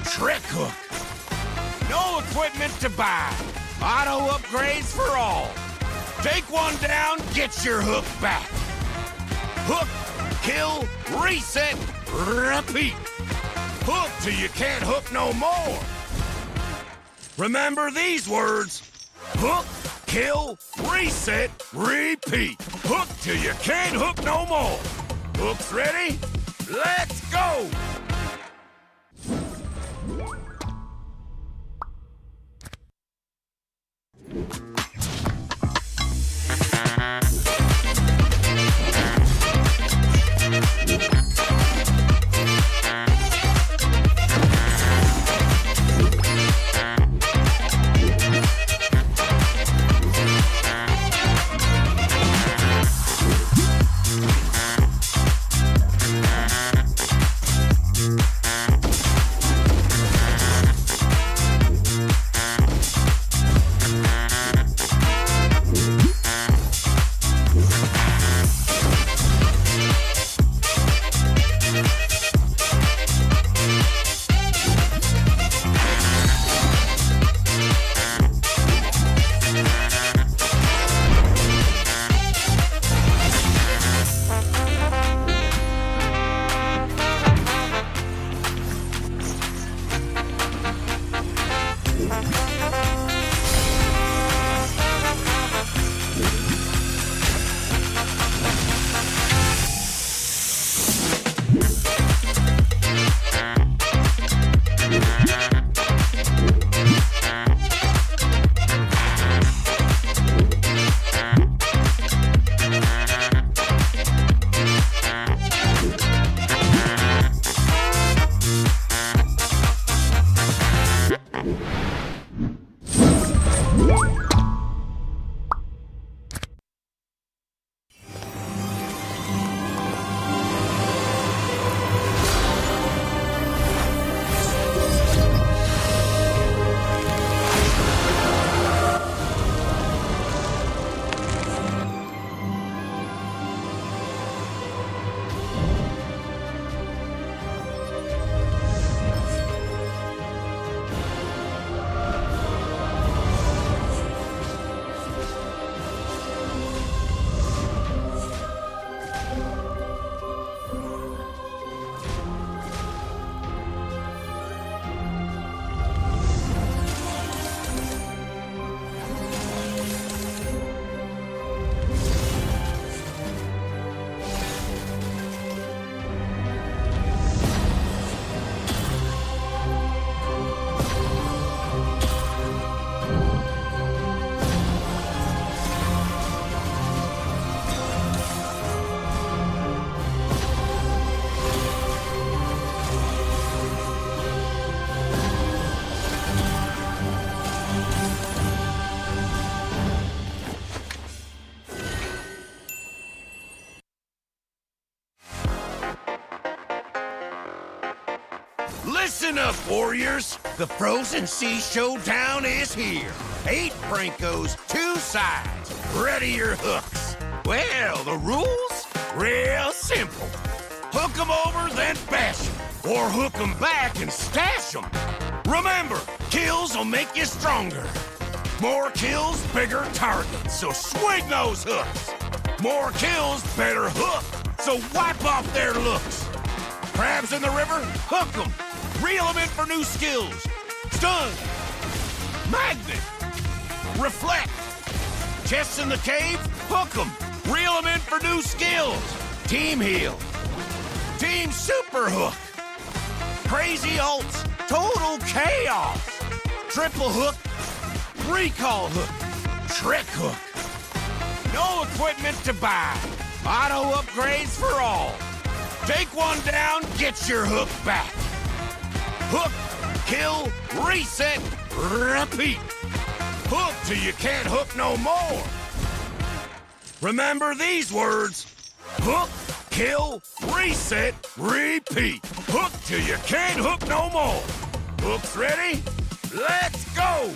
trick hook. No equipment to buy. Auto upgrades for all. Take one down, get your hook back. Hook, kill, reset, repeat. Hook till you can't hook no more. Remember these words. Hook, kill, reset, repeat. Hook till you can't hook no more. Hooks ready? Let's go! Listen up, warriors. The Frozen Sea Showdown is here. 8 Brancos, 2 sides. Ready your hooks. Well, the rules? Real simple. Hook 'em over, then bash 'em. Or hook 'em back and stash 'em. Remember, kills will make you stronger. More kills, bigger targets, so swing those hooks. More kills, better hook, so wipe off their looks. Crabs in the river, hook 'em. Reel 'em in for new skills. Stun. Magnet. Reflect. Chests in the cave, hook 'em. Reel 'em in for new skills. Team heal. Team super hook. Crazy ults. Total chaos. Triple hook. Recall hook. Trick hook. No equipment to buy. Auto upgrades for all. Take one down, get your hook back. Hook, kill, reset, repeat. Hook till you can't hook no more. Remember these words. Hook, kill, reset, repeat. Hook till you can't hook no more. Hooks ready? Let's go!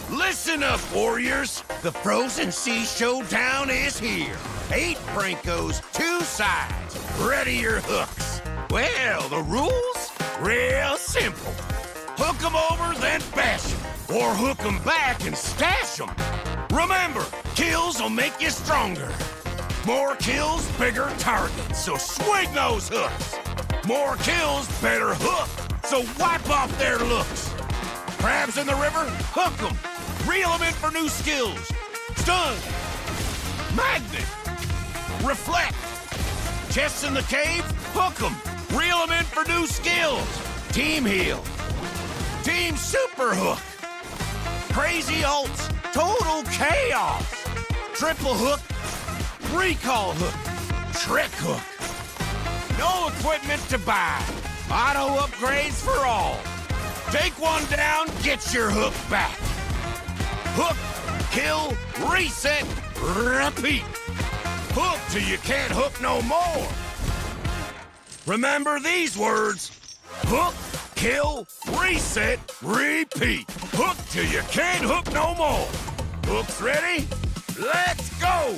Listen up, warriors! The Frozen Sea Showdown is here. 8 Brancos, 2 sides. Ready your hooks. Well, the rules? Real simple. Hook 'em over, then bash 'em. Or hook 'em back and stash 'em. Remember, kills will make you stronger. More kills, bigger targets, so swing those hooks. More kills, better hook, so wipe off their looks. Crabs in the river, hook 'em. Reel 'em in for new skills. Stun. Magnet. Reflect. Chests in the cave, hook 'em. Reel 'em in for new skills. Team heal. Team super hook. Crazy ults. Total chaos. Triple hook. Recall hook. Trick hook. No equipment to buy. Auto upgrades for all. Take one down, get your hook back. Hook, kill, reset, repeat. Hook till you can't hook no more. Remember these words. Hook, kill, reset, repeat. Hook till you can't hook no more. Hooks ready? Let's go!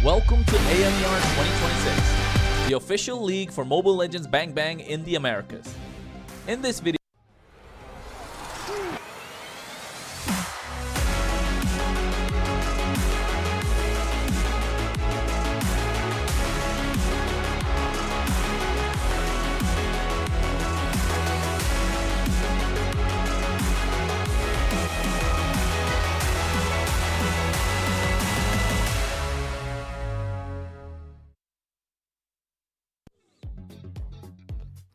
Welcome to AMER 2026, the official league for Mobile Legends Bang Bang in the Americas. In this video,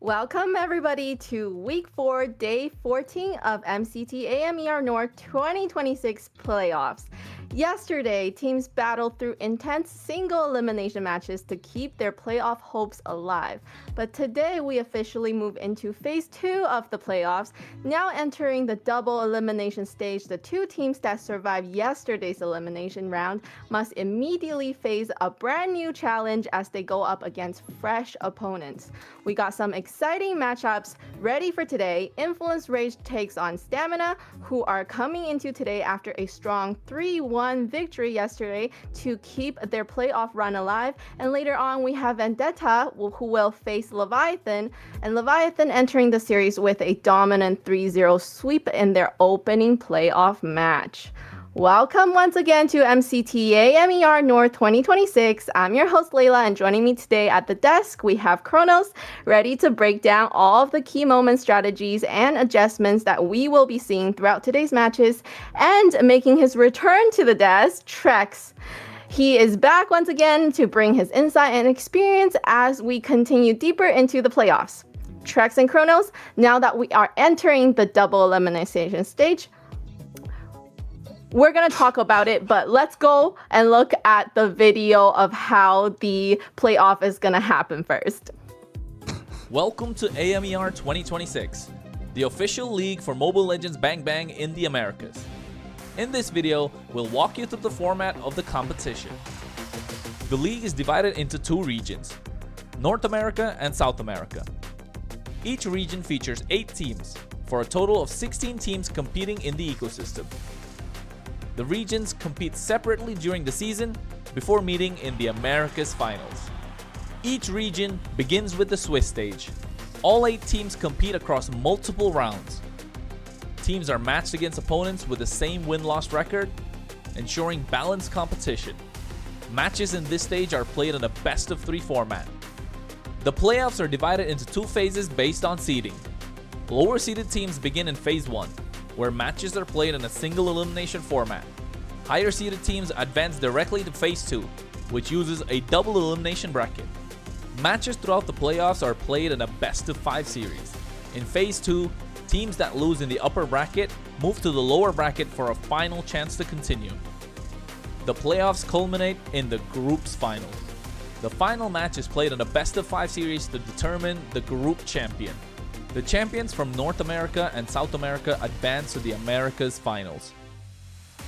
Welcome everybody to Week 4, Day 14 of MCT AMER North 2026 playoffs. Yesterday, teams battled through intense single elimination matches to keep their playoff hopes alive. But today, we officially move into Phase 2 of the playoffs. Now entering the double elimination stage, the two teams that survived yesterday's elimination round must immediately face a brand new challenge as they go up against fresh opponents. We got some exciting matchups ready for today. Influence Rage takes on Stamina, who are coming into today after a strong 3-1 victory yesterday to keep their playoff run alive. And later on, we have Vendetta, who will face Leviathan, and Leviathan entering the series with a dominant 3-0 sweep in their opening playoff match. Welcome once again to MCT AMER North 2026. I'm your host Layla, and joining me today at the desk we have Kronos, ready to break down all of the key moment strategies and adjustments that we will be seeing throughout today's matches, and making his return to the desk, Trex. He is back once again to bring his insight and experience as we continue deeper into the playoffs. Trex and Kronos, now that we are entering the double elimination stage, we're going to talk about it, but let's go and look at the video of how the playoff is going to happen first. Welcome to AMER 2026, the official league for Mobile Legends Bang Bang in the Americas. In this video, we'll walk you through the format of the competition. The league is divided into two regions, North America and South America. Each region features 8 teams, for a total of 16 teams competing in the ecosystem. The regions compete separately during the season before meeting in the Americas finals. Each region begins with the Swiss stage. All 8 teams compete across multiple rounds. Teams are matched against opponents with the same win-loss record, ensuring balanced competition. Matches in this stage are played in a best-of-3 format. The playoffs are divided into 2 phases based on seeding. Lower-seeded teams begin in Phase 1, where matches are played in a single elimination format. Higher-seeded teams advance directly to Phase 2, which uses a double elimination bracket. Matches throughout the playoffs are played in a best-of-5 series. In Phase 2, teams that lose in the upper bracket move to the lower bracket for a final chance to continue. The playoffs culminate in the group's final. The final match is played in a best-of-5 series to determine the group champion. The champions from North America and South America advance to the Americas finals.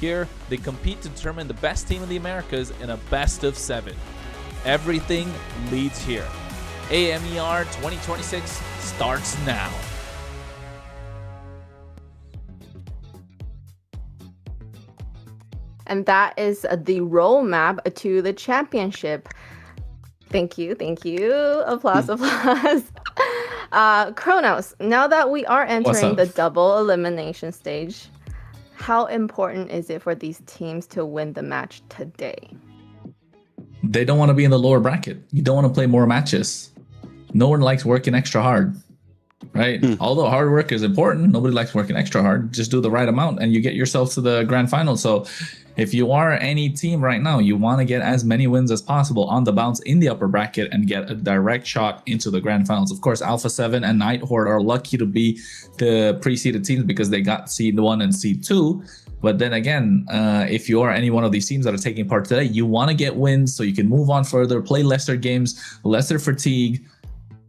Here, they compete to determine the best team in the Americas in a best-of-7. Everything leads here. AMER 2026 starts now. And that is the roadmap to the championship. Thank you. Applause. Kronos, now that we are entering the double elimination stage, how important is it for these teams to win the match today? They don't want to be in the lower bracket. You don't want to play more matches. No one likes working extra hard, right? Although hard work is important, nobody likes working extra hard. Just do the right amount and you get yourself to the grand final. So if you are any team right now, you want to get as many wins as possible on the bounce in the upper bracket and get a direct shot into the grand finals. Of course, Alpha 7 and Night Horde are lucky to be the pre-seeded teams because they got seed 1 and seed 2. But then again, if you are any one of these teams that are taking part today, you want to get wins so you can move on further, play lesser games, lesser fatigue.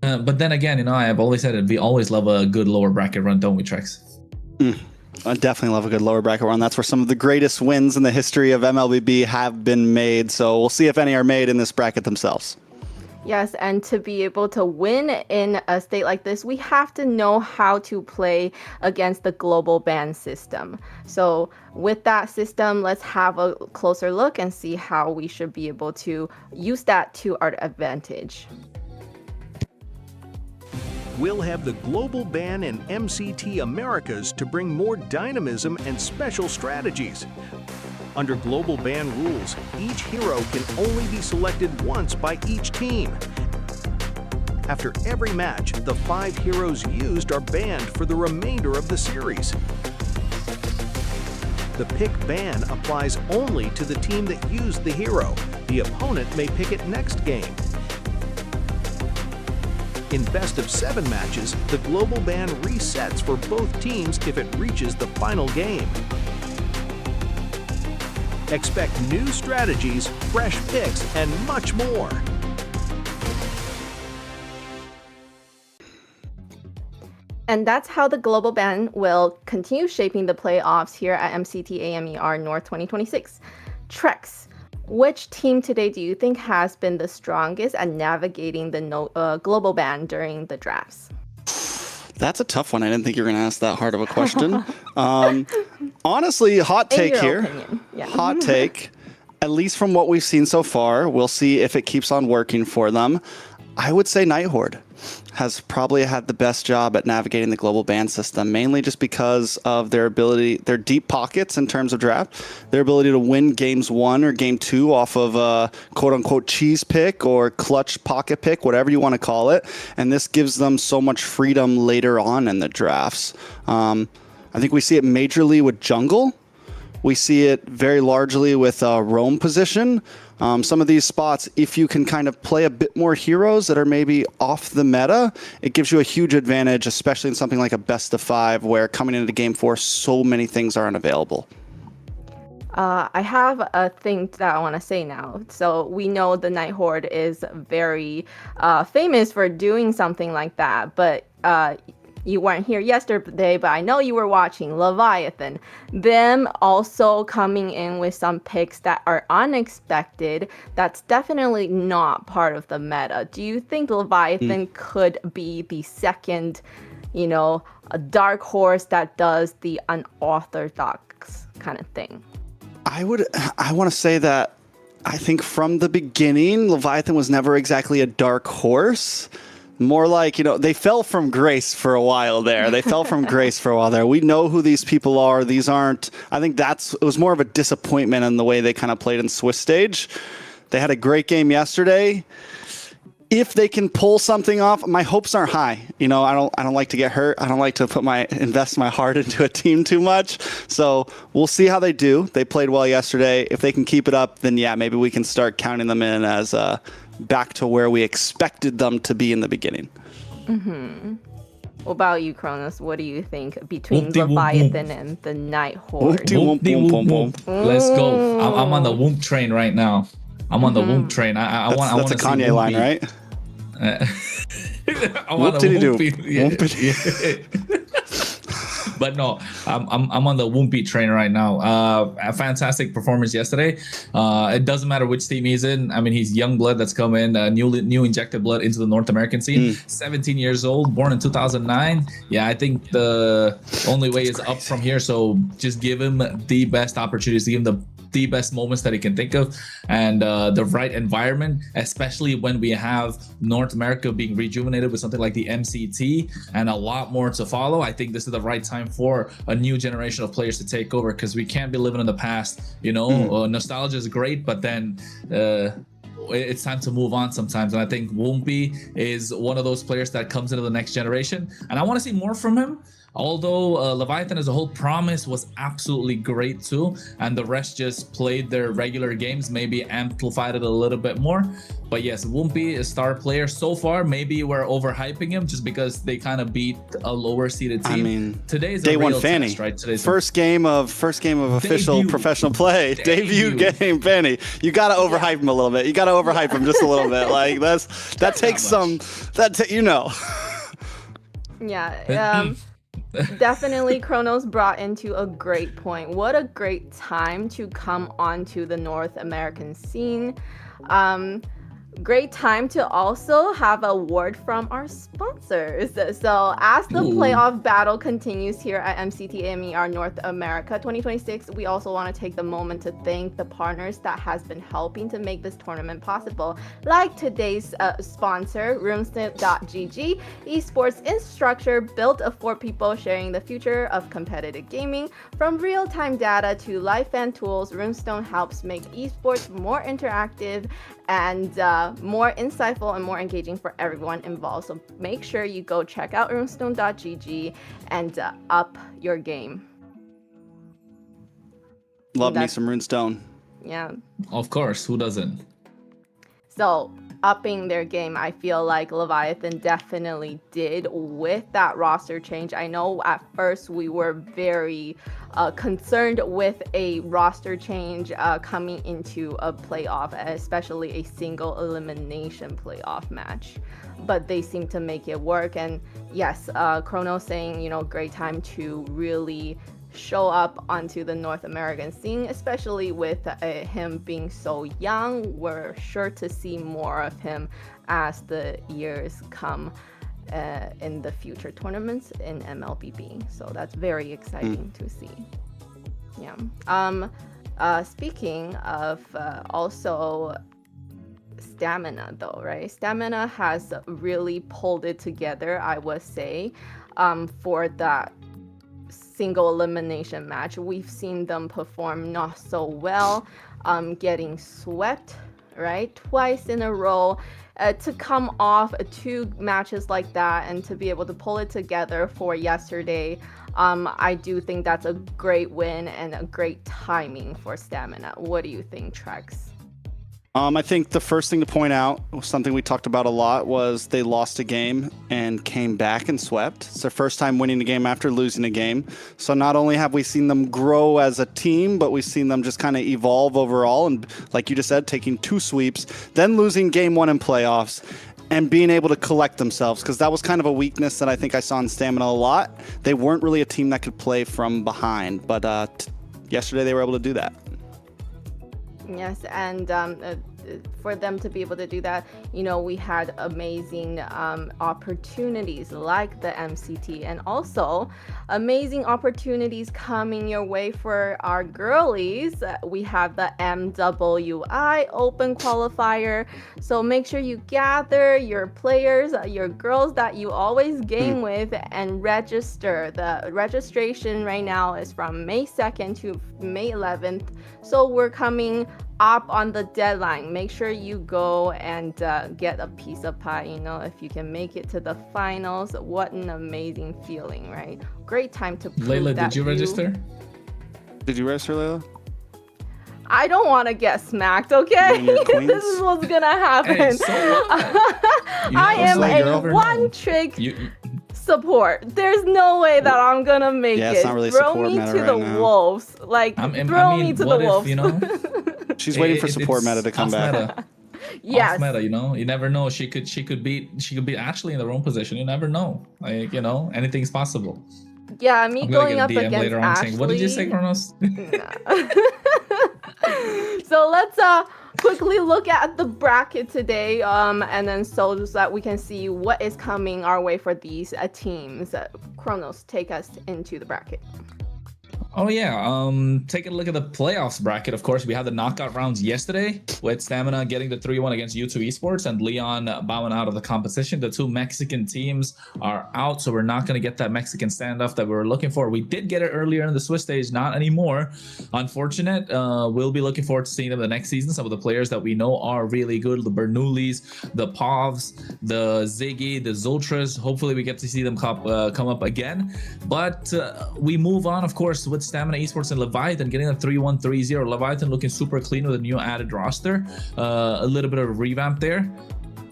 But then again, I've always said it, we always love a good lower bracket run, don't we, Trex? I definitely love a good lower bracket run. That's where some of the greatest wins in the history of MLBB have been made. So we'll see if any are made in this bracket themselves. Yes, and to be able to win in a state like this, we have to know how to play against the global ban system. So with that system, let's have a closer look and see how we should be able to use that to our advantage. We'll have the global ban in MCT Americas to bring more dynamism and special strategies. Under global ban rules, each hero can only be selected once by each team. After every match, the 5 heroes used are banned for the remainder of the series. The pick ban applies only to the team that used the hero. The opponent may pick it next game. In best-of-7 matches, the global ban resets for both teams if it reaches the final game. Expect new strategies, fresh picks, and much more. And that's how the global ban will continue shaping the playoffs here at MCT AMER North 2026. Trex, which team today do you think has been the strongest at navigating the global ban during the drafts? That's a tough one. I didn't think you were going to ask that hard of a question. Honestly, hot take here. Yeah. Hot take. At least from what we've seen so far, we'll see if it keeps on working for them. I would say Nighthorde has probably had the best job at navigating the global ban system, mainly just because of their ability, their deep pockets in terms of draft, their ability to win games 1 or game 2 off of a quote-unquote cheese pick or clutch pocket pick, whatever you want to call it. And this gives them so much freedom later on in the drafts. I think we see it majorly with jungle. We see it very largely with roam position. Some of these spots, if you can kind of play a bit more heroes that are maybe off the meta, it gives you a huge advantage, especially in something like a best of 5 where coming into game 4, so many things are unavailable. I have a thing that I want to say now. So we know the Nighthorde is very famous for doing something like that, but you weren't here yesterday, but I know you were watching Leviathan. Them also coming in with some picks that are unexpected. That's definitely not part of the meta. Do you think Leviathan could be the second, a dark horse that does the unorthodox kind of thing? I want to say that I think from the beginning, Leviathan was never exactly a dark horse. More like, they fell from grace for a while there. We know who these people are. These aren't, I think it was more of a disappointment in the way they kind of played in Swiss stage. They had a great game yesterday. If they can pull something off, my hopes aren't high. I don't like to get hurt. I don't like to invest my heart into a team too much. So we'll see how they do. They played well yesterday. If they can keep it up, then yeah, maybe we can start counting them in as back to where we expected them to be in the beginning. Mm-hmm. What about you, Kronos? What do you think between Leviathan and the Nighthorde? Let's go. I'm on the Whoop train right now. I'm on the Whoop train. I want that's a Kanye line, right? I want to But no, I'm on the Woompy train right now. A fantastic performance yesterday. It doesn't matter which team he's in. I mean, he's young blood that's come in, new injected blood into the North American scene. 17 years old, born in 2009. Yeah, I think the only way is up from here. So just give him the best opportunities, give him the best moments that he can think of, and the right environment, especially when we have North America being rejuvenated with something like the MCT and a lot more to follow. I think this is the right time for a new generation of players to take over, because we can't be living in the past. Nostalgia is great, but then it's time to move on sometimes. And I think Woompy is one of those players that comes into the next generation, and I want to see more from him. Although Leviathan as a whole promise was absolutely great too, and the rest just played their regular games, maybe amplified it a little bit more. But yes, Woompy is star player so far. Maybe we're overhyping him just because they kind of beat a lower seeded team. I mean, today's day a real one Fanny, test, right? Today's first game of official professional play. Debut game, Fanny. You gotta overhype him a little bit. You gotta overhype him just a little bit. Like that takes some. Yeah. Definitely, Kronos brought into a great point. What a great time to come onto the North American scene. Great time to also have a word from our sponsors. So as the playoff battle continues here at MCT AMER North America 2026, we also want to take the moment to thank the partners that has been helping to make this tournament possible, like today's sponsor, Runestone.gg, esports instructor built for people sharing the future of competitive gaming. From real-time data to live fan tools, Runestone helps make esports more interactive and more insightful and more engaging for everyone involved. So make sure you go check out runestone.gg and up your game. Love me some Runestone. Yeah. Of course, who doesn't? So upping their game. I feel like Leviathan definitely did with that roster change. I know at first we were very concerned with a roster change coming into a playoff, especially a single elimination playoff match. But they seem to make it work. And yes, Chrono saying, great time to really show up onto the North American scene, especially with him being so young. We're sure to see more of him as the years come in the future tournaments in MLBB. So that's very exciting to see. Yeah. Speaking of also Stamina though, right? Stamina has really pulled it together, I would say, for that single elimination match. We've seen them perform not so well, getting swept, right? Twice in a row. To come off 2 matches like that and to be able to pull it together for yesterday, I do think that's a great win and a great timing for Stamina. What do you think, Trex? I think the first thing to point out, something we talked about a lot, was they lost a game and came back and swept. It's their first time winning a game after losing a game. So not only have we seen them grow as a team, but we've seen them just kind of evolve overall. And like you just said, taking 2 sweeps, then losing game 1 in playoffs, and being able to collect themselves, because that was kind of a weakness that I think I saw in Stamina a lot. They weren't really a team that could play from behind, but yesterday they were able to do that. Yes, and for them to be able to do that, we had amazing opportunities like the MCT, and also amazing opportunities coming your way for our girlies. We have the MWI Open Qualifier, so make sure you gather your players, your girls that you always game with, and register. The registration right now is from May 2nd to May 11th, so we're coming up on the deadline. Make sure you go and get a piece of pie. If you can make it to the finals, what an amazing feeling, right? Great time to prove Layla, that did you register? Did you register, Layla? I don't want to get smacked, okay? This is what's gonna happen. Hey, so what? I am also, a one-trick support. There's no way that I'm gonna make it. It's not really throw support me meta to right the now. wolves. Like, throw me to the wolves. She's waiting for support meta to come back. Meta. Yes. Off meta, you never know. She could beat Ashley in the wrong position. You never know. Like, anything's possible. Yeah, me I'm going gonna up get a DM against later on Ashley. saying, what did you say, Kronos? So let's quickly look at the bracket today, and then so that we can see what is coming our way for these teams. Kronos, take us into the bracket. Oh yeah, taking a look at the playoffs bracket. Of course, we had the knockout rounds yesterday with Stamina getting the 3-1 against U2 Esports and Leon bowing out of the competition. The 2 Mexican teams are out, so we're not going to get that Mexican standoff that we were looking for. We did get it earlier in the Swiss stage, not anymore. Unfortunate. We'll be looking forward to seeing them the next season. Some of the players that we know are really good, the Bernoullis, the Povs, the Ziggy, the Zoltras. Hopefully we get to see them come up again. But we move on, of course, with Stamina Esports and Leviathan getting a 3-1, 3-0. Leviathan looking super clean with a new added roster. A little bit of a revamp there.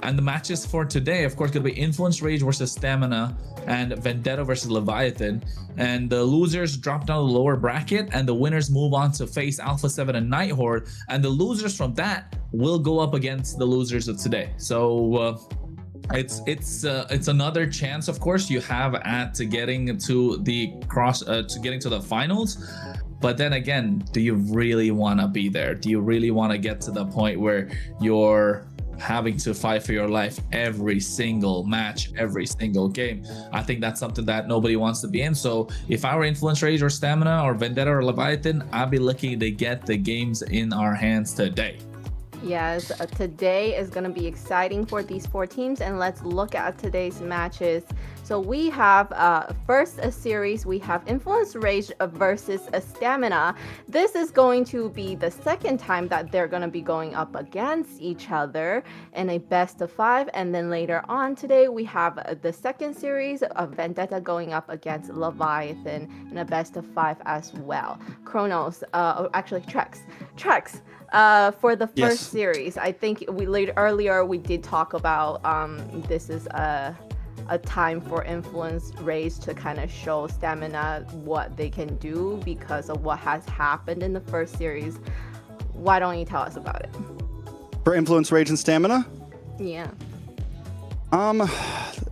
And the matches for today, of course, going to be Influence Rage versus Stamina and Vendetta versus Leviathan. And the losers drop down the lower bracket, and the winners move on to face Alpha 7 and Night Horde. And the losers from that will go up against the losers of today. So it's another chance, of course, you have at getting to the getting to the finals. But then again, do you really want to be there? Do you really want to get to the point where you're having to fight for your life every single match, every single game? I think that's something that nobody wants to be in. So if I were Influence Rage or Stamina or Vendetta or Leviathan, I'd be looking to get the games in our hands today. Yes, today is going to be exciting for these 4 teams, and let's look at today's matches. So we have first a series, we have Influence Rage versus Stamina. This is going to be the second time that they're going to be going up against each other in a best of 5. And then later on today, we have the second series of Vendetta going up against Leviathan in a best of 5 as well. Chronos, actually Trex, for the first series, I think earlier we did talk about this is a time for Influence Rage to kind of show Stamina what they can do because of what has happened in the first series. Why don't you tell us about it? For Influence Rage and Stamina? Yeah.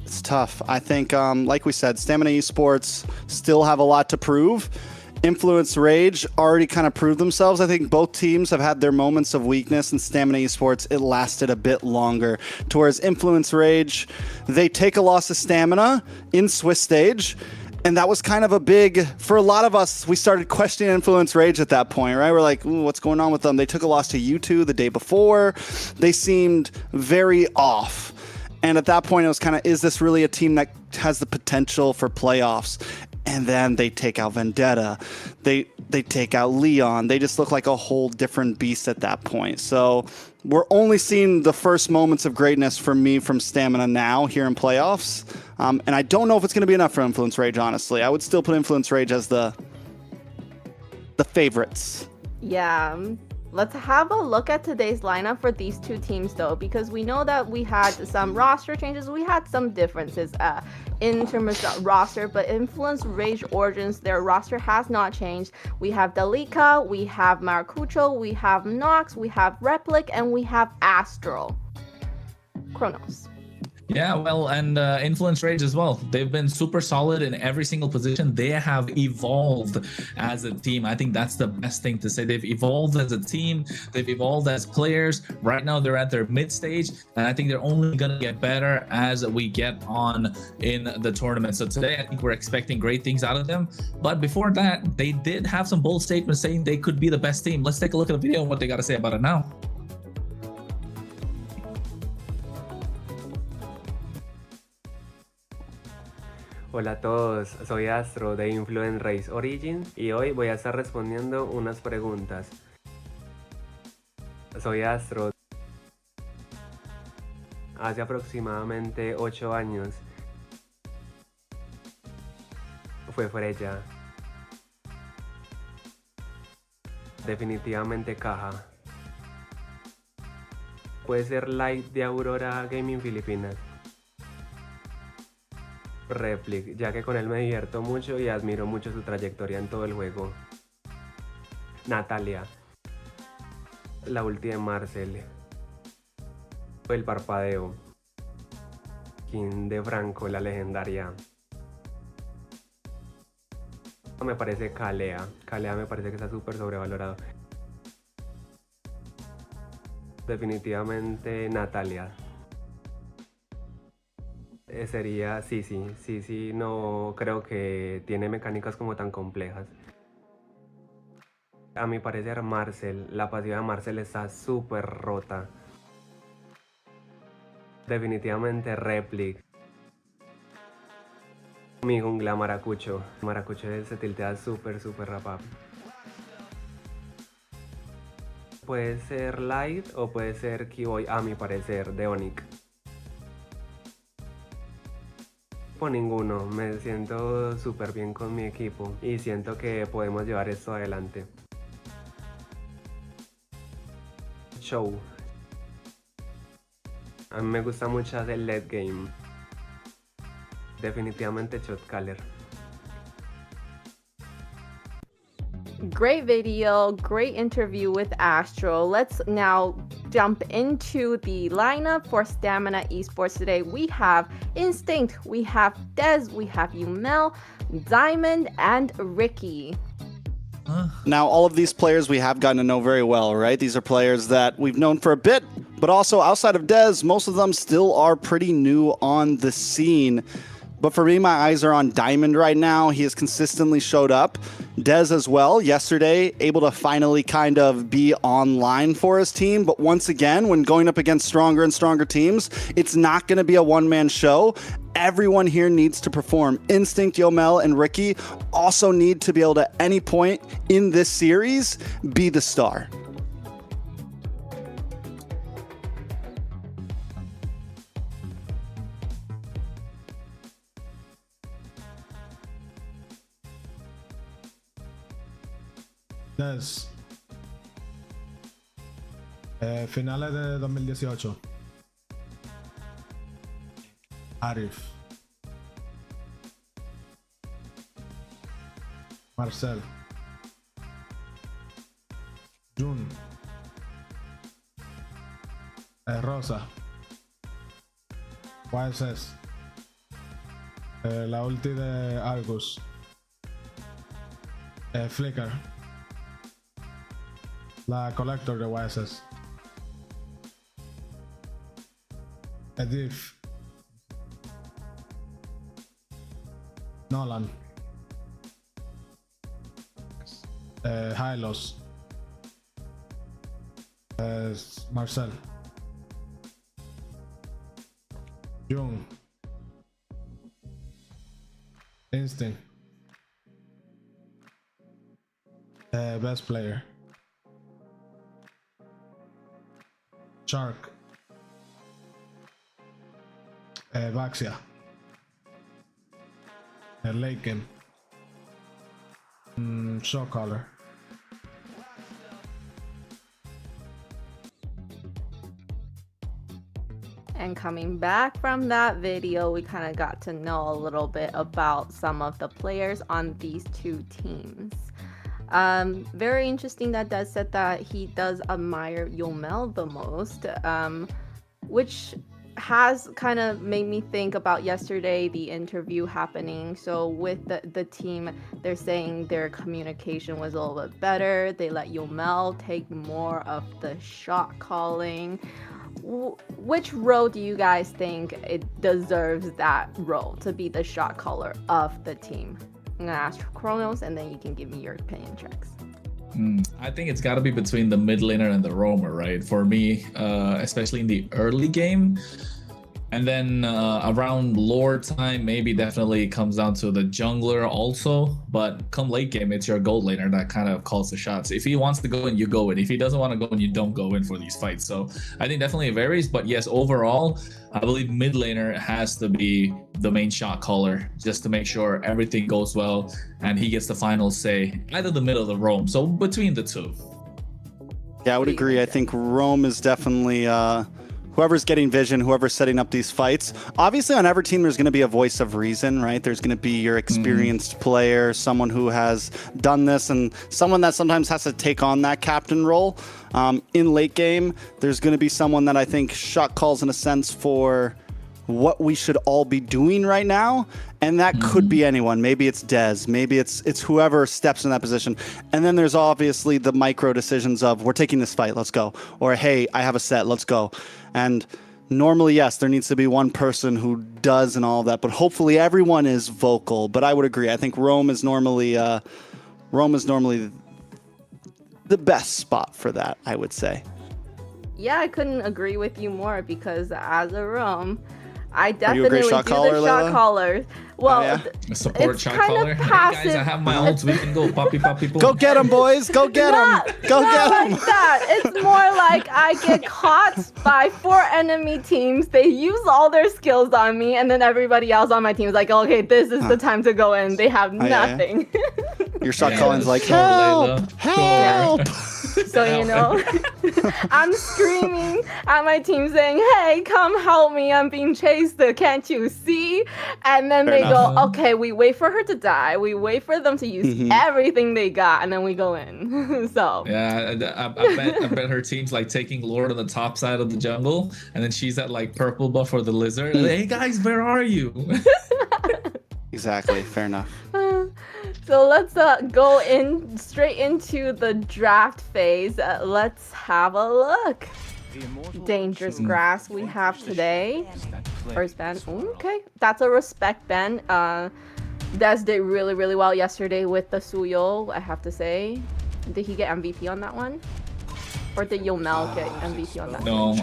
It's tough. I think, like we said, Stamina Esports still have a lot to prove. Influence Rage already kind of proved themselves. I think both teams have had their moments of weakness, and Stamina Esports, it lasted a bit longer. Towards Influence Rage, they take a loss to Stamina in Swiss stage, and that was kind of a big, for a lot of us, we started questioning Influence Rage at that point, right? We're like, ooh, what's going on with them? They took a loss to U2 the day before. They seemed very off. And at that point, it was kind of, is this really a team that has the potential for playoffs? And then they take out Vendetta. They take out Leon. They just look like a whole different beast at that point. So we're only seeing the first moments of greatness for me from Stamina now here in playoffs. And I don't know if it's going to be enough for Influence Rage, honestly. I would still put Influence Rage as the favorites. Yeah. Let's have a look at today's lineup for these two teams, though, because we know that we had some roster changes. We had some differences in terms of roster, but Influence Rage Origins, their roster has not changed. We have Delica, we have Maracucho, we have Nox, we have Replic, and we have Astral. Chronos. Yeah, well, and Influence Rage as well. They've been super solid in every single position. They have evolved as a team. I think that's the best thing to say. They've evolved as a team. They've evolved as players. Right now, they're at their mid stage, and I think they're only going to get better as we get on in the tournament. So today, I think we're expecting great things out of them. But before that, they did have some bold statements saying they could be the best team. Let's take a look at the video and what they got to say about it now. Hola a todos, soy Astro de Influence Rage Origins y hoy voy a estar respondiendo unas preguntas. Soy Astro. Hace aproximadamente 8 años fue Freya. Definitivamente caja. Puede ser Light de Aurora Gaming Filipinas. Replic, ya que con él me divierto mucho y admiro mucho su trayectoria en todo el juego. Natalia, la ulti de Marcel. El parpadeo. King de Franco, la legendaria. Me parece Kalea. Kalea me parece que está súper sobrevalorado. Definitivamente Natalia. Sería Sisi, no creo que tiene mecánicas como tan complejas. A mi parecer Marcel, la pasiva de Marcel está súper rota. Definitivamente Replic. Mi jungla Maracucho. Maracucho se tiltea súper rápido. Puede ser Light o puede ser Keyboy, a mi parecer, de Onyx. Por ninguno, me siento súper bien con mi equipo y siento que podemos llevar esto adelante. Show. A mí me gusta mucho hacer late game. Definitivamente Shot Caller. Great video, great interview with Astro. Let's now jump into the lineup for Stamina Esports today. We have Instinct, we have Dez, we have Yumel, Diamond, and Ricky. Now, all of these players we have gotten to know very well, right? These are players that we've known for a bit, but also outside of Dez, most of them still are pretty new on the scene. But for me, my eyes are on Diamond right now. He has consistently showed up. Dez as well, yesterday, able to finally kind of be online for his team. But once again, when going up against stronger and stronger teams, it's not going to be a one-man show. Everyone here needs to perform. Instinct, Yomel, and Ricky also need to be able to, at any point in this series, be the star. Des. Finales de 2018. Arif. Marcel. Jun. Rosa. YSS. La ulti de Argus. Flicker. La Collector de YSS. Edif. Nolan. Hylos. Marcel. Jung. Instinct. Best player. Shark. Vaxia. Laken. Shot caller. And coming back from that video, we kind of got to know a little bit about some of the players on these two teams. Very interesting that Des said that he does admire Yomel the most, which has kind of made me think about yesterday, the interview happening. So with the team, they're saying their communication was a little bit better. They let Yomel take more of the shot calling. Which role do you guys think it deserves that role to be the shot caller of the team? I'm gonna ask Kronos, and then you can give me your opinion checks. I think it's got to be between the mid laner and the roamer, right? For me, especially in the early game. And then around lore time, maybe definitely comes down to the jungler also. But come late game, it's your gold laner that kind of calls the shots. If he wants to go in, you go in. If he doesn't want to go in, you don't go in for these fights. So I think definitely it varies. But yes, overall, I believe mid laner has to be the main shot caller just to make sure everything goes well and he gets the final say, either the mid or the roam. So between the two. Yeah, I would agree. I think Rome is definitely whoever's getting vision, whoever's setting up these fights. Obviously, on every team, there's going to be a voice of reason, right? There's going to be your experienced player, someone who has done this, and someone that sometimes has to take on that captain role. In late game, there's going to be someone that I think shot calls in a sense for what we should all be doing right now, and that could be anyone. Maybe it's Dez, maybe it's whoever steps in that position. And then there's obviously the micro decisions of, we're taking this fight, let's go, or hey, I have a set, let's go. And normally, yes, there needs to be one person who does and all of that, but hopefully everyone is vocal. But I would agree, I think Rome is normally the best spot for that, I would say. Yeah, I couldn't agree with you more, because as a Rome, I definitely do the shot caller. Well, a support shot caller. Hey guys, I have my ults. We can go poppy boom. Go get them, boys. Go get them. Go get them. Like that. It's more like I get caught by 4 enemy teams. They use all their skills on me, and then everybody else on my team is like, okay, this is the time to go in. They have nothing. Your shot calling's like, help, help. So, you know, I'm screaming at my team saying, hey, come help me. I'm being chased. Can't you see? And then they go, okay, we wait for her to die. We wait for them to use everything they got, and then we go in. So yeah, I bet her team's like taking Lord on the top side of the jungle, and then she's at like purple buff for the lizard. Hey guys, where are you? Exactly. Fair enough. So let's go straight into the draft phase. Let's have a look. dangerous grass we have today. First ban. Okay, that's a respect ban. Des did really well yesterday with the Suyo, I have to say. Did he get MVP on that one? Or did Yomel get MVP on that No, one? he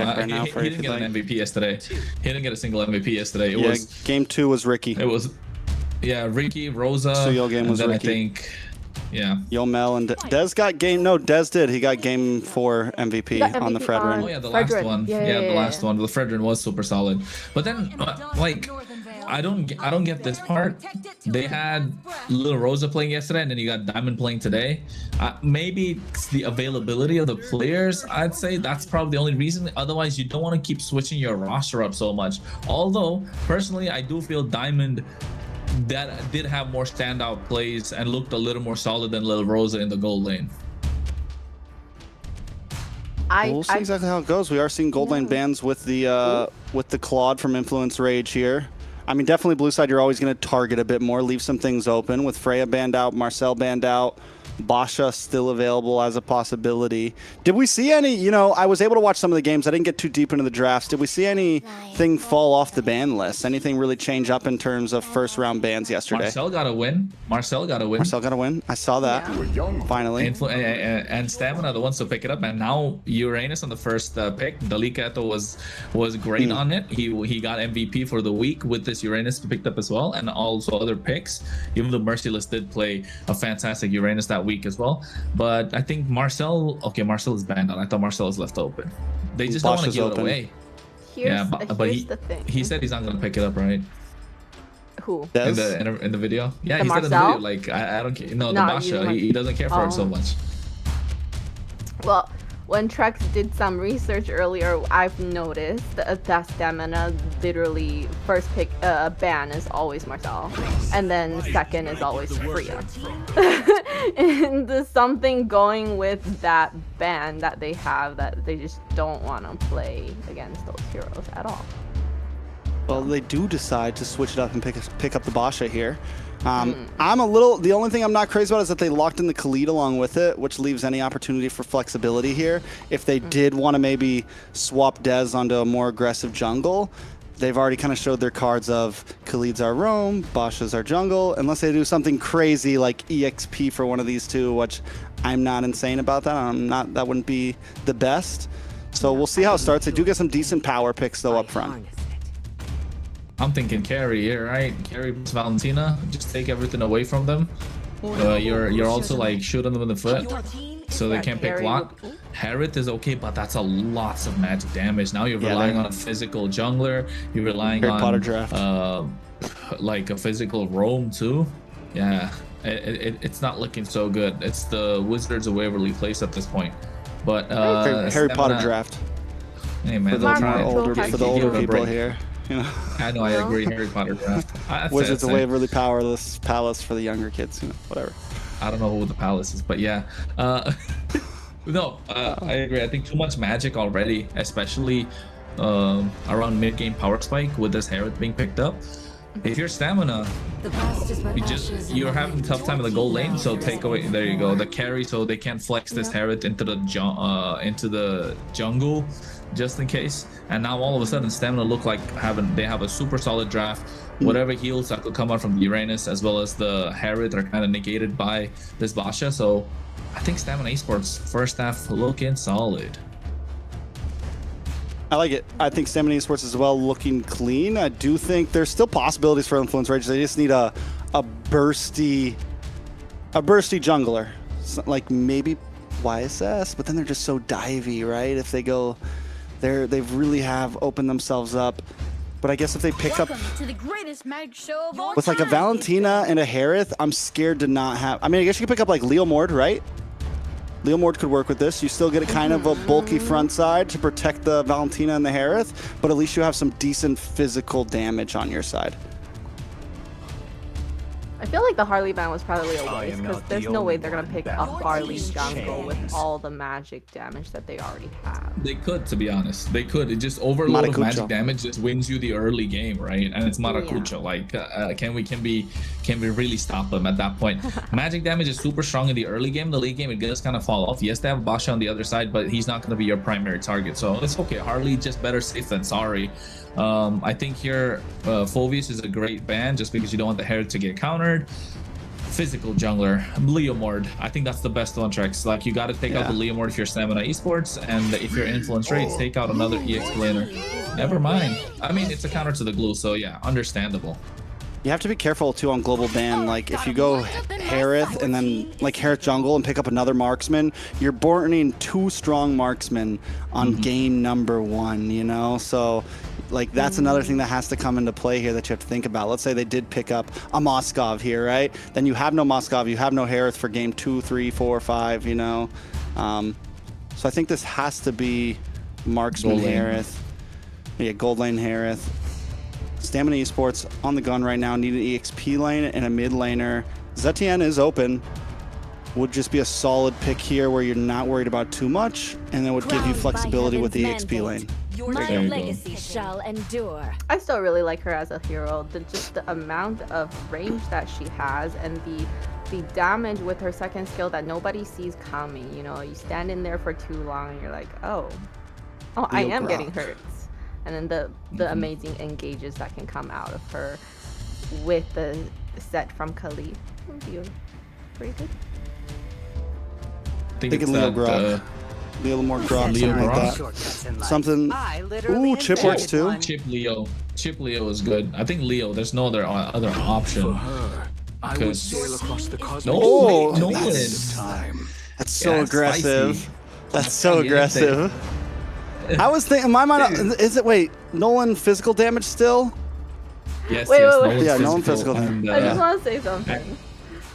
didn't get an MVP yesterday. He didn't get a single MVP yesterday. It was game 2 was Ricky. It was Ricky, Rosa, Suyo game was then Ricky. I think Yomel and Des got game. No, Des did. He got game 4 MVP Got on the MVP Fredrin. on- Oh yeah, the last Fredrin. one. Yeah, The last one. The Fredrin was super solid. But then, like, I don't get this part. They had Little Rosa playing yesterday, and then you got Diamond playing today. Maybe it's the availability of the players. I'd say that's probably the only reason. Otherwise, you don't want to keep switching your roster up so much. Although, personally, I do feel Diamond that did have more standout plays and looked a little more solid than Little Rosa in the gold lane. We'll see exactly how it goes. We are seeing gold lane bans with the Claude from Influence Rage here. I mean, definitely blue side, you're always going to target a bit more, leave some things open. With Freya banned out, Marcel banned out, Basha still available as a possibility. Did we see any, you know, I was able to watch some of the games. I didn't get too deep into the drafts. Did we see anything fall off the ban list? Anything really change up in terms of first round bans yesterday? Marcel got a win. Marcel got a win. I saw that. Finally. And Stamina, the ones to pick it up. And now Uranus on the first pick. Delicato was great on it. He got MVP for the week with this Uranus picked up as well. And also other picks. Even though Merciless did play a fantastic Uranus that week as well. But I think Marcel is banned out. I thought Marcel is left open. They just don't want to give it away. Here's but the thing. he said he's not going to pick it up, right? Who? In the video? Yeah, The he said in the Marcel? video, like, I don't care. No, the No, Basha, he doesn't care for it so much. Well, when Trex did some research earlier, I've noticed that Stamina literally first pick ban is always Marcel, and then second is always Freya. And there's something going with that ban that they have that they just don't want to play against those heroes at all. Well, they do decide to switch it up and pick up the Basha here. The only thing I'm not crazy about is that they locked in the Khalid along with it, which leaves any opportunity for flexibility here. If they did want to maybe swap Dez onto a more aggressive jungle, they've already kind of showed their cards of Khalid's our roam, Basha's our jungle, unless they do something crazy like EXP for one of these two, which I'm not insane about that. That wouldn't be the best. So we'll see how it starts. They do get some decent power picks though up front. I'm thinking carry here, right? Carry plus Valentina. Just take everything away from them. You're also like shooting them in the foot, so they can't pick block. Harith is okay, but that's a lots of magic damage. Now you're relying on a physical jungler. You're relying on Potter draft. like a physical roam too. Yeah, it's not looking so good. It's the Wizards of Waverly Place at this point. But Harry Potter draft. Hey man, For the older people here. You know, I know, I agree. Harry Potter draft. Wizards of Waverly Powerless Palace for the younger kids. You know, whatever. I don't know who the palace is, but yeah. No, I agree. I think too much magic already, especially around mid-game power spike with this Harith being picked up. If you're Stamina, you're having a tough time in the gold lane, so take away. There you go, the carry, so they can't flex this Harith into the jungle, just in case. And now all of a sudden, Stamina look like they have a super solid draft. Whatever heals that could come out from the Uranus as well as the Harith are kind of negated by this Basha. So I think Stamina Esports first half looking solid. I like it. I think Stamina Esports as well looking clean. I do think there's still possibilities for Influence Rage. They just need a bursty jungler, like maybe YSS, but then they're just so divey, right? If they go there, they really have opened themselves up. But I guess if they pick up to the greatest magic show of all with like a Valentina and a Harith, I'm scared to not have. I mean, I guess you could pick up like Leo Mord, right? Leo Mord could work with this. You still get a kind of a bulky front side to protect the Valentina and the Harith, but at least you have some decent physical damage on your side. I feel like the Harley ban was probably a waste because there's no way they're gonna pick a Harley jungle with all the magic damage that they already have. They could, to be honest. They could. It just overload of magic damage just wins you the early game, right? And it's Maracucho. Like, can can we really stop them at that point? Magic damage is super strong in the early game. The late game, it does kind of fall off. Yes, they have Basha on the other side, but he's not going to be your primary target. So it's okay. Harley, just better safe than sorry. I think here, Phoveus is a great ban just because you don't want the Herald to get countered. Physical jungler, Leomord. I think that's the best one, Trex. Like, you got to take out the Leomord if you're Stamina Esports, and if you're Influence Rage, take out another EX laner. Never mind. I mean, it's a counter to the glue, so yeah, understandable. You have to be careful too on global ban. Like if you go Harith and then like Harith jungle and pick up another marksman, you're burning 2 strong marksmen on game number 1, you know? So like that's another thing that has to come into play here that you have to think about. Let's say they did pick up a Moskov here, right? Then you have no Moskov, you have no Harith for game 2, 3, 4, 5, you know? So I think this has to be marksman Harith. Yeah, gold lane Harith. Stamina Esports on the gun right now, need an EXP lane and a mid laner. Zetian is open. Would just be a solid pick here where you're not worried about too much, and then would give you flexibility with the EXP lane. My legacy shall endure. I still really like her as a hero. Just the amount of range that she has and the damage with her second skill that nobody sees coming. You know, you stand in there for too long and you're like, oh, I am getting hurt. And then the amazing engages that can come out of her with the set from Khalid. Pretty good. I think it's Leo Grok. Leo more Grok, Leo something like that. Something. Ooh, Chip works too. Chip Leo. Chip Leo is good. I think Leo. There's no other option. I would sail across the cosmos. No, that's so aggressive. That's so aggressive. I was thinking, in my mind, is it, wait, Nolan physical damage still? Yes, wait. Yeah, Nolan physical damage. I just want to say something.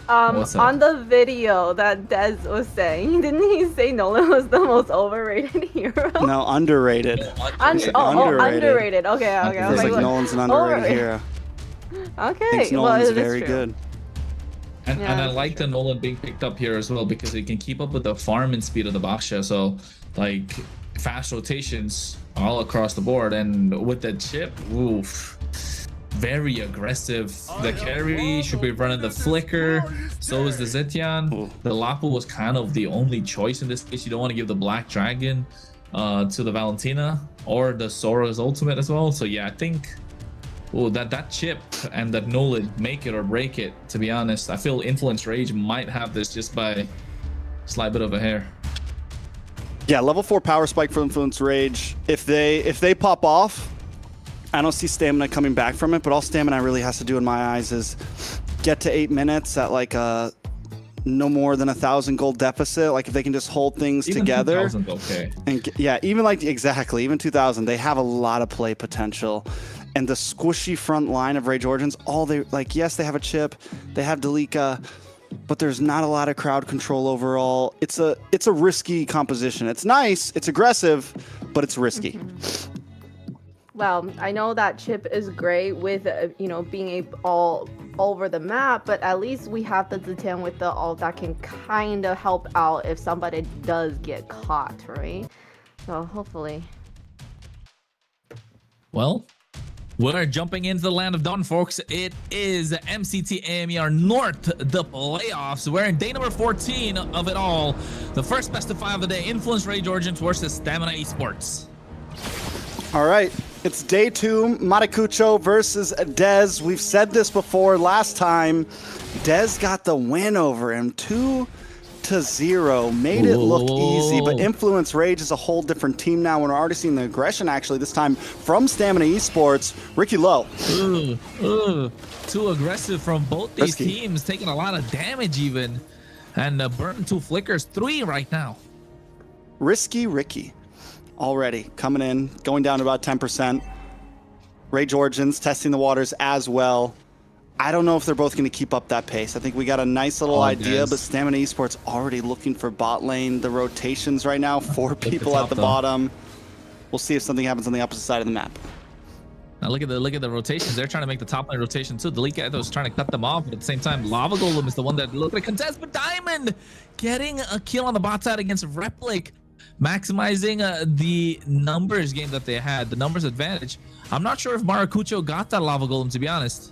On the video that Dez was saying, didn't he say Nolan was the most overrated hero? No, underrated. Underrated. Okay. I was like Nolan's an underrated hero. Okay, Thinks Nolan's very good. And I like the Nolan being picked up here as well because it can keep up with the farming speed of the Basha. So, like, fast rotations all across the board, and with the chip, oof, very aggressive. The carry should be running the flicker, so is the Zetian. The Lapu was kind of the only choice in this case. You don't want to give the Black Dragon to the Valentina or the Sora's ultimate as well. So yeah, I think that chip and that Nolan make it or break it. To be honest, I feel Influence Rage might have this just by a slight bit of a hair. Yeah, level 4 power spike for Influence Rage. If they pop off, I don't see Stamina coming back from it, but all Stamina really has to do in my eyes is get to 8 minutes at like a no more than 1,000 gold deficit. Like if they can just hold things even together. 2,000, okay. And even like exactly, even 2,000, they have a lot of play potential. And the squishy front line of Rage Origins, yes, they have a chip, they have Delika, but there's not a lot of crowd control overall. It's a risky composition. It's nice, it's aggressive, but it's risky. Well, I know that chip is great with being all over the map, but at least we have the Zetian with the ult that can kind of help out if somebody does get caught, right? So hopefully. Well, we're jumping into the land of Dawn, folks. It is MCT AMER North, the playoffs. We're in day number 14 of it all. The first best of 5 of the day, Influence Rage Origins versus Stamina Esports. All right, it's day 2, Maracucho versus Dez. We've said this before last time. Dez got the win over him, 2-0. Made it look easy, but Influence Rage is a whole different team now. We're already seeing the aggression, actually, this time from Stamina Esports. Ricky Lowe. Too aggressive from both these teams, taking a lot of damage even. And burning 2 flickers, 3 right now. Risky Ricky. Already coming in, going down to about 10%. Rage Origins testing the waters as well. I don't know if they're both going to keep up that pace. I think we got a nice little idea, but Stamina Esports already looking for bot lane. The rotations right now, 4 people at the bottom. We'll see if something happens on the opposite side of the map. Now look at the rotations. They're trying to make the top lane rotation too. Delika was trying to cut them off, but at the same time, Lava Golem is the one that looked like contest. But Diamond getting a kill on the bot side against Replic, maximizing the numbers game that they had, the numbers advantage. I'm not sure if Maracucho got that Lava Golem, to be honest.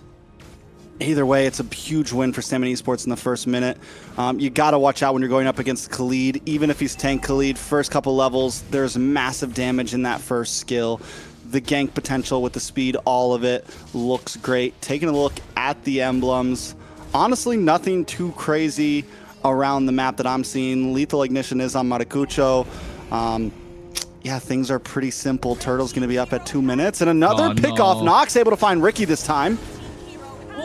Either way, it's a huge win for Stamina Esports in the first minute. You got to watch out when you're going up against Khalid. Even if he's tank Khalid, first couple levels, there's massive damage in that first skill. The gank potential with the speed, all of it looks great. Taking a look at the emblems, honestly, nothing too crazy around the map that I'm seeing. Lethal Ignition is on Maracucho. Yeah, things are pretty simple. Turtle's going to be up at 2 minutes. And another pickoff. Nox able to find Ricky this time.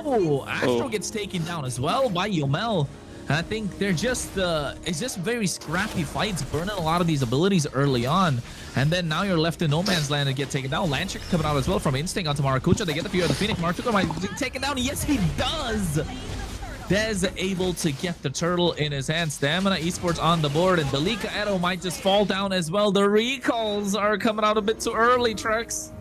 Oh, Astro gets taken down as well by Yomel. And I think they're just, it's just very scrappy fights, burning a lot of these abilities early on. And then now you're left in no man's land and get taken down. Lancer coming out as well from Instinct onto Maracucho. They get the fear of the Phoenix. Maracucho might be taken down. Yes, he does. Dez able to get the turtle in his hand. Stamina Esports on the board, and Delika Edo might just fall down as well. The recalls are coming out a bit too early, Trex.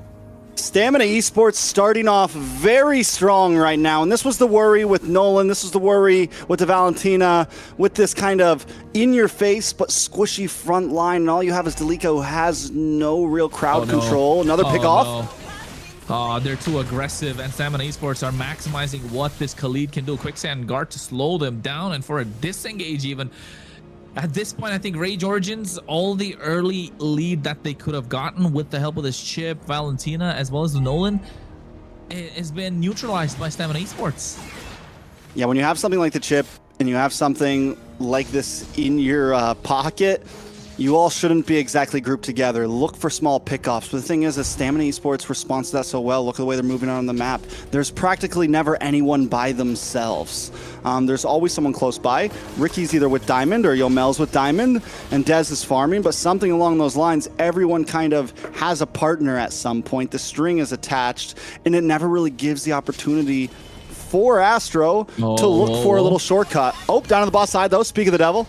Stamina Esports starting off very strong right now, and this was the worry with Nolan, this was the worry with the Valentina, with this kind of in-your-face but squishy front line, and all you have is Delika, who has no real crowd control. Another pick off. Oh, they're too aggressive, and Stamina Esports are maximizing what this Khalid can do. Quicksand guard to slow them down, and for a disengage even. At this point, I think Rage Origins, all the early lead that they could have gotten with the help of this Chip, Valentina, as well as the Nolan, has been neutralized by Stamina Esports. Yeah, when you have something like the Chip, and you have something like this in your pocket, you all shouldn't be exactly grouped together. Look for small pickoffs. But the thing is, Stamina Esports responds to that so well. Look at the way they're moving on the map. There's practically never anyone by themselves. There's always someone close by. Ricky's either with Diamond or Yomel's with Diamond, and Dez is farming, but something along those lines, everyone kind of has a partner at some point. The string is attached, and it never really gives the opportunity for Astro to look for a little shortcut. Oh, down on the boss side, though. Speak of the devil.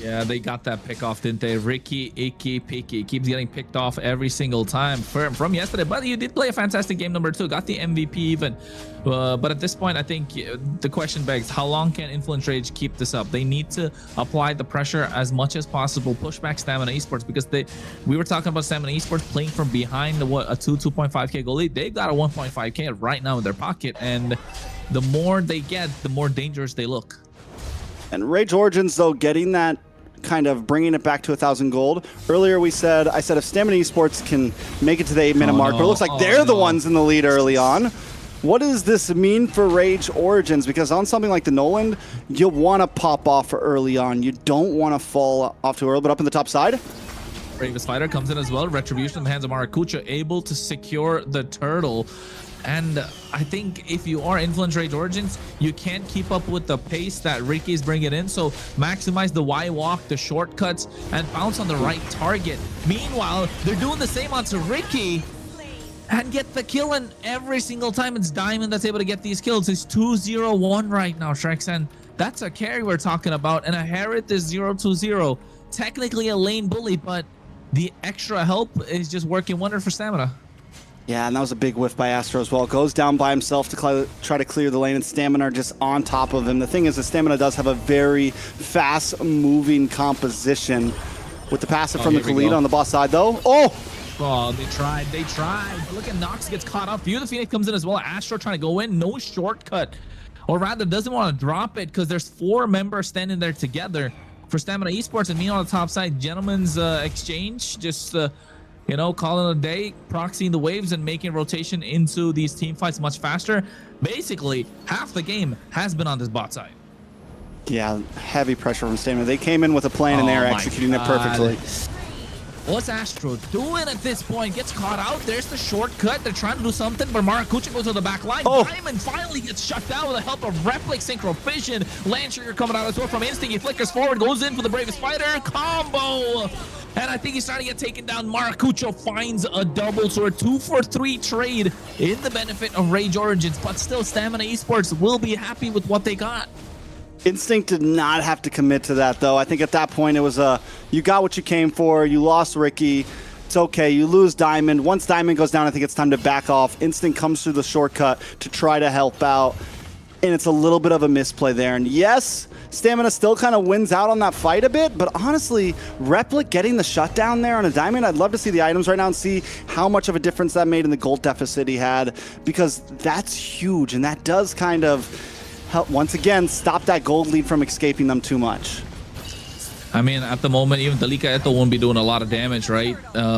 Yeah, they got that pick off, didn't they? Ricky, Icky, Picky keeps getting picked off every single time from yesterday. But you did play a fantastic game number 2. Got the MVP even. But at this point, I think the question begs, how long can Influence Rage keep this up? They need to apply the pressure as much as possible, push back Stamina Esports, because we were talking about Stamina Esports playing from behind a 2.5k goal lead. They've got a 1.5k right now in their pocket, and the more they get, the more dangerous they look. And Rage Origins, though, getting that kind of bringing it back to 1,000 gold. Earlier I said if Stamina Esports can make it to the 8-minute mark, but it looks like they're the ones in the lead early on. What does this mean for Rage Origins? Because on something like the Nolan, you want to pop off early on. You don't want to fall off too early, but up in the top side. Bravest Fighter comes in as well. Retribution in the hands of Maracucho, able to secure the turtle. And I think if you are Influence Rage Origins, you can't keep up with the pace that Ricky's bringing in. So maximize the Y walk, the shortcuts, and bounce on the right target. Meanwhile, they're doing the same onto Ricky and get the kill. And every single time it's Diamond that's able to get these kills. It's 2-0-1 right now, Shreks. And that's a carry we're talking about. And a Harriet is 0-2-0. Technically a lane bully, but the extra help is just working wonder for Stamina. Yeah, and that was a big whiff by Astro as well. Goes down by himself to try to clear the lane, and Stamina are just on top of him. The thing is, the Stamina does have a very fast-moving composition. With the passive from the Khalid on the boss side, though. Oh, they tried. Look at Nox gets caught up. View the Phoenix comes in as well. Astro trying to go in. No shortcut. Or rather, doesn't want to drop it because there's 4 members standing there together for Stamina Esports. And me on the top side, gentlemen's exchange. Just... you know, calling it a day, proxying the waves and making rotation into these team fights much faster. Basically, half the game has been on this bot side. Yeah, heavy pressure from Stamina. They came in with a plan and they're executing it perfectly. What's Astro doing at this point? Gets caught out. There's the shortcut. They're trying to do something, but Maracucho goes to the back line. Diamond finally gets shut down with the help of Replic Synchro Vision. Landtrigger coming out as well from Instinct. He flickers forward, goes in for the Bravest Fighter. Combo! And I think he's starting to get taken down. Maracucho finds a double, so a 2-for-3 trade in the benefit of Rage Origins, but still Stamina Esports will be happy with what they got. Instinct did not have to commit to that, though. I think at that point it was you got what you came for. You lost Ricky. It's okay. You lose Diamond. Once Diamond goes down, I think it's time to back off. Instinct comes through the shortcut to try to help out, and it's a little bit of a misplay there. And yes, Stamina still kind of wins out on that fight a bit, but honestly, Replik getting the shutdown there on a Diamond, I'd love to see the items right now and see how much of a difference that made in the gold deficit he had, because that's huge, and that does kind of help, once again, stop that gold lead from escaping them too much. I mean, at the moment, even Dalika Eto won't be doing a lot of damage, right?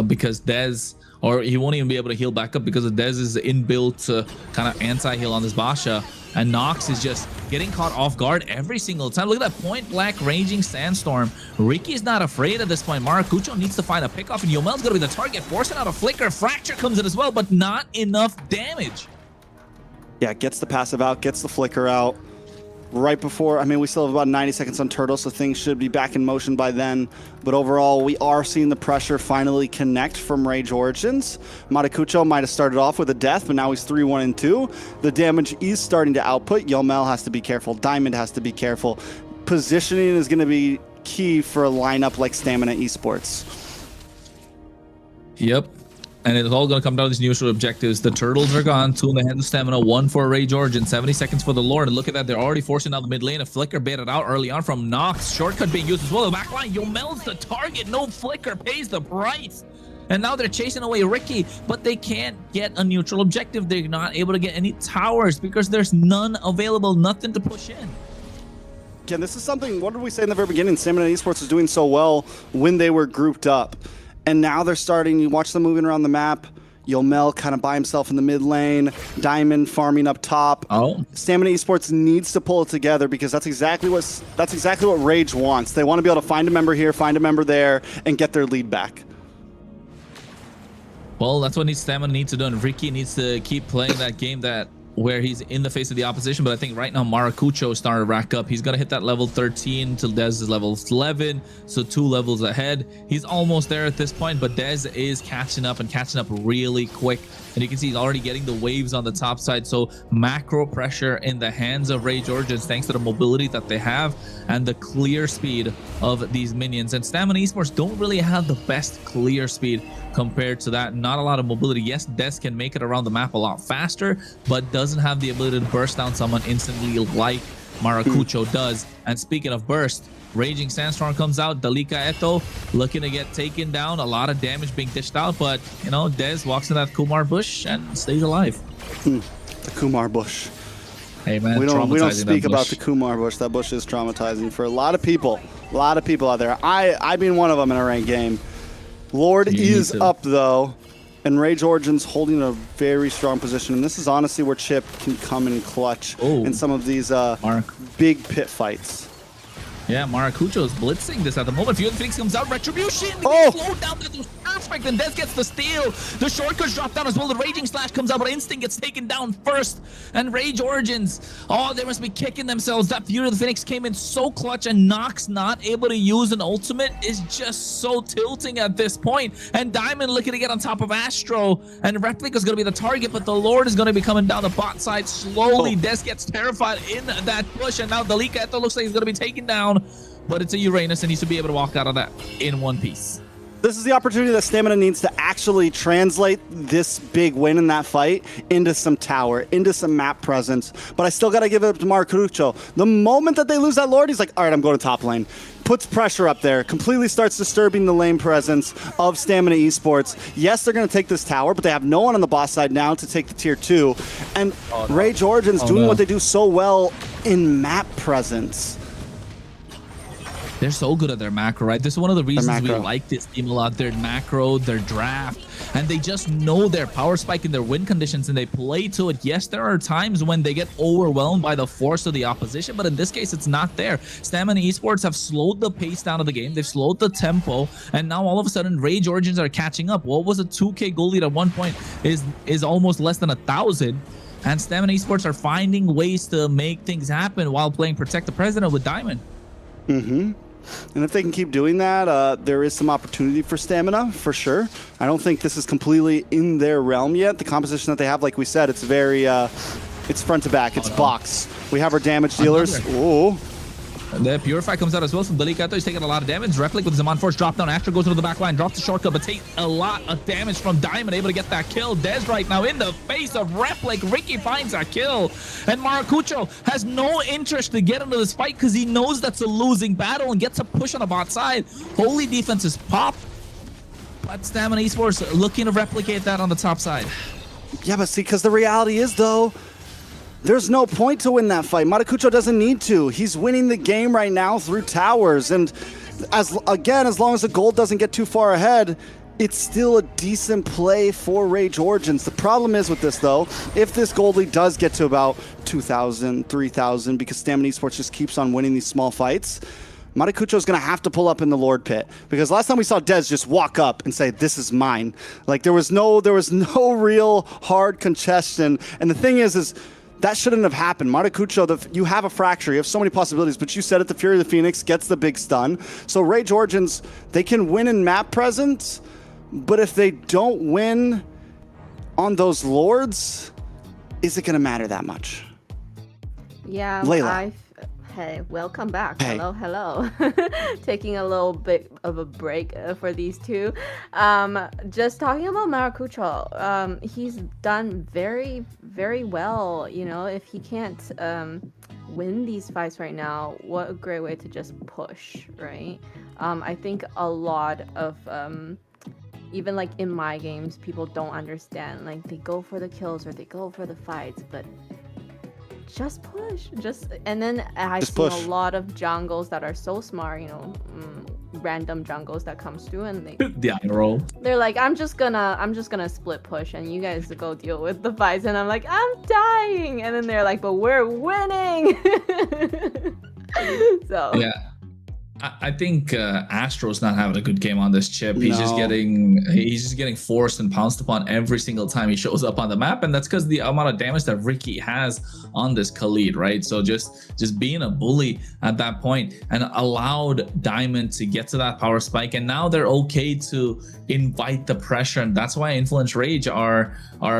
Because Dez, or he won't even be able to heal back up because of Dez's inbuilt kind of anti-heal on this Basha. And Nox is just getting caught off guard every single time. Look at that point blank raging sandstorm. Ricky's not afraid at this point. Maracucho needs to find a pickoff, and Yomel's going to be the target, forcing out a flicker. Fracture comes in as well, but not enough damage. Yeah, gets the passive out, gets the flicker out. Right before, I mean, we still have about 90 seconds on Turtle, so things should be back in motion by then. But overall, we are seeing the pressure finally connect from Rage Origins. Maracucho might have started off with a death, but now he's 3-1-2. The damage is starting to output. Yomel has to be careful. Diamond has to be careful. Positioning is going to be key for a lineup like Stamina Esports. Yep. And it's all going to come down to these neutral objectives. The turtles are gone. 2 in the hands of Stamina, 1 for Rage Origin, 70 seconds for the Lord. And look at that. They're already forcing out the mid lane. A flicker baited out early on from Nox. Shortcut being used as well. The back line, Yomel's the target. No flicker pays the price. And now they're chasing away Ricky, but they can't get a neutral objective. They're not able to get any towers because there's none available, nothing to push in. Again, this is something, what did we say in the very beginning? Stamina Esports was doing so well when they were grouped up. And now they're starting, you watch them moving around the map. Yomel kind of by himself in the mid lane. Diamond farming up top. Oh. Stamina Esports needs to pull it together because that's exactly what Rage wants. They want to be able to find a member here, find a member there, and get their lead back. Well, that's what Stamina needs to do, and Ricky needs to keep playing that game where he's in the face of the opposition. But I think right now Maracucho is starting to rack up. He's gonna hit that level 13 till Dez is level 11, so 2 levels ahead. He's almost there at this point, but Dez is catching up really quick. And you can see he's already getting the waves on the top side. So macro pressure in the hands of Rage Origins, thanks to the mobility that they have and the clear speed of these minions. And Stamina Esports don't really have the best clear speed compared to that. Not a lot of mobility. Yes, Des can make it around the map a lot faster, but doesn't have the ability to burst down someone instantly like Maracucho does. And speaking of burst, Raging Sandstorm comes out. Dalika Eto looking to get taken down. A lot of damage being dished out, but you know, Dez walks in that Kumar bush and stays alive. The Kumar bush. Hey man, we don't speak about the Kumar bush. That bush is traumatizing for a lot of people. A lot of people out there. I being one of them in a ranked game. Lord is up though, and Rage Origins holding a very strong position. And this is honestly where Chip can come in clutch in some of these big pit fights. Yeah, Maracucho is blitzing this at the moment. Fuel Phoenix comes out. Retribution! Slowed down. That was perfect. And Dez gets the steal. The shortcuts drop down as well. The Raging Slash comes out, but Instinct gets taken down first. And Rage Origins, oh, they must be kicking themselves. That Fury of the Phoenix came in so clutch, and Nox not able to use an ultimate is just so tilting at this point. And Diamond looking to get on top of Astro. And Replik is going to be the target, but the Lord is going to be coming down the bot side slowly. Dez gets terrified in that push, and now Dalika Eto looks like he's going to be taken down. But it's a Uranus and needs to be able to walk out of that in one piece. This is the opportunity that Stamina needs to actually translate this big win in that fight into some tower, into some map presence. But I still got to give it up to Maracucho. The moment that they lose that Lord, he's like, all right, I'm going to top lane. Puts pressure up there, completely starts disturbing the lane presence of Stamina Esports. Yes, they're going to take this tower, but they have no one on the boss side now to take the tier 2. And Rage Origins doing what they do so well in map presence. They're so good at their macro, right? This is one of the reasons we like this team a lot. Their macro, their draft, and they just know their power spike and their win conditions, and they play to it. Yes, there are times when they get overwhelmed by the force of the opposition, but in this case, it's not there. Stamina Esports have slowed the pace down of the game. They've slowed the tempo, and now all of a sudden, Rage Origins are catching up. What was a 2K goal lead at one point is almost less than 1,000. And Stamina Esports are finding ways to make things happen while playing Protect the President with Diamond. And if they can keep doing that, there is some opportunity for Stamina, for sure. I don't think this is completely in their realm yet. The composition that they have, like we said, it's very, it's front to back, it's box. We have our damage dealers. The Purify comes out as well from Delicato. He's taking a lot of damage. Replic with his Zaman Force drop down. Astro goes into the back line, drops the shortcut, but takes a lot of damage from Diamond, able to get that kill. Dez right now in the face of Replic. Ricky finds a kill. And Maracucho has no interest to get into this fight because he knows that's a losing battle and gets a push on the bot side. Holy defense is pop. But Stamina Esports looking to replicate that on the top side. Yeah, but see, because the reality is, though, there's no point to win that fight. Maracucho doesn't need to. He's winning the game right now through towers. And as long as the gold doesn't get too far ahead, it's still a decent play for Rage Origins. The problem is with this, though, if this gold lead does get to about 2,000, 3,000, because Stamina Esports just keeps on winning these small fights, Maracucho is going to have to pull up in the Lord Pit, because last time we saw Dez just walk up and say, "This is mine." Like there was no real hard congestion. And the thing is that shouldn't have happened. Maracucho, you have a fracture. You have so many possibilities, but you said it, the Fury of the Phoenix gets the big stun. So Rage Origins, they can win in map presence, but if they don't win on those Lords, is it going to matter that much? Yeah, Layla. Hey, welcome back. Hey. Hello. Taking a little bit of a break for these two. Just talking about Maracucho, he's done very, very well. You know, if he can't win these fights right now, what a great way to just push, right? I think a lot of even like in my games, people don't understand. Like they go for the kills or they go for the fights, but just push, and then I've seen a lot of jungles that are so smart, you know, random jungles that comes through and they're like, I'm just gonna split push and you guys go deal with the fights, and I'm like, I'm dying, and then they're like, but we're winning. So yeah, I think Astro's not having a good game on this chip. He's just getting forced and pounced upon every single time he shows up on the map, and that's because the amount of damage that Ricky has on this Khalid, right? So just being a bully at that point and allowed Diamond to get to that power spike, and now they're okay to invite the pressure, and that's why Influence Rage are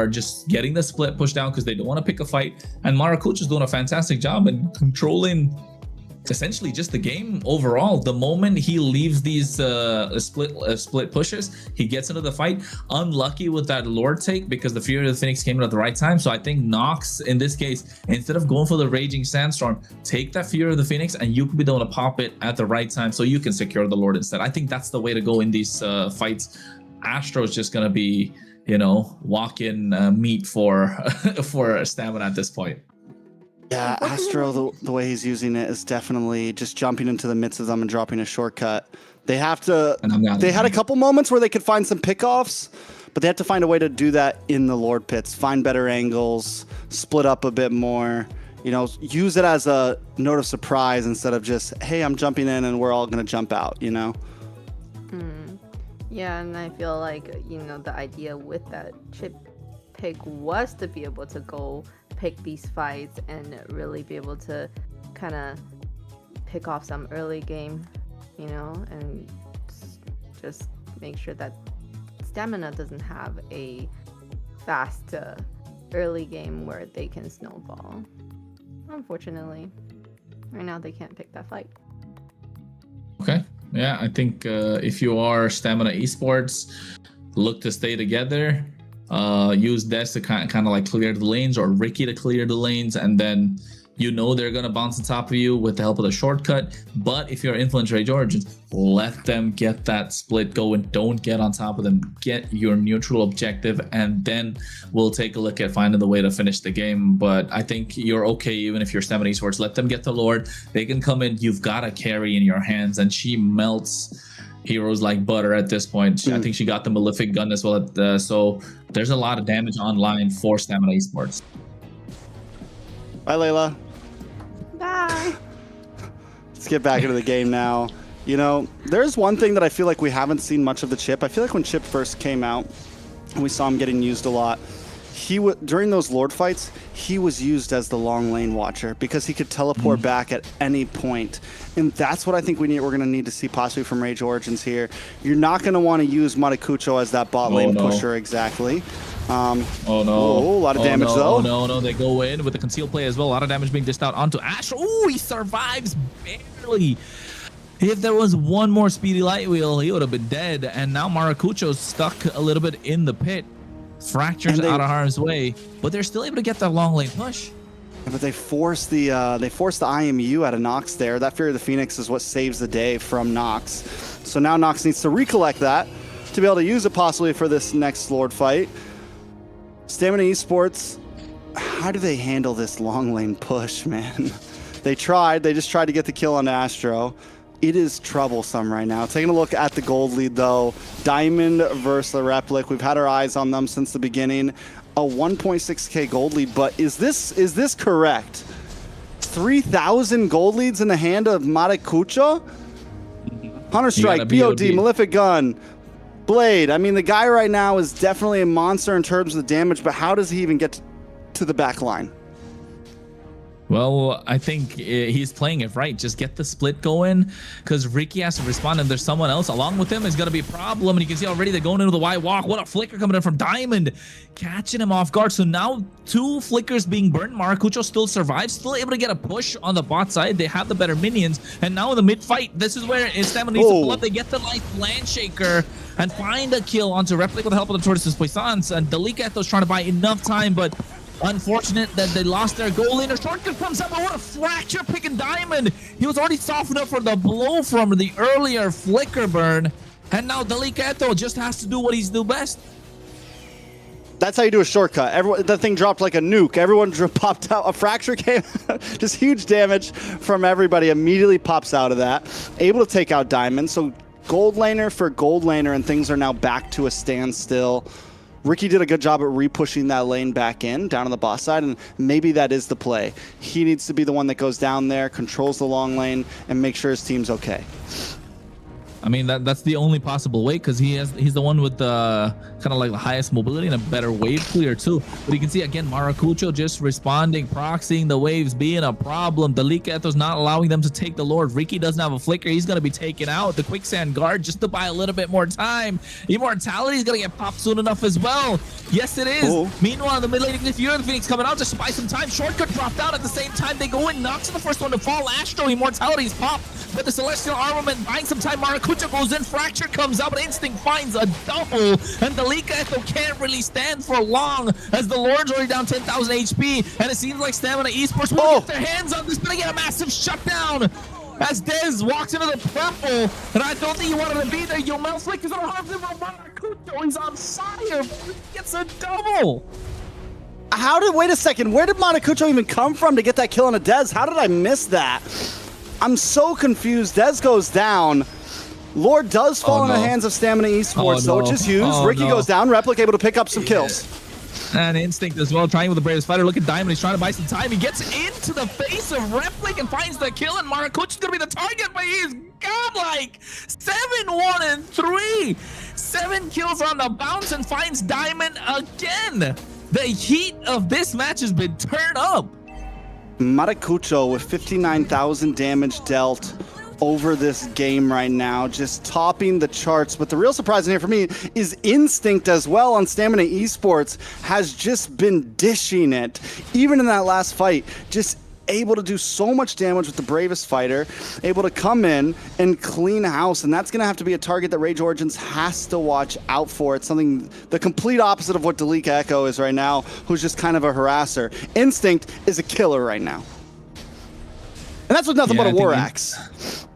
just getting the split push down because they don't want to pick a fight, and Maracucho's doing a fantastic job in controlling essentially just the game overall. The moment he leaves these split pushes, he gets into the fight. Unlucky with that Lord take because the Fury of the Phoenix came in at the right time. So I think Nox in this case, instead of going for the Raging Sandstorm, take that Fury of the Phoenix and you could be able to pop it at the right time so you can secure the Lord instead. I think that's the way to go in these fights. Astro's just gonna be, you know, walk-in meat for Stamina at this point. Yeah, Astro, the way he's using it is definitely just jumping into the midst of them and dropping a shortcut. They have to. They had a couple moments where they could find some pickoffs, but they have to find a way to do that in the Lord Pits. Find better angles, split up a bit more. You know, use it as a note of surprise instead of just, hey, I'm jumping in and we're all gonna jump out. You know. Yeah, and I feel like, you know, the idea with that chip pick was to be able to go pick these fights and really be able to kind of pick off some early game, you know, and just make sure that Stamina doesn't have a fast early game where they can snowball. Unfortunately, right now they can't pick that fight. Okay. Yeah, I think if you are Stamina Esports, look to stay together. Use Des to kind of like clear the lanes, or Ricky to clear the lanes, and then you know they're gonna bounce on top of you with the help of the shortcut. But if you're Influence Rage Origins, let them get that split going. Don't get on top of them. Get your neutral objective, and then we'll take a look at finding the way to finish the game. But I think you're okay even if you're Stamina Esports. Let them get the Lord. They can come in. You've got a carry in your hands, and she melts heroes like butter at this point. I think she got the Malefic gun as well. So there's a lot of damage online for Stamina Esports. Bye, Layla. Bye. Let's get back into the game now. You know, there's one thing that I feel like we haven't seen much of the Chip. I feel like when Chip first came out, and we saw him getting used a lot, during those Lord fights, he was used as the long lane watcher because he could teleport back at any point. And that's what I think we're going to need to see possibly from Rage Origins here. You're not going to want to use Maracucho as that bot lane pusher exactly. Oh no. Oh, a lot of damage though. Oh no, they go in with the concealed play as well. A lot of damage being dished out onto Astro. Oh, he survives barely. If there was one more speedy light wheel, he would have been dead. And now Maracucho's stuck a little bit in the pit. Fractures out of harm's way, but they're still able to get that long lane push. Yeah, but they force the IMU out of Nox there. That Fear of the Phoenix is what saves the day from Nox. So now Nox needs to recollect that to be able to use it possibly for this next Lord fight. Stamina Esports, how do they handle this long lane push, man? They just tried to get the kill on Astro. It is troublesome right now. Taking a look at the gold lead though, Diamond versus the Replic. We've had our eyes on them since the beginning. A 1.6k gold lead, but is this correct? 3,000 gold leads in the hand of Maracucho? Hunter Strike, BOD, Malefic Gun, Blade. I mean, the guy right now is definitely a monster in terms of the damage, but how does he even get to the back line? Well, I think he's playing it right. Just get the split going, because Ricky has to respond, and there's someone else along with him is going to be a problem. And you can see already they're going into the wide walk. What a flicker coming in from Diamond, catching him off guard. So now 2 flickers being burned. Maracucho still survives, still able to get a push on the bot side. They have the better minions. And now in the mid fight, this is where Stamina needs to pull up. They get the light land shaker and find a kill onto Replic with the help of the Tortoises Puissance. And Delicato's trying to buy enough time, but unfortunate that they lost their goal laner. Shortcut comes up, but what a fracture picking Diamond. He was already softened up for the blow from the earlier flicker burn. And now Delicato just has to do what he's do best. That's how you do a shortcut. That thing dropped like a nuke. Everyone popped out. A fracture came. Just huge damage from everybody. Immediately pops out of that. Able to take out Diamond. So gold laner for gold laner, and things are now back to a standstill. Ricky did a good job at re-pushing that lane back in, down on the boss side, and maybe that is the play. He needs to be the one that goes down there, controls the long lane, and make sure his team's okay. I mean, that's the only possible way, because he's the one with the kind of like the highest mobility and a better wave clear too. But you can see again, Maracucho just responding, proxying the waves, being a problem. Delicato's not allowing them to take the Lord. Ricky doesn't have a flicker. He's going to be taken out. The quicksand guard just to buy a little bit more time. Immortality is going to get popped soon enough as well. Yes, it is. Oh. Meanwhile, the mid lane, if you're the Phoenix coming out, just buy some time. Shortcut dropped out at the same time. They go in. Nox is the first one to fall. Astro, Immortality's popped. But the Celestial Armament buying some time. Maracucho goes in. Fracture comes out, but Instinct finds a double. And Delicato can't really stand for long, as the Lord's already down 10,000 HP. And it seems like Stamina Esports will get their hands on this, but they get a massive shutdown as Dez walks into the purple. And I don't think he wanted to be there. Yo, Melflick is on Maracucho. He's on fire. He gets a double. Wait a second, where did Maracucho even come from to get that kill on a Dez? How did I miss that? I'm so confused. Dez goes down. Lord does fall in the hands of Stamina Esports, though, which is huge. Ricky goes down. Replic able to pick up some kills. And Instinct as well, trying with the bravest fighter. Look at Diamond. He's trying to buy some time. He gets into the face of Replic and finds the kill. And Maracucho's going to be the target, but he's godlike. 7-1-3. 7 kills on the bounce and finds Diamond again. The heat of this match has been turned up. Maracucho with 59,000 damage dealt over this game right now, just topping the charts. But the real surprise in here for me is Instinct as well on Stamina Esports has just been dishing it. Even in that last fight, just able to do so much damage with the bravest fighter, able to come in and clean house, and that's going to have to be a target that Rage Origins has to watch out for. It's something the complete opposite of what Delic Echo is right now, who's just kind of a harasser. Instinct is a killer right now. And that's with nothing but a War Axe.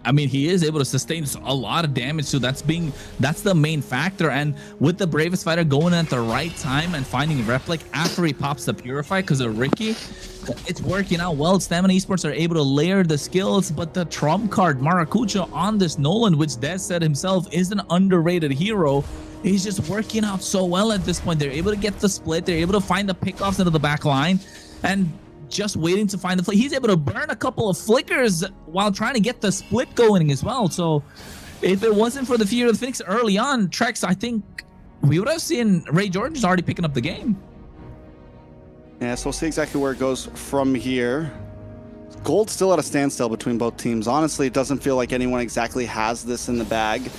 I mean, he is able to sustain a lot of damage, so that's the main factor. And with the bravest fighter going at the right time and finding Replic after he pops the Purify because of Ricky, it's working out well. Stamina Esports are able to layer the skills, but the trump card, Maracucho on this Nolan, which Dez said himself is an underrated hero, he's just working out so well at this point. They're able to get the split. They're able to find the pickoffs into the back line, and just waiting to find the flick. He's able to burn a couple of flickers while trying to get the split going as well. So if it wasn't for the Fear of the Phoenix early on, Trex, I think we would have seen Ray Jordan's already picking up the game. Yeah, so we'll see exactly where it goes from here. Gold's still at a standstill between both teams. Honestly, it doesn't feel like anyone exactly has this in the bag.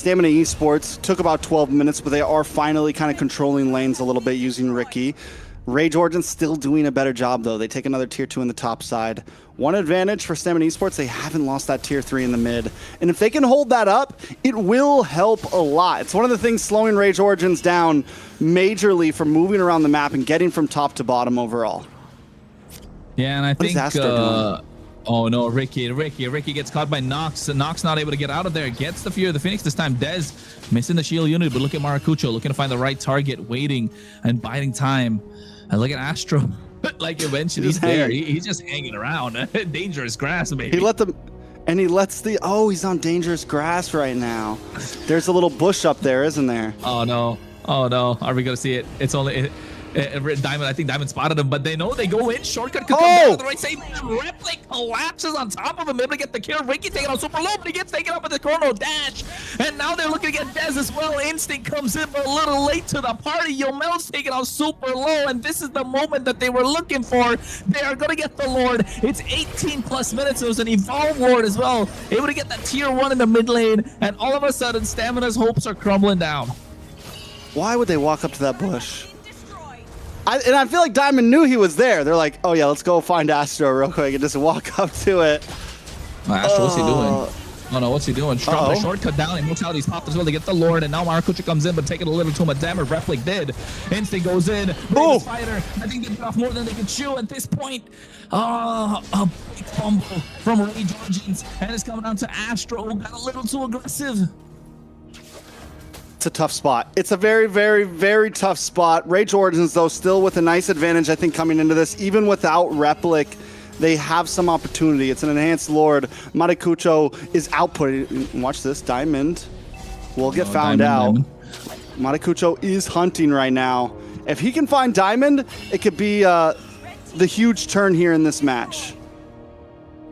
Stamina Esports took about 12 minutes, but they are finally kind of controlling lanes a little bit using Ricky. Rage Origins still doing a better job, though. They take another tier 2 in the top side. One advantage for Stamina Esports, they haven't lost that tier 3 in the mid. And if they can hold that up, it will help a lot. It's one of the things slowing Rage Origins down majorly from moving around the map and getting from top to bottom overall. Yeah, and I What is think... Astro doing? Oh no, Ricky gets caught by Nox. Nox not able to get out of there. Gets the Fear of the Phoenix this time. Dez missing the shield unit, but look at Maracucho looking to find the right target, waiting and biding time. And look at Astro. Like eventually he's there. He's just hanging around. Dangerous grass, baby. He let them, and he lets the. Oh, he's on dangerous grass right now. There's a little bush up there, isn't there? Oh no. Oh no. Are we gonna see it? It's only. Diamond, I think Diamond spotted him, but they know they go in. Shortcut could come down to the right side. Replic collapses on top of him, able to get the kill. Ricky taking out super low, but he gets taken out with the chrono dash. And now they're looking to get Dez as well. Instinct comes in, but a little late to the party. Yomel's taking out super low, and this is the moment that they were looking for. They are going to get the Lord. It's 18 plus minutes. It was an Evolve Lord as well. Able to get that tier 1 in the mid lane, and all of a sudden, Stamina's hopes are crumbling down. Why would they walk up to that bush? And I feel like Diamond knew he was there. They're like, oh yeah, let's go find Astro real quick and just walk up to it. Astro, what's he doing? Oh no, what's he doing? Drop the shortcut down. Immortality's popped as well to get the Lord, and now Maracucho comes in, but taking a little too much damage. Replic did. Instinct goes in. Fighter. I think they bit off more than they could chew at this point. A big fumble from Rage Origins, and it's coming down to Astro, who got a little too aggressive. It's a tough spot. It's a very, very, very tough spot. Rage Origins, though, still with a nice advantage, I think, coming into this. Even without Replic, they have some opportunity. It's an enhanced Lord. Maracucho is outputting. Watch this. Diamond will get found out. Maracucho is hunting right now. If he can find Diamond, it could be the huge turn here in this match.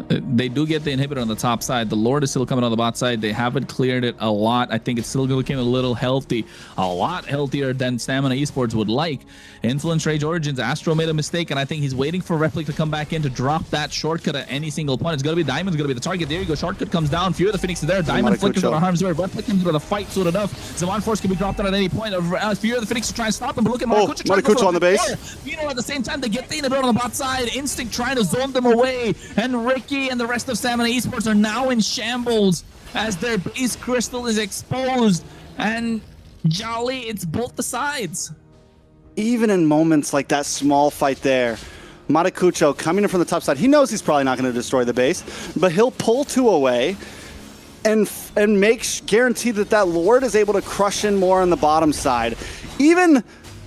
They do get the inhibitor on the top side. The Lord is still coming on the bot side. They haven't cleared it a lot. I think it's still looking a little healthy. A lot healthier than Stamina Esports would like. Influence Rage Origins. Astro made a mistake, and I think he's waiting for Replic to come back in to drop that shortcut at any single point. It's going to be Diamond's going to be the target. There you go. Shortcut comes down. Fear of the Phoenix is there. Diamond flickers out of harm's way. Replic comes with a fight soon enough. Zaman Force can be dropped on at any point. Fear of the Phoenix to try and stop him, but look at Maracucho on the base. You know, at the same time, they get the inhibitor on the bot side. Instinct trying to zone them away, and Ricky and the rest of Stamina Esports are now in shambles as their base crystal is exposed, and Jolly, it's both the sides. Even in moments like that small fight there, Maracucho coming in from the top side, he knows he's probably not going to destroy the base, but he'll pull 2 away and guarantee that that Lord is able to crush in more on the bottom side. Even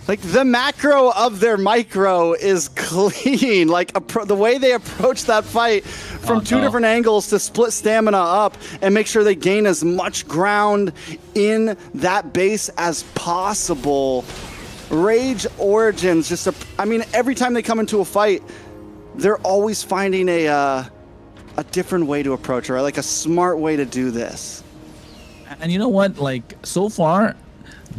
like the macro of their micro is clean. Like the way they approach that fight from 2 different angles to split Stamina up and make sure they gain as much ground in that base as possible. Rage Origins, I mean, every time they come into a fight, they're always finding a different way to approach it, right? Like a smart way to do this. And you know what? Like, so far,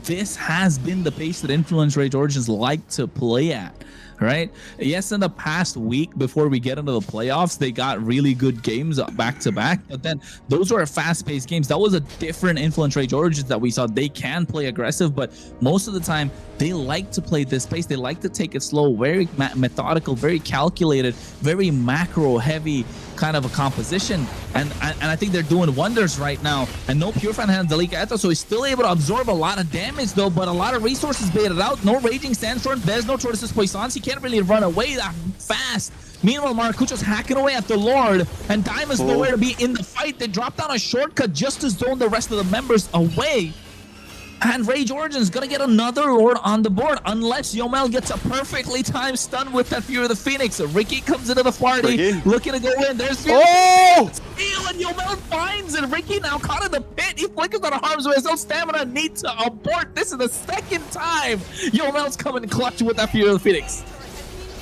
this has been the pace that Influence Rage Origins like to play at, right? Yes, in the past week before we get into the playoffs, they got really good games back to back, but then those were fast-paced games. That was a different Influence Rage Origins that we saw. They can play aggressive, but most of the time they like to play this pace. They like to take it slow, very methodical, very calculated, very macro heavy kind of a composition, and I think they're doing wonders right now. And no Pure Fan has Dalika Eto, so he's still able to absorb a lot of damage though, but a lot of resources baited out. No Raging Sandstorm, there's no Tortoises Poissons. He can't really run away that fast. Meanwhile, Maracucho's hacking away at the Lord, and Diamond's nowhere to be in the fight. They drop down a shortcut just to zone the rest of the members away. And Rage Origin's gonna get another Lord on the board unless Yomel gets a perfectly timed stun with that Fear of the Phoenix. Ricky comes into the party, looking to go in. There's Fear of the Phoenix, and Yomel finds it. Ricky now caught in the pit. He flickers out of harm's way. No Stamina, needs to abort. This is the second time Yomel's coming clutch with that Fear of the Phoenix.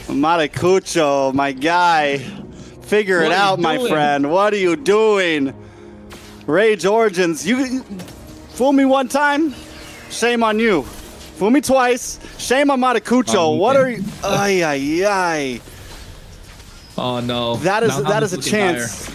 Maracucho, my guy. Figure it out, my friend. What are you doing? Rage Origins, you fool me one time, shame on you. Fool me twice, shame on Maracucho. What are you? Ay, ay, ay. Oh no. That is a chance.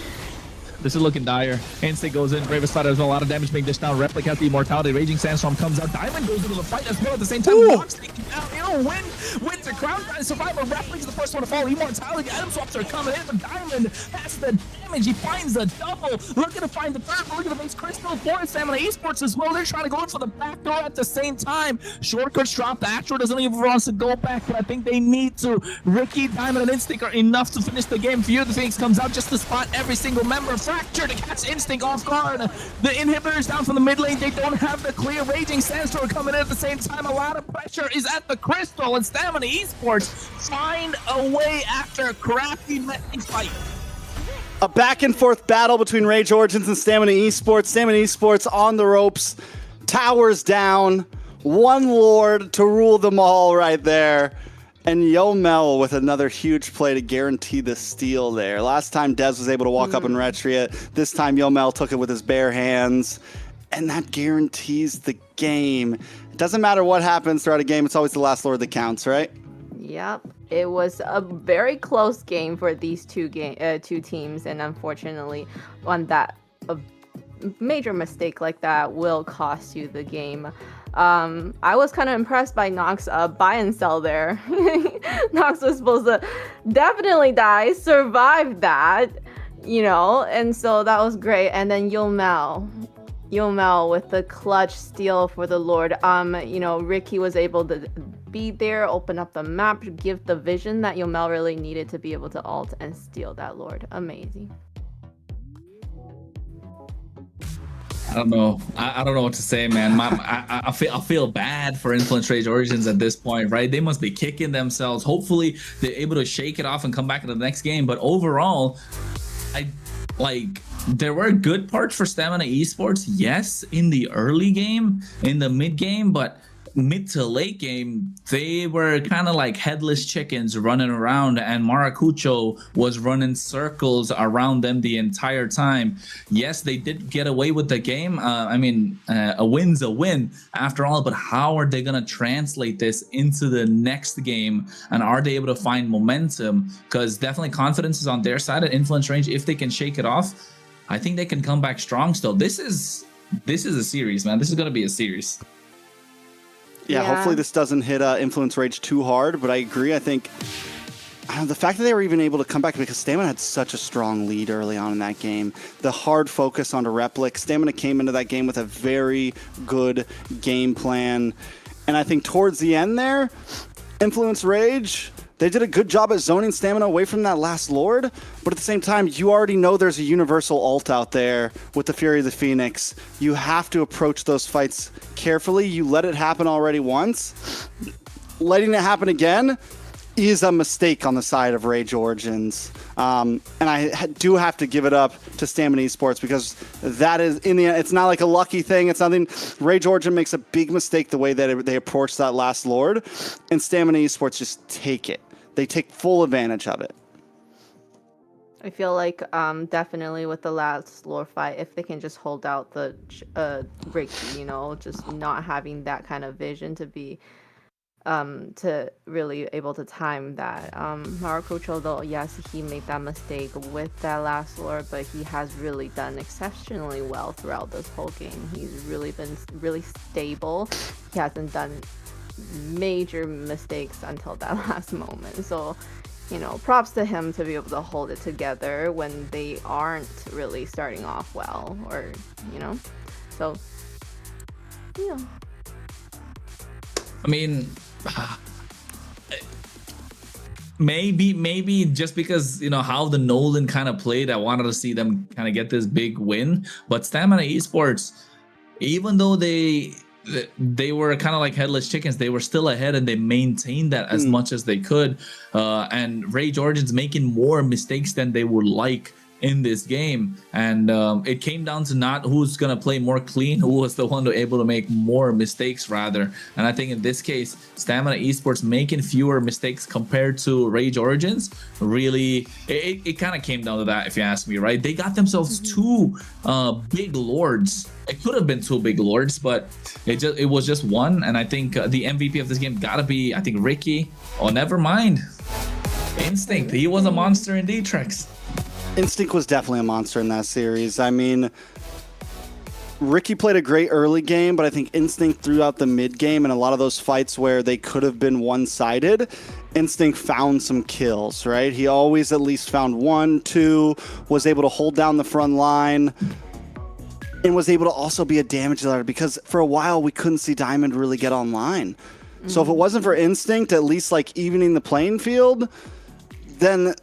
This is looking dire. Instinct goes in. Bravest Fighter has a lot of damage being dished down. Replica has the immortality. Raging Sandstorm comes out. Diamond goes into the fight as well at the same time. Nox taking down. Wins the crown. Trying to survive. But Replica's the first one to fall. Immortality. Atom swaps are coming in. But Diamond has the damage. He finds the double. Looking to find the third. Looking to face Crystal for Stamina Esports as well. They're trying to go in for the back door at the same time. Shortcuts drop. The Astro doesn't even want to go back, but I think they need to. Ricky, Diamond, and Instinct are enough to finish the game. Fear the Phoenix comes out just to spot every single member. Fracture to catch Instinct off guard. The inhibitors down from the mid lane. They don't have the clear. Raging Sandstorm coming in at the same time. A lot of pressure is at the Crystal, and Stamina Esports find a way after a crafty messy fight. A back and forth battle between Rage Origins and Stamina Esports. Stamina Esports on the ropes. Towers down. One Lord to rule them all right there. And Yomel with another huge play to guarantee the steal there. Last time Dez was able to walk up and retry it. This time Yomel took it with his bare hands. And that guarantees the game. It doesn't matter what happens throughout a game. It's always the last Lord that counts, right? Yep. It was a very close game for these two teams. And unfortunately, on that a major mistake like that will cost you the game. I was kind of impressed by Nox buy and sell there. Nox was supposed to definitely die, survive that, you know, and so that was great. And then Yomel with the clutch steal for the Lord. You know, Ricky was able to be there, open up the map, give the vision that Yomel really needed to be able to ult and steal that Lord. Amazing. I don't know. I don't know what to say, man. I feel bad for Influence Rage Origins at this point, right? They must be kicking themselves. Hopefully, they're able to shake it off and come back in the next game. But overall, there were good parts for Stamina Esports. Yes, in the early game, in the mid game, but mid to late game, they were kind of like headless chickens running around, and Maracucho was running circles around them the entire time. Yes, they did get away with the game. A win's a win after all, but how are they going to translate this into the next game? And are they able to find momentum? Because definitely confidence is on their side at Influence Range. If they can shake it off, I think they can come back strong still. This is a series, man. This is going to be a series. Yeah, hopefully this doesn't hit Influence Rage too hard, but I agree. I think the fact that they were even able to come back, because Stamina had such a strong lead early on in that game, the hard focus onto Replic. Stamina came into that game with a very good game plan. And I think towards the end there, Influence Rage, they did a good job at zoning Stamina away from that last Lord, but at the same time, you already know there's a universal ult out there with the Fury of the Phoenix. You have to approach those fights carefully. You let it happen already once. Letting it happen again is a mistake on the side of Rage Origins. And I do have to give it up to Stamina Esports, because that is, in the end, it's not like a lucky thing. It's nothing. Rage Origin makes a big mistake the way that they approach that last Lord, and Stamina Esports just take it. They take full advantage of it. I feel like definitely with the last Lord fight, if they can just hold out the Ricky, you know, just not having that kind of vision to be to really able to time that. Maracucho, though, yes, he made that mistake with that last Lord, but he has really done exceptionally well throughout this whole game. He's really been really stable. He hasn't done major mistakes until that last moment. So, you know, props to him to be able to hold it together when they aren't really starting off well, or, you know, so, yeah. I mean, maybe just because, you know, how the Nolan kind of played, I wanted to see them kind of get this big win. But Stamina Esports, even though they were kind of like headless chickens, they were still ahead, and they maintained that as much as they could. And Rage Origins making more mistakes than they would like in this game, and it came down to not who's gonna play more clean, who was the one able to make more mistakes rather. And I think in this case, Stamina Esports making fewer mistakes compared to Rage Origins, really it kind of came down to that, if you ask me, right? They got themselves two big Lords. It could have been two big Lords, but it was just one. And I think the MVP of this game gotta be, I think, Ricky. Oh, never mind, Instinct. He was a monster indeed, Trex. Instinct was definitely a monster in that series. I mean, Ricky played a great early game, but I think Instinct throughout the mid game and a lot of those fights where they could have been one-sided, Instinct found some kills, right? He always at least found 1, 2, was able to hold down the front line, and was able to also be a damage dealer because for a while we couldn't see Diamond really get online. So if it wasn't for Instinct, at least like evening the playing field, then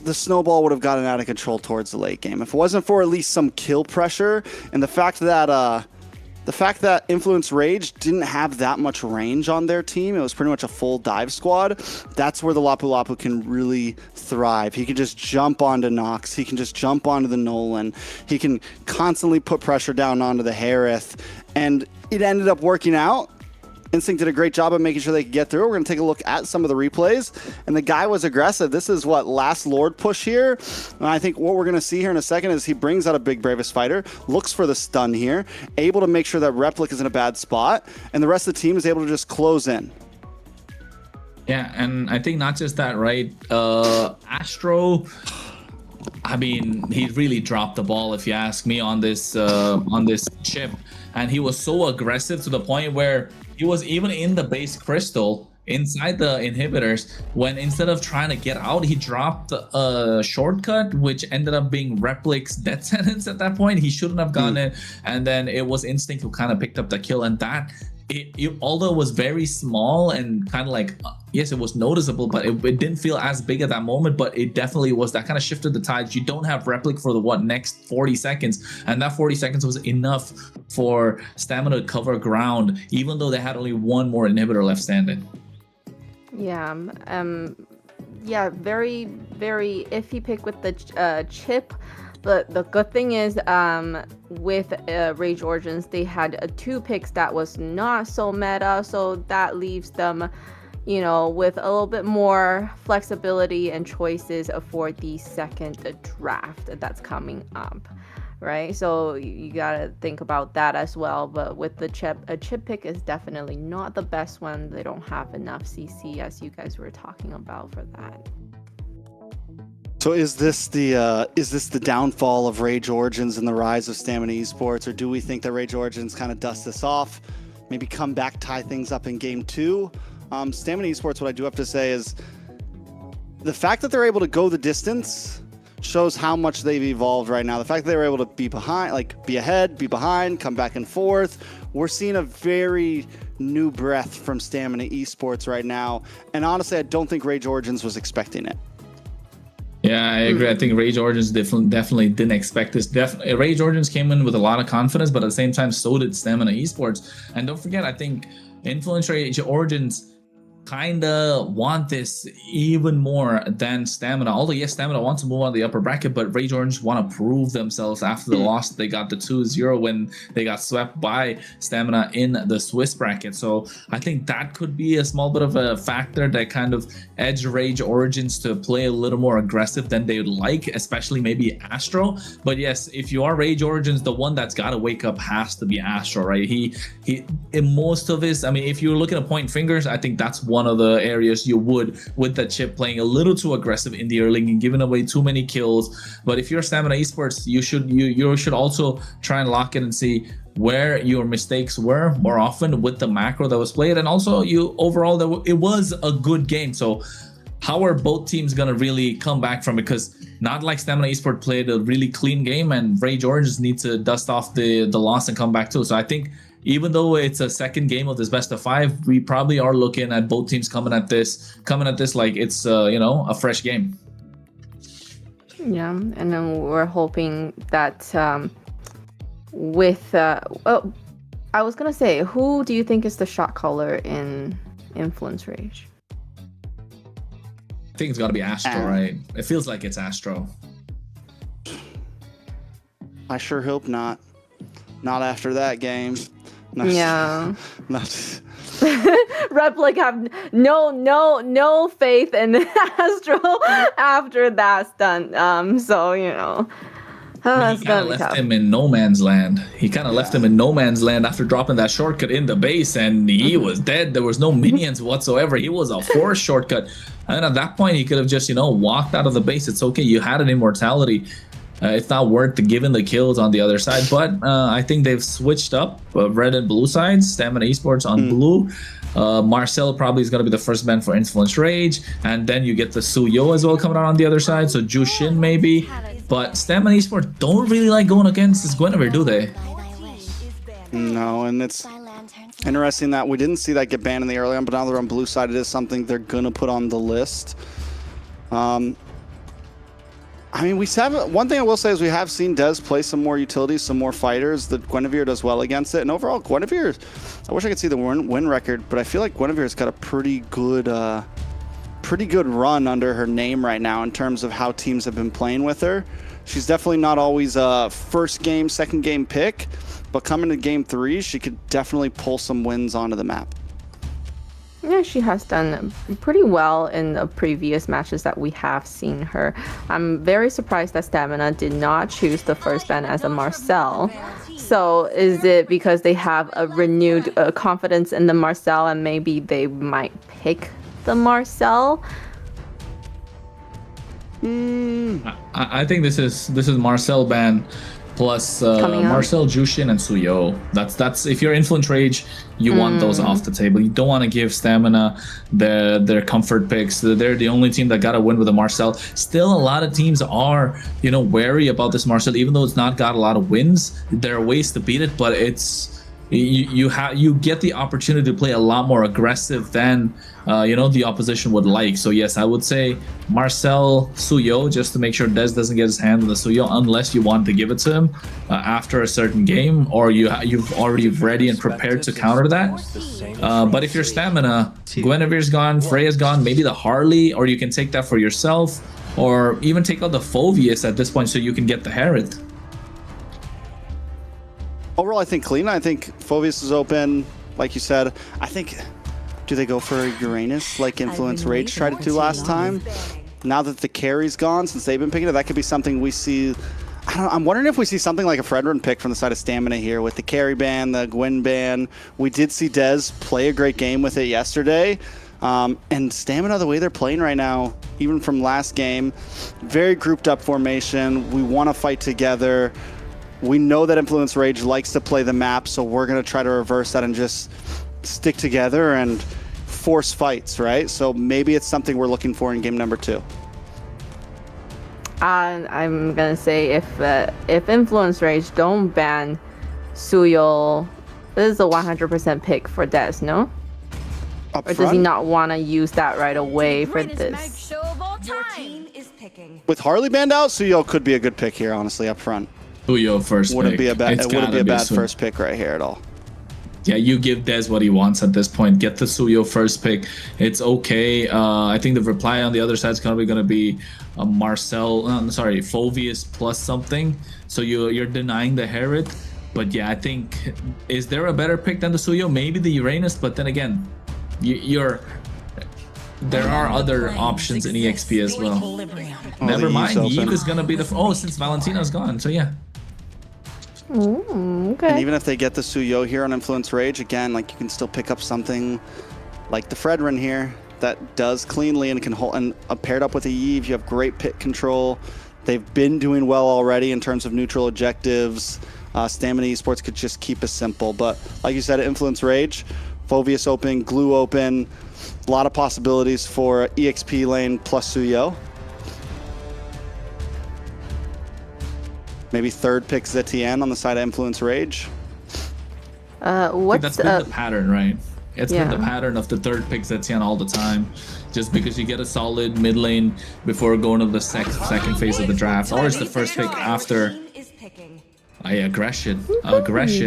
the snowball would have gotten out of control towards the late game. If it wasn't for at least some kill pressure and the fact that Influence Rage didn't have that much range on their team, it was pretty much a full dive squad, that's where the Lapu Lapu can really thrive. He can just jump onto Nox, he can just jump onto the Nolan, he can constantly put pressure down onto the Harith, and it ended up working out. Instinct did a great job of making sure they could get through. We're going to take a look at some of the replays. And the guy was aggressive. This is what last Lord push here. And I think what we're going to see here in a second is he brings out a big Bravest Fighter, looks for the stun here, able to make sure that Replic is in a bad spot, and the rest of the team is able to just close in. Yeah, and I think not just that, right? Astro, I mean, he really dropped the ball, if you ask me, on this chip. And he was so aggressive to the point where he was even in the base crystal inside the inhibitors when instead of trying to get out, he dropped a shortcut, which ended up being Replic's death sentence at that point. He shouldn't have gone it. And then it was Instinct who kind of picked up the kill. And that, although it was very small and kind of like, yes, it was noticeable, but it didn't feel as big at that moment, but it definitely was. That kind of shifted the tides. You don't have Replic for the next 40 seconds, and that 40 seconds was enough for Stamina to cover ground, even though they had only one more inhibitor left standing. Yeah, very, very iffy pick with the chip. But the good thing is, with Rage Origins, they had 2 picks that was not so meta, so that leaves them, you know, with a little bit more flexibility and choices for the second draft that's coming up, right? So you gotta think about that as well. But with the chip, a chip pick is definitely not the best one. They don't have enough CC, as you guys were talking about, for that. So is this the downfall of Rage Origins and the rise of Stamina Esports, or do we think that Rage Origins kind of dust this off, maybe come back, tie things up in game 2? Stamina Esports, what I do have to say is the fact that they're able to go the distance shows how much they've evolved right now. The fact that they were able to be behind, like be ahead, be behind, come back and forth. We're seeing a very new breath from Stamina Esports right now. And honestly, I don't think Rage Origins was expecting it. Yeah, I agree. I think Rage Origins definitely didn't expect this. Rage Origins came in with a lot of confidence, but at the same time, so did Stamina Esports. And don't forget, I think Influence Rage Origins kind of want this even more than Stamina. Although, yes, Stamina wants to move on the upper bracket, but Rage Orange want to prove themselves after the loss. They got the 2-0 when they got swept by Stamina in the Swiss bracket. So I think that could be a small bit of a factor that kind of edged Rage Origins to play a little more aggressive than they would like, especially maybe Astro. But yes, if you are Rage Origins, the one that's got to wake up has to be Astro, right? He in most of his, I mean, if you're looking at point fingers, I think that's one of the areas you would, with the chip playing a little too aggressive in the early and giving away too many kills. But if you're Stamina Esports, you should also try and lock in and see where your mistakes were more often with the macro that was played, and also overall it was a good game. So how are both teams gonna really come back from it? Because not like Stamina Esports played a really clean game, and Rage Orange needs to dust off the loss and come back too. So I think even though it's a second game of this best of 5, we probably are looking at both teams coming at this like it's a fresh game. Yeah, and then we're hoping that with I was gonna say, who do you think is the shot caller in Influence Rage? I think it's got to be Astro, right? It feels like it's Astro. I sure hope not. Not after that game. Yeah. Not. Replic have no faith in Astro after that's done. So It's He kind gonna of be left tough. him in no man's land. He kind of left him in no man's land after dropping that shortcut in the base, and he was dead. There was no minions whatsoever. He was a forced shortcut. And at that point, he could have just, walked out of the base. It's okay. You had an immortality. It's not worth giving the kills on the other side. But I think they've switched up red and blue sides. Stamina Esports on blue. Marcel probably is going to be the first ban for Influence Rage. And then you get the Suyo as well coming out on the other side. So Jushin maybe. But Stamina Esports don't really like going against this Guinevere, do they? No, and it's interesting that we didn't see that get banned in the early on, but now they're on blue side. It is something they're going to put on the list. I mean, one thing I will say is we have seen Dez play some more utilities, some more fighters. The Guinevere does well against it. And overall, Guinevere, I wish I could see the win record, but I feel like Guinevere's got a pretty good run under her name right now in terms of how teams have been playing with her. She's definitely not always a first game, second game pick, but coming to game 3, she could definitely pull some wins onto the map. Yeah, she has done pretty well in the previous matches that we have seen her. I'm very surprised that Stamina did not choose the first ban as a Marcel. So is it because they have a renewed confidence in the Marcel and maybe they might pick the Marcel? I think this is Marcel ban plus Marcel, Jushin, and Suyo. That's if you're Influence Rage, you want those off the table. You don't want to give Stamina their comfort picks. They're the only team that got to win with a Marcel. Still, a lot of teams are wary about this Marcel, even though it's not got a lot of wins. There are ways to beat it, but it's you get the opportunity to play a lot more aggressive than the opposition would like. So yes, I would say Marcel, Suyo, just to make sure Dez doesn't get his hand on the Suyo, unless you want to give it to him after a certain game, or you've already ready and prepared to counter that. But if your Stamina, Guinevere's gone, Freya's gone, maybe the Harley, or you can take that for yourself, or even take out the Phoveus at this point so you can get the Herod. Overall, I think clean. I think Phoveus is open, like you said. I think, do they go for Uranus like Influence Rage tried to do last time? Now that the carry's gone, since they've been picking it, that could be something we see. I'm wondering if we see something like a Fredrin pick from the side of Stamina here with the carry ban, the Gwen ban. We did see Dez play a great game with it yesterday. And Stamina, the way they're playing right now, even from last game, very grouped up formation. We want to fight together. We know that Influence Rage likes to play the map, so we're going to try to reverse that and just stick together and force fights, right? So maybe it's something we're looking for in game number 2. I'm going to say if Influence Rage don't ban Suyo, this is a 100% pick for Dez, no? Up or front? does he not want to use that right away for this? With Harley banned out, Suyo could be a good pick here, honestly, up front. Suyo first Wouldn't pick. be a bad, it wouldn't be a bad Suyo. first pick right here at all. Yeah, you give Dez what he wants at this point. Get the Suyo first pick. It's okay. I think the reply on the other side is probably going to be a Phoveus plus something. So you're denying the Herod. But yeah, I think, is there a better pick than the Suyo? Maybe the Uranus, but then again, there are other options in EXP as well. Never mind, Eve is going to be since Valentina's gone, so yeah. Okay. And even if they get the Suyo here on Influence Rage, again, like you can still pick up something like the Fredrin here that does cleanly and can hold, and paired up with a Eve, you have great pit control. They've been doing well already in terms of neutral objectives. Stamina Esports could just keep it simple. But like you said, Influence Rage, Phoveus open, Glue open, a lot of possibilities for EXP lane plus Suyo. Maybe third pick Zetien on the side of Influence Rage. What's that's been the pattern, right? It's been the pattern of the third pick Zetien all the time. Just because you get a solid mid lane before going to the second phase of the draft, or it's the first pick after. Aggression.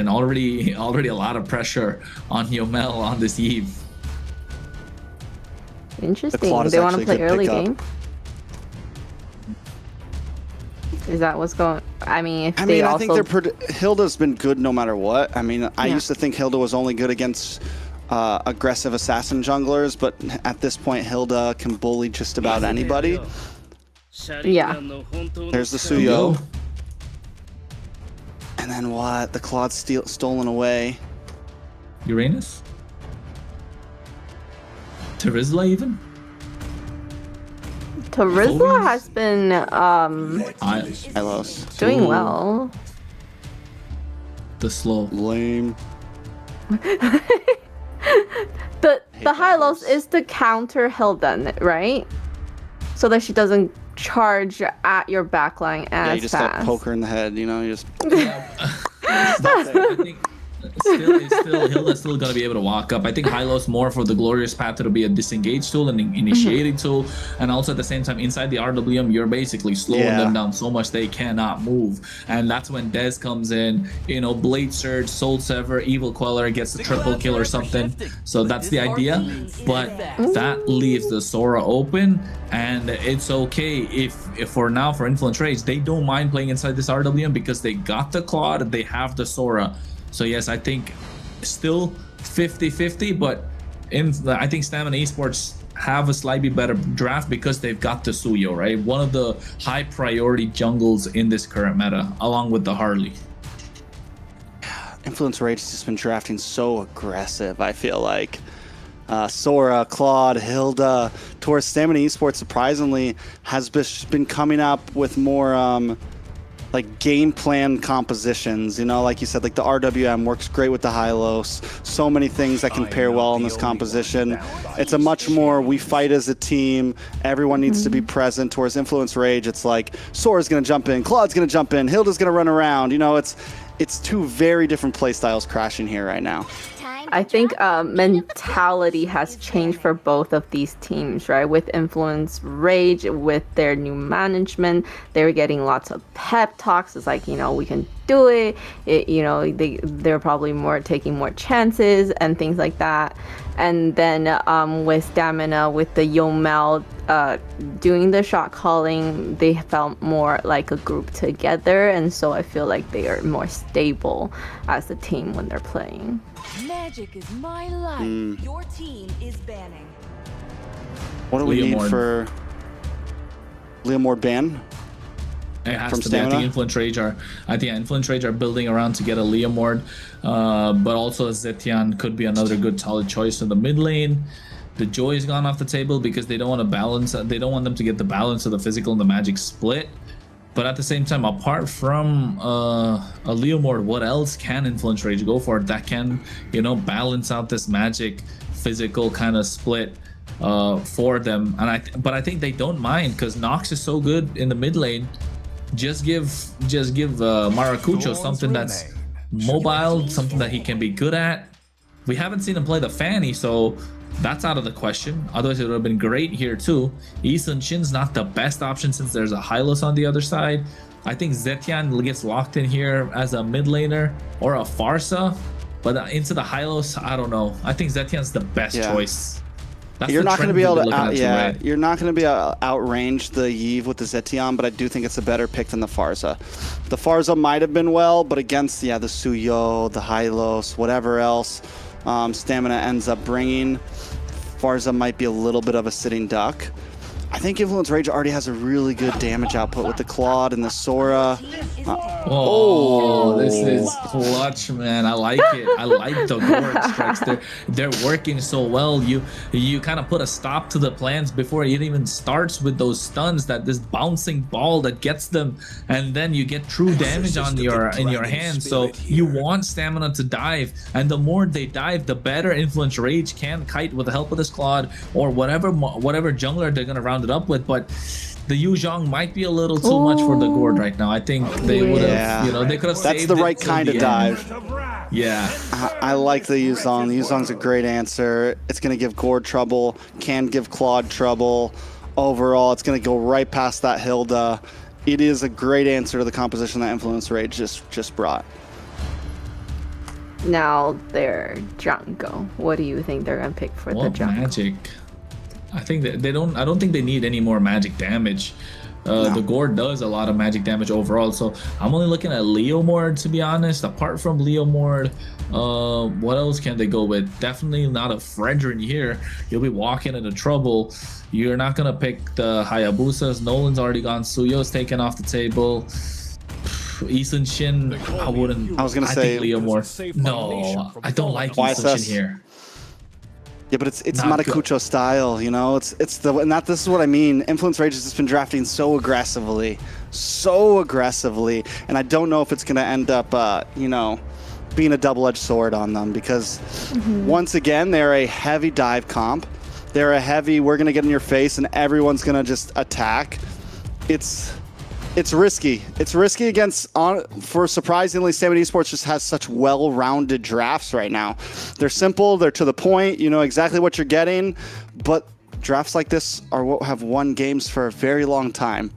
Already a lot of pressure on Yomel on this Eve. Interesting. Claude is They want to actually a play good early pickup. game. Is that what's going? I mean, I think Hilda's been good no matter what. I mean, I used to think Hilda was only good against aggressive assassin junglers, but at this point, Hilda can bully just about anybody. Yeah. There's the Suyo. And then what? The Claude's stolen away. Uranus? Terizla even? Terizla Phobos? has been Hylos. doing Ooh. well. The slow. Lame. The Hylos is to counter Hilda, right? So that she doesn't charge at your backline as Yeah, you just fast. got poke her in the head, you know? You just... I think still Hilda's still gonna be able to walk up. I think Hylos more for the glorious path to be a disengage tool and initiating tool, and also at the same time inside the RWM you're basically slowing them down so much they cannot move, and that's when Dez comes in. You know, Blade Surge, Soul Sever, Evil Queller gets the triple kill or something. So that's the idea, but that leaves the Sora open, and it's okay if for now for Influence Rage they don't mind playing inside this RWM because they got the Claude, they have the Sora. So yes, I think still 50-50, but I think Stamina Esports have a slightly better draft because they've got the Suyo, right? One of the high priority jungles in this current meta, along with the Harley. Influence Rage has just been drafting so aggressive, I feel like. Sora, Claude, Hilda, towards Stamina Esports surprisingly has been coming up with more like game plan compositions, you know, like you said, like the RWM works great with the Hylos. So many things that can pair well in this composition. It's a much more we fight as a team. Everyone needs to be present. Towards Influence Rage, it's like Sora's gonna jump in, Claude's gonna jump in, Hilda's gonna run around. You know, it's two very different play styles crashing here right now. I think mentality has changed for both of these teams, right? With Influence Rage, with their new management, they're getting lots of pep talks. It's like, you know, we can do it. You know, they're probably taking more chances and things like that. And then with Stamina, with the Yomel doing the shot calling, they felt more like a group together, and so I feel like they are more stable as a team when they're playing. Magic is my life. Your team is banning. What do we need Leomord. for Leomord ban? It has From to be. I Stamina? think Influence Rage are building around to get a Leomord, but also Zetian could be another good solid choice in the mid lane. The Joy's gone off the table because they don't want to balance. They don't want them to get the balance of the physical and the magic split. But at the same time, apart from a Leomord, what else can Influence Rage go for that can, you know, balance out this magic physical kind of split for them? And I think they don't mind because Nox is so good in the mid lane. Just give Maracucho something that's mobile, something that he can be good at. We haven't seen him play the Fanny, so that's out of the question. Otherwise, it would have been great here too. Eason Shin's not the best option since there's a Hylos on the other side. I think Zetian gets locked in here as a mid laner or a Farsa, but into the Hylos, I don't know. I think Zetian's the best choice. That's You're not going to be able to you're not going to be able to outrange the Yve with the Zetian, but I do think it's a better pick than the Farsa. The Farsa might have been well, but against the Suyo, the Hylos, whatever else Stamina ends up bringing, Farsa might be a little bit of a sitting duck. I think Influence Rage already has a really good damage output with the Claude and the Sora. This is clutch, man. I like it. I like the Gourd strikes. They're working so well. You kind of put a stop to the plans before it even starts with those stuns, that this bouncing ball that gets them, and then you get true damage on in your hands. So you want Stamina to dive, and the more they dive, the better Influence Rage can kite with the help of this Claude or whatever jungler they're gonna round it up with. But the Yu Zhong might be a little too much for the Gourd right now. I think they would have, you know, they could have saved That's the right kind of dive. Yeah. I like the Yu Zhong. The Yu Zhong's a great answer. It's going to give Gourd trouble, can give Claude trouble. Overall, it's going to go right past that Hilda. It is a great answer to the composition that Influence Rage just brought. Now their jungle. What do you think they're gonna pick for the jungle? Magic. I think that I don't think they need any more magic damage. The Gourd does a lot of magic damage overall, so I'm only looking at Leomord, to be honest. Apart from Leomord, what else can they go with? Definitely not a Fredrin here. You'll be walking into trouble. You're not gonna pick the Hayabusas. Nolan's already gone. Suyo's taken off the table. Eason Shin, I wouldn't. I was gonna I say- think Leo more. No, I don't like Eason Shin here. Yeah, but it's Not good. Matakucho style, you know. It's the and that this is what I mean. Influence Rage has just been drafting so aggressively, and I don't know if it's gonna end up, you know, being a double-edged sword on them because once again they're a heavy dive comp. They're a heavy. We're gonna get in your face and everyone's gonna just attack. It's risky. It's risky against, for surprisingly, Stamina Esports just has such well-rounded drafts right now. They're simple, they're to the point, you know exactly what you're getting, but drafts like this are what have won games for a very long time.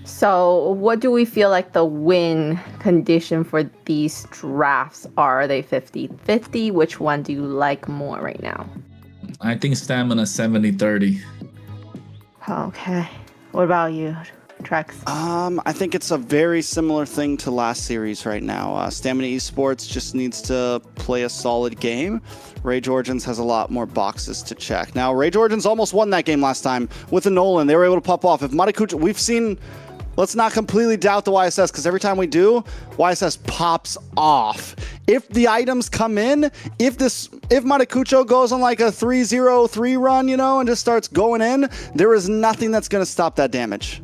So what do we feel like the win condition for these drafts are? Are they 50-50? Which one do you like more right now? I think Stamina 70-30. Okay. What about you, Trex? I think it's a very similar thing to last series right now. Stamina Esports just needs to play a solid game. Rage Origins has a lot more boxes to check. Now, Rage Origins almost won that game last time with a Nolan. They were able to pop off. If Matakucho, we've seen, let's not completely doubt the YSS, because every time we do, YSS pops off. If the items come in, if Matakucho goes on like a 3-0-3 run, you know, and just starts going in, there is nothing that's going to stop that damage.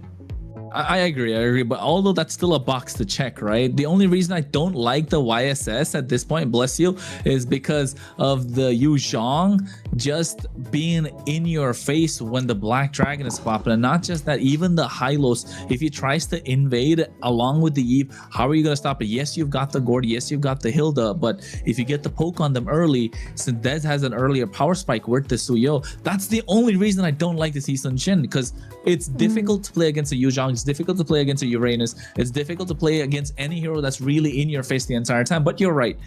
I agree, but although that's still a box to check, right? The only reason I don't like the YSS at this point, bless you, is because of the Yu Zhong just being in your face when the Black Dragon is popping. And not just that, even the Hylos, if he tries to invade along with the Eve, how are you going to stop it? Yes, you've got the Gord, yes, you've got the Hilda, but if you get the poke on them early, since Dez has an earlier power spike with the Suyo, that's the only reason I don't like this Eason Shin, because it's difficult to play against a Yu Zhong. It's difficult to play against a Uranus. It's difficult to play against any hero that's really in your face the entire time. But you're right.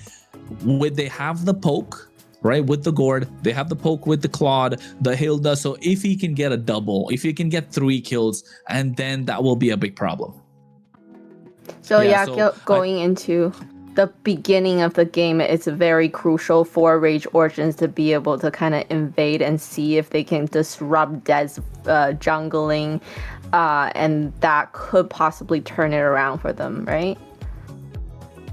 They have the poke, right, with the Gord. They have the poke with the Claude, the Hilda. So if he can get a double, if he can get 3 kills, and then that will be a big problem. So going into the beginning of the game, it's very crucial for Rage Origins to be able to kind of invade and see if they can disrupt Dez jungling, and that could possibly turn it around for them, right?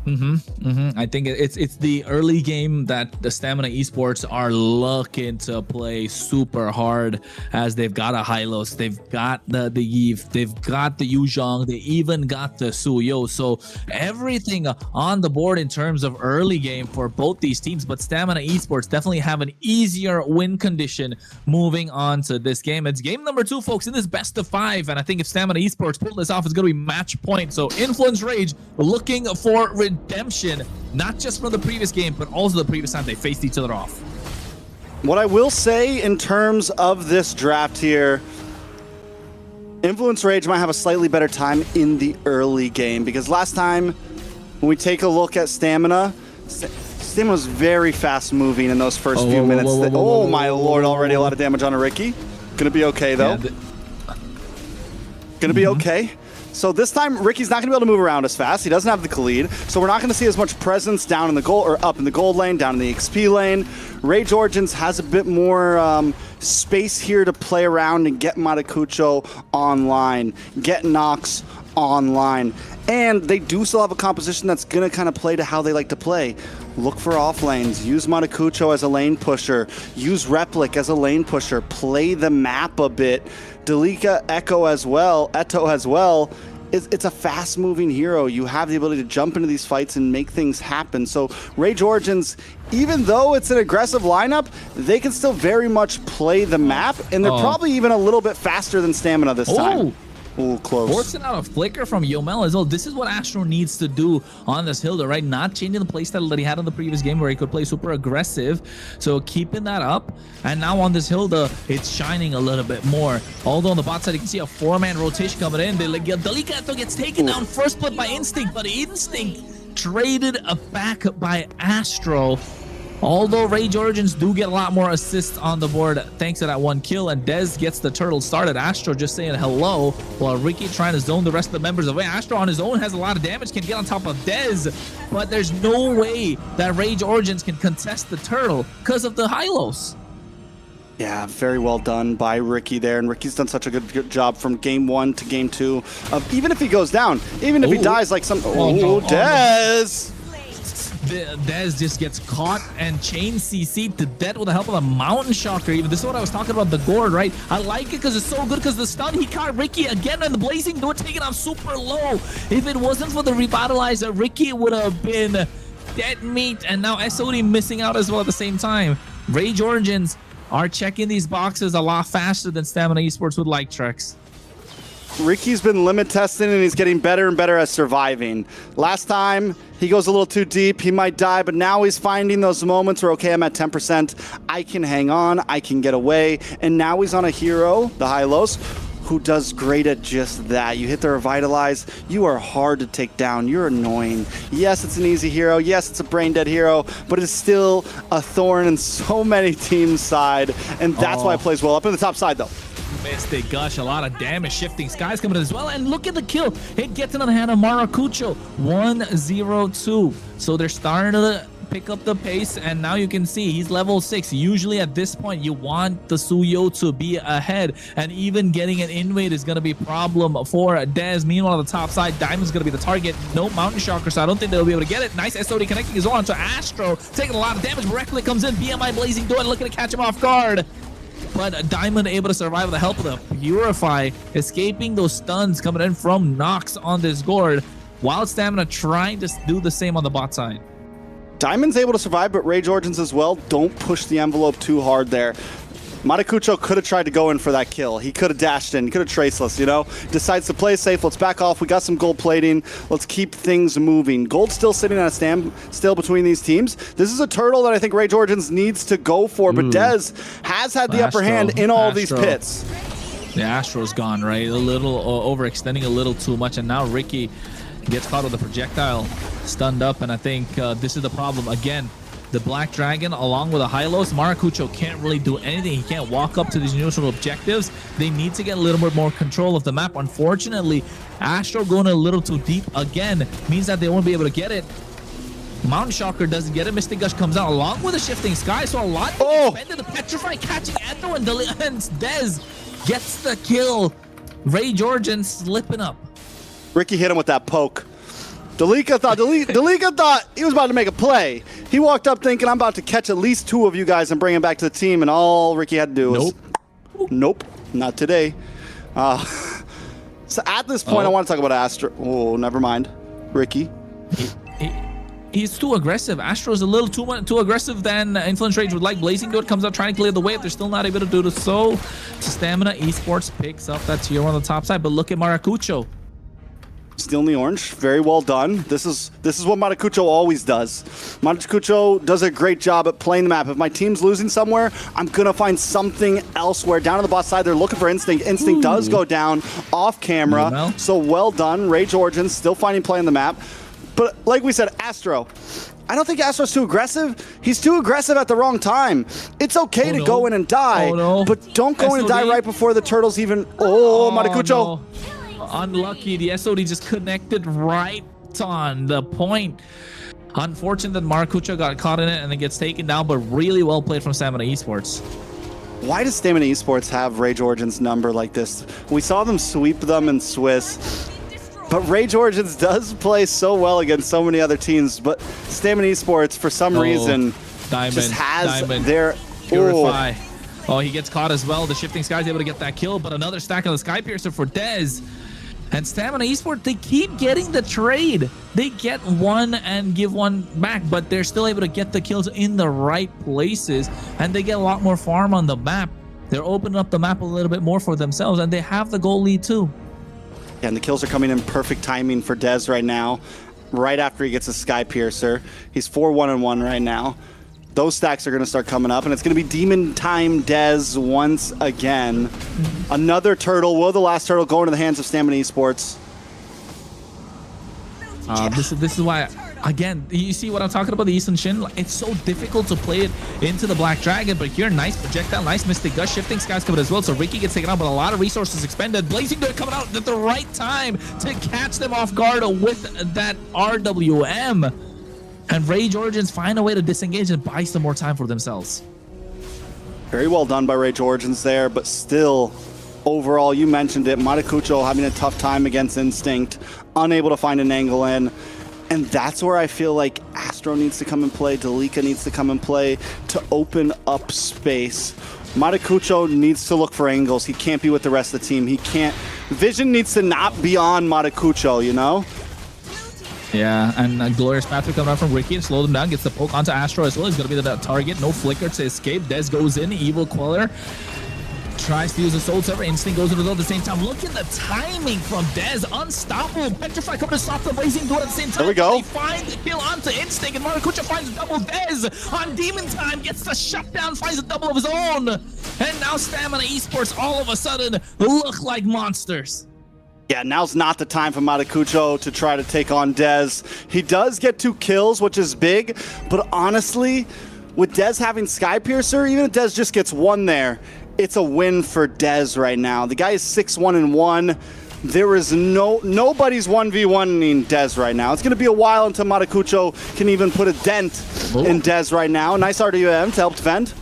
I think it's the early game that the Stamina Esports are looking to play super hard, as they've got a Hylos, they've got the Eve, they've got the Yu Zhong, they even got the Suyo. So everything on the board in terms of early game for both these teams, but Stamina Esports definitely have an easier win condition moving on to this game. It's game number 2, folks, in this best of 5, and I think if Stamina Esports pull this off, it's going to be match point. So Influence Rage looking for redemption, not just from the previous game, but also the previous time they faced each other off. What I will say in terms of this draft here, Influence Rage might have a slightly better time in the early game, because last time when we take a look at Stamina was very fast moving in those first few minutes. Oh my lord, already a lot of damage on a Ricky. Gonna be okay though. Gonna be okay. So this time, Ricky's not going to be able to move around as fast. He doesn't have the Khalid, so we're not going to see as much presence down in the gold, or up in the gold lane, down in the XP lane. Rage Origins has a bit more space here to play around and get Matakucho online, get Nox online. And they do still have a composition that's going to kind of play to how they like to play. Look for off lanes, use Matakucho as a lane pusher, use Replic as a lane pusher, play the map a bit. Delika, Eto as well. It's a fast-moving hero. You have the ability to jump into these fights and make things happen. So Rage Origins, even though it's an aggressive lineup, they can still very much play the map, and they're probably even a little bit faster than Stamina this time. Ooh, close. Forcing out a flicker from Yomel as well. This is what Astro needs to do on this Hilda, right? Not changing the playstyle that he had in the previous game where he could play super aggressive. So keeping that up. And now on this Hilda, it's shining a little bit more. Although on the bot side, you can see a 4-man rotation coming in. Delika gets taken down first split by Instinct, but Instinct traded back by Astro. Although Rage Origins do get a lot more assists on the board thanks to that 1 kill, and Dez gets the turtle started. Astro just saying hello, while Ricky trying to zone the rest of the members away. Astro on his own has a lot of damage, can get on top of Dez, but there's no way that Rage Origins can contest the turtle because of the Hylos. Yeah, very well done by Ricky there. And Ricky's done such a good job from game 1 to game 2 of even if he goes down, even if he dies like some... Dez! Dez just gets caught and chain CC'd to death with the help of the Mountain Shocker. Even this is what I was talking about, the gourd, right? I like it because it's so good because the stun, he caught Ricky again and the Blazing Door taken off super low. If it wasn't for the Revitalizer, Ricky would have been dead meat, and now SOD missing out as well at the same time. Rage Origins are checking these boxes a lot faster than Stamina Esports would like, Trex. Ricky's been limit testing and he's getting better and better at surviving. Last time, he goes a little too deep, he might die, but now he's finding those moments where, okay, I'm at 10%, I can hang on, I can get away, and now he's on a hero, the Hylos, who does great at just that. You hit the Revitalize, you are hard to take down, you're annoying. Yes, it's an easy hero, yes, it's a brain dead hero, but it's still a thorn in so many teams' side, and that's why it plays well. Up in the top side, though. Mystic Gush, a lot of damage. Shifting Skies coming in as well. And look at the kill. It gets into the hand of Maracucho. 1-0-2. So they're starting to pick up the pace. And now you can see he's level 6. Usually at this point, you want the Suyo to be ahead. And even getting an invade is going to be a problem for Dez. Meanwhile, on the top side, Diamond's going to be the target. No Mountain Shocker, so I don't think they'll be able to get it. Nice SOD connecting as well onto Astro. Taking a lot of damage. Reckless comes in. BMI Blazing Door looking to catch him off guard. But Diamond able to survive with the help of the Purify, escaping those stuns coming in from Nox on this gourd, while Stamina trying to do the same on the bot side. Diamond's able to survive, but Rage Origins as well. Don't push the envelope too hard there. Maracucho could have tried to go in for that kill. He could have dashed in, he could have traceless, you know? Decides to play safe. Let's back off. We got some gold plating. Let's keep things moving. Gold still sitting on a standstill between these teams. This is a turtle that I think Rage Origins needs to go for, but Dez has had the upper hand in all these pits. The Astro's gone, right? A little overextending a little too much, and now Ricky gets caught with a projectile, stunned up, and I think this is the problem. Again, the Black Dragon, along with a Hylos, Maracucho can't really do anything. He can't walk up to these neutral objectives. They need to get a little bit more control of the map. Unfortunately, Astro going a little too deep again means that they won't be able to get it. Mountain Shocker doesn't get it. Mystic Gush comes out along with a Shifting Sky, so a lot expended. The Petrify catching Endo, and Dez gets the kill. Rage Origins slipping up. Ricky hit him with that poke. Dalika thought he was about to make a play. He walked up thinking, I'm about to catch at least 2 of you guys and bring them back to the team, and all Ricky had to do was, nope, not today. So at this point, I want to talk about Astro. Oh, never mind. Ricky. He's too aggressive. Astro's a little too aggressive than Influence Rage would like. Blazing Goat comes out trying to clear the way. If they're still not able to do so, Stamina Esports picks up that tier on the top side. But look at Maracucho. Stealing the orange, very well done. This is what Maracucho always does. Maracucho does a great job at playing the map. If my team's losing somewhere, I'm gonna find something elsewhere. Down on the bot side, they're looking for Instinct. Instinct does go down off camera, so well done. Rage Origins still finding play on the map. But like we said, Astro, I don't think Astro's too aggressive. He's too aggressive at the wrong time. It's okay to go in and die, but don't go in and die right before the turtles even... Maracucho. No. Unlucky, the SOD just connected right on the point. Unfortunate that Maracucho got caught in it and then gets taken down, but really well played from Stamina Esports. Why does Stamina Esports have Rage Origins number like this? We saw them sweep them in Swiss, but Rage Origins does play so well against so many other teams, but Stamina Esports, for some reason, just has their... Purify. Oh, he gets caught as well. The Shifting Sky is able to get that kill, but another stack of the Sky Piercer for Dez. And Stamina Esports, they keep getting the trade. They get one and give one back, but they're still able to get the kills in the right places, and they get a lot more farm on the map. They're opening up the map a little bit more for themselves, and they have the goal lead too. Yeah, and the kills are coming in perfect timing for Dez right now, right after he gets a Sky Piercer. He's 4-1-1 right now. Those stacks are going to start coming up, and it's going to be Demon Time Dez once again. Another turtle. Will the last turtle go into the hands of Stamina Esports? This is why, again, you see what I'm talking about, the Eastern Shin? It's so difficult to play it into the Black Dragon, but here, nice projectile, nice Mystic Gush, Shifting Skies coming as well, so Ricky gets taken out, but a lot of resources expended. Blazing Door coming out at the right time to catch them off guard with that RWM. And Rage Origins find a way to disengage and buy some more time for themselves. Very well done by Rage Origins there, but still, overall, you mentioned it, Matakucho having a tough time against Instinct, unable to find an angle in. And that's where I feel like Astro needs to come and play, Dalika needs to come and play to open up space. Matakucho needs to look for angles. He can't be with the rest of the team. He can't. Vision needs to not be on Matakucho, you know? Yeah, and a glorious pathway coming out from Ricky and slow them down. Gets the poke onto Astro as well. He's going to be the target. No flicker to escape. Dez goes in. Evil Queller tries to use the Soul Server. Instinct goes into the at the same time. Look at the timing from Dez. Unstoppable. Petrify coming to stop the Blazing Door at the same time. There we go. They find the kill onto Instinct, and Maracuja finds a double. Dez on Demon Time gets the shutdown, finds a double of his own. And now Stamina Esports all of a sudden look like monsters. Yeah, now's not the time for Matakucho to try to take on Dez. He does get 2 kills, which is big, but honestly, with Dez having Skypiercer, even if Dez just gets 1 there, it's a win for Dez right now. The guy is 6-1-1. There is nobody's 1v1ing Dez right now. It's going to be a while until Matakucho can even put a dent in Dez right now. Nice RWM to help defend.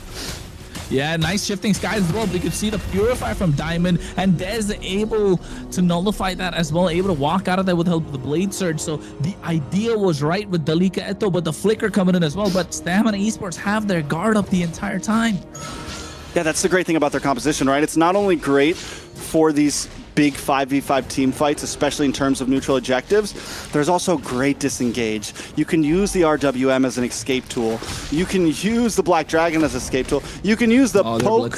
Yeah, nice shifting skies as well. But you could see the Purify from Diamond, and Dez able to nullify that as well, able to walk out of there with the help of the Blade Surge. So the idea was right with Dalika Eto, but the Flicker coming in as well. But Stamina Esports have their guard up the entire time. Yeah, that's the great thing about their composition, right? It's not only great for these big 5v5 team fights, especially in terms of neutral objectives, there's also great disengage. You can use the RWM as an escape tool. You can use the Black Dragon as an escape tool. You can use the poke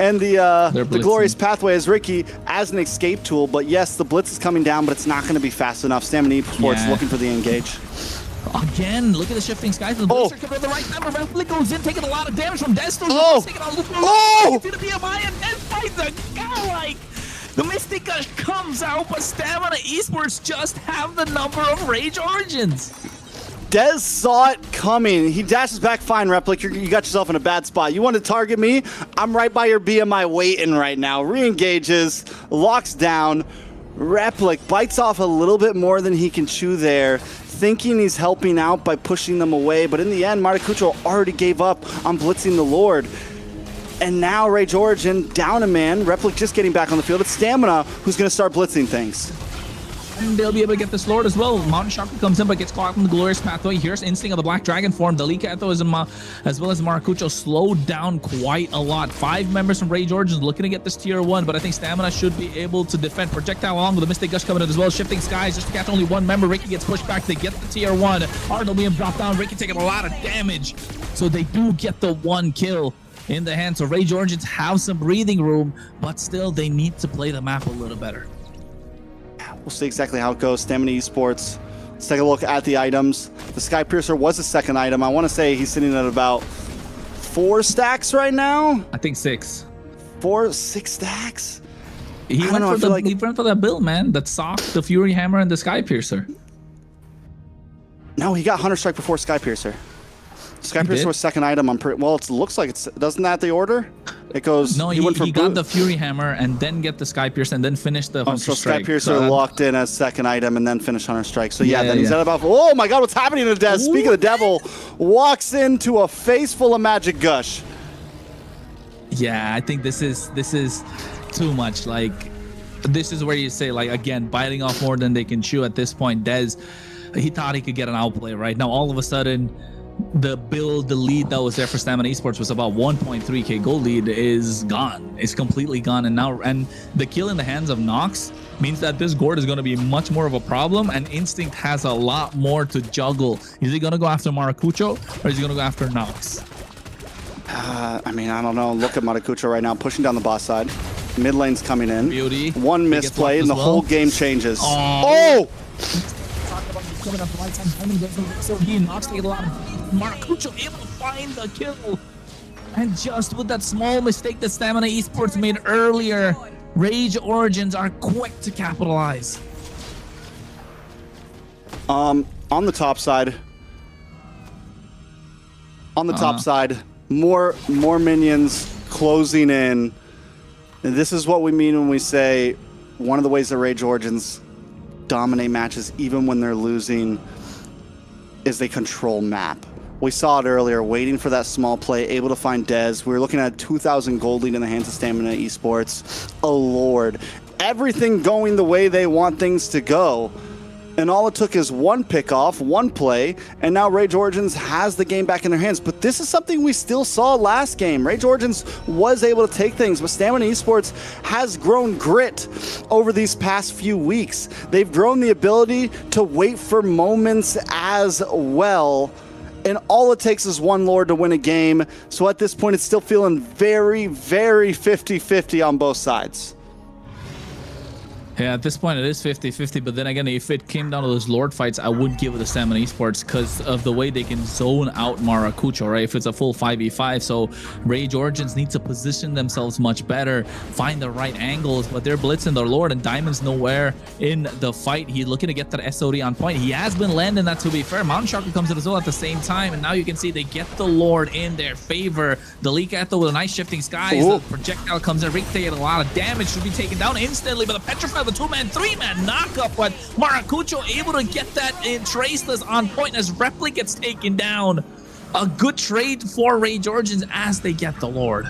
and the glorious pathway as Ricky as an escape tool. But yes, the blitz is coming down, but it's not going to be fast enough. Stamina Esports looking for the engage. Again, look at the shifting skies. The Blizzard coming at the right time. Replic goes in, taking a lot of damage from Desto. Taking on the BMI, and Dez finds a guy like the Mystic Gush comes out, but Stamina Esports just have the number of Rage Origins. Dez saw it coming. He dashes back, fine, Replic. You got yourself in a bad spot. You want to target me? I'm right by your BMI waiting right now. Re-engages, locks down. Replic bites off a little bit more than he can chew there, thinking he's helping out by pushing them away, but in the end, Matakucho already gave up on blitzing the Lord. And now Rage Origin down a man. Replic just getting back on the field. It's Stamina who's going to start blitzing things. And they'll be able to get this Lord as well. Mountain Chakra comes in, but gets caught in the glorious pathway. Here's Instinct of the Black Dragon form. Dalika Eto is as well as Maracucho slowed down quite a lot. 5 members from Rage Origins looking to get this tier 1, but I think Stamina should be able to defend. Projectile along with the Mystic Gush coming in as well. Shifting skies just to catch only 1 member. Ricky gets pushed back to get the tier 1. RWM dropped down. Ricky taking a lot of damage. So they do get the 1 kill in the hand. So Rage Origins have some breathing room, but still they need to play the map a little better. We'll see exactly how it goes. Stamina Esports. Let's take a look at the items. The Skypiercer was the 2nd item. I want to say he's sitting at about 4 stacks right now. I think 6. 6 stacks? He went for that build, man. That sock, the Fury Hammer, and the Skypiercer. No, he got Hunter Strike before Skypiercer. Skypiercer was 2nd item. Well, it looks like it's. Doesn't that the order? It goes. No, he got the Fury Hammer and then get the Skypiercer and then finish the Hunter Strike. Skypiercer locked in as 2nd item and then finish Hunter Strike. So then he's at about. Oh my God, what's happening to Dez? Speaking of the devil, walks into a face full of Magic Gush. Yeah, I think this is too much. Like, this is where you say, like, again, biting off more than they can chew at this point. Dez, he thought he could get an outplay right now. All of a sudden, the lead that was there for Stamina Esports was about 1.3k gold lead is gone. It's completely gone. And the kill in the hands of Nox means that this Gord is going to be much more of a problem, and Instinct has a lot more to juggle. Is he going to go after Maracucho or is he going to go after Nox? I mean, I don't know. Look at Matakucho right now, pushing down the boss side. Mid lane's coming in. Beauty. 1 misplay and the whole game changes. Oh! Coming up the right side, so he knocks a lot. Maracucho able to find the kill, and just with that small mistake that Stamina Esports made earlier, Rage Origins are quick to capitalize. On the top side, more minions closing in. And this is what we mean when we say one of the ways that Rage Origins dominate matches even when they're losing is they control map. We saw it earlier, waiting for that small play, able to find Dez. We were looking at 2,000 gold lead in the hands of Stamina Esports. Oh, Lord. Everything going the way they want things to go. And all it took is one pickoff, one play, and now Rage Origins has the game back in their hands. But this is something we still saw last game. Rage Origins was able to take things, but Stamina Esports has grown grit over these past few weeks. They've grown the ability to wait for moments as well. And all it takes is one Lord to win a game. So at this point, it's still feeling very, very 50-50 on both sides. Yeah, at this point it is 50-50, but then again, if it came down to those Lord fights, I would give it to Stamina Esports because of the way they can zone out Maracucho, right? If it's a full 5v5, so Rage Origins need to position themselves much better, find the right angles, but they're blitzing their Lord, and Diamond's nowhere in the fight. He's looking to get that SOD on point. He has been landing that, to be fair. Mountain Shark comes in as well at the same time, and now you can see they get the Lord in their favor. Delika Eto with a nice shifting skies. The projectile comes in. Rick taking a lot of damage, should be taken down instantly, but the Petrify, the 2-man, 3-man knockup, but Maracucho able to get that in traceless on point as Repli gets taken down. A good trade for Rage Origins as they get the Lord.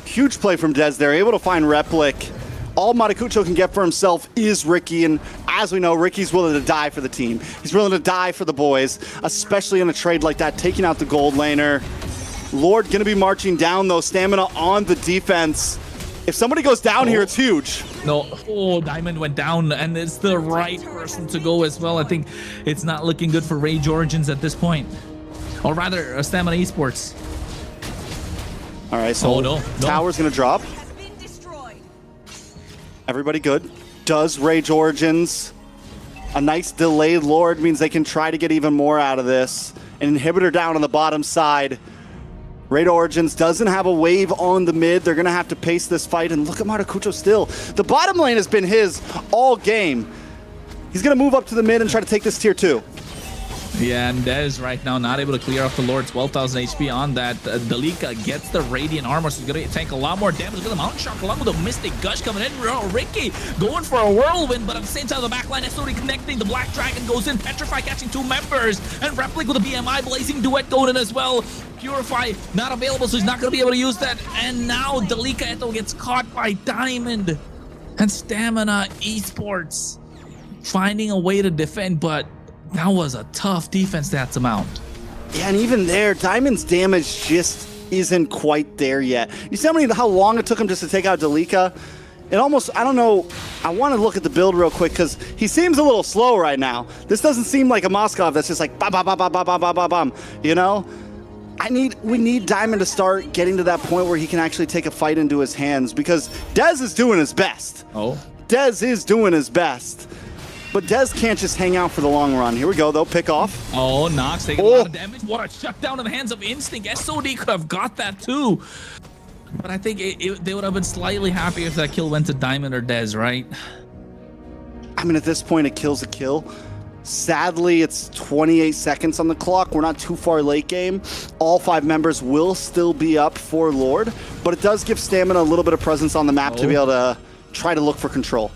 Huge play from Dez there, able to find Replic. All Maracucho can get for himself is Ricky, and as we know, Ricky's willing to die for the team. He's willing to die for the boys, especially in a trade like that, taking out the gold laner. Lord gonna be marching down though, Stamina on the defense. If somebody goes down here, it's huge. No, Diamond went down, and it's the right person to go as well. I think it's not looking good for Rage Origins at this point. Or rather, Stamina Esports. All right, so tower's gonna drop. Everybody good. Does Rage Origins. A nice delayed Lord means they can try to get even more out of this. An inhibitor down on the bottom side. Rage Origins doesn't have a wave on the mid. They're going to have to pace this fight. And look at Maracucho still. The bottom lane has been his all game. He's going to move up to the mid and try to take this tier 2. Yeah, and Dez right now not able to clear off the Lord. 12,000 HP on that. Delika gets the Radiant Armor, so he's going to tank a lot more damage with the Mountain Shark along with the Mystic Gush coming in. Ricky going for a whirlwind, but at the same time, the backline is slowly connecting. The Black Dragon goes in. Petrify catching 2 members, and Replic with a BMI Blazing Duet going in as well. Purify not available, so he's not going to be able to use that. And now Delika Eto gets caught by Diamond, and Stamina Esports finding a way to defend, but that was a tough defense to mount. Yeah, and even there, Diamond's damage just isn't quite there yet. You see how long it took him just to take out Delika? It almost, I don't know, I want to look at the build real quick because he seems a little slow right now. This doesn't seem like a Moskov that's just like bam, bam, bam, bam, bam, bam, bam, bam, you know? We need Diamond to start getting to that point where he can actually take a fight into his hands because Dez is doing his best. Dez is doing his best. But Dez can't just hang out for the long run. Here we go, though. Pick off. Nox taking a lot of damage. What a shutdown in the hands of Instinct. SOD could have got that too. But I think they would have been slightly happy if that kill went to Diamond or Dez, right? I mean, at this point, a kill's a kill. Sadly, it's 28 seconds on the clock. We're not too far late game. All 5 members will still be up for Lord. But it does give Stamina a little bit of presence on the map to be able to try to look for control.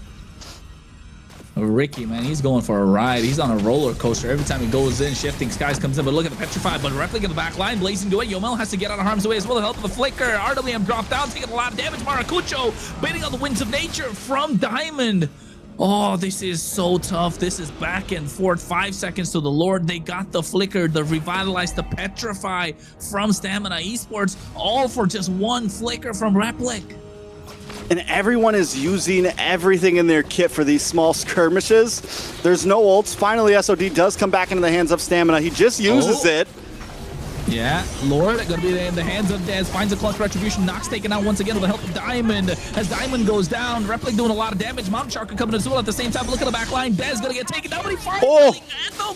Ricky, man, he's going for a ride. He's on a roller coaster. Every time he goes in, Shifting Skies comes in, but look at the Petrify, but Replic in the back line, Blazing Duet. Yomel has to get out of harm's way as well to help with the flicker. RWM dropped down, taking a lot of damage. Maracucho baiting on the winds of nature from Diamond. Oh, this is so tough. This is back and forth. 5 seconds to the Lord. They got the flicker, the revitalize, the Petrify from Stamina Esports, all for just one flicker from Replic. And everyone is using everything in their kit for these small skirmishes. There's no ults. Finally, SOD does come back into the hands of Stamina. He just uses it. Yeah, Lord gonna be in the hands of Dez, finds a clutch retribution, Nox taken out once again with the help of Diamond. As Diamond goes down, Replic doing a lot of damage, Mountain Shark coming as well at the same time. Look at the back line, Dez gonna get taken down, but he finally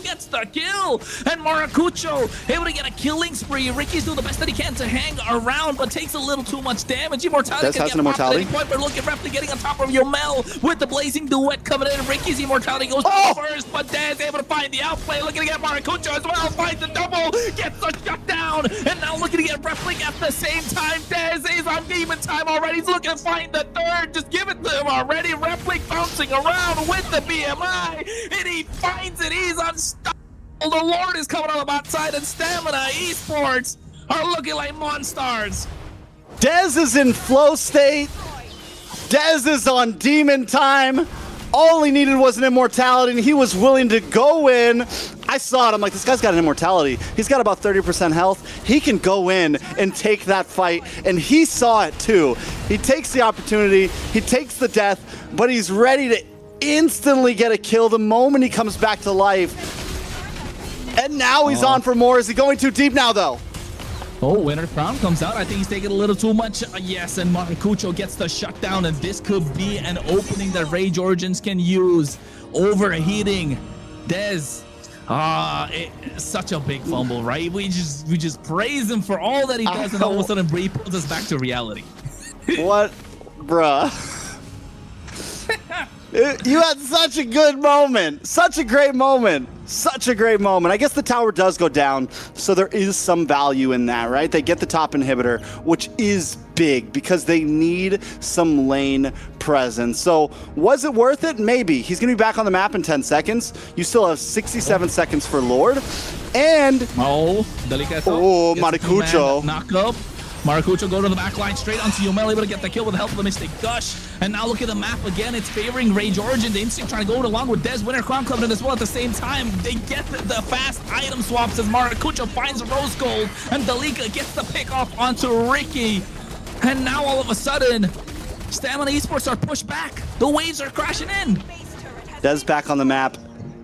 gets the kill. And Maracucho able to get a killing spree. Ricky's doing the best that he can to hang around, but takes a little too much damage. Immortality can get popped at any point, but look at Replic getting on top of Yomel with the Blazing Duet coming in. Ricky's Immortality goes down first, but Dez able to find the outplay. Looking to get Maracucho as well, finds the double, gets the shut down, and now looking to get Replic at the same time. Dez is on demon time already. He's looking to find the third. Just give it to him already. Replic bouncing around with the BMI, and he finds it. He's unstoppable. The Lord is coming on the bot side, and Stamina Esports are looking like monsters. Dez is in flow state. Dez is on demon time. All he needed was an immortality, and he was willing to go in. I saw it. I'm like, this guy's got an immortality. He's got about 30% health. He can go in and take that fight, and he saw it too. He takes the opportunity. He takes the death, but he's ready to instantly get a kill the moment he comes back to life. And now he's on for more. Is he going too deep now, though? Oh, Winter Crown comes out. I think he's taking a little too much. Yes, and Maracucho gets the shutdown, and this could be an opening that Rage Origins can use. Overheating. Dez. Such a big fumble, right? We just praise him for all that he does, and all of a sudden he pulls us back to reality. What? Bruh. You had such a good moment. Such a great moment. Such a great moment. I guess the tower does go down, so there is some value in that, right? They get the top inhibitor, which is big because they need some lane presence. So was it worth it? Maybe. He's going to be back on the map in 10 seconds. You still have 67 seconds for Lord. And... Delicato. Maracucho. Knock up. Maracucho go to the back line, straight onto Yumel, able to get the kill with the help of the Mystic Gush. And now look at the map again. It's favoring Rage Origin. The Instinct trying to go along with Dez. Winter Crown coming in as well at the same time. They get the fast item swaps as Maracucho finds Rose Gold. And Delica gets the pick off onto Ricky. And now all of a sudden, Stamina Esports are pushed back. The waves are crashing in. Dez back on the map.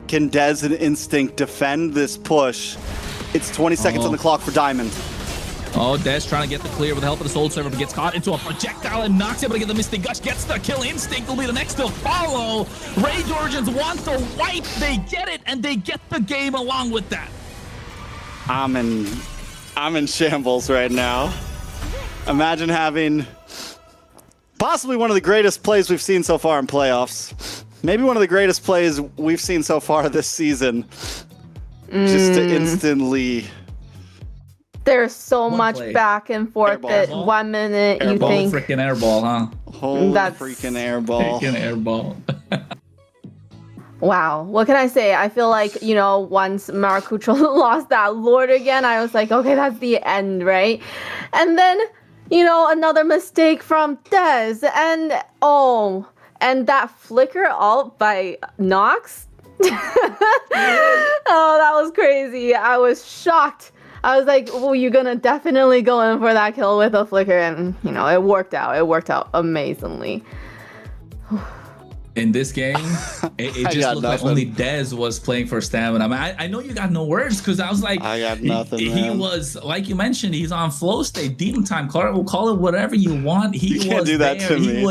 Can Dez and Instinct defend this push? It's 20 seconds on the clock for Diamond. Oh, Dez trying to get the clear with the help of the Soul Server, but gets caught into a projectile and knocks able to get the Mystic Gush, gets the kill. Instinct will be the next to follow. Rage Origins want the wipe. They get it, and they get the game along with that. I'm in shambles right now. Imagine having possibly one of the greatest plays we've seen so far in playoffs. Maybe one of the greatest plays we've seen so far this season. Just to instantly... There's so much play. back and forth that 1 minute you think... Freaking airball, huh? Holy That's- freaking airball. Freaking airball. Wow, what can I say? I feel like, you know, once Maracucho lost that Lord again, I was like, okay, that's the end, right? And then, you know, another mistake from Dez, and that flicker ult by Nox. Oh, that was crazy. I was shocked. I was like, well, you're gonna definitely go in for that kill with a flicker, and you know, it worked out. It worked out amazingly. In this game, it just looked like only Dez was playing for Stamina. I mean, I know you got no words because I was like, I got nothing. He was, like you mentioned, he's on flow state, demon time. We'll call it whatever you want. You can't do that to me.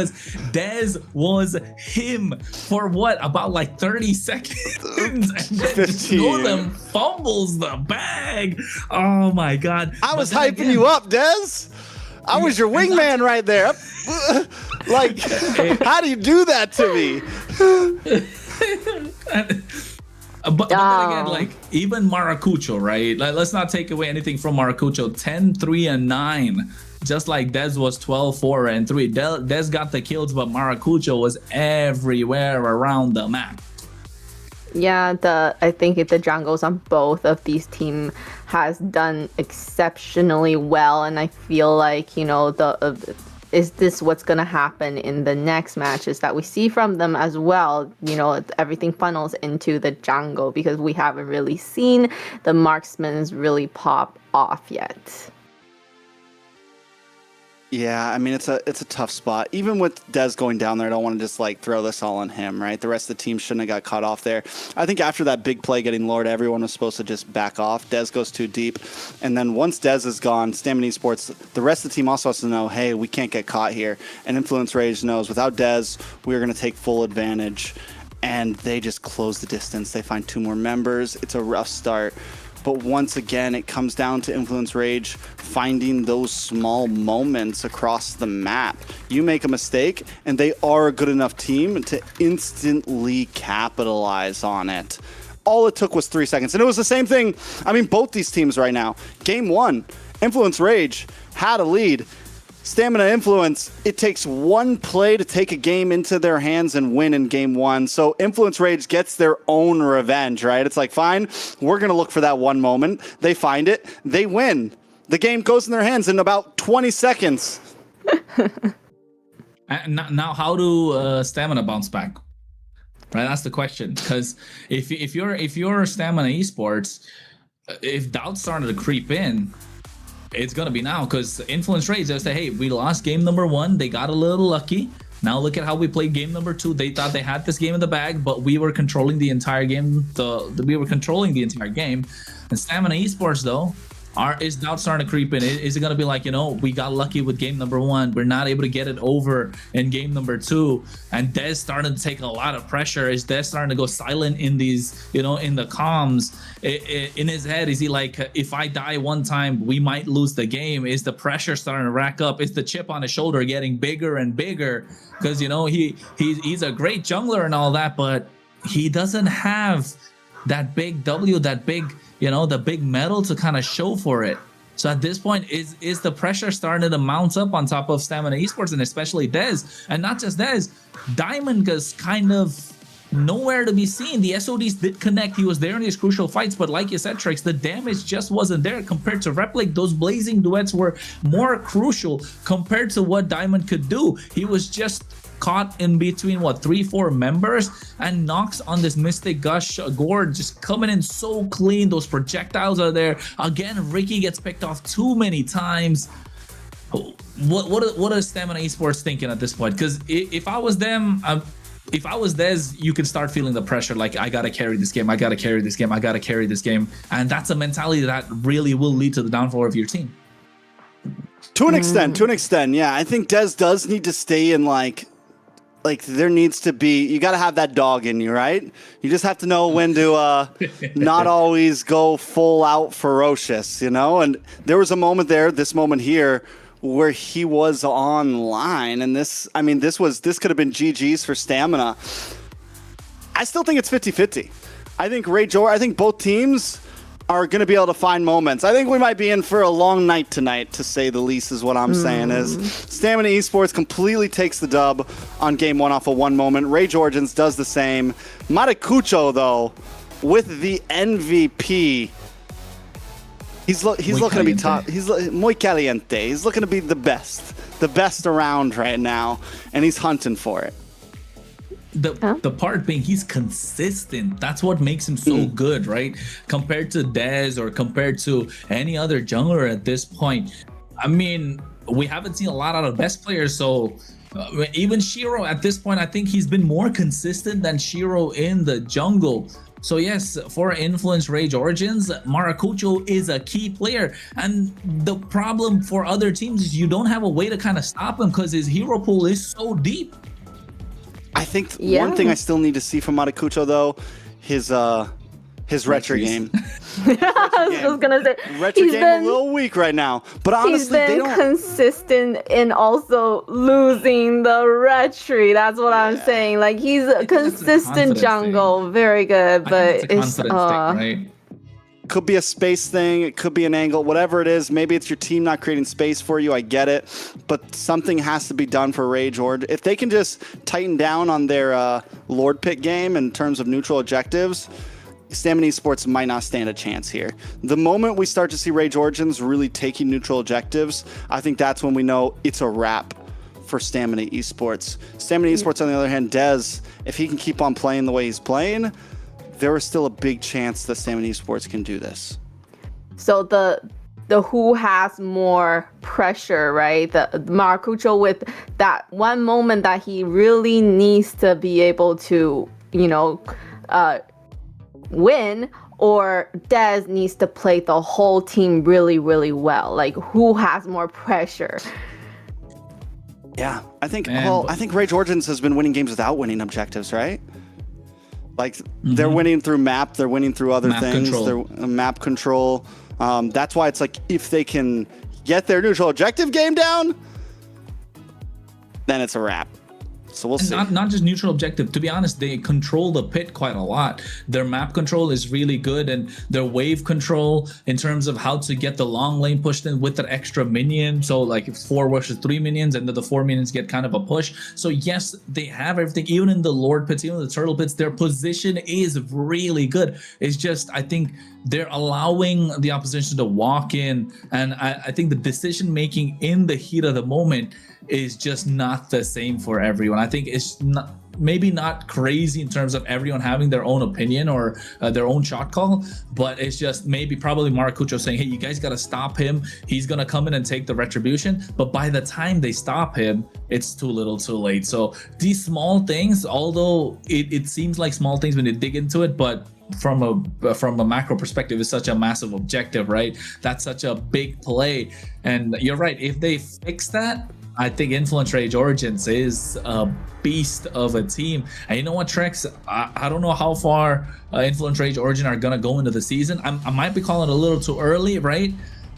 Dez was him for what, about like 30 seconds, and then 15. two of them fumbles the bag. Oh my god! I was hyping you up, Dez. I was your wingman right there. Like, how do you do that to me? But then again, like, even Maracucho, right? Like, let's not take away anything from Maracucho. 10-3-9. Just like Dez was 12-4-3. Dez got the kills, but Maracucho was everywhere around the map. Yeah, I think the jungles on both of these teams has done exceptionally well, and I feel like, you know, is this what's going to happen in the next matches that we see from them as well? You know, everything funnels into the jungle because we haven't really seen the marksmen really pop off yet. Yeah, I mean, it's a tough spot. Even with Dez going down there, I don't want to just like throw this all on him, right? The rest of the team shouldn't have got caught off there. I think after that big play getting Lord, everyone was supposed to just back off. Dez goes too deep. And then once Dez is gone, Stamina Esports, the rest of the team also has to know, hey, we can't get caught here. And Influence Rage knows without Dez, we're going to take full advantage. And they just close the distance. They find 2 more members. It's a rough start. But once again, it comes down to Influence Rage finding those small moments across the map. You make a mistake, and they are a good enough team to instantly capitalize on it. All it took was 3 seconds. And it was the same thing. I mean, both these teams right now. Game 1, Influence Rage had a lead. Stamina Influence, it takes one play to take a game into their hands and win in game one. So Influence Rage gets their own revenge, right? It's like, fine, we're going to look for that one moment. They find it. They win. The game goes in their hands in about 20 seconds. Now, how do Stamina bounce back? Right, that's the question. Because if you're Stamina Esports, if doubts started to creep in, it's gonna be now. Because Influence Rage, they say, hey, we lost game number 1. They got a little lucky. Now look at how we played game number 2. They thought they had this game in the bag, but we were controlling the entire game. We were controlling the entire game. And Stamina Esports, though, is doubt starting to creep in? Is it going to be like, we got lucky with game number 1, we're not able to get it over in game number 2, and Dez starting to take a lot of pressure? Is Dez starting to go silent in these, in the comms? In his head, is he like, if I die one time, we might lose the game? Is the pressure starting to rack up? Is the chip on his shoulder getting bigger and bigger? Because, he's a great jungler and all that, but he doesn't have that big W, that big, the big medal to kind of show for it. So at this point, is the pressure starting to mount up on top of Stamina Esports, and especially Dez? And not just Dez, Diamond is kind of nowhere to be seen. The SODs did connect. He was there in these crucial fights, but like you said, Trix, the damage just wasn't there compared to Replic. Those blazing duets were more crucial compared to what Diamond could do. He was just caught in between 3-4 members, and Nox on this Mystic Gush Gourd just coming in so clean. Those projectiles are there again. Ricky gets picked off too many times. What is Stamina Esports thinking at this point? Because if I was them, if I was Dez, you could start feeling the pressure, like, I gotta carry this game, I gotta carry this game, I gotta carry this game. And that's a mentality that really will lead to the downfall of your team. To an extent, yeah. I think Dez does need to stay in like there needs to be, you got to have that dog in you, right? You just have to know when to not always go full out ferocious, And there was a moment there, this moment here, where he was online, and this could have been GG's for Stamina. I still think it's 50-50. I think both teams are going to be able to find moments. I think we might be in for a long night tonight, to say the least, is what I'm saying. Is Stamina Esports completely takes the dub on game 1 off of one moment. Rage Origins does the same. Maracucho, though, with the MVP, he's looking to be top. He's muy caliente. He's looking to be the best around right now, and he's hunting for it. The part being, he's consistent. That's what makes him so good, right? Compared to Dez or compared to any other jungler at this point. I mean, we haven't seen a lot out of best players, so even Shiro at this point, I think he's been more consistent than Shiro in the jungle. So yes, for Influence Rage Origins, Maracucho is a key player. And the problem for other teams is you don't have a way to kind of stop him because his hero pool is so deep. I think one thing I still need to see from Maracucho, though, his retro game. I was gonna say Retro game a little weak right now, but honestly, he's been consistent in also losing the retro. That's what I'm saying. Like, he's a consistent jungle, very good, but it's right? Could be a space thing, it could be an angle, whatever it is. Maybe it's your team not creating space for you, I get it. But something has to be done for Rage Ord. If they can just tighten down on their Lord Pick game in terms of neutral objectives, Stamina Esports might not stand a chance here. The moment we start to see Rage Origins really taking neutral objectives, I think that's when we know it's a wrap for Stamina Esports. Stamina Esports, on the other hand, Dez, if he can keep on playing the way he's playing, there is still a big chance that Stamina Esports can do this. So the who has more pressure, right? The Maracucho, with that one moment that he really needs to be able to, win, or Dez needs to play the whole team really, really well. Like, who has more pressure? Yeah, I think Rage Origins has been winning games without winning objectives, right? Like, they're winning through map, they're winning through other things, they're map control. That's why it's like, if they can get their neutral objective game down, then it's a wrap. So we'll And see. not just neutral objective. To be honest, they control the pit quite a lot. Their map control is really good, and their wave control in terms of how to get the long lane pushed in with that extra minion. So like 4 versus 3 minions, and then the 4 minions get kind of a push. So yes, they have everything. Even in the Lord pits, even the Turtle pits, their position is really good. It's just, I think they're allowing the opposition to walk in, and I think the decision making in the heat of the moment is just not the same for everyone. I think it's not, maybe not crazy in terms of everyone having their own opinion or their own shot call, but it's just maybe probably Maracucho saying, hey, you guys got to stop him. He's going to come in and take the retribution. But by the time they stop him, it's too little too late. So these small things, although it seems like small things when you dig into it, but from a macro perspective, it's such a massive objective, right? That's such a big play. And you're right, if they fix that, I think Influence Rage Origins is a beast of a team. And you know what, Trex? I don't know how far Influence Rage Origin are going to go into the season. I might be calling it a little too early, right?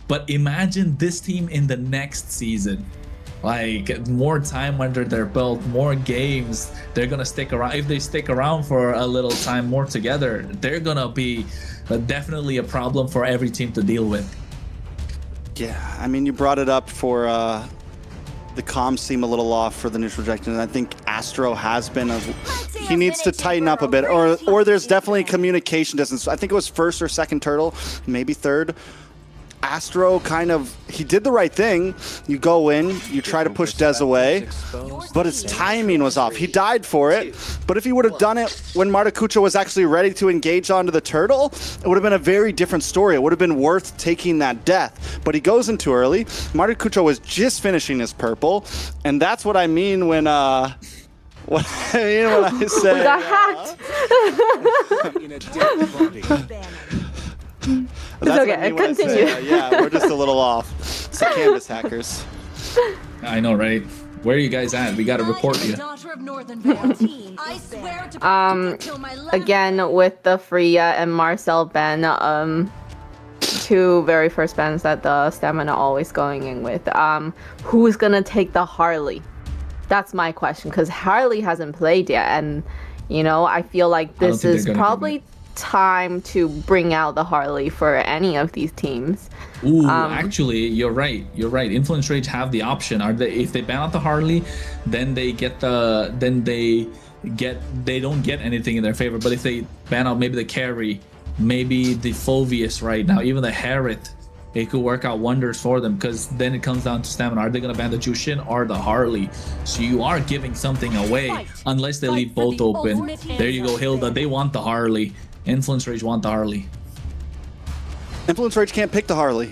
But imagine this team in the next season. Like, more time under their belt, more games. They're going to stick around. If they stick around for a little time more together, they're going to be definitely a problem for every team to deal with. Yeah, I mean, you brought it up for the comms seem a little off for the neutral objective, and I think Astro has been he needs to tighten up a bit, or there's definitely a communication distance. I think it was first or second turtle, maybe third. Astro kind of, he did the right thing. You go in, you try to push Dez away, but his timing was off. He died for it, but if he would have done it when Maracucho was actually ready to engage onto the turtle, it would have been a very different story. It would have been worth taking that death, but he goes in too early. Maracucho was just finishing his purple, and that's what I mean when what I mean when I say We got hacked. It's okay, continue. Yeah, we're just a little off. It's the Canvas hackers. I know, right? Where are you guys at? We got to report you. Again, with the Freya and Marcel ban, two very first bans that the Stamina always going in with. Who's gonna take the Harley? That's my question, because Harley hasn't played yet, and you know, I feel like this is probably time to bring out the Harley for any of these teams. Ooh, actually, you're right. You're right. Influence Rage have the option. Are they, if they ban out the Harley, then they get the, they don't get anything in their favor. But if they ban out maybe the carry, maybe the Phoveus right now, even the Harith, it could work out wonders for them, because then it comes down to stamina. Are they going to ban the Jushin or the Harley? So you are giving something away unless they leave both open. There you go, Hilda. They want the Harley. Influence Rage want the Harley. Influence Rage can't pick the Harley.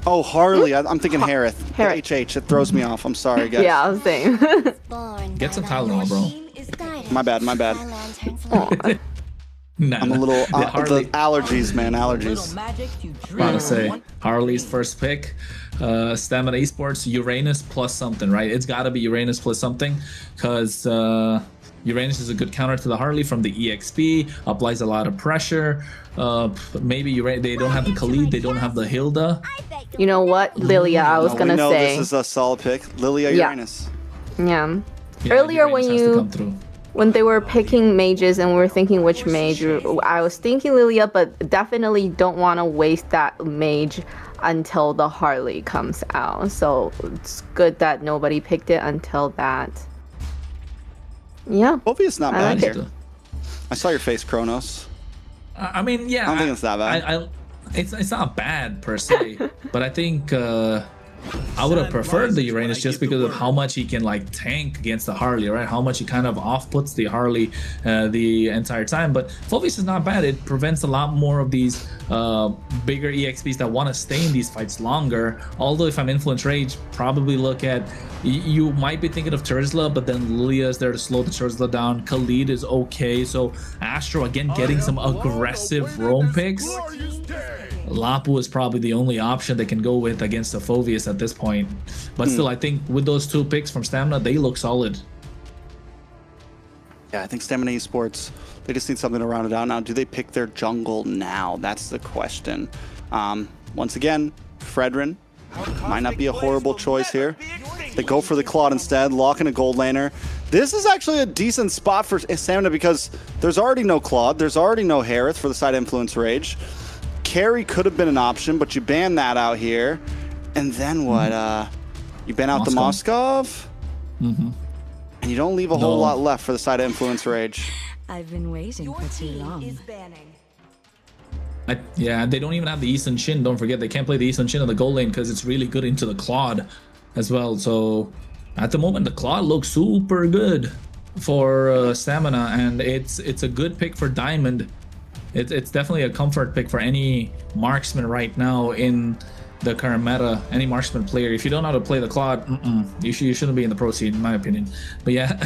Oh, Harley. I'm thinking Harith. HH. It throws me off. I'm sorry, guys. Yeah, I was saying. Get some Tylenol, bro. My bad. My bad. Nah, I'm a little Harley, the allergies, man. Allergies. About to say Harley's first pick. Stamina Esports, Uranus plus something, right? It's got to be Uranus plus something, because Uranus is a good counter to the Harley from the EXP, applies a lot of pressure. Maybe they don't have the Khalid, they don't have the Hilda. You know what, Lilia, I was gonna say. This is a solid pick. Lilia Uranus. Yeah. Earlier when they were picking mages and we were thinking which mage, I was thinking Lilia, but definitely don't want to waste that mage until the Harley comes out. So it's good that nobody picked it until that. Yeah. Phoveus not bad. Like it. I saw your face, Kronos. I mean, yeah. I don't think it's that bad. It's not bad per se, but I think I would have preferred the Uranus just because of how much he can like tank against the Harley, right? How much he kind of off-puts the Harley the entire time. But Phoveus is not bad. It prevents a lot more of these bigger EXPs that want to stay in these fights longer. Although if I'm Influence Rage, probably look at, you might be thinking of Terzla, but then Lilia is there to slow the Terzla down. Khalid is okay. So Astro again getting some aggressive roam picks. Lapu is probably the only option they can go with against the Phoveus at this point. But still, I think with those two picks from Stamina, they look solid. Yeah, I think Stamina Esports, they just need something to round it out. Now, do they pick their jungle now? That's the question. Once again, Fredrin might not be a horrible choice here. They go for the Claude instead, lock in a gold laner. This is actually a decent spot for Stamina because there's already no Claude, there's already no Harith for the side influence rage. Carry could have been an option, but you ban that out here. And then what? You ban out the Moskov? Mm-hmm. And you don't leave a whole lot left for the side influence rage. I've been waiting Your for too team long. is banning. Yeah, they don't even have the Eastern Shin. Don't forget, they can't play the Eastern Shin on the goal lane because it's really good into the Claude as well. So at the moment, the Claude looks super good for Stamina, and it's a good pick for Diamond. It's definitely a comfort pick for any marksman right now in the current meta. Any marksman player, if you don't know how to play the Claude, you shouldn't be in the pro scene, in my opinion. But yeah,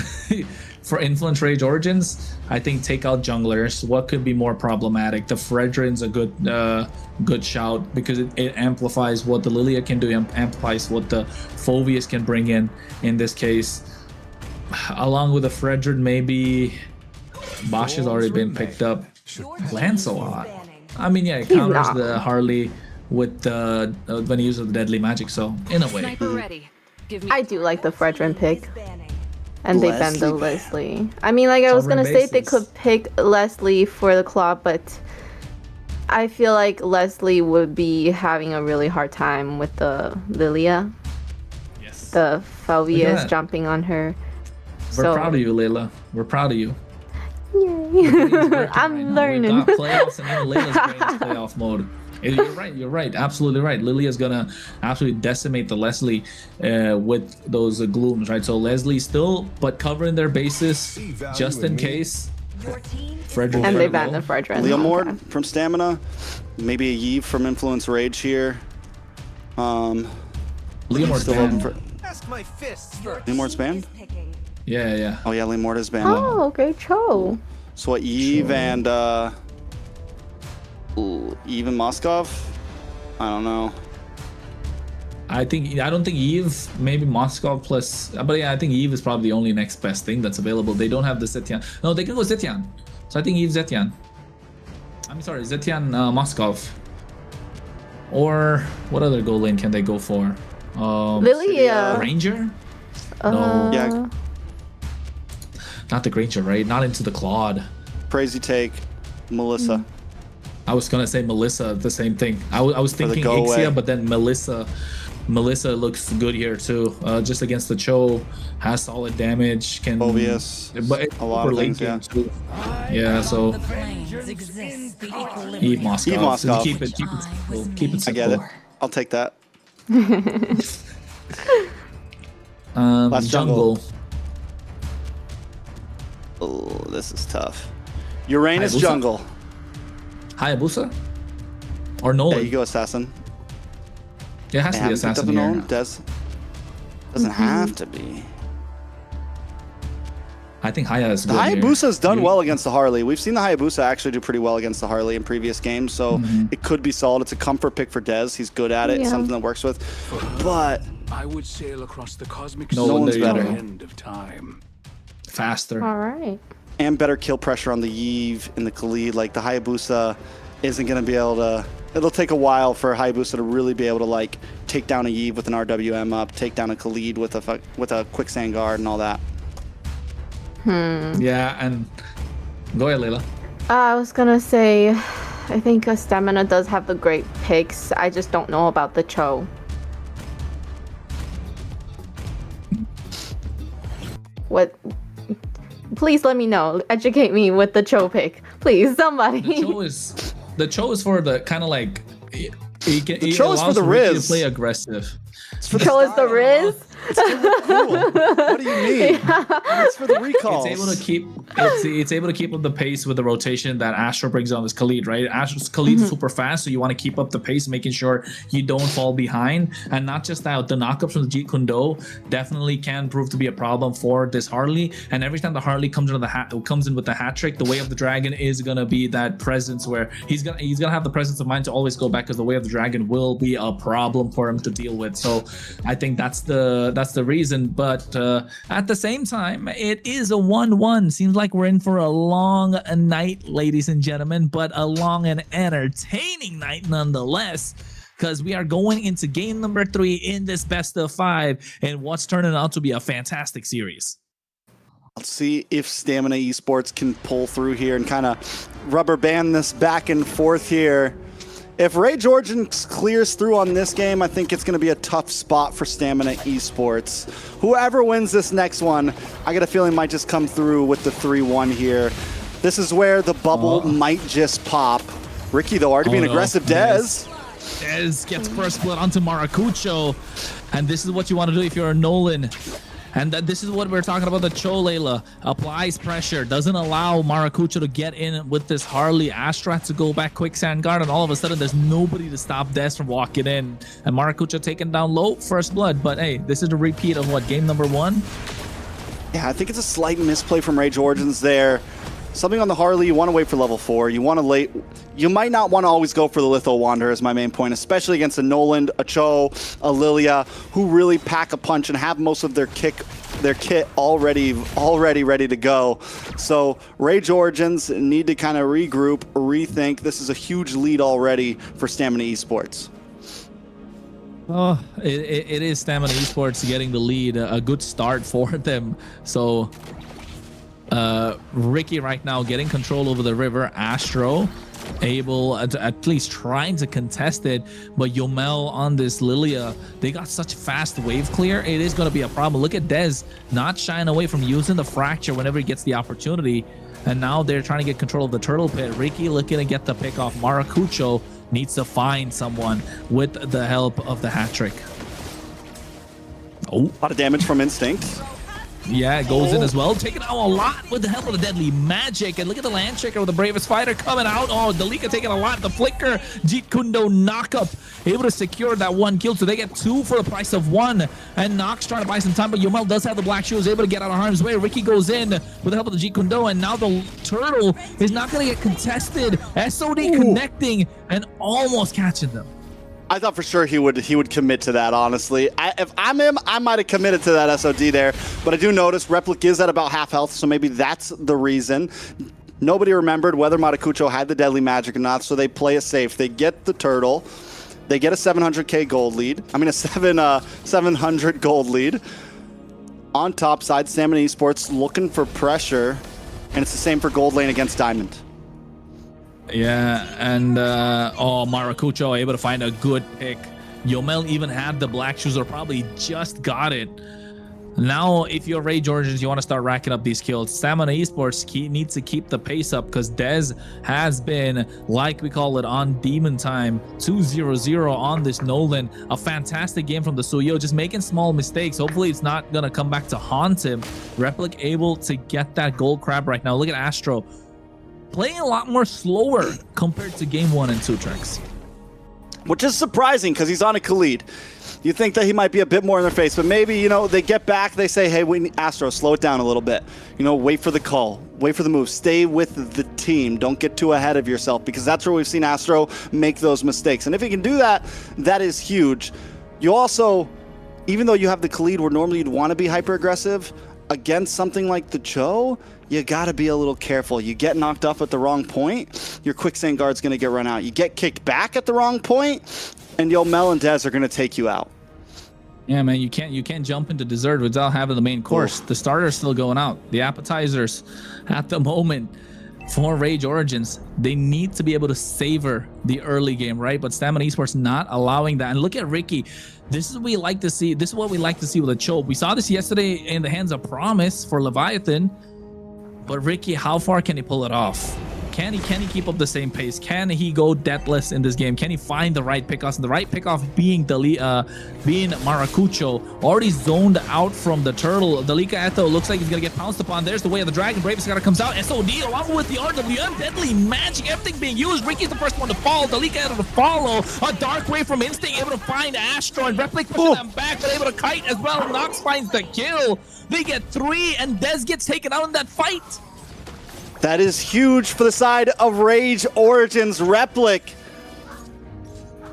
for Influence Rage Origins, I think take out junglers. What could be more problematic? The Fredrin's a good shout because it amplifies what the Lilia can do, amplifies what the Phoveus can bring in this case. Along with the Fredrin, maybe Bosch has already been picked up. Lands so hot. I mean, yeah, it counters the Harley with the when he uses the deadly magic, so in a way. Sniper ready. Give me I do like the Fredrin pick. Banning. And they banned the Leslie. I mean, like, I was gonna say they could pick Leslie for the claw, but I feel like Leslie would be having a really hard time with the Lilia. Yes. The Phoveus jumping on her. We're proud of you, Layla. We're proud of you. Yay. I'm learning. We've got playoffs and even Layla's playing this playoff mode. You're right, absolutely right. Lilia's gonna absolutely decimate the Leslie with those glooms, right? So Leslie still, but covering their bases just in case. Your team is Fredrin And they banned the Fredrin. Leomord from Stamina, maybe a Yve from Influence Rage here. Leomord's still open banned. for Ask my fists Leomord's banned? picking. Yeah. Oh yeah, Leomord is banned. Oh, okay, Cho. So what, Yve and Yve and Moskov? I don't know. I don't think Yve, maybe Moskov plus, but yeah, I think Yve is probably the only next best thing that's available. They don't have the Zetian. No, they can go Zetian. So I think Yve Zetian. I'm sorry, Zetian Moskov. Or what other goal lane can they go for? Lilia. Ranger? No. Yeah, Not the Granger, right? Not into the Claude. crazy take. Melissa. I was gonna say Melissa, the same thing. I was For the thinking go away. Ixia, but then Melissa looks good here too. Just against the Cho, has solid damage. Can Phoveus, but it's a lot super of things, late game too. Yeah, so the planes exist. The equilibrium. Eve Moskov. Eve Moskov. Keep it simple. Keep it I simple. get it. I'll take that. Last jungle. Oh, this is tough. Uranus Hayabusa? jungle. Hayabusa? Or Nolan? There you go, Assassin. It has to be Assassin here. Nolan. Doesn't have to be. I think Haya is The good here. Hayabusa's done well against the Harley. We've seen the Hayabusa actually do pretty well against the Harley in previous games, so it could be solid. It's a comfort pick for Dez. He's good at it. It's Yeah. something that works with. But I would sail across the cosmic No sea one there you to go. the end of time. Faster. All right. and better kill pressure on the Yve and the Khalid. Like the Hayabusa isn't going to be able to. It'll take a while for Hayabusa to really be able to like take down a Yve with an RWM up, take down a Khalid with a quicksand guard and all that. Yeah, and go ahead, Layla. I was gonna say, I think Stamina does have the great picks. I just don't know about the Cho. What? Please let me know. Educate me with the Cho pick, please, somebody. The Cho is for the kind of like. The Cho is for the Ricky Riz. to play aggressive. Cho is the Riz. It's for the cool. What do you mean? It's for the recalls. It's able to keep up the pace with the rotation that Astro brings on this Khalid, right? Astro's Khalid is super fast, so you want to keep up the pace, making sure you don't fall behind. And not just that, the knockups from the Jeet Kune Do definitely can prove to be a problem for this Harley. And every time the Harley comes in with the hat trick, the Way of the Dragon is gonna be that presence where he's gonna have the presence of mind to always go back, because the Way of the Dragon will be a problem for him to deal with. So I think that's the reason. But at the same time, it is a 1-1. Seems like we're in for a long night, ladies and gentlemen, but a long and entertaining night nonetheless, because we are going into game number 3 in this best of 5 and what's turning out to be a fantastic series. Let's see if Stamina Esports can pull through here and kind of rubber band this back and forth here. If Rage Origins clears through on this game, I think it's going to be a tough spot for Stamina Esports. Whoever wins this next one, I get a feeling might just come through with the 3-1 here. This is where the bubble might just pop. Ricky, though, already being aggressive. Dez gets first blood onto Maracucho. And this is what you want to do if you're a Nolan. And this is what we're talking about. The Cho Layla applies pressure, doesn't allow Maracucho to get in with this Harley. Astra to go back quicksand guard, and all of a sudden there's nobody to stop Des from walking in. And Maracucho taken down low, first blood. But hey, this is a repeat of what, game number 1? Yeah, I think it's a slight misplay from Rage Origins there. Something on the Harley, you want to wait for level 4. You want to you might not want to always go for the Litho Wanderer is my main point, especially against a Noland, a Cho, a Lilia, who really pack a punch and have most of their kit already ready to go. So Rage Origins need to kind of regroup, rethink. This is a huge lead already for Stamina Esports. Oh, it is Stamina Esports getting the lead. A good start for them. So Ricky right now getting control over the river. Astro able to at least trying to contest it, but Yomel on this Lilia, they got such fast wave clear. It is going to be a problem. Look at Dez not shying away from using the fracture whenever he gets the opportunity, and now they're trying to get control of the turtle pit. Ricky looking to get the pick off. Maracucho needs to find someone with the help of the hat trick. Oh, a lot of damage from Instinct. Yeah, it goes in as well. Taking out a lot with the help of the deadly magic. And look at the land shaker with the bravest fighter coming out. Oh, Dalika taking a lot. The flicker. Jeet Kundo knockup. Able to secure that 1 kill. So they get 2 for the price of 1. And Nox trying to buy some time. But Yomel does have the black shoes. Able to get out of harm's way. Ricky goes in with the help of the Jeet Kundo. And now the turtle is not going to get contested. SOD connecting and almost catching them. I thought for sure he would commit to that, honestly. If I'm him, I might have committed to that SOD there. But I do notice Replic is at about half health, so maybe that's the reason. Nobody remembered whether Maracucho had the deadly magic or not, so they play it safe. They get the turtle. They get a 700k gold lead. I mean, a 700 gold lead. On top side, Stamina Esports looking for pressure, and it's the same for gold lane against Diamond. Yeah, and oh, Maracucho able to find a good pick. Yomel even had the black shoes, or probably just got it. Now, if you're Rage Origins, you want to start racking up these kills. Stamina Esports needs to keep the pace up, because Dez has been, like we call it, on demon time. 2-0-0 on this Nolan. A fantastic game from the Suyo, just making small mistakes. Hopefully it's not going to come back to haunt him. Replic able to get that gold crab right now. Look at Astro. Playing a lot more slower compared to game 1 and 2 tracks. Which is surprising, because he's on a Khalid. You think that he might be a bit more in their face, but maybe, you know, they get back, they say, hey, we need Astro, slow it down a little bit. You know, wait for the call, wait for the move, stay with the team, don't get too ahead of yourself, because that's where we've seen Astro make those mistakes. And if he can do that, that is huge. You also, even though you have the Khalid where normally you'd want to be hyper aggressive, against something like the Cho, you got to be a little careful. You get knocked off at the wrong point, your quicksand guard's going to get run out. You get kicked back at the wrong point, and Yomel and Dez are going to take you out. Yeah, man, you can't jump into dessert without having the main course. The starter's still going out. The appetizers at the moment for Rage Origins, they need to be able to savor the early game, right? But Stamina Esports not allowing that. And look at Ricky. This is what we like to see. This is what we like to see with a choke. We saw this yesterday in the hands of Promise for Leviathan. But Ricky, how far can he pull it off? Can he keep up the same pace? Can he go deathless in this game? Can he find the right pickoffs? And the right pickoff being Maracucho, already zoned out from the turtle. Dalika Eto looks like he's gonna get pounced upon. There's the way of the dragon. Bravest Scout comes out. SOD along with the RWM, deadly magic, everything being used. Ricky's the first one to fall. Dalika Eto to follow. A dark wave from Instinct, able to find Astro, and Replic pushing them back, but able to kite as well. Nox finds the kill. They get 3, and Dez gets taken out in that fight. That is huge for the side of Rage Origins. Replic,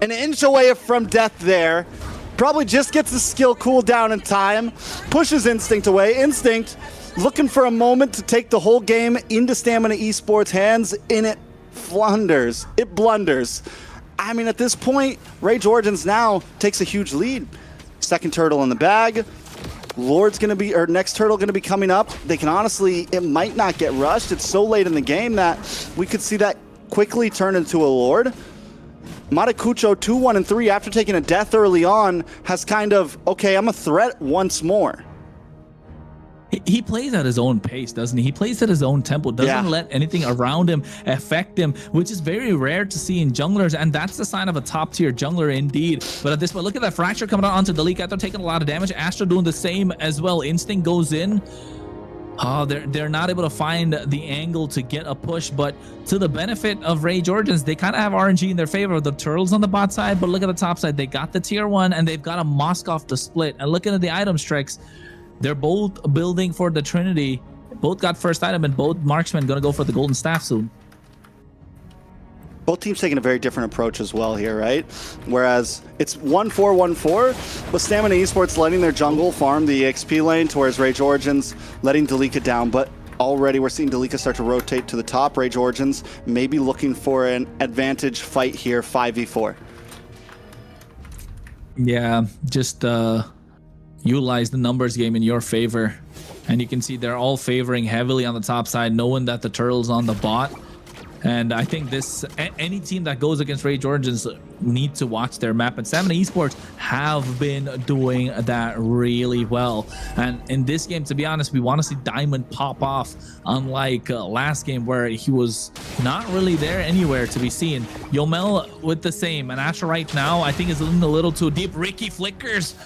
an inch away from death there. Probably just gets the skill cooldown in time. Pushes Instinct away. Instinct looking for a moment to take the whole game into Stamina Esports' hands, and it blunders. It blunders. I mean, at this point, Rage Origins now takes a huge lead. Second turtle in the bag. Lord's going to be, or next turtle going to be coming up. They can honestly, it might not get rushed. It's so late in the game that we could see that quickly turn into a Lord. Maracucho 2-1 and 3 after taking a death early on has kind of, okay, I'm a threat once more. He plays at his own pace, doesn't he? He plays at his own tempo, doesn't let anything around him affect him, which is very rare to see in junglers, and that's the sign of a top-tier jungler indeed. But at this point, look at that Fracture coming out onto Delika. They're taking a lot of damage. Astro doing the same as well. Instinct goes in. Oh, they're not able to find the angle to get a push, but to the benefit of Rage Origins, they kind of have RNG in their favor. The turtles on the bot side, but look at the top side. They got the tier 1, and they've got a Moskov to split. And looking at the item strikes, they're both building for the Trinity. Both got first item, and both marksmen going to go for the golden staff soon. Both teams taking a very different approach as well here, right? Whereas it's 1-4-1-4, but Stamina Esports letting their jungle farm the EXP lane, towards Rage Origins letting Delika down. But already we're seeing Delika start to rotate to the top. Rage Origins maybe looking for an advantage fight here, 5v4. Yeah, just utilize the numbers game in your favor, and you can see they're all favoring heavily on the top side, knowing that the turtle's on the bot. And I think this, any team that goes against Rage Origins need to watch their map, and Stamina Esports have been doing that really well. And in this game, to be honest, we want to see Diamond pop off, unlike last game where he was not really there anywhere to be seen. Yomel with the same, and Asher right now I think is leaning a little too deep. Ricky flickers.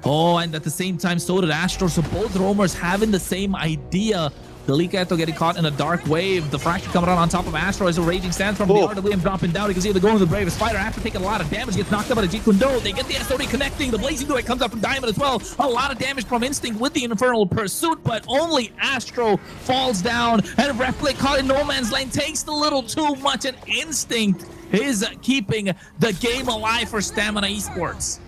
Oh, and at the same time, so did Astro. So both roamers having the same idea. Delika getting caught in a dark wave. The Fracture coming out on top of Astro as a raging stance from the RWM dropping down. You can see they're going to the Bravest Fighter after taking a lot of damage. Gets knocked out by the Jeet Kune Do. They get the SOD connecting. The Blazing Duet comes out from Diamond as well. A lot of damage from Instinct with the Infernal Pursuit, but only Astro falls down. And Replic caught in no man's lane takes a little too much, and Instinct is keeping the game alive for Stamina Esports.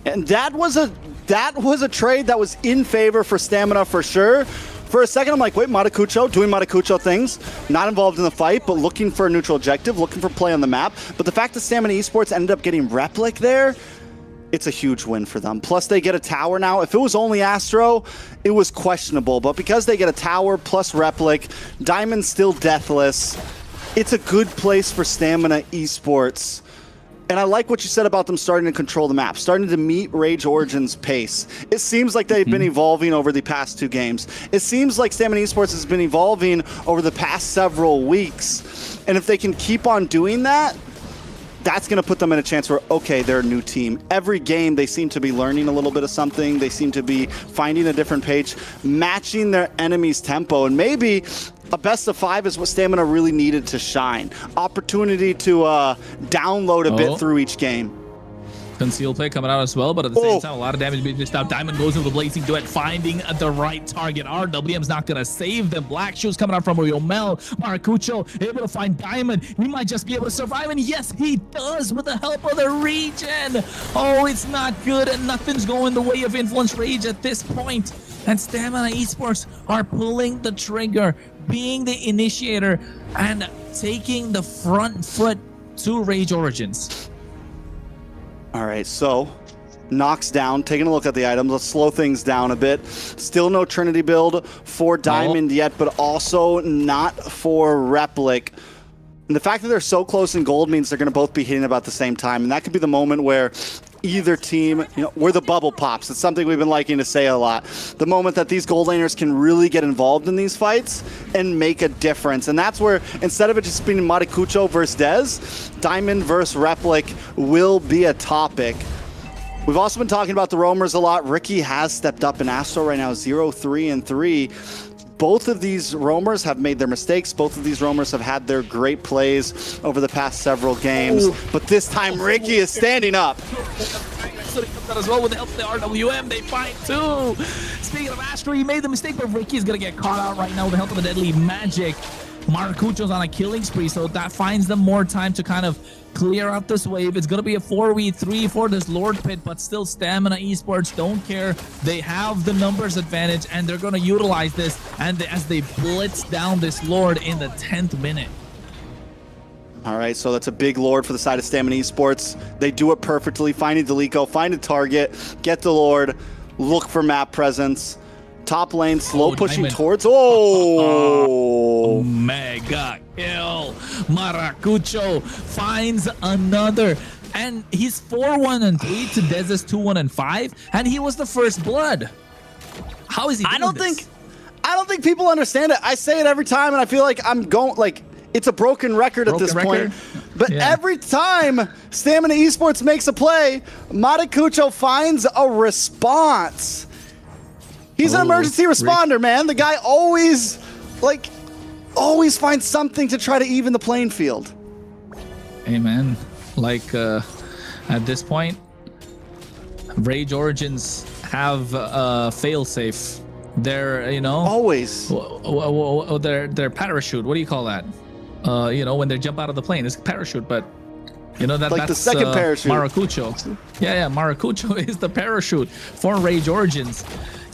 And that was a trade that was in favor for Stamina for sure. For a second, I'm like, wait, Maracucho doing Maracucho things, not involved in the fight, but looking for a neutral objective, looking for play on the map. But the fact that Stamina Esports ended up getting Replic there, it's a huge win for them. Plus, they get a tower now. If it was only Astro, it was questionable. But because they get a tower plus Replic, Diamond's still deathless. It's a good place for Stamina Esports. And I like what you said about them starting to control the map, starting to meet Rage Origins' pace. It seems like they've been evolving over the past 2 games. It seems like Stamina Esports has been evolving over the past several weeks. And if they can keep on doing that, that's going to put them in a chance where, okay, they're a new team. Every game, they seem to be learning a little bit of something. They seem to be finding a different page, matching their enemy's tempo. And maybe a best of 5 is what Stamina really needed to shine. Opportunity to download a bit through each game. Conceal play coming out as well, but at the same time, a lot of damage being dished out. Diamond goes into the Blazing Duet, finding the right target. RWM's not going to save them. Black Shoes coming out from Yomel. Maracucho able to find Diamond. He might just be able to survive, and yes, he does with the help of the regen. Oh, it's not good, and nothing's going the way of Influence Rage at this point. And Stamina Esports are pulling the trigger, being the initiator, and taking the front foot to Rage Origins. All right, so knocks down, taking a look at the items. Let's slow things down a bit. Still no Trinity build for Diamond yet, but also not for Replic. And the fact that they're so close in gold means they're going to both be hitting about the same time. And that could be the moment where either team, where the bubble pops. It's something we've been liking to say a lot. The moment that these gold laners can really get involved in these fights and make a difference. And that's where, instead of it just being Maracucho versus Dez, Diamond versus Replic will be a topic. We've also been talking about the roamers a lot. Ricky has stepped up in Astro right now, 0-3-3. Both of these roamers have made their mistakes. Both of these roamers have had their great plays over the past several games. But this time, Ricky is standing up. As well with the help of the RWM, they fight too. Speaking of Astro, he made the mistake, but Ricky is going to get caught out right now with the help of the deadly magic. Maracucho's on a killing spree, so that finds them more time to kind of clear out this wave. It's going to be a 4v3 for this Lord Pit, but still Stamina Esports don't care. They have the numbers advantage, and they're going to utilize this and as they blitz down this Lord in the 10th minute. All right, so that's a big Lord for the side of Stamina Esports. They do it perfectly, finding Delico, find a target, get the Lord, look for map presence. top lane, slow pushing Diamond. towards. Oh! Mega kill. Maracucho finds another. And he's 4-1-3 to Dez's 2-1-5, and he was the first blood. How is he doing I don't this? think people understand it. I say it every time, and I feel like I'm going like it's a broken record at this point. But every time Stamina Esports makes a play, Maracucho finds a response. He's an emergency responder, man. The guy always finds something to try to even the playing field. Hey, man. Like, at this point, Rage Origins have fail-safe. They're, always. Their parachute. What do you call that? When they jump out of the plane, it's parachute, but that's the second parachute. Maracucho. Yeah, Maracucho is the parachute for Rage Origins.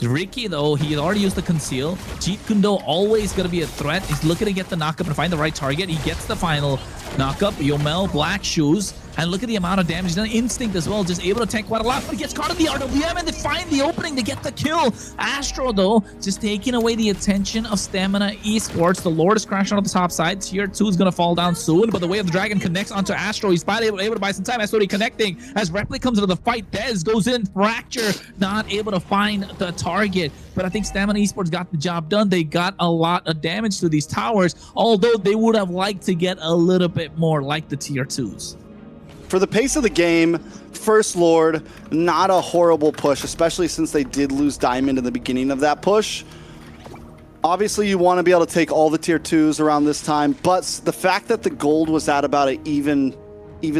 Ricky, though, he already used the conceal. Jeet Kundo always going to be a threat. He's looking to get the knockup and find the right target. He gets the final knockup. Yomel, Black Shoes. And look at the amount of damage. He's done Instinct as well, just able to tank quite a lot. But he gets caught in the RWM and they find the opening to get the kill. Astro, though, just taking away the attention of Stamina Esports. The Lord is crashing on the top side. Tier 2 is going to fall down soon. But the Way of the Dragon connects onto Astro. He's finally able to buy some time. Astro connecting. As Repli comes into the fight, Dez goes in. Fracture, not able to find the target. But I think Stamina Esports got the job done. They got a lot of damage to these towers, although they would have liked to get a little bit more like the Tier 2s. For the pace of the game, First Lord, not a horrible push, especially since they did lose Diamond in the beginning of that push. Obviously, you want to be able to take all the Tier 2s around this time, but the fact that the gold was at about an even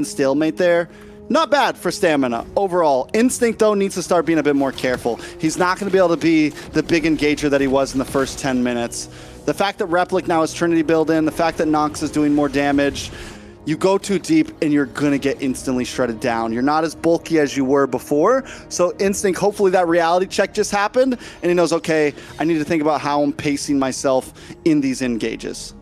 stalemate there, not bad for Stamina overall. Instinct, though, needs to start being a bit more careful. He's not going to be able to be the big engager that he was in the first 10 minutes. The fact that Replic now has Trinity build in, the fact that Nox is doing more damage, you go too deep and you're going to get instantly shredded down. You're not as bulky as you were before. So Instinct, hopefully that reality check just happened and he knows, okay, I need to think about how I'm pacing myself in these engages.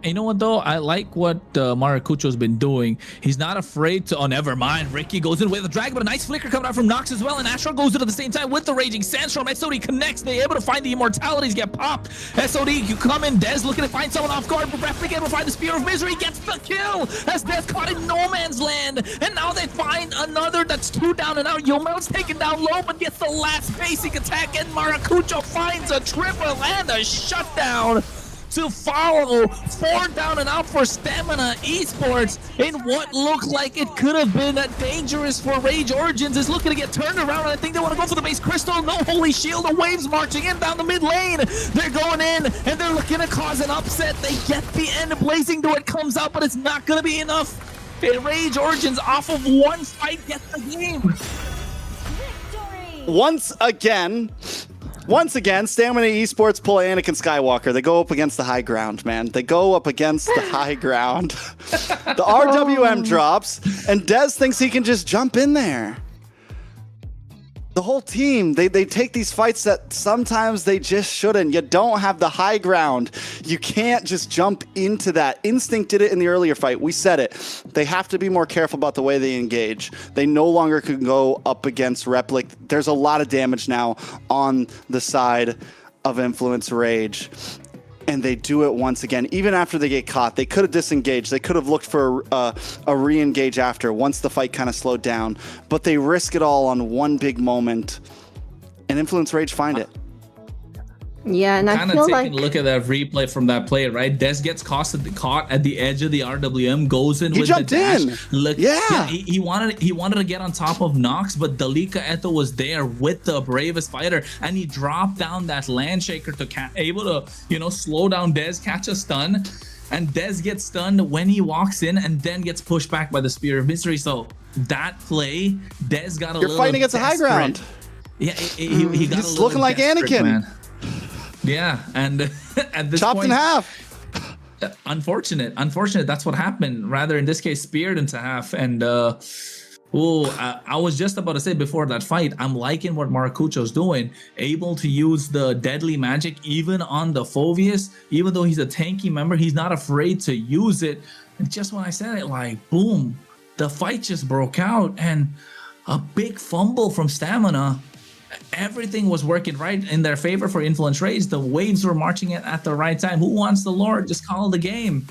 You know what, though? I like what Maracucho's been doing. He's not afraid to... Oh, never mind. Ricky goes in with the drag, but a nice flicker coming out from Nox as well, and Astro goes in at the same time with the Raging Sandstorm. SOD connects. They're able to find the Immortalities get popped. SOD, you come in. Dez looking to find someone off guard, but Replic able to find the Spear of Misery. Gets the kill as Dez caught in no man's land. And now they find another that's 2 down and out. Yomel's taken down low, but gets the last basic attack, and Maracucho finds a triple and a shutdown to follow. 4 down and out for Stamina Esports in what looked like it could have been dangerous for Rage Origins. Is looking to get turned around, and I think they want to go for the base crystal. No Holy Shield. The Waves marching in down the mid lane. They're going in, and they're looking to cause an upset. They get the end. Blazing Door, it comes out, but it's not going to be enough. Rage Origins off of one fight gets the game. Victory! Once again, Stamina Esports pull Anakin Skywalker. They go up against the high ground, man. They go up against the high ground. The RWM drops, and Dez thinks he can just jump in there. The whole team, they take these fights that sometimes they just shouldn't. You don't have the high ground. You can't just jump into that. Instinct did it in the earlier fight. We said it. They have to be more careful about the way they engage. They no longer can go up against Replic. There's a lot of damage now on the side of Influence Rage. And they do it once again. Even after they get caught, they could have disengaged. They could have looked for a re-engage after once the fight kind of slowed down. But they risk it all on one big moment. And Influence Rage find it. Yeah, and I feel like... Taking a look at that replay from that play, right? Dez gets caught at the edge of the RWM, goes in with the dash. He jumped in. Look, Yeah. He wanted to get on top of Nox, but Dalika Eto was there with the bravest fighter, and he dropped down that Landshaker to able to, slow down Dez, catch a stun, and Dez gets stunned when he walks in, and then gets pushed back by the Spear of Misery. So that play, Dez got a little... You're fighting against the high ground. Yeah, he got He's looking like Anakin. Man. Yeah, and at this chopped point, in half. Unfortunate. That's what happened. Rather, in this case, speared into half. And I was just about to say before that fight, I'm liking what Maracucho's doing. Able to use the deadly magic even on the Phoveus. Even though he's a tanky member, he's not afraid to use it. And just when I said it, like, boom, the fight just broke out. And a big fumble from Stamina. everything was working right in their favor for Influence Rage. The waves were marching in at the right time. Who wants the Lord? Just call the game.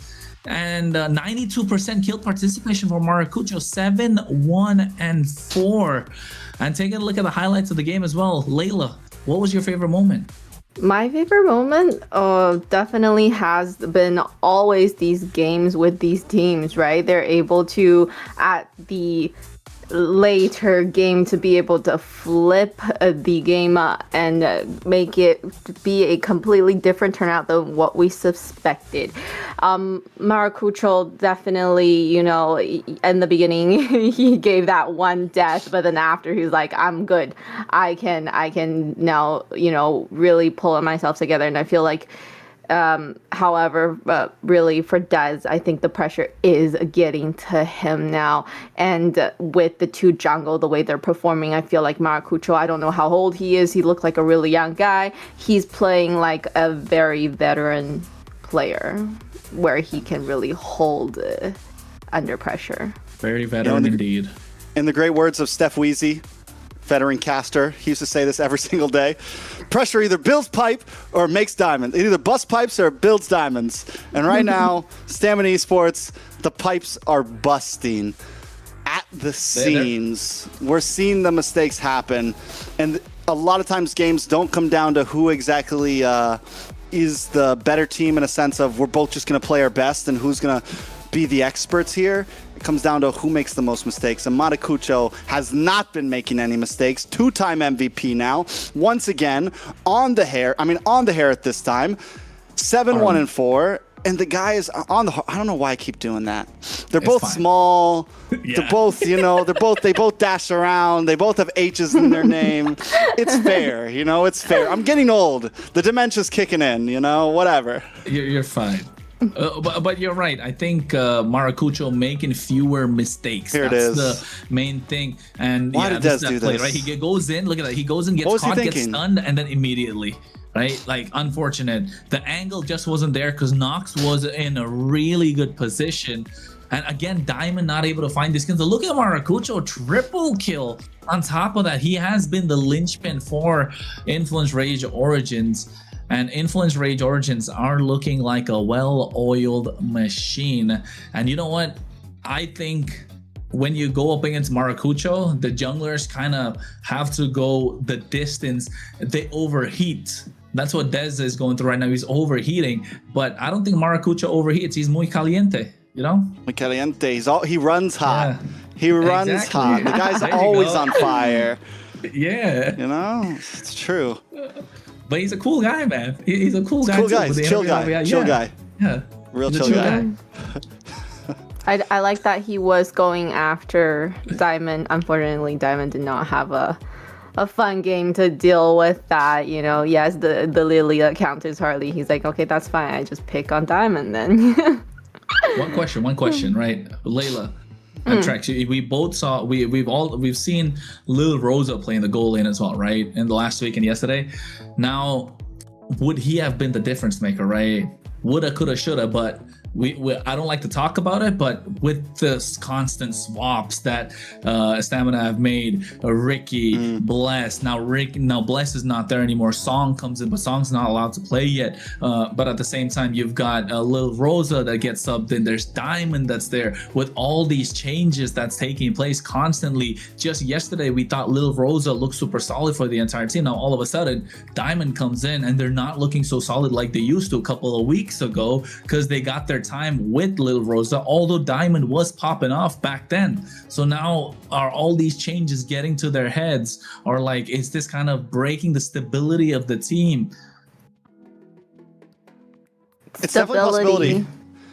And 92% kill participation for Maracucho, 7-1-4. And taking a look at the highlights of the game as well. Layla, what was your favorite moment? My favorite moment definitely has been always these games with these teams, right? They're able to, at the later game, to be able to flip the game and make it be a completely different turnout than what we suspected. Maracucho definitely, you know, in the beginning he gave that one death, but then after he's like, I'm good. I can now, you know, really pull myself together. And I feel like however, really for Dez, I think the pressure is getting to him now. And with the two jungle, the way they're performing, I feel like Maracucho, I don't know how old he is. He looked like a really young guy. He's playing like a very veteran player where he can really hold under pressure. Very veteran indeed. In the great words of Steph Weezy, veteran caster, he used to say this every single day. Pressure either builds pipe or makes diamond. It either busts pipes or builds diamonds. And right now, Stamina Esports, the pipes are busting at the seams. We're seeing the mistakes happen. And a lot of times games don't come down to who exactly is the better team in a sense of we're both just going to play our best and who's going to be the experts here. It comes down to who makes the most mistakes. And Maracucho has not been making any mistakes. Two-time MVP now. Once again, on the hair at this time. 7-1-4. And the guy is on the, I don't know why I keep doing that. They're both small. Yeah. They're both, you know, they both dash around. They both have H's in their name. It's fair, you know, it's fair. I'm getting old. The dementia's kicking in, you know, whatever. You're fine. But you're right. I think Maracucho making fewer mistakes. That's the main thing. And why did Dez do play, this? Right? He goes in. Look at that. He goes in, gets caught, gets stunned, and then immediately, right? Like unfortunate. The angle just wasn't there because Nox was in a really good position. And again, Diamond not able to find these kills. So look at Maracucho, triple kill. On top of that, he has been the linchpin for Influence Rage Origins. And Influence Rage Origins are looking like a well-oiled machine. And you know what? I think when you go up against Maracucho, the junglers kind of have to go the distance. They overheat. That's what Dez is going through right now. He's overheating. But I don't think Maracucho overheats. He's muy caliente, you know? Muy caliente. He runs hot. Yeah. He runs hot. The guy's always on fire. Yeah. You know? It's true. But he's a cool guy, man. He's a cool guy. Cool guy. Chill guy. Chill guy. Yeah. Real chill guy. I like that he was going after Diamond. Unfortunately, Diamond did not have a fun game to deal with that. You know, yes, the Lilia counters Harley. He's like, okay, that's fine. I just pick on Diamond then. One question, right? Layla. Trax, we both saw we've seen Lil Rosa playing the goal lane as well, right? In the last week and yesterday. Now, would he have been the difference maker, right? Woulda, coulda, shoulda, but I don't like to talk about it, but with the constant swaps that Stamina have made, Ricky, Bless, now Bless is not there anymore. Song comes in, but Song's not allowed to play yet. But at the same time, you've got Lil Rosa that gets subbed in. There's Diamond that's there. With all these changes that's taking place constantly, just yesterday we thought Lil Rosa looked super solid for the entire team. Now all of a sudden, Diamond comes in and they're not looking so solid like they used to a couple of weeks ago because they got their time with Lil Rosa, although Diamond was popping off back then. So now are all these changes getting to their heads, or like is this kind of breaking the stability of the team? It's definitely a possibility.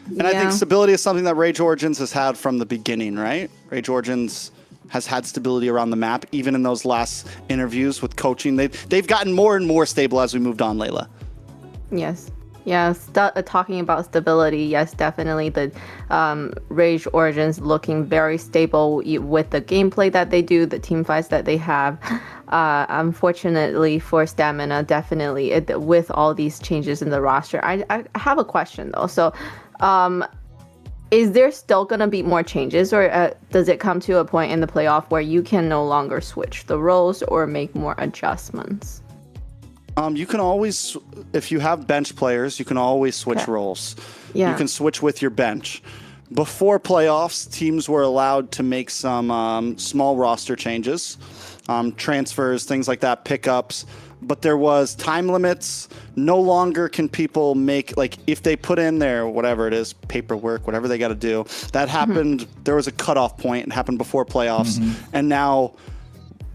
And I think stability is something that Rage Origins has had from the beginning, right? Rage Origins has had stability around the map, even in those last interviews with coaching. They've gotten more and more stable as we moved on, Layla. Yes. Yeah, talking about stability, yes, definitely. The Rage Origins looking very stable with the gameplay that they do, the team fights that they have. Unfortunately for Stamina, definitely with all these changes in the roster. I have a question though. So is there still going to be more changes, or does it come to a point in the playoff where you can no longer switch the roles or make more adjustments? You can always, if you have bench players, you can always switch roles. Yeah. You can switch with your bench. Before playoffs, teams were allowed to make some small roster changes, transfers, things like that, pickups. But there was time limits. No longer can people make, like, if they put in their, whatever it is, paperwork, whatever they got to do. That happened, there was a cutoff point. It happened before playoffs. And now,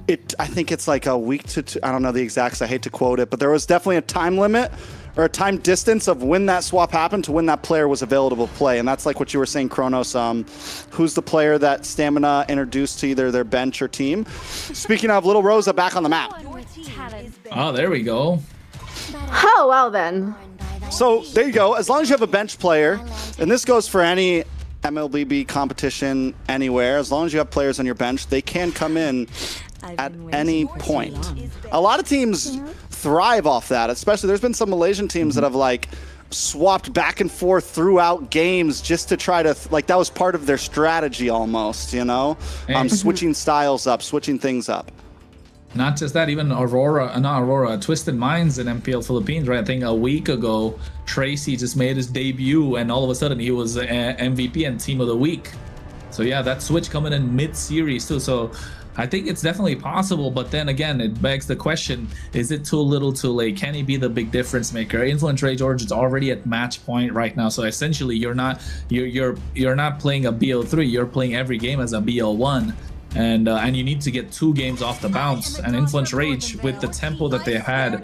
I think it's like a week to two, I don't know the exacts, I hate to quote it, but there was definitely a time limit or a time distance of when that swap happened to when that player was available to play. And that's like what you were saying, Kronos. Who's the player that Stamina introduced to either their bench or team? Speaking of, Little Rosa back on the map. Oh, there we go. Oh, well then. So there you go. As long as you have a bench player, and this goes for any MLBB competition anywhere, as long as you have players on your bench, they can come in at any point. A lot of teams thrive off that, especially there's been some Malaysian teams that have like swapped back and forth throughout games just to try to, like, that was part of their strategy almost, you know? Switching styles up, switching things up. Not just that, even Twisted Minds in MPL Philippines, right? I think a week ago, Tracy just made his debut, and all of a sudden he was MVP and Team of the Week. So yeah, that switch coming in mid-series too. So I think it's definitely possible, but then again, it begs the question: is it too little, too late? Can he be the big difference maker? Influence Rage Origins already at match point right now, so essentially you're not playing a BO3. You're playing every game as a BO1. And you need to get 2 games off the bounce. And Influence Rage, with the tempo that they had,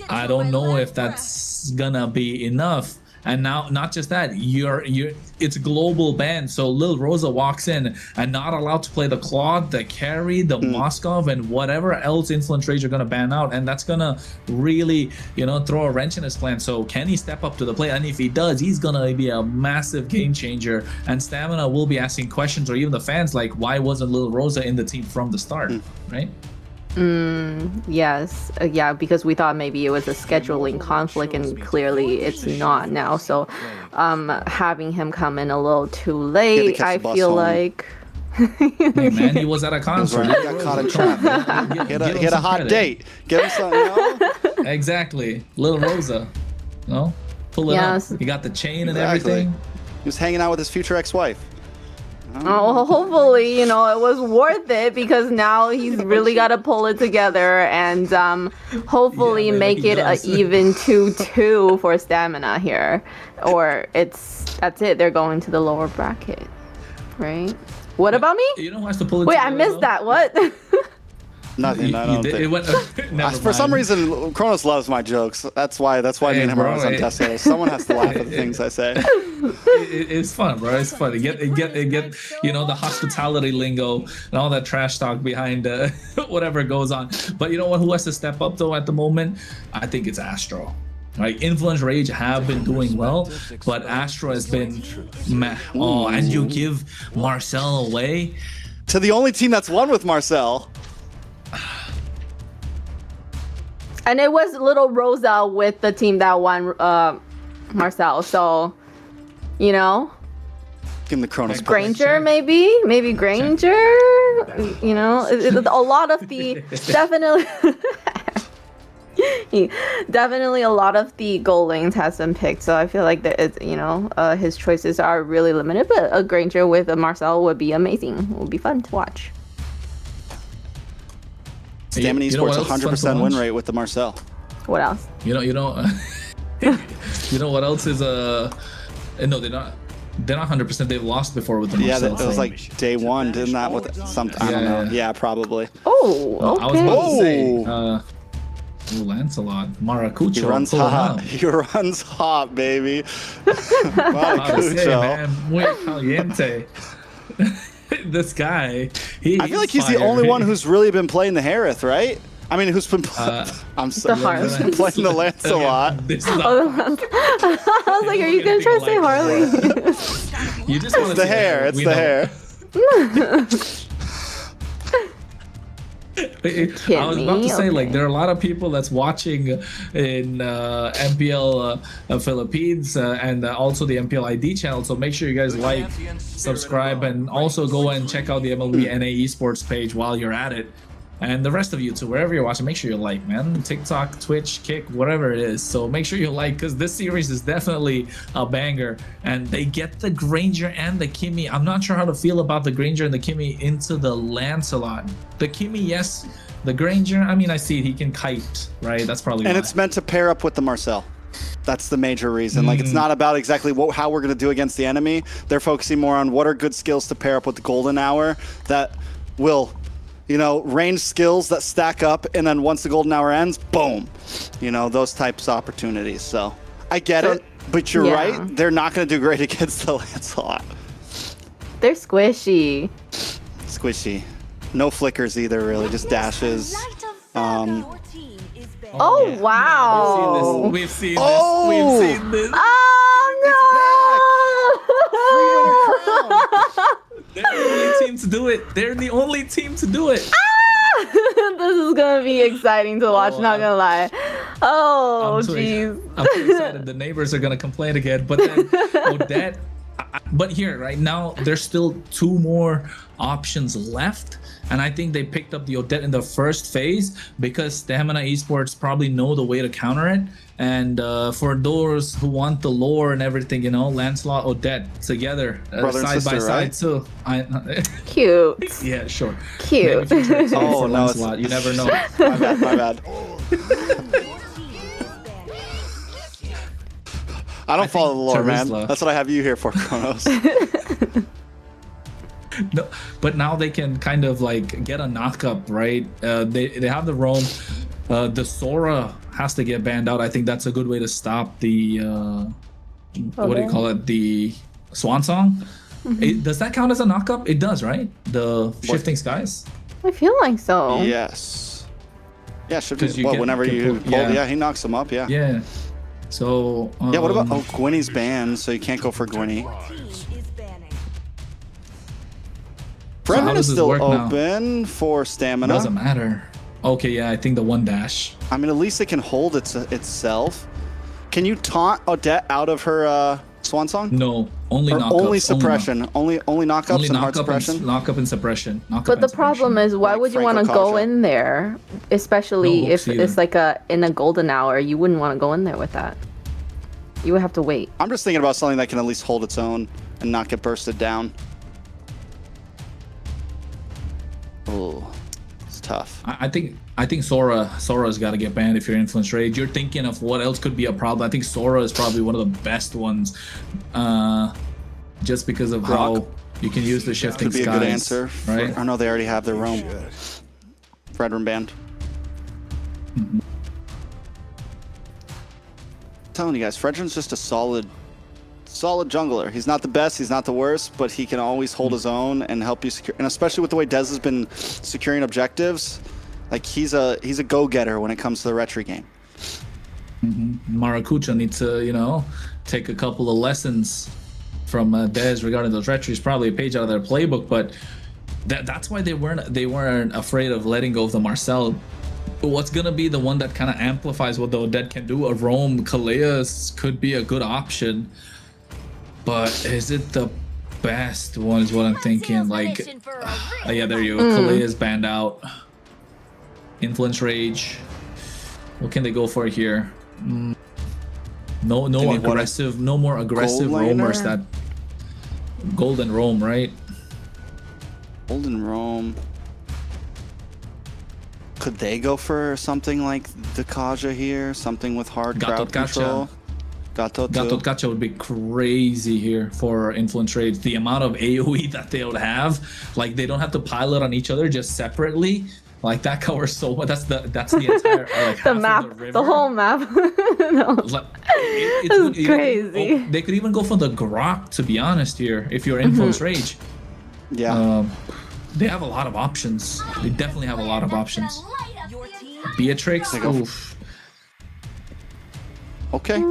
I don't know if that's gonna be enough. And now, not just that, it's global ban. So Lil Rosa walks in and not allowed to play the Claude, the Carry, the Moskov, and whatever else Influence Rage are gonna ban out. And that's gonna really, throw a wrench in his plan. So can he step up to the plate? And if he does, he's gonna be a massive game changer. And Stamina will be asking questions, or even the fans, like, why wasn't Lil Rosa in the team from the start, right? Yes. Yeah, because we thought maybe it was a scheduling conflict, and clearly it's not now. So having him come in a little too late, I feel like... Hey man, he was at a concert. He got caught in traffic. He had a hot date. Give him something. Exactly. Little Rosa. Pull it up. He got the chain and everything. He was hanging out with his future ex-wife. Oh, hopefully, it was worth it, because now he's really got to pull it together and hopefully make it an even 2-2 for Stamina here. Or that's it. They're going to the lower bracket, right? What about me? You know who has to pull it Wait, together, I missed that. What? Nothing. I don't think. For some reason, Kronos loves my jokes. That's why me and him are always on Tesla. Someone has to laugh at the things I say. It's fun, bro. It's fun. Get the hospitality lingo and all that trash talk behind whatever goes on. But you know what? Who has to step up though at the moment? I think it's Astro. Right, Influence Rage have been doing well, but Astro has been and you give Marcel away to the only team that's won with Marcel. And it was Little Rosa with the team that won Marcel. So, Give him the Kronos. Granger, maybe Granger. A lot of the definitely a lot of the goal lanes has been picked. So I feel like that it's his choices are really limited. But a Granger with a Marcel would be amazing. It would be fun to watch. Stamina Esports 100% win rate with the Marcel. What else? You know what else is no, they're not 100%. They've lost before with the Marcel. Yeah, it was like day one, didn't that? With something, I don't know. Yeah, probably. Oh, okay. I was about to say, Lancelot, Maracucho. He runs hot. He runs hot, baby. Maracucho. Muy caliente. This guy, I feel like he's the only one who's really been playing the Harith, right? I mean, who's been I'm sorry, who's been playing the Lancelot. I was like, are you gonna try to say Harley? You just want the hair. It's the hair. I was about to say, like, there are a lot of people that's watching in MPL Philippines and also the MPL ID channel. So make sure you guys like, subscribe, and also go and check out the MLBB Esports page while you're at it. And the rest of you too, wherever you're watching, make sure you like, man. TikTok, Twitch, Kick, whatever it is. So make sure you like, because this series is definitely a banger. And they get the Granger and the Kimmy. I'm not sure how to feel about the Granger and the Kimmy into the Lancelot. The Kimmy, yes. The Granger, I mean, I see it. He can kite, right? That's probably And why. it's meant to pair up with the Marcel. That's the major reason. Like, it's not about exactly how we're going to do against the enemy. They're focusing more on what are good skills to pair up with the Golden Hour that will... You know, range skills that stack up, and then once the golden hour ends, boom. You know, those types of opportunities. So I get it, but you're right. They're not going to do great against the Lancelot. They're squishy. Squishy. No flickers either, really. Just dashes. Your team is banned. Oh, wow. We've seen this. We've seen this. Oh, no. They're the only team to do it. They're the only team to do it. This is going to be exciting to watch, not going to lie. Oh, jeez. I'm too excited. The neighbors are going to complain again. But then Odette... But here, right now, there's still 2 more options left. And I think they picked up the Odette in the first phase because Stamina Esports probably know the way to counter it. And for those who want the lore and everything, you know, Lancelot, Odette together, side by side too. Cute. Yeah, sure. Cute. Oh, no, Lancelot. You never know. My bad, my bad. I don't follow the lore, man. That's what I have you here for, Kronos. No, but now they can kind of like get a knockup, right? They have the roam. The Sora has to get banned out. I think that's a good way to stop the what do you call it? The Swan Song. Does that count as a knockup? It does, right? The Shifting Skies. I feel like so. Yes. Yeah, should be. Well, whenever you pull, yeah, he knocks him up. Yeah. Yeah. So. Yeah. What about? Oh, Gwynny's banned, so you can't go for Gwynny. Fredman is still open for stamina. Doesn't matter. Okay, yeah, I think the 1 dash. I mean, at least it can hold itself. Can you taunt Odette out of her Swan Song? No, only knockups. Only suppression. Only knockups only and hard suppression. Knockup and suppression. But the problem is, why would you want to go in there, especially if it's like in a golden hour? You wouldn't want to go in there with that. You would have to wait. I'm just thinking about something that can at least hold its own and not get bursted down. Oh, it's tough. I think Sora's got to get banned if you're Influence Rage. You're thinking of what else could be a problem. I think Sora is probably one of the best ones, just because of how you can use the Shifting Skies. Could be a good answer, right? I know they already have their roam. Fredman banned. Telling you guys, Fredrin's just a solid jungler. He's not the best, he's not the worst, but he can always hold his own and help you secure. And especially with the way Dez has been securing objectives, like he's a go-getter when it comes to the retry game. Maracuja needs to, you know, take a couple of lessons from Dez regarding those retries. Probably a page out of their playbook, but that's why they weren't afraid of letting go of the Marcel. What's gonna be the one that kind of amplifies what the Odette can do? A Roam Kaleas could be a good option. But is it the best one is what I'm thinking. Like, yeah, there you go. Kalei is banned out. Influence Rage. What can they go for here? No aggressive, no more aggressive roamers. That Golden Roam, right? Golden Roam. Could they go for something like the Kaja here? Something with hard crowd control? Gatot Kacha would be crazy here for Influence Rage. The amount of AoE that they would have, like they don't have to pile it on each other just separately. Like that covers so much. That's the entire like the map, the whole map. No. It's crazy. They could even go for the Grok, to be honest here, if you're Influence Rage. Yeah. They have a lot of options. They definitely have a lot of options. Beatrix. Oof. Okay.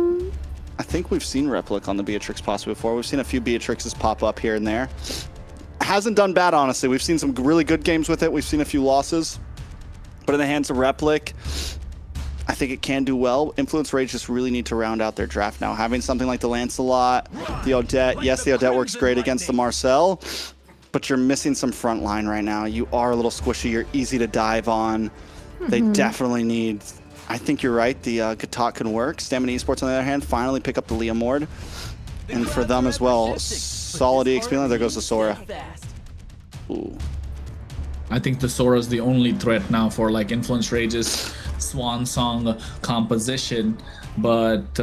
I think we've seen Replic on the Beatrix possibly before. We've seen a few Beatrixes pop up here and there. Hasn't done bad, honestly. We've seen some really good games with it. We've seen a few losses. But in the hands of Replic, I think it can do well. Influence Rage just really need to round out their draft now. Having something like the Lancelot, the Odette. Yes, the Odette works great against the Marcel, but you're missing some front line right now. You are a little squishy. You're easy to dive on. They definitely need... I think you're right. The Gatot can work. Stamina Esports, on the other hand, finally pick up the Leomord. And for them as well, solid EXP line. There goes the Sora. Ooh. I think the Sora is the only threat now for like Influence Rage's Swan Song composition. But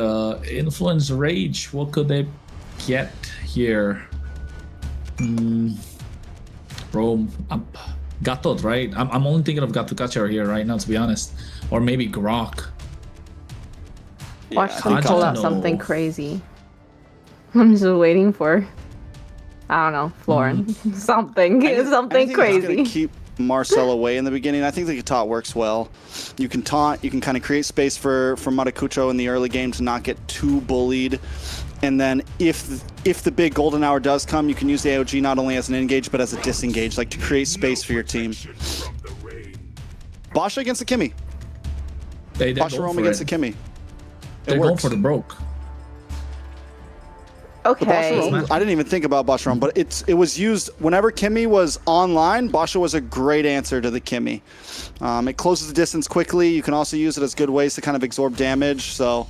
Influence Rage, what could they get here? Bro, Gatot, right? I'm only thinking of Gatukachar here right now, to be honest. Or maybe Grok. Watch them pull out something crazy. I'm just waiting for, I don't know, Florin. Something crazy. Keep Marcel away in the beginning. I think the Gatot works well. You can taunt, you can kind of create space for Maracucho in the early game to not get too bullied. And then if the big golden hour does come, you can use the AOG not only as an engage, but as a disengage, like to create space for your team. Basha against the Kimmy. Basha Rome against the Kimmy. They're going for the broke. Okay. I didn't even think about Basha Rome, but it was used whenever Kimmy was online. Basha was a great answer to the Kimmy. It closes the distance quickly. You can also use it as good ways to kind of absorb damage. So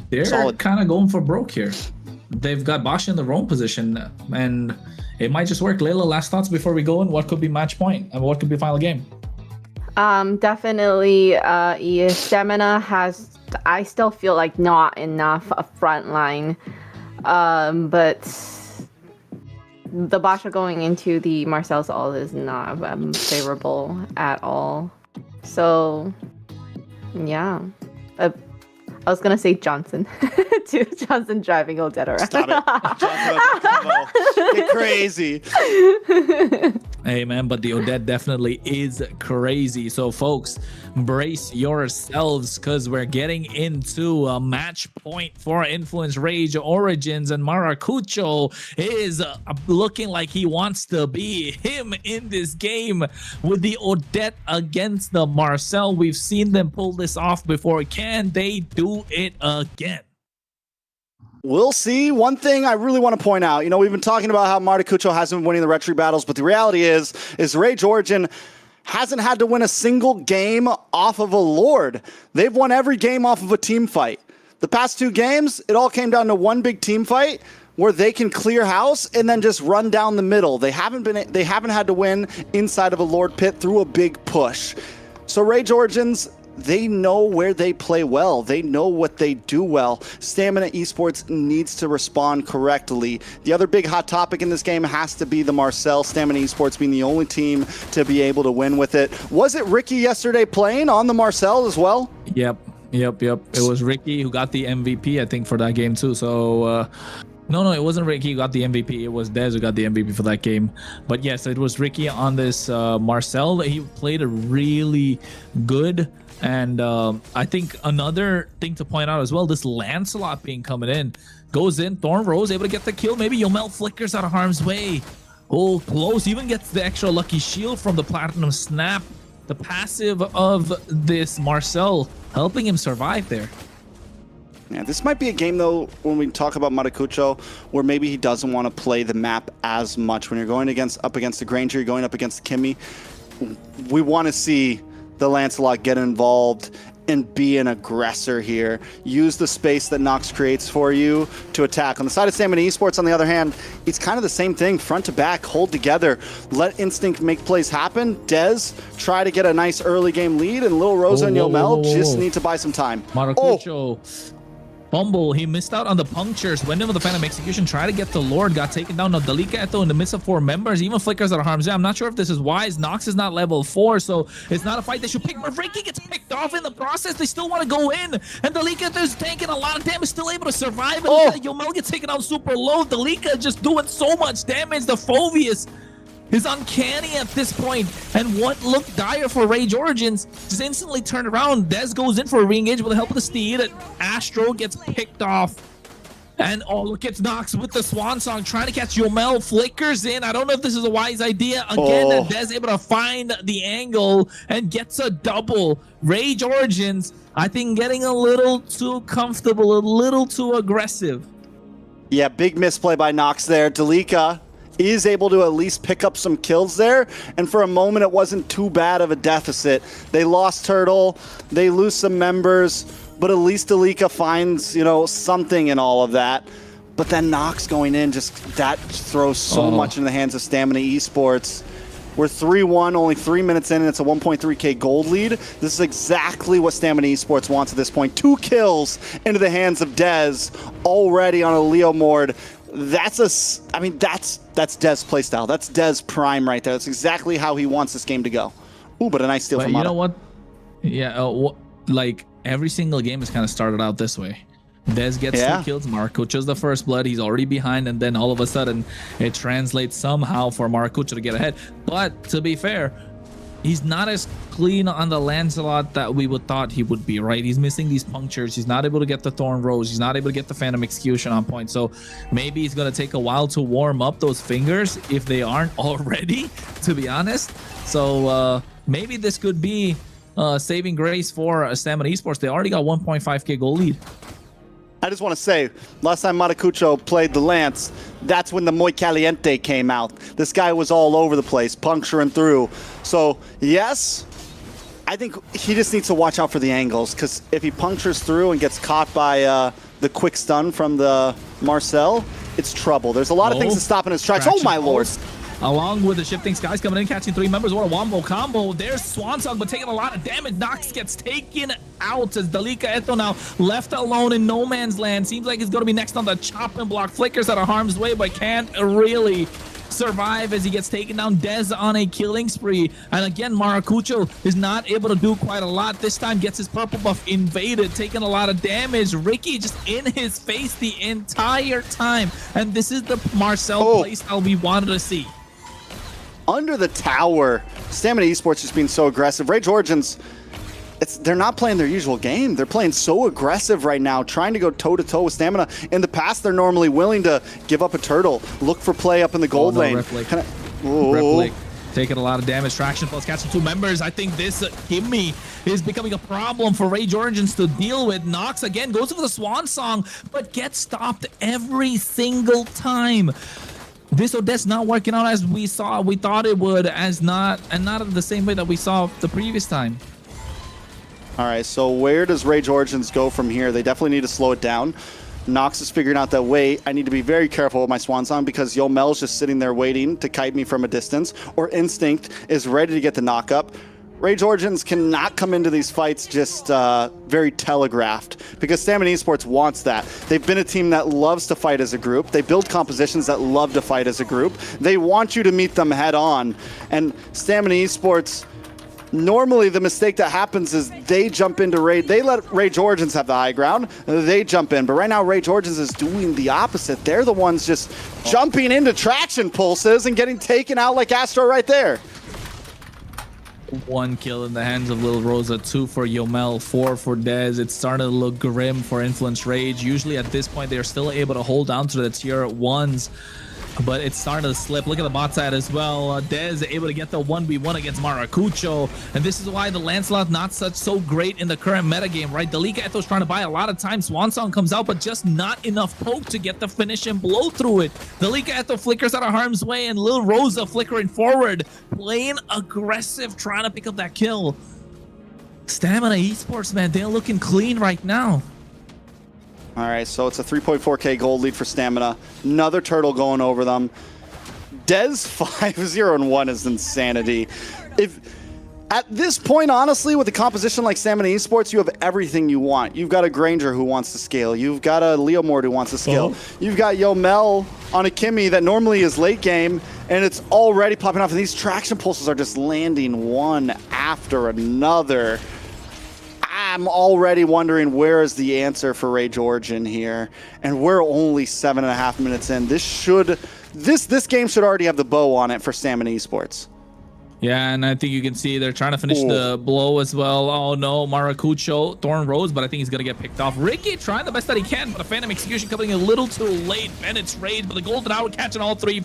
they're kind of going for broke here. They've got Basha in the Rome position, and it might just work. Layla, last thoughts before we go in. What could be match point and what could be final game? Definitely, Stamina has, I still feel like not enough a front line, but the Basha going into the Marcel's all is not favorable at all. So, yeah. I was gonna say Johnson. Johnson driving Odette around. Stop it. Get crazy. Hey man, but the Odette definitely is crazy. So folks, brace yourselves because we're getting into a match point for Influence Rage Origins, and Maracucho is looking like he wants to be him in this game with the Odette against the Marcel. We've seen them pull this off before. Can they do it again? We'll see. One thing I really want to point out, you know, we've been talking about how Maracucho hasn't been winning the retry battles, but the reality is Rage Origin hasn't had to win a single game off of a Lord. They've won every game off of a team fight. The past 2 games, it all came down to one big team fight where they can clear house and then just run down the middle. They haven't had to win inside of a Lord pit through a big push. So Rage Origins, they know where they play well. They know what they do well. Stamina Esports needs to respond correctly. The other big hot topic in this game has to be the Marcel. Stamina Esports being the only team to be able to win with it. Was it Ricky yesterday playing on the Marcel as well? Yep. It was Ricky who got the MVP, I think, for that game too. So, no, it wasn't Ricky who got the MVP. It was Dez who got the MVP for that game. But yes, it was Ricky on this Marcel. He played a really good. And I think another thing to point out as well, this Lancelot being coming in, goes in, Thorn Rose able to get the kill. Maybe Yomel flickers out of harm's way. Oh, close. Even gets the extra lucky shield from the Platinum Snap. The passive of this Marcel helping him survive there. Yeah, this might be a game, though, when we talk about Maracucho, where maybe he doesn't want to play the map as much. When you're going up against the Granger, you're going up against the Kimmy. We want to see the Lancelot get involved and be an aggressor here. Use the space that Nox creates for you to attack. On the side of Stamina Esports, on the other hand, it's kind of the same thing. Front to back, hold together. Let Instinct make plays happen. Dez, try to get a nice early game lead, and Lil Rosa and Yomel just need to buy some time. Maracucho. Fumble, he missed out on the punctures, went in with the Phantom Execution, tried to get the Lord, got taken down. Now Dalika Eto in the midst of 4 members, even flickers out of harm's way. I'm not sure if this is wise. Nox is not level 4, so it's not a fight they should pick. But Ricky gets picked off in the process. They still want to go in, and Dalika is taking a lot of damage, still able to survive. And Yomel gets taken out super low. Dalika just doing so much damage. The Phobius is uncanny at this point, and what looked dire for Rage Origins just instantly turned around. Dez goes in for a re-engage with the help of the Steed. Astro gets picked off. And oh, look at Nox with the swan song trying to catch Yomel. Flickers in. I don't know if this is a wise idea. Again, and Dez able to find the angle and gets a double. Rage Origins, I think, getting a little too comfortable, a little too aggressive. Yeah, big misplay by Nox there. Delika is able to at least pick up some kills there, and for a moment it wasn't too bad of a deficit. They lost Turtle, they lose some members, but at least Delika finds, you know, something in all of that. But then Nox going in, just that throws so much in the hands of Stamina Esports. We're 3-1, only 3 minutes in, and it's a 1.3k gold lead. This is exactly what Stamina Esports wants at this point. 2 kills into the hands of Dez, already on a Leo Mord. That's that's Dez playstyle. That's Dez prime right there. That's exactly how he wants this game to go. Ooh, but a nice steal from Mata. You know what? Yeah, like every single game has kind of started out this way. Dez gets 2 kills, Maracucho's the first blood, he's already behind, and then all of a sudden it translates somehow for Maracucho to get ahead. But to be fair, he's not as clean on the Lancelot that we would thought he would be, right? He's missing these punctures, he's not able to get the Thorn Rose, he's not able to get the Phantom Execution on point, so maybe it's going to take a while to warm up those fingers if they aren't already, to be honest. So maybe this could be saving grace for Stamina Esports. They already got 1.5k goal lead. I just want to say, last time Maracucho played the Lance, that's when the Muy Caliente came out. This guy was all over the place, puncturing through. So, yes, I think he just needs to watch out for the angles, because if he punctures through and gets caught by the quick stun from the Marcel, it's trouble. There's a lot of things to stop in his tracks. Oh, my lord. Along with the shifting skies coming in, catching 3 members. What a wombo combo. There's Swansong, but taking a lot of damage. Nox gets taken out as Delika Eto now left alone in no man's land. Seems like he's going to be next on the chop and block. Flickers out of harm's way, but can't really survive as he gets taken down. Dez on a killing spree. And again, Maracucho is not able to do quite a lot. This time gets his purple buff invaded, taking a lot of damage. Ricky just in his face the entire time. And this is the Marcel playstyle we wanted to see. Under the tower, Stamina Esports just being so aggressive. Rage Origins, they're not playing their usual game. They're playing so aggressive right now, trying to go toe-to-toe with Stamina. In the past, they're normally willing to give up a turtle, look for play up in the gold lane. Replic taking a lot of damage. Traction plus catching 2 members. I think this gimme is becoming a problem for Rage Origins to deal with. Nox again goes for the Swan Song, but gets stopped every single time. This Odette's not working out as we thought it would, and not the same way that we saw the previous time. All right, so where does Rage Origins go from here? They definitely need to slow it down. Nox is figuring out that, wait, I need to be very careful with my Swan Song because Yomel's just sitting there waiting to kite me from a distance, or Instinct is ready to get the knock up. Rage Origins cannot come into these fights just very telegraphed, because Stamina Esports wants that. They've been a team that loves to fight as a group. They build compositions that love to fight as a group. They want you to meet them head on. And Stamina Esports, normally the mistake that happens is they jump into Rage. They let Rage Origins have the high ground. They jump in. But right now, Rage Origins is doing the opposite. They're the ones just jumping into traction pulses and getting taken out like Astro right there. 1 kill in the hands of Lil Rosa, 2 for Yomel, 4 for Dez. It's starting to look grim for Influence Rage. Usually at this point, they're still able to hold down to the tier 1s, but it's starting to slip. Look at the bot side as well. Dez able to get the 1v1 against Maracucho, and this is why the Lancelot not so great in the current metagame, right? Delika Eto's trying to buy a lot of time. Swansong comes out, but just not enough poke to get the finish and blow through it. Delika Eto flickers out of harm's way, and Lil Rosa flickering forward, playing aggressive, trying to pick up that kill. Stamina Esports, man, they're looking clean right now. All right, so it's a 3.4k gold lead for Stamina. Another turtle going over them. Dez 5-0-1 is insanity. If at this point, honestly, with a composition like Stamina Esports, you have everything you want. You've got a Granger who wants to scale. You've got a Leomord who wants to scale. You've got Yomel on a Kimmy that normally is late game, and it's already popping off. And these traction pulses are just landing one after another. I'm already wondering where is the answer for Rage Origin here, and we're only 7.5 minutes in. This game should already have the bow on it for Stamina Esports. Yeah, and I think you can see they're trying to finish the blow as well. Oh no, Maracucho, Thorn Rose, but I think he's gonna get picked off. Ricky trying the best that he can, but a Phantom Execution coming a little too late. Bennett's Rage, but the Golden Hour catching all three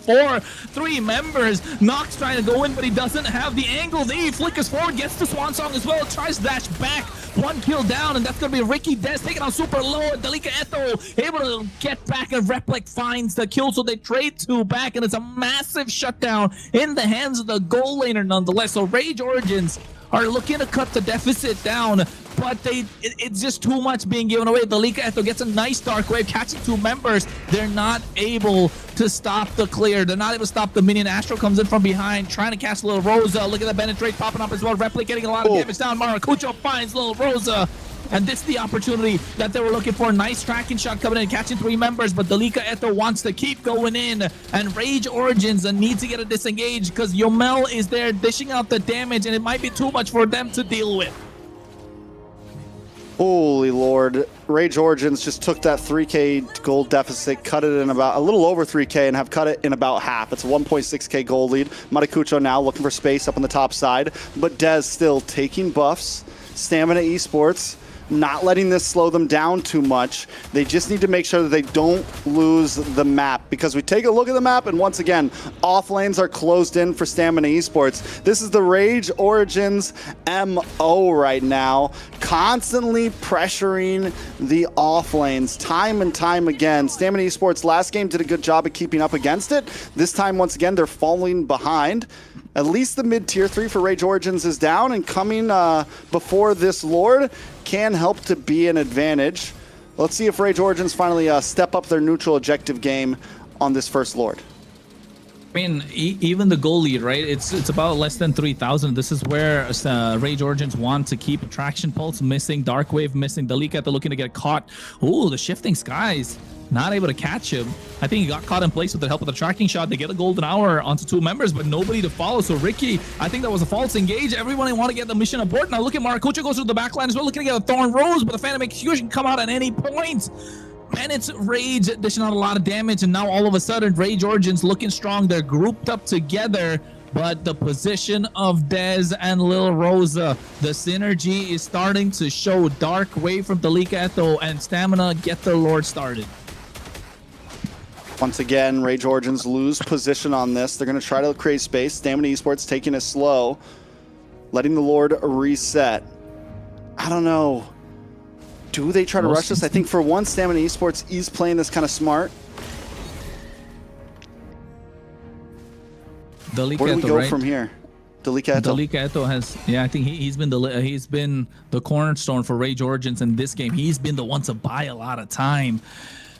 members. Nox trying to go in, but he doesn't have the angle. He flickers forward, gets the Swan Song as well, tries to dash back. One kill down, and that's gonna be Ricky Des taking on super low. Dalika Eto able to get back, and Replic finds the kill, so they trade 2 back, and it's a massive shutdown in the hands of the goal laner nonetheless. So Rage Origins are looking to cut the deficit down, but it's just too much being given away. Dalika Eto gets a nice Dark Wave, catching 2 members. They're not able to stop the clear. They're not able to stop the minion. Astro comes in from behind, trying to cast Little Rosa. Look at the penetrate popping up as well. Replic getting a lot of damage down. Maracucho finds Little Rosa. And this is the opportunity that they were looking for. Nice tracking shot coming in, catching 3 members, but Dalika Eto wants to keep going in. And Rage Origins needs to get a disengage because Yomel is there dishing out the damage, and it might be too much for them to deal with. Holy Lord. Rage Origins just took that 3K gold deficit, cut it in about a little over 3K, and have cut it in about half. It's a 1.6K gold lead. Matakucho now looking for space up on the top side, but Dez still taking buffs. Stamina Esports not letting this slow them down too much. They just need to make sure that they don't lose the map, because we take a look at the map and once again, off lanes are closed in for Stamina Esports. This is the Rage Origins MO right now, constantly pressuring the off lanes time and time again. Stamina Esports last game did a good job of keeping up against it. This time, once again, they're falling behind. At least the mid tier 3 for Rage Origins is down, and coming before this Lord can help to be an advantage. Let's see if Rage Origins finally step up their neutral objective game on this first Lord. I mean, even the goal lead, right? It's about less than 3,000. This is where Rage Origins want to keep Attraction Pulse missing, Dark Wave missing, Dalika they're looking to get caught. Ooh, the Shifting Skies. Not able to catch him. I think he got caught in place with the help of the tracking shot. They get a golden hour onto 2 members, but nobody to follow. So Ricky, I think that was a false engage. Everyone want to get the mission aboard. Now look at Maracucho goes through the backline as well, looking to get a Thorn Rose, but the Phantom Execution come out at any point. And it's Rage dishing out a lot of damage, and now all of a sudden Rage Origins looking strong. They're grouped up together, but the position of Dez and Lil Rosa, the synergy is starting to show. Dark Wave from Dalika Eto and Stamina get their Lord started. Once again, Rage Origins lose position on this. They're going to try to create space. Stamina Esports taking it slow, letting the Lord reset. I don't know. Do they try to rush this? I think for once, Stamina Esports is playing this kind of smart. Dalika Where do we Eto, go right? from here? Dalika Eto. Dalika Eto has, yeah, I think he's been the cornerstone for Rage Origins in this game. He's been the one to buy a lot of time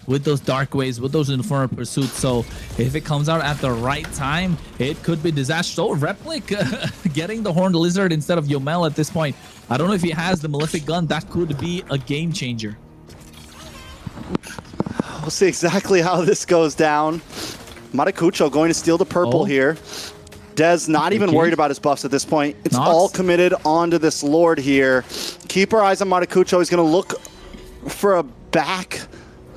with those Dark Waves, with those Infernal Pursuits. So if it comes out at the right time, it could be disaster. So Replic getting the Horned Lizard instead of Yomel at this point. I don't know if he has the Malefic Gun. That could be a game changer. We'll see exactly how this goes down. Matakucho going to steal the purple here. Dez not even worried about his buffs at this point. It's all committed onto this Lord here. Keep our eyes on Matakucho. He's going to look for a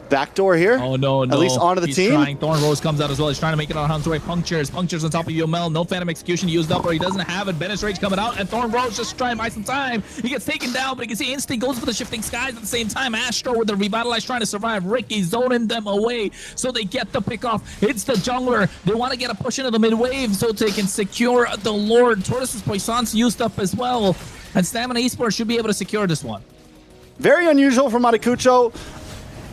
backdoor here. Oh no, at least onto the team. Trying. Thorn Rose comes out as well. He's trying to make it on Hunt's way. Punctures on top of Yomel. No Phantom Execution used up, or he doesn't have it. Bennett's Rage coming out, and Thorn Rose just trying to buy some time. He gets taken down, but you can see Instinct goes for the Shifting Skies at the same time. Astro with the Revitalize trying to survive. Ricky zoning them away, so they get the pick off. It's the jungler. They want to get a push into the mid wave so they can secure the Lord. Tortoise's Poisson's used up as well, and Stamina Esports should be able to secure this one. Very unusual for Matakucho.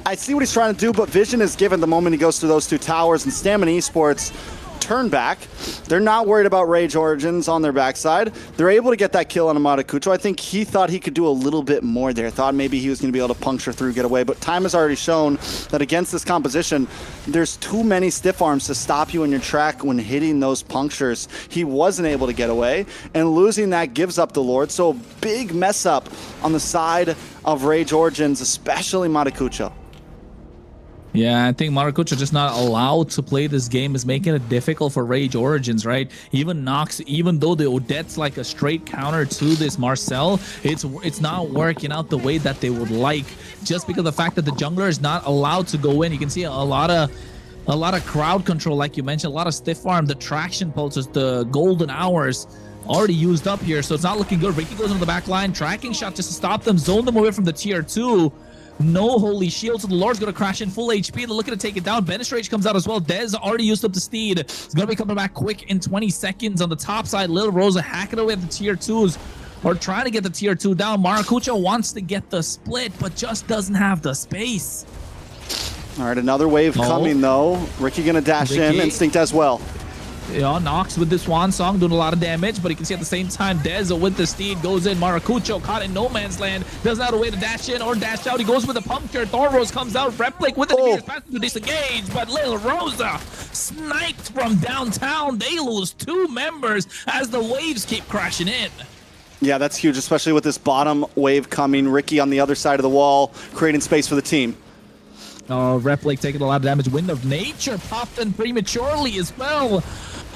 I see what he's trying to do, but vision is given the moment he goes through those 2 towers, and Stamina Esports turn back. They're not worried about Rage Origins on their backside. They're able to get that kill on Matakucho. I think he thought he could do a little bit more there. Thought maybe he was going to be able to puncture through, get away, but time has already shown that against this composition, there's too many stiff arms to stop you in your track when hitting those punctures. He wasn't able to get away, and losing that gives up the Lord. So big mess up on the side of Rage Origins, especially Matakucho. Yeah, I think Maracucho just not allowed to play this game is making it difficult for Rage Origins, right? Even Nox, even though the Odette's like a straight counter to this Marcel, it's not working out the way that they would like, just because of the fact that the jungler is not allowed to go in. You can see a lot of crowd control, like you mentioned, a lot of stiff arm, the traction pulses, the golden hours. already used up here, so it's not looking good. Ricky goes into the back line, tracking shot just to stop them, zone them away from the tier 2. No holy shield, so the Lord's gonna crash in full HP. They're looking to take it down. Banish Rage comes out as well. Dez already used up the steed. It's gonna be coming back quick in 20 seconds. On the top side, Lil Rosa hacking away at the tier 2s, or trying to get the tier 2 down. Maracuja wants to get the split, but just doesn't have the space. All right, another wave coming though. Ricky gonna dash in, Instinct as well. Yeah, Nox with the Swan Song doing a lot of damage, but you can see at the same time Dez with the steed goes in. Maracucho caught in no man's land, doesn't have a way to dash in or dash out. He goes with the puncture. Thornrose comes out. Replic with the pass to disengage, but Lil Rosa sniped from downtown. They lose 2 members as the waves keep crashing in. Yeah, that's huge, especially with this bottom wave coming. Ricky on the other side of the wall, creating space for the team. Replic taking a lot of damage. Wind of Nature popped in prematurely as well.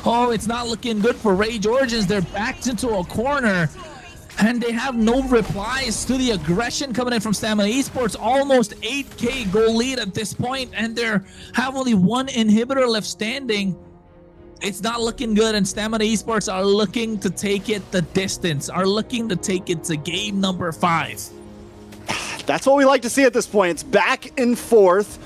Oh, it's not looking good for Rage Origins. They're backed into a corner, and they have no replies to the aggression coming in from Stamina Esports. Almost 8K goal lead at this point, and they have only 1 inhibitor left standing. It's not looking good, and Stamina Esports are looking to take it the distance, are looking to take it to game number 5. That's what we like to see at this point. It's back and forth.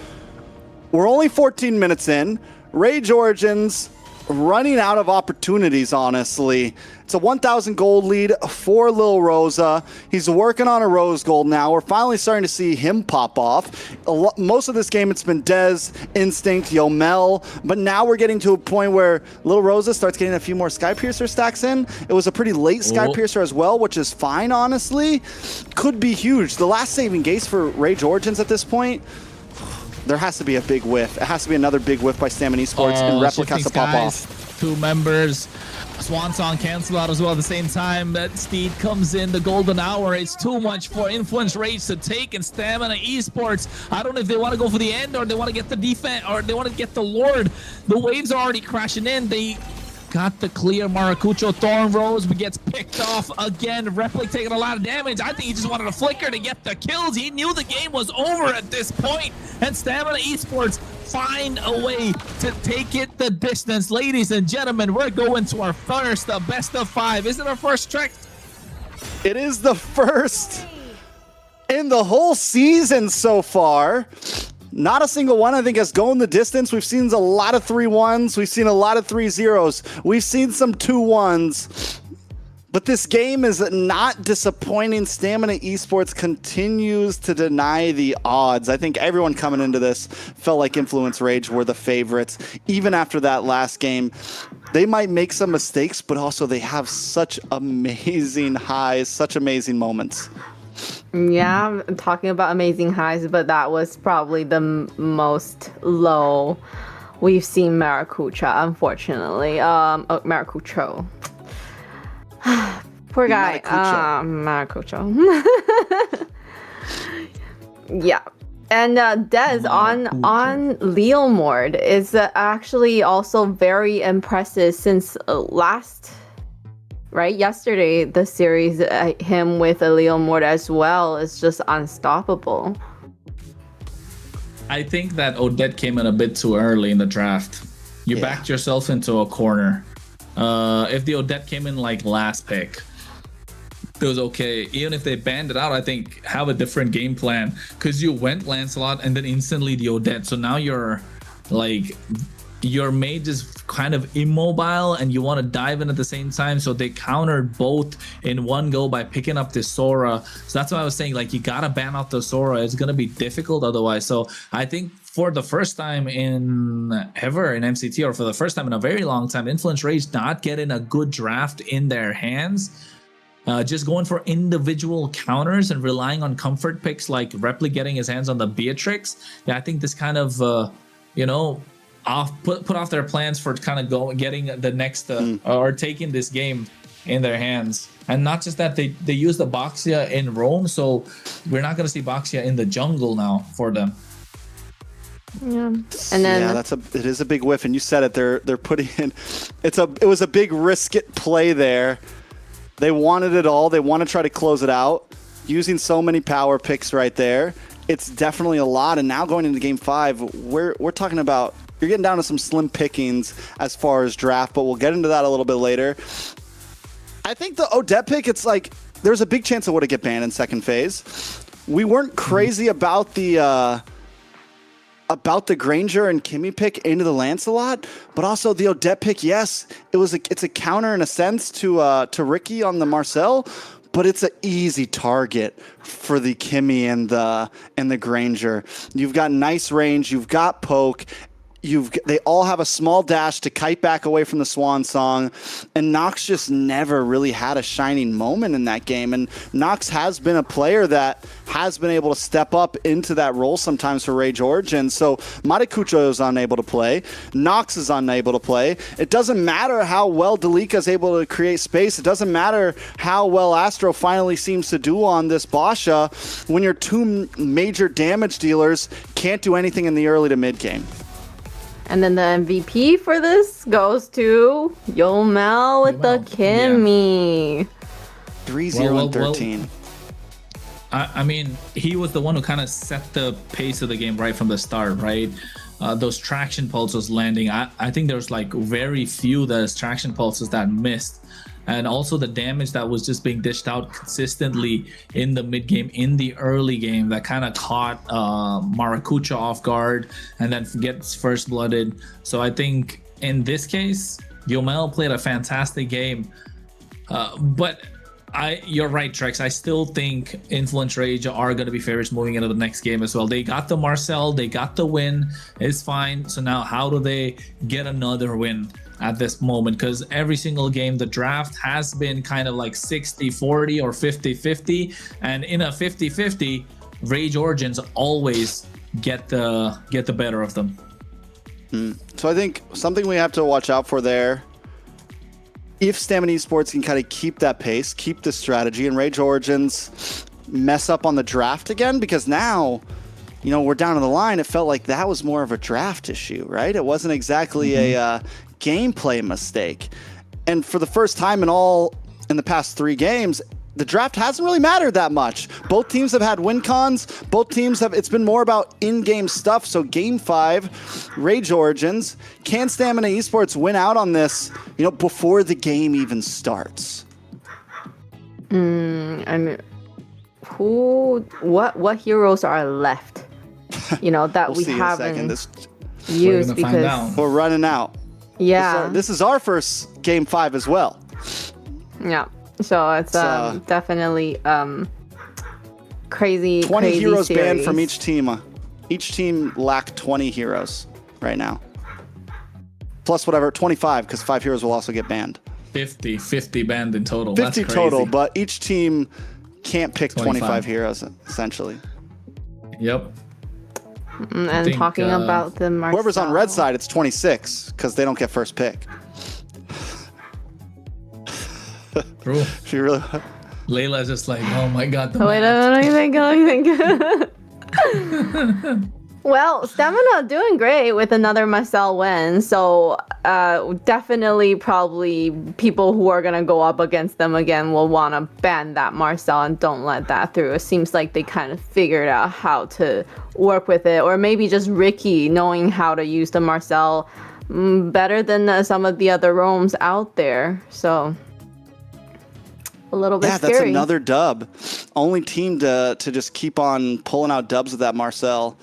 We're only 14 minutes in. Rage Origins running out of opportunities, honestly. It's a 1,000 gold lead for Lil Rosa. He's working on a rose gold now. We're finally starting to see him pop off. Most of this game, it's been Dez, Instinct, Yomel, but now we're getting to a point where Lil Rosa starts getting a few more Sky Piercer stacks in. It was a pretty late Sky Piercer as well, which is fine, honestly. Could be huge. The last saving grace for Rage Origins at this point, there has to be a big whiff. It has to be another big whiff by Stamina Esports, and Replica has to pop off. 2 members. Swan Song cancel out as well at the same time. That steed comes in, the golden hour. It's too much for Influence Rage to take, and Stamina Esports, I don't know if they want to go for the end or they want to get the defense or they want to get the Lord. The waves are already crashing in. They got the clear. Maracucho Thornrose gets picked off again. Replic taking a lot of damage. I think he just wanted a flicker to get the kills. He knew the game was over at this point, and Stamina Esports find a way to take it the distance. Ladies and gentlemen, we're going to our first best of 5. Is it our first track? It is the first in the whole season so far. Not a single one, I think, has gone the distance. We've seen a lot of 3-1s. We've seen a lot of 3-0s. We've seen some 2-1s. But this game is not disappointing. Stamina Esports continues to deny the odds. I think everyone coming into this felt like Influence Rage were the favorites. Even after that last game, they might make some mistakes, but also they have such amazing highs, such amazing moments. Yeah, I'm talking about amazing highs, but that was probably the most low we've seen Maracucha, unfortunately. Maracucho. Poor guy. Maracucho. Yeah. And Dez on Leomord is actually also very impressive since yesterday, the series, him with a Leomord as well is just unstoppable. I think that Odette came in a bit too early in the draft. You backed yourself into a corner. If the Odette came in like last pick, it was okay. Even if they banned it out, I think have a different game plan, because you went Lancelot and then instantly the Odette. So now you're like, your mage is kind of immobile and you want to dive in at the same time. So they countered both in one go by picking up the Sora. So that's why I was saying, like, you got to ban out the Sora. It's going to be difficult otherwise. So I think for the first time ever in MCT, or for the first time in a very long time, Influence Rage not getting a good draft in their hands. Just going for individual counters and relying on comfort picks like Repli getting his hands on the Beatrix. Yeah, I think this kind of, put off their plans for kind of getting the next or taking this game in their hands. And not just that, they use the Boxia in Rome, so we're not going to see Boxia in the jungle now for them. Yeah, and then it is a big whiff, and you said it. They're putting in. It was a big risk it play there. They wanted it all. They want to try to close it out using so many power picks right there. It's definitely a lot. And now going into game 5, we're talking about, you're getting down to some slim pickings as far as draft, but we'll get into that a little bit later. I think the Odette pick, it's like there's a big chance it would have get banned in second phase. We weren't crazy about the Granger and Kimmy pick into the Lancelot, but also the Odette pick. Yes, it's a counter in a sense to Ricky on the Marcel, but it's an easy target for the Kimmy and the Granger. You've got nice range. You've got poke. They all have a small dash to kite back away from the Swan Song, and Nox just never really had a shining moment in that game. And Nox has been a player that has been able to step up into that role sometimes for Rage Origin. So Matakucho is unable to play. Nox is unable to play. It doesn't matter how well Delika is able to create space. It doesn't matter how well Astro finally seems to do on this Basha when your two major damage dealers can't do anything in the early to mid game. And then the MVP for this goes to Yomel with the Kimmy. 3-0 and 13. I mean, he was the one who kind of set the pace of the game right from the start, right? Those traction pulses landing. I think there's like very few those traction pulses that missed. And also the damage that was just being dished out consistently in the mid game, in the early game, that kind of caught Maracucha off guard and then gets first blooded. So I think in this case, Yomel played a fantastic game. But you're right, Trex. I still think Influence Rage are going to be favorites moving into the next game as well. They got the Marcel, they got the win. It's fine. So now how do they get another win at this moment? Because every single game, the draft has been kind of like 60-40 or 50-50. And in a 50-50, Rage Origins always get the better of them. So I think something we have to watch out for there, if Stamina Esports can kind of keep that pace, keep the strategy, and Rage Origins mess up on the draft again, because now, you know, we're down to the line. It felt like that was more of a draft issue, right? It wasn't exactly a gameplay mistake. And for the first time in the past 3 games, the draft hasn't really mattered that much. Both teams have had win cons. Both teams have, it's been more about in-game stuff. So game 5, Rage Origins, can Stamina Esports win out on this, you know, before the game even starts? And what heroes are left? You know, that we haven't used because we're running out. Yeah. This is our first game 5 as well. Yeah. So it's definitely crazy. 20 crazy heroes series. banned from each team. Each team lack 20 heroes right now. Plus whatever, 25, because 5 heroes will also get banned. 50 banned in total. 50 That's crazy. total, but each team can't pick 25 heroes, essentially. Yep. And talking about the Marcel. Whoever's on red side, it's 26, because they don't get first pick. True. She really... Layla's just like, oh my god. Wait, let me think. Well, Stamina doing great with another Marcel win. So definitely probably people who are going to go up against them again will want to ban that Marcel and don't let that through. It seems like they kind of figured out how to work with it. Or maybe just Ricky knowing how to use the Marcel better than some of the other roams out there. So... a little bit scary. That's another dub. Only team to just keep on pulling out dubs with that Marcel.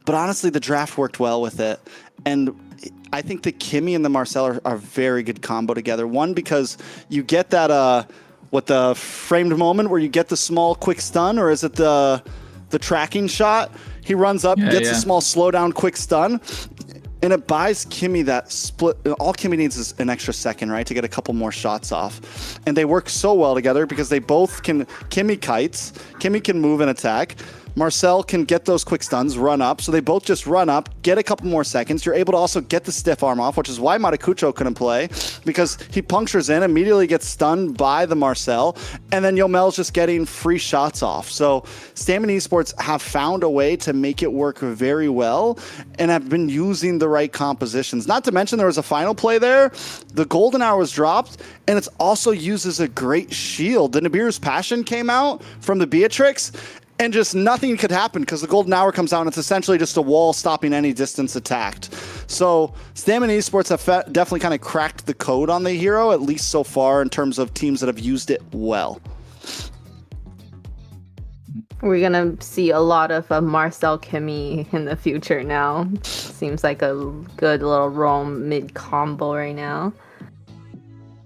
But honestly, the draft worked well with it. And I think the Kimmy and the Marcel are a very good combo together. One, because you get that, the framed moment where you get the small quick stun, or is it the tracking shot? He runs up, gets a small slowdown quick stun. And it buys Kimmy that split. All Kimmy needs is an extra second, right, to get a couple more shots off. And they work so well together because they both can. Kimmy kites. Kimmy can move and attack. Marcel can get those quick stuns, run up. So they both just run up, get a couple more seconds. You're able to also get the stiff arm off, which is why Matakucho couldn't play, because he punctures in, immediately gets stunned by the Marcel, and then Yomel's just getting free shots off. So Stamina Esports have found a way to make it work very well and have been using the right compositions. Not to mention there was a final play there. The golden hour was dropped, and it's also used as a great shield. The Nibiru's Passion came out from the Beatrix, and just nothing could happen because the golden hour comes out and it's essentially just a wall stopping any distance attacked. So Stamina Esports have definitely kind of cracked the code on the hero, at least so far in terms of teams that have used it well. We're gonna see a lot of Marcel Kimmy in the future now. Seems like a good little roam mid combo right now.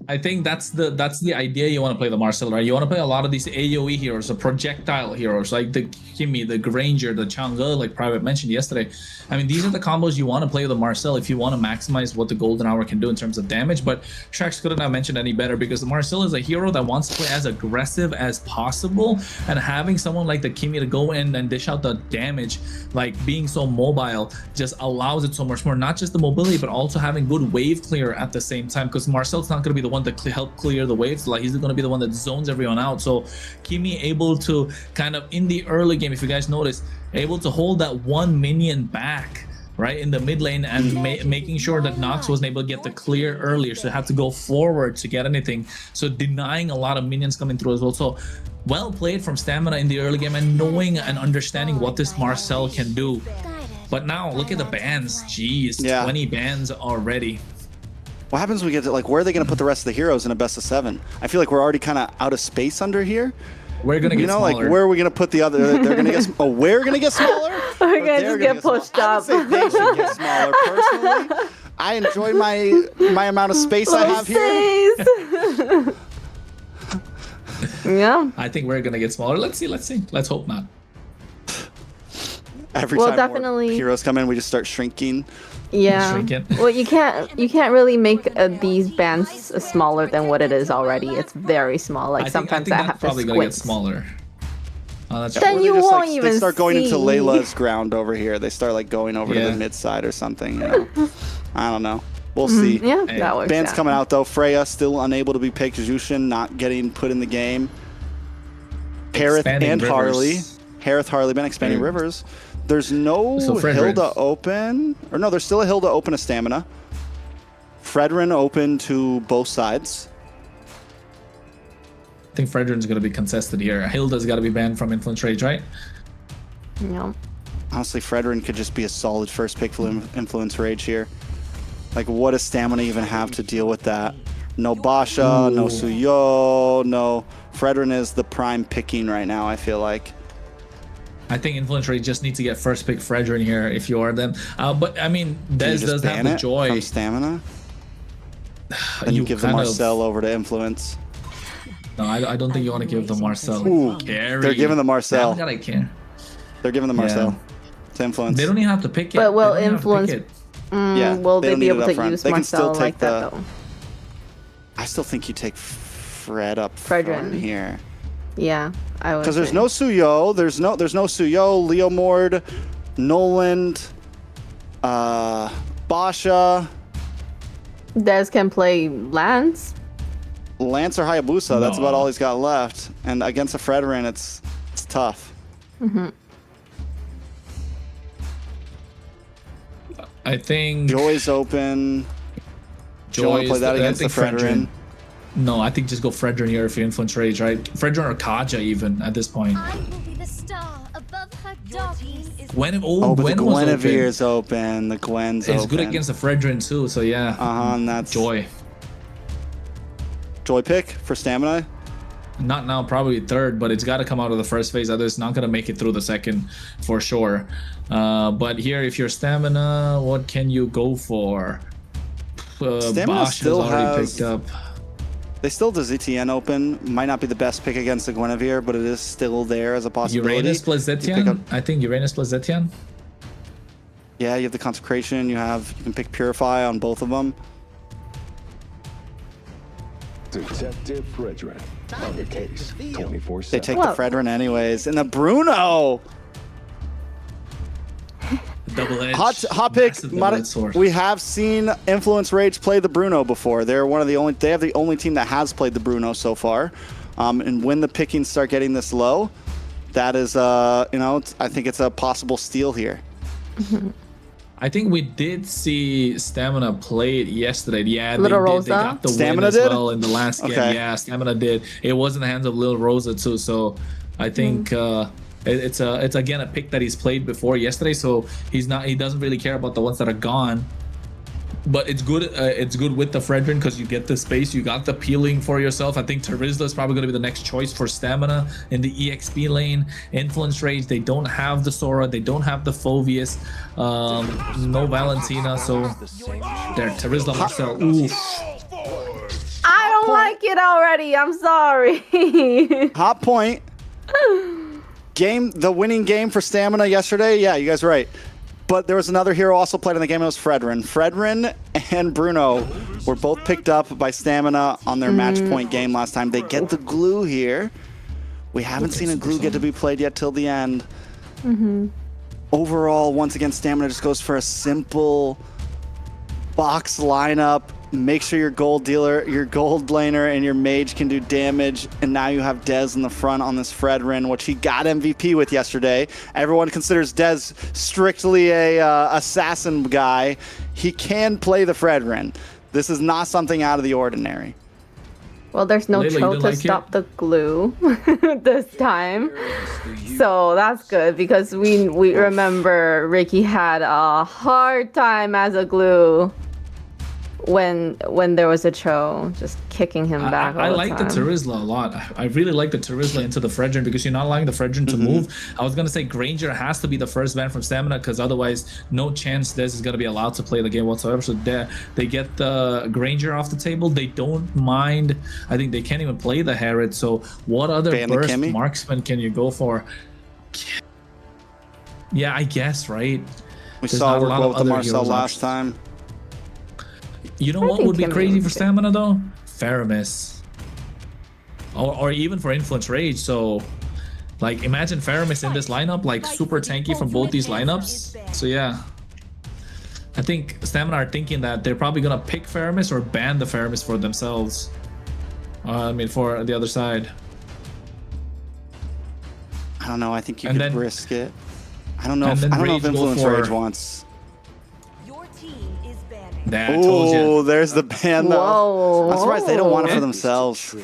I think that's the idea. You want to play the Marcel, right? You want to play a lot of these AoE heroes, the projectile heroes, like the Kimmy, the Granger, the Chang'e, like Private mentioned yesterday. I mean, these are the combos you want to play with the Marcel if you want to maximize what the Golden Hour can do in terms of damage. But Shax couldn't have mentioned any better, because the Marcel is a hero that wants to play as aggressive as possible, and having someone like the Kimmy to go in and dish out the damage, like being so mobile, just allows it so much more. Not just the mobility, but also having good wave clear at the same time, because Marcel's not going to be the one to help clear the waves. Like, he's going to be the one that zones everyone out. So Kimmy able to kind of in the early game, if you guys notice, able to hold that one minion back right in the mid lane, and making sure that Nox wasn't able to get the clear earlier, so they have to go forward to get anything, so denying a lot of minions coming through as well. So well played from Stamina in the early game, and knowing and understanding what this Marcel can do. But now look at the bans. Jeez, yeah. 20 bans already. What happens when we get to, like, where are they going to put the rest of the heroes in a best of 7? I feel like we're already kind of out of space under here. We're going to get smaller. Like, where are we going to put the other? They're going to get, we're going to get smaller? We're going to just get pushed up. I would say they should get smaller. Personally, I enjoy my amount of space I have here. Yeah. I think we're going to get smaller. Let's see. Let's hope not. Every time more heroes come in, we just start shrinking. Yeah. Well, you can't really make these bands smaller than what it is already. It's very small. Like, sometimes I have to probably squint. Gonna get smaller. Oh, that's then you won't even They start going see. into Layla's ground over here. They start like going over to the mid side or something. You know, I don't know. We'll see. Yeah, that works. Bands coming out though. Freya still unable to be picked. Jushin not getting put in the game. Harith and Harley. Harith, Harley, been expanding rivers. There's no Hilda open. Or no, there's still a Hilda open, a Stamina. Fredrin open to both sides. I think Fredrin's going to be contested here. Hilda's got to be banned from Influence Rage, right? No. Honestly, Fredrin could just be a solid first pick for Influence Rage here. Like, what does Stamina even have to deal with that? No Basha, no Suyo, no... Fredrin is the prime picking right now, I feel like. I think Influence Rage just needs to get first pick Fredrin here if you are them. But I mean, Dez does have the joy. From Stamina? And you give the Marcel over to Influence. No, I don't think you want to give the Marcel. Ooh, they're giving the Marcel. They're giving the Marcel to Influence. They don't even have to pick it. But will Influence... yeah, will they be able to use Marcel like that, though? I still think you take Fred up front here. Yeah, I would. Because there's no Suyo, there's no Suyo, Leomord, Noland, Basha. Dez can play Lance. Lance or Hayabusa, that's about all he's got left. And against a Fredrin, it's tough. I think Joy's open. Do you want to play that against the Fredrin? No, I think just go Fredrin here if you Influence Rage, right? Fredrin or Kaja even at this point. I will be the star above her darkness. But the Guinevere's open. The Gwen's open. It's good against the Fredrin too, so yeah. And that's Joy. Joy pick for Stamina? Not now, probably third, but it's got to come out of the first phase. Otherwise, it's not going to make it through the second for sure. But here, if you're Stamina, what can you go for? Stamina still already picked up. They still have the ZTN open. Might not be the best pick against the Guinevere, but it is still there as a possibility. Uranus plus Zetian? I think Uranus plus Zetian. Yeah, you have the Consecration. You can pick Purify on both of them. Detective Fredrin on the case 24/7. They take the Fredrin anyways. And the Bruno! Double-edged. Hot pick. We have seen Influence Rage play the Bruno before. They're one of the only. They have the only team that has played the Bruno so far. And when the pickings start getting this low, that is, I think it's a possible steal here. I think we did see Stamina play it yesterday. Yeah, Little they Rosa? did. They got the Stamina win as did? well in the last game. Yeah, Stamina did. It was in the hands of Lil Rosa too. So I think. It's again a pick that he's played before yesterday, so he doesn't really care about the ones that are gone. but it's good. It's good with the Fredrin because you get the space, you got the peeling for yourself. I think Terizla is probably going to be the next choice for Stamina in the EXP lane. Influence Rage, they don't have the Sora, they don't have the Phoveus, no Valentina, so there. Terizla, Marcel. Oof. I don't like it already. I'm sorry. Hot point. The winning game for Stamina yesterday. Yeah, you guys are right. But there was another hero also played in the game. It was Fredrin. Fredrin and Bruno were both picked up by Stamina on their match point game last time. They get the glue here. We haven't seen a glue get to be played yet till the end. Overall, once again, Stamina just goes for a simple box lineup. Make sure your gold dealer, your gold laner, and your mage can do damage. And now you have Dez in the front on this Fredrin, which he got MVP with yesterday. Everyone considers Dez strictly a assassin guy. He can play the Fredrin. This is not something out of the ordinary. Well, there's no Layla, Cho to stop the glue this time. So that's good because we remember Ricky had a hard time as a glue when there was a Cho, just kicking him back. I like the Terizla a lot. I really like the Terizla into the Fredrin because you're not allowing the Fredrin to move. I was gonna say Granger has to be the first ban from Stamina because otherwise no chance Dez is gonna be allowed to play the game whatsoever. So they get the Granger off the table. They don't mind. I think they can't even play the Herod. So what other burst marksman can you go for? Yeah, I guess, right? We saw work well with the Marcel last time. You know what would be crazy for Stamina though? Faramis. Or even for Influence Rage. So like imagine Faramis in this lineup, like super tanky from both these lineups. So yeah. I think Stamina are thinking that they're probably gonna pick Faramis or ban the Faramis for themselves. I mean for the other side. I don't know, I think you could risk it. I don't know if Influence Rage wants. Oh, there's the ban though. I'm surprised they don't want it for themselves.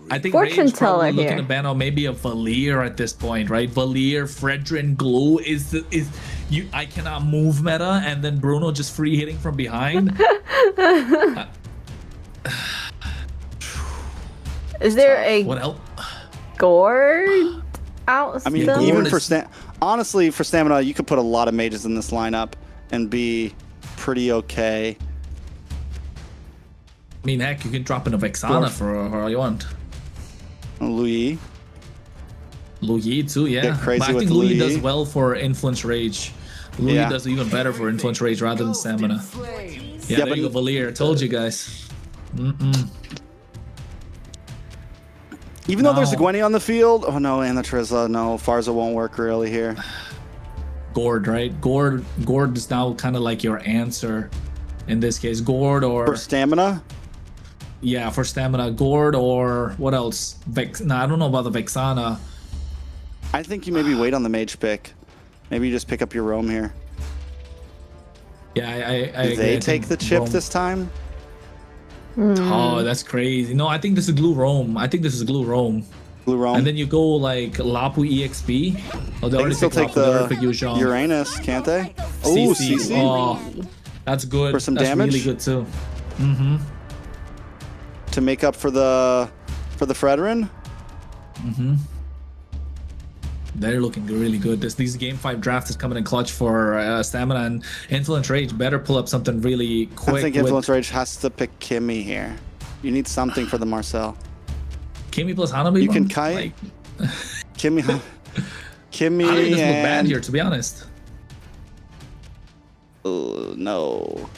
I think Rage probably looking to ban out maybe a Valier at this point, right? Valier, Fredrin, Glue I cannot move meta, and then Bruno just free hitting from behind. Is there a Gord out? I mean, even for honestly, for Stamina, you could put a lot of mages in this lineup and be pretty okay. I mean, heck, you can drop in a Vexana for all you want. Louis too, yeah. Get crazy but I think Louis does well for Influence Rage. Louis does even better for Influence Rage rather than Stamina. Yeah, there you go, Valier. Told you guys. Even though there's a Gwenny on the field, oh no, and the Terizla, no, Farza won't work really here. Gord, right? Gord is now kind of like your answer in this case. Gord or for Stamina? Yeah, for Stamina. Gord or what else? No, I don't know about the Vexana. I think you maybe wait on the mage pick. Maybe you just pick up your Roam here. Yeah, I Did they take the chip this time? Oh, that's crazy. No, I think this is Glue Roam. Glue Roam. And then you go like Lapu EXP. Oh, they can still take the Uranus, can't they? Oh, CC. Oh, that's good. For some damage? Really good too. To make up for the Fredrin? They're looking really good. These game 5 draft is coming in clutch for Stamina, and Influence Rage better pull up something really quick. I think Influence Rage has to pick Kimmy here. You need something for the Marcel. Kimmy plus Hanabi. You can kite. Kimmy Hanabi doesn't look bad here, to be honest. No.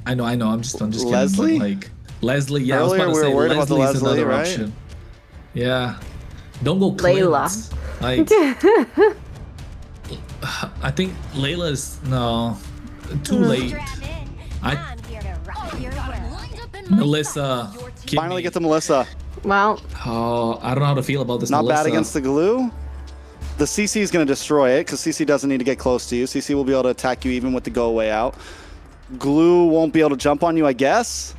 I know. I'm just Leslie? kidding. Like Leslie, yeah. Earlier I was we were worried about the Leslie, right? Option. Yeah. Don't go Layla. Like, I think Layla's too late. Melissa. Kimmy. Finally get to Melissa. Well. Oh, I don't know how to feel about this. Not Melissa. bad against the glue. The CC is going to destroy it because CC doesn't need to get close to you. CC will be able to attack you even with the go away out. Glue won't be able to jump on you, I guess.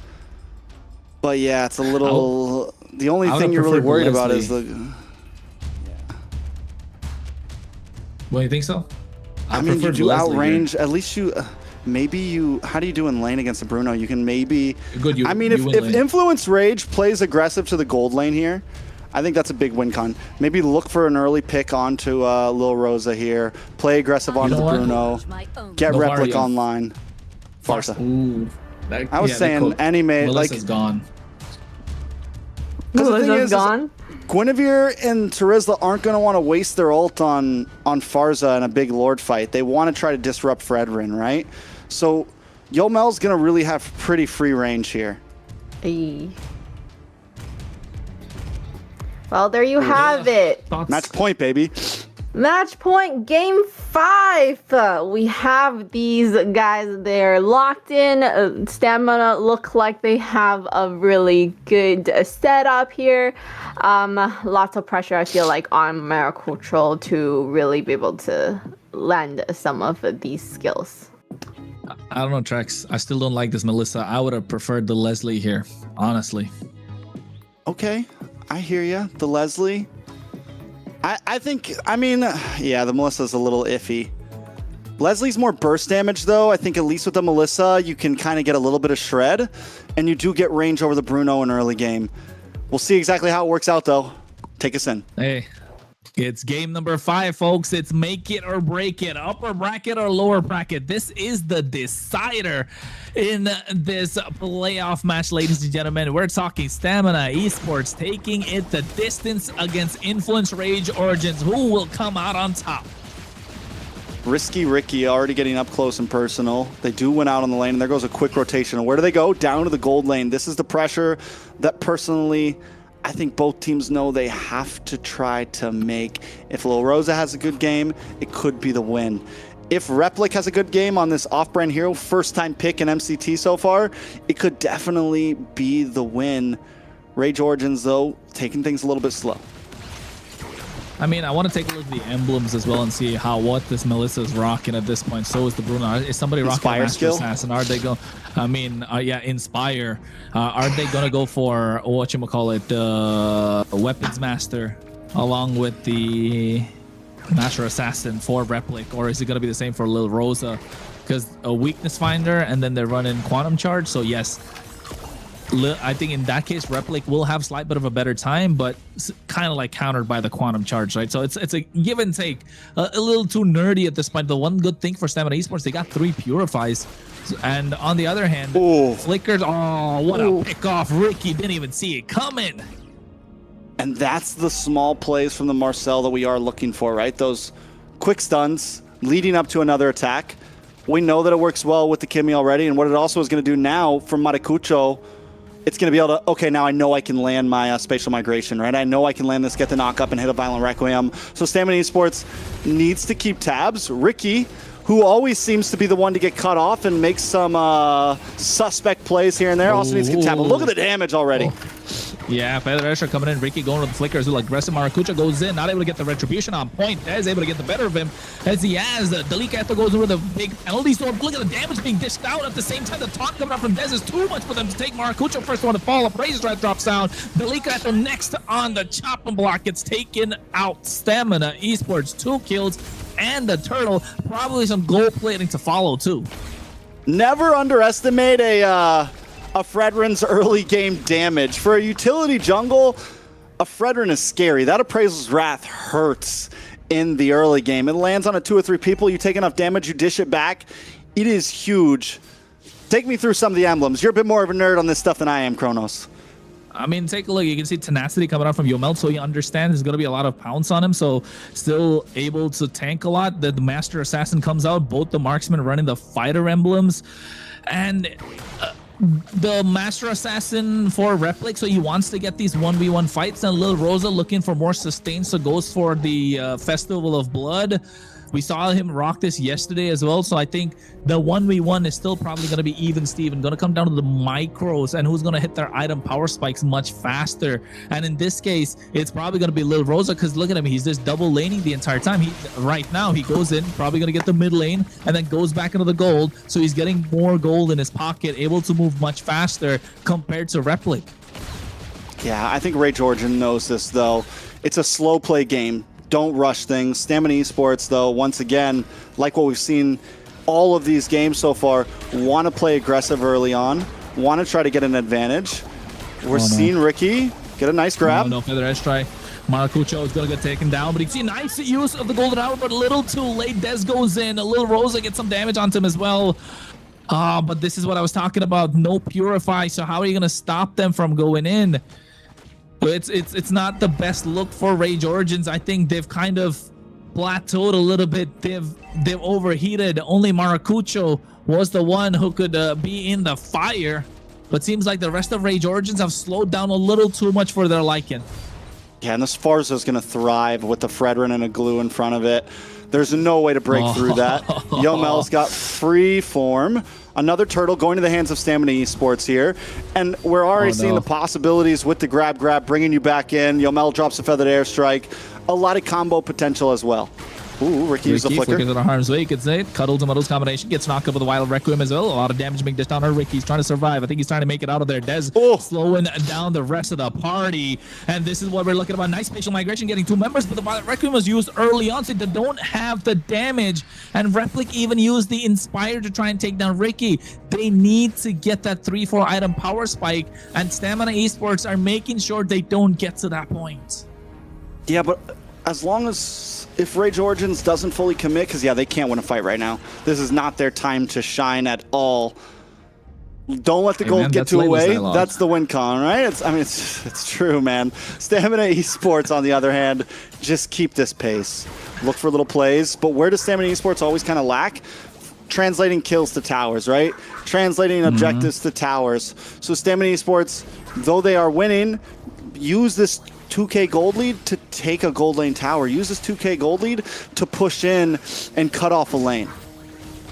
But yeah, it's a little. The only thing you're really worried about is the. Well, you think so? I mean, you do outrange. At least you maybe you, how do you do in lane against the Bruno? You can maybe, Good, I mean, if Influence Rage plays aggressive to the gold lane here, I think that's a big win con. Maybe look for an early pick onto Lil Rosa here, play aggressive onto the Bruno, get Replic online. Farsa. Ooh, I was saying any mate, like, Melissa's gone. Melissa's gone. Guinevere and Terizla aren't going to want to waste their ult on Farza in a big Lord fight. They want to try to disrupt Fredrin, right? So Yomel's going to really have pretty free range here. Hey. Well, there you have it. Match point, baby. Match point, game 5. We have these guys, they're locked in. Stamina look like they have a really good setup here. Lots of pressure, I feel like, on Miracultural to really be able to land some of these skills. I don't know, Trex. I still don't like this Melissa. I would have preferred the Leslie here, honestly. Okay, I hear you. The Leslie. I think, I mean, yeah, the Melissa's a little iffy. Leslie's more burst damage, though. I think at least with the Melissa, you can kind of get a little bit of shred, and you do get range over the Bruno in early game. We'll see exactly how it works out, though. Take us in. Hey, it's game number 5, folks. It's make it or break it, upper bracket or lower bracket. This is the decider in this playoff match, ladies and gentlemen. We're talking Stamina Esports taking it the distance against Influence Rage Origins. Who will come out on top? Risky Ricky already getting up close and personal. They do win out on the lane, and there goes a quick rotation. And where do they go? Down to the gold lane. This is the pressure that personally I think both teams know they have to try to make. If Lil Rosa has a good game, it could be the win. If Replic has a good game on this off-brand hero, first-time pick in MCT so far, it could definitely be the win. Rage Origins, though, taking things a little bit slow. I mean, I want to take a look at the emblems as well and see what this Melissa is rocking at this point. So is the Bruno. Is somebody rocking a Master Assassin? Are they going? I mean, yeah, Inspire. Are they going to go for Weapons Master along with the Master Assassin for Replic, or is it going to be the same for Lil Rosa? Because a Weakness Finder and then they're running Quantum Charge. So yes, I think in that case, Replic will have slight bit of a better time, but kind of like countered by the Quantum Charge, right? So it's a give and take. A little too nerdy at this point. The one good thing for Stamina Esports, they got 3 Purifies. And on the other hand, Flickers, oh, what a pick off. Ricky didn't even see it coming. And that's the small plays from the Marcel that we are looking for, right? Those quick stuns leading up to another attack. We know that it works well with the Kimmy already, and what it also is going to do now for Maracucho, it's going to be able to, okay, now I know I can land my spatial migration, right? I know I can land this, get the knock up, and hit a Violent Requiem. So Stamina Esports needs to keep tabs. Ricky, who always seems to be the one to get cut off and make some suspect plays here and there, also needs to keep tabs. Look at the damage already. Yeah, Feather Escher coming in. Ricky going to the flickers. Aggressive Maracucho goes in, not able to get the retribution on point. Dez able to get the better of him as he has. Delicate goes in with a big penalty storm. Look at the damage being dished out at the same time. The taunt coming out from Dez is too much for them to take. Maracucho first one to fall up. Razor Red drops down. Delicate next on the chopping block gets taken out. Stamina Esports 2 kills and the turtle. Probably some gold plating to follow too. Never underestimate a Fredrin's early game damage. For a utility jungle, a Fredrin is scary. That Appraisal's Wrath hurts in the early game. It lands on 2 or 3 people. You take enough damage, you dish it back. It is huge. Take me through some of the emblems. You're a bit more of a nerd on this stuff than I am, Kronos. I mean, take a look. You can see Tenacity coming out from Yomel, so you understand there's going to be a lot of pounce on him, so still able to tank a lot. The Master Assassin comes out, both the Marksmen running the Fighter emblems, and the Master Assassin for Replic, so he wants to get these 1v1 fights, and Lil Rosa looking for more sustain, so goes for the Festival of Blood. We saw him rock this yesterday as well, so I think the 1v1 is still probably going to be even Steven. Going to come down to the micros and who's going to hit their item power spikes much faster. And in this case, it's probably going to be Lil Rosa, because look at him. He's just double laning the entire time. Right now, he goes in, probably going to get the mid lane, and then goes back into the gold. So he's getting more gold in his pocket, able to move much faster compared to Replic. Yeah, I think Rage Origin knows this, though. It's a slow play game. Don't rush things. Stamina Esports, though, once again, like what we've seen all of these games so far, want to play aggressive early on, want to try to get an advantage. We're seeing Ricky get a nice grab. No feather edge try. Maracucho is going to get taken down, but you see nice use of the golden hour, but a little too late. Des goes in. A little Rosa gets some damage onto him as well. But this is what I was talking about. No Purify. So how are you going to stop them from going in? It's not the best look for Rage Origins. I think they've kind of plateaued a little bit. They've overheated. Only Maracucho was the one who could be in the fire. But seems like the rest of Rage Origins have slowed down a little too much for their liking. Yeah, and the Sforza's going to thrive with the Fredrin and a glue in front of it. There's no way to break through that. Yomel's got free form. Another turtle going to the hands of Stamina Esports here. And we're already seeing the possibilities with the grab, bringing you back in. Yomel drops a feathered airstrike. A lot of combo potential as well. Ooh, Ricky used the flicker. Flickers in harm's way, you could say. Cuddles and Muddles combination. Gets knocked up with a Wild Requiem as well. A lot of damage being dished on her. Ricky's trying to survive. I think he's trying to make it out of there. Des slowing down the rest of the party. And this is what we're looking about. Nice spatial migration getting 2 members, but the Wild Requiem was used early on, so they don't have the damage. And Replic even used the Inspire to try and take down Ricky. They need to get that 3-4 item power spike, and Stamina Esports are making sure they don't get to that point. Yeah, but as long as if Rage Origins doesn't fully commit, because yeah, they can't win a fight right now. This is not their time to shine at all. Don't let the gold get to away. That's the win con, right? It's true, man. Stamina Esports, on the other hand, just keep this pace. Look for little plays, but where does Stamina Esports always kind of lack? Translating kills to towers, right? Translating objectives to towers. So Stamina Esports, though they are winning, use this 2k gold lead to take a gold lane tower. Use this 2k gold lead to push in and cut off a lane.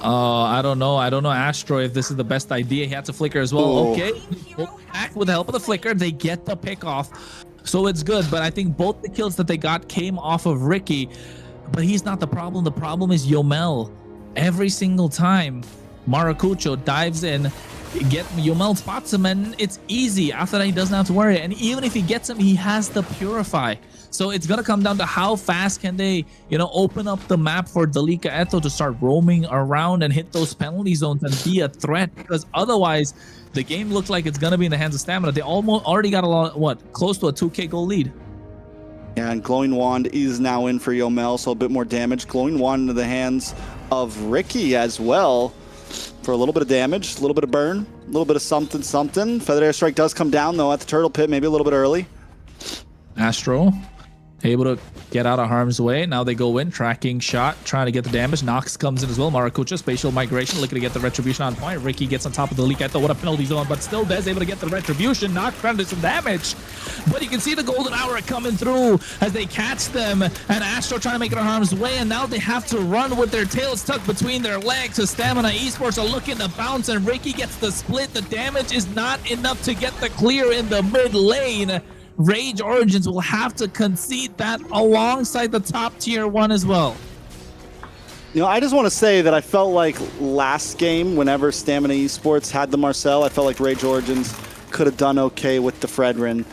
I don't know, Astro, if this is the best idea. He had to flicker as well. Okay, back with the help of the flicker, they get the pick off. So it's good, but I think both the kills that they got came off of Ricky. But he's not the problem. The problem is Yomel. Every single time Maracucho dives in, Yomel spots him, and it's easy. After that, he doesn't have to worry. And even if he gets him, he has the Purify. So it's gonna come down to how fast can they, open up the map for Dalika Eto to start roaming around and hit those penalty zones and be a threat. Because otherwise, the game looks like it's gonna be in the hands of Stamina. They already got close to a 2k goal lead. Yeah, and Glowing Wand is now in for Yomel, so a bit more damage. Glowing Wand into the hands of Ricky as well for a little bit of damage, a little bit of burn, a little bit of something. Feathered Airstrike does come down, though, at the Turtle Pit, maybe a little bit early. Astro able to get out of harm's way. Now they go in, tracking shot, trying to get the damage. Nox comes in as well. Maracucho, spatial migration, looking to get the retribution on point. Ricky gets on top of the leak. I thought what a penalty zone, but still Des able to get the retribution. Nox trying to do some damage. But you can see the golden hour coming through as they catch them, and Astro trying to make it on harm's way, and now they have to run with their tails tucked between their legs. So Stamina Esports are looking to bounce, and Ricky gets the split. The damage is not enough to get the clear in the mid lane. Rage Origins will have to concede that alongside the top tier one as well. I just want to say that I felt like last game, whenever Stamina Esports had the Marcel, I felt like Rage Origins could have done okay with the Fredrin.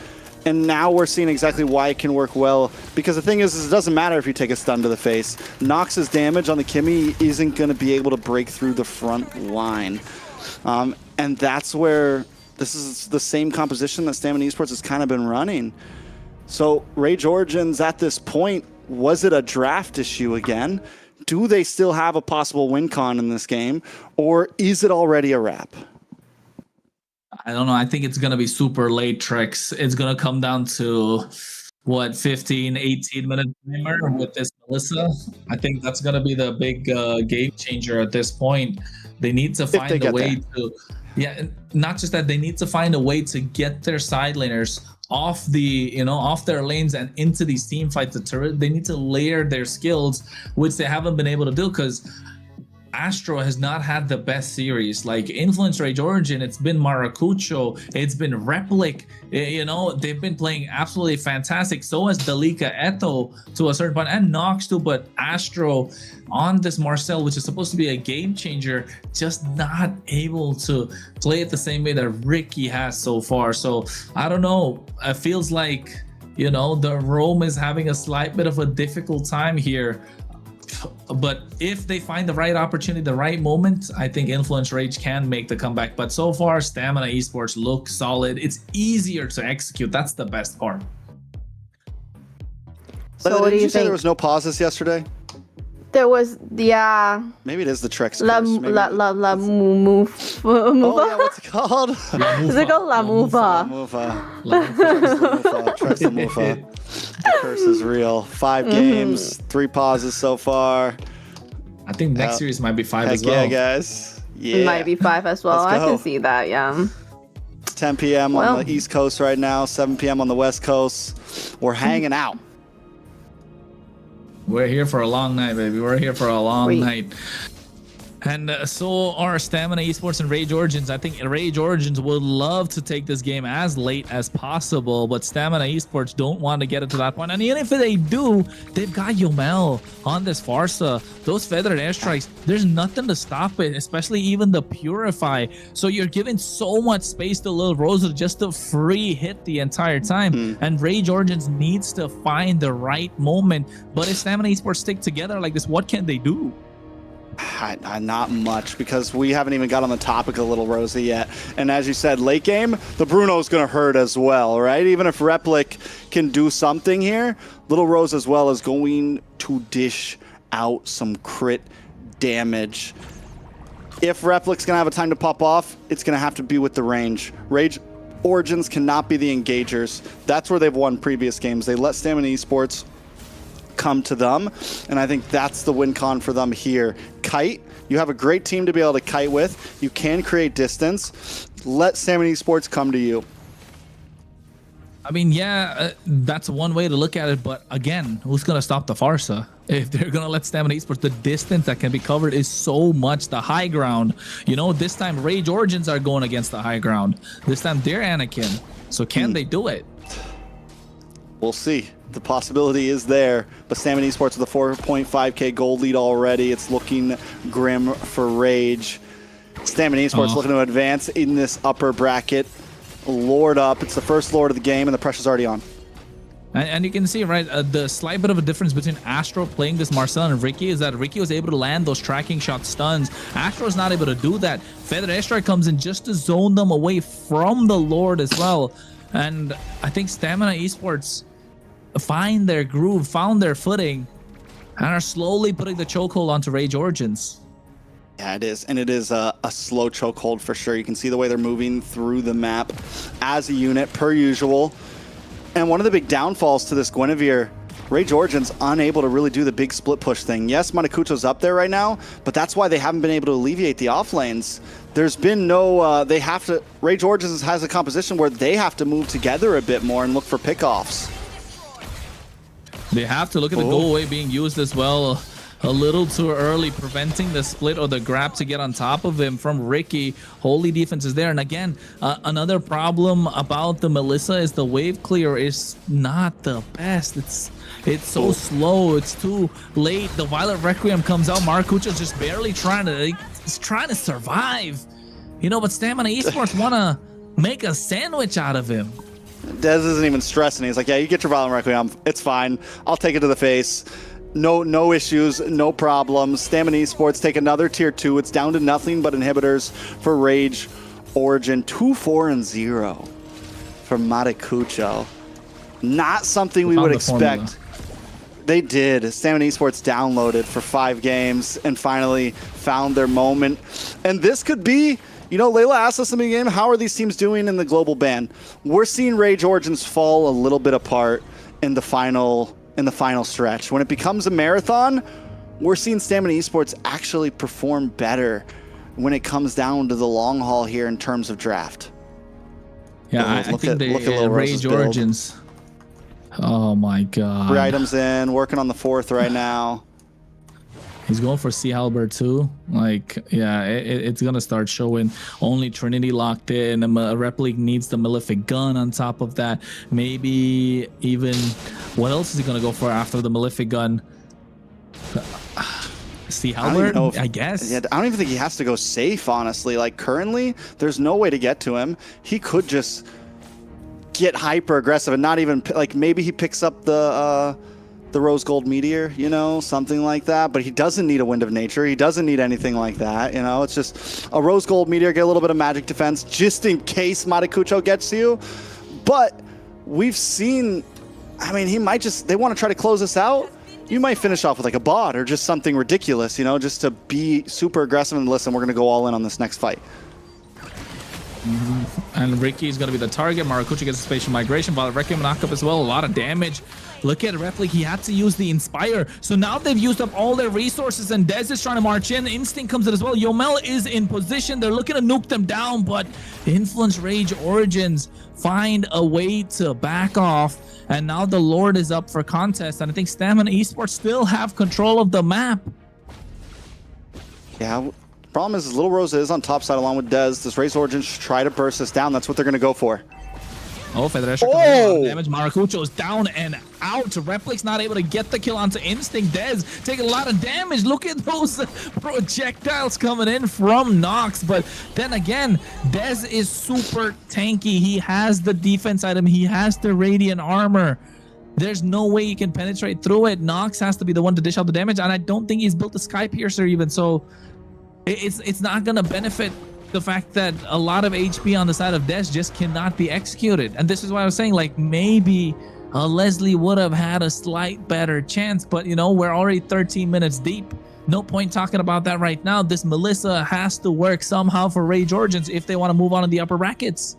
And now we're seeing exactly why it can work well. Because the thing is it doesn't matter if you take a stun to the face. Nox's damage on the Kimmy isn't going to be able to break through the front line. And that's where this is the same composition that Stamina Esports has kind of been running. So Rage Origins at this point, was it a draft issue again? Do they still have a possible win con in this game? Or is it already a wrap? I don't know. I think it's going to be super late, Trex. It's going to come down to, 15, 18-minute timer with this Melissa. I think that's going to be the big game changer at this point. They need to find a way to... Yeah, not just that, they need to find a way to get their side laners off off their lanes and into these team fights. They need to layer their skills, which they haven't been able to do because Astro has not had the best series. Like Influence Rage Origin, it's been Maracucho, it's been Replic, they've been playing absolutely fantastic. So has Dalika Eto to a certain point, and Nox too, but Astro on this Marcel, which is supposed to be a game changer, just not able to play it the same way that Ricky has so far. So I don't know, it feels like, the Rome is having a slight bit of a difficult time here. But if they find the right opportunity, the right moment, I think Influence Rage can make the comeback. But so far, Stamina Esports look solid. It's easier to execute. That's the best part. So what do you say think? there was no pauses yesterday? There was, yeah. Maybe it is the Trex La curse. Maybe- Move. Oh, yeah, what's it called? Is it called La Mufa? Trex the Mufa. The curse is real. 5 games, 3 pauses so far. I think next series might be 5 as well. Yeah, guys. Yeah. It might be 5 as well. Let's I go. can see that, yeah. It's 10 p.m. on the East Coast right now, 7 p.m. on the West Coast. We're hanging out. We're here for a long night, baby. We're here for a long night. And so are Stamina Esports and Rage Origins. I think Rage Origins would love to take this game as late as possible, but Stamina Esports don't want to get it to that point. And even if they do, they've got Yomel on this Farsa. Those feathered airstrikes, there's nothing to stop it, especially even the Purify. So you're giving so much space to Lil Rosa just to free hit the entire time. And Rage Origins needs to find the right moment. But if Stamina Esports stick together like this, what can they do? Not much, because we haven't even got on the topic of Little Rosa yet. And as you said, late game, the Bruno's going to hurt as well, right? Even if Replic can do something here, Little Rosa as well is going to dish out some crit damage. If Replic's going to have a time to pop off, it's going to have to be with the range. Rage Origins cannot be the engagers. That's where they've won previous games. They let Stamina Esports come to them, and I think that's the win con for them here. Kite, you have a great team to be able to kite with. You can create distance. Let Stamina Esports come to you. I mean, yeah, that's one way to look at it, but again, who's going to stop the Farsa? If they're going to let Stamina Esports, the distance that can be covered is so much. The high ground, you know, this time Rage Origins are going against the high ground. This time they're Anakin. So can they do it? We'll see. The possibility is there, but Stamina Esports with a 4.5k gold lead already. It's looking grim for Rage. Stamina Esports looking to advance in this upper bracket. Lord up. It's the first Lord of the game, and the pressure's already on. And you can see, right, the slight bit of a difference between Astro playing this Marcel and Ricky is that Ricky was able to land those tracking shot stuns. Astro's not able to do that. Feathered Airstrike comes in just to zone them away from the Lord as well. And I think Stamina Esports find their groove, found their footing, and are slowly putting the chokehold onto Rage Origins. Yeah, it is, and it is a slow chokehold for sure. You can see the way they're moving through the map as a unit, per usual. And one of the big downfalls to this Guinevere, Rage Origins unable to really do the big split push thing. Yes, Matakucho's up there right now, but that's why they haven't been able to alleviate the off lanes. There's been no, Rage Origins has a composition where they have to move together a bit more and look for pickoffs. They have to look at the go away being used as well. A little too early, preventing the split or the grab to get on top of him from Ricky. Holy defense is there. And again, another problem about the Melissa is the wave clear is not the best. It's so slow. It's too late. The Violet Requiem comes out. Maracucha's just barely trying to survive. You know, but Stamina Esports want to make a sandwich out of him. Dez isn't even stressing. He's like, yeah, you get your Violet Requiem. It's fine. I'll take it to the face. No issues, no problems. Stamina Esports take another tier 2. It's down to nothing but inhibitors for Rage Origin. 2-4-0 for Matakucho. Not something we would expect. They did. Stamina Esports downloaded for 5 games and finally found their moment. And this could be, you know, Layla asked us in the game, how are these teams doing in the global ban? We're seeing Rage Origins fall a little bit apart in the final stretch. When it becomes a marathon, we're seeing Stamina Esports actually perform better when it comes down to the long haul here in terms of draft. Yeah, I think they Rage Origins. Oh my god. 3 items in, working on the 4th right now. He's going for Sea Halberd too. Like, yeah, it's going to start showing. Only Trinity locked in. A Replic needs the Malefic Gun on top of that. Maybe even... What else is he going to go for after the Malefic Gun? Sea Halberd, I guess. Yeah, I don't even think he has to go safe, honestly. Like, currently, there's no way to get to him. He could just get hyper aggressive and not even... Like, maybe he picks up the the Rose Gold Meteor, you know, something like that. But he doesn't need a Wind of Nature. He doesn't need anything like that, you know. It's just a Rose Gold Meteor, get a little bit of magic defense just in case Maracucho gets you. But we've seen, I mean, he might just, they want to try to close this out. You might finish off with like a bot or just something ridiculous, you know, just to be super aggressive and listen, we're going to go all in on this next fight. And Ricky is going to be the target. Maracucho gets a spatial migration. Violet Requiem knock up as well. A lot of damage. Look at Replik. He had to use the Inspire. So now they've used up all their resources, and Dez is trying to march in. Instinct comes in as well. Yomel is in position. They're looking to nuke them down, but Influence Rage Origins find a way to back off. And now the Lord is up for contest. And I think Stamina Esports still have control of the map. Yeah. Problem is, Little Rosa is on top side along with Dez. This Race Origins should try to burst this down. That's what they're going to go for. Oh, Federation damage. Maracucho is down and out. Replik's not able to get the kill onto Instinct. Dez taking a lot of damage. Look at those projectiles coming in from Nox. But then again, Dez is super tanky. He has the defense item. He has the Radiant Armor. There's no way he can penetrate through it. Nox has to be the one to dish out the damage. And I don't think he's built the Sky Piercer even. So it's not going to benefit the fact that a lot of HP on the side of Dez just cannot be executed. And this is why I was saying, like, maybe Leslie would have had a slight better chance, but you know, we're already 13 minutes deep. No point talking about that right now. This Melissa has to work somehow for Rage Origins if they want to move on in the upper brackets.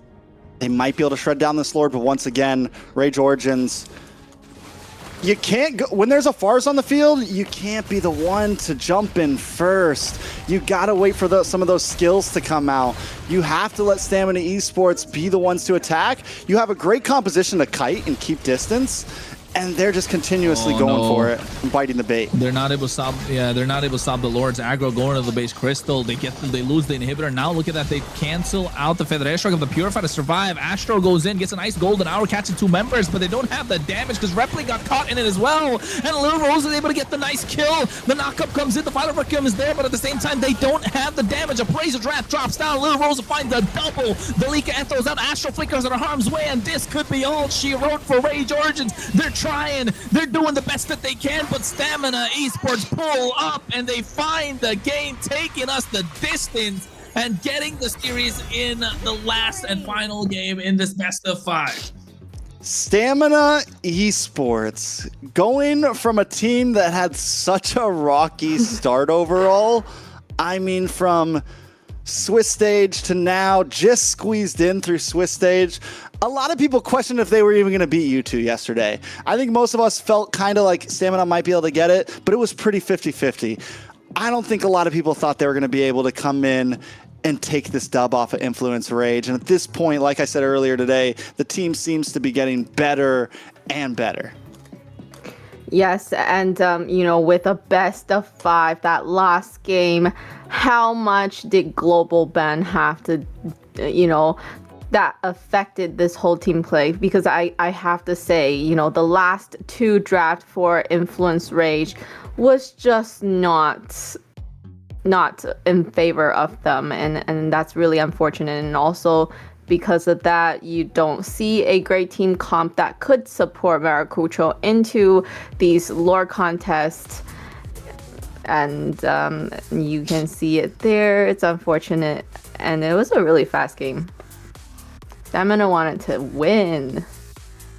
They might be able to shred down this Lord, but once again, Rage Origins, you can't go, when there's a Fars on the field, you can't be the one to jump in first. You gotta wait for some of those skills to come out. You have to let Stamina Esports be the ones to attack. You have a great composition to kite and keep distance, and they're just continuously going for it and biting the bait. They're not able to stop. Yeah, they're not able to stop the Lord's aggro going to the base crystal. They lose the inhibitor. Now look at that. They cancel out the Feather Airstrike of the Purify to survive. Astro goes in, gets a nice golden hour, catching 2 members, but they don't have the damage because Replik got caught in it as well. And Little Rose is able to get the nice kill. The knockup comes in. The Violet Requiem is there, but at the same time, they don't have the damage. Appraiser's Wrath drops down. Little Rose finds a double. The Lika throws out. Astro flickers out of harm's way, and this could be all she wrote for Rage Origins. They're trying. They're doing the best that they can, but Stamina Esports pull up and they find the game, taking us the distance and getting the series in the last and final game in this best of 5. Stamina Esports going from a team that had such a rocky start overall. I mean, from Swiss stage to now just squeezed in through Swiss stage. A lot of people questioned if they were even going to beat U2 yesterday. I think most of us felt kind of like Stamina might be able to get it, but it was pretty 50-50. I don't think a lot of people thought they were going to be able to come in and take this dub off of Influence Rage. And at this point, like I said earlier today, the team seems to be getting better and better. Yes, and you know, with a best of 5, that last game, how much did Global Ben have to, you know, that affected this whole team play? Because I have to say, you know, the last 2 draft for Influence Rage was just not in favor of them, and that's really unfortunate. And also because of that, you don't see a great team comp that could support Maracucho into these lore contests. And you can see it there. It's unfortunate, and it was a really fast game. Stamina wanted to win.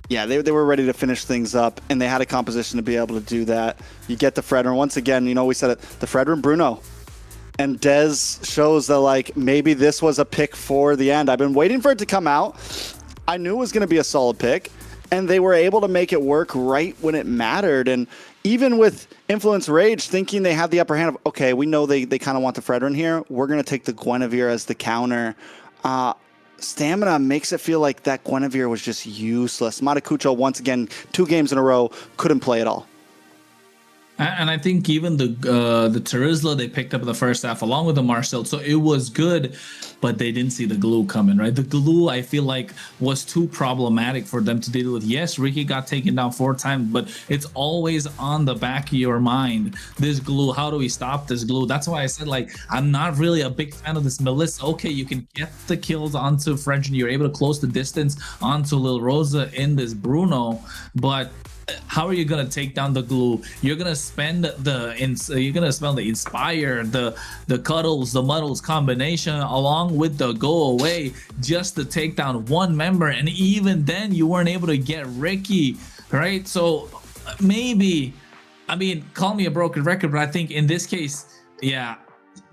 Yeah, they were ready to finish things up, and they had a composition to be able to do that. You get the Fredrin. Once again, you know, we said it, the Fredrin Bruno. And Dez shows that, like, maybe this was a pick for the end. I've been waiting for it to come out. I knew it was going to be a solid pick, and they were able to make it work right when it mattered. And even with Influence Rage thinking they had the upper hand of, okay, we know they kind of want the Fredrin here. We're going to take the Guinevere as the counter. Stamina makes it feel like that Guinevere was just useless. Maracucho, once again, 2 games in a row, couldn't play at all. And I think even the Terizla they picked up in the first half along with the Marcel, so it was good, but they didn't see the glue coming, right? The glue, I feel like, was too problematic for them to deal with. Yes, Ricky got taken down 4 times, but it's always on the back of your mind. This glue, how do we stop this glue? That's why I said, like, I'm not really a big fan of this Melissa. Okay, you can get the kills onto French and you're able to close the distance onto Lil Rosa in this Bruno, but how are you gonna take down the glue? You're gonna spend the inspire, the cuddles, the muddles combination along with the go away just to take down one member, and even then you weren't able to get Ricky, right? So maybe, I mean, call me a broken record, but I think in this case, yeah,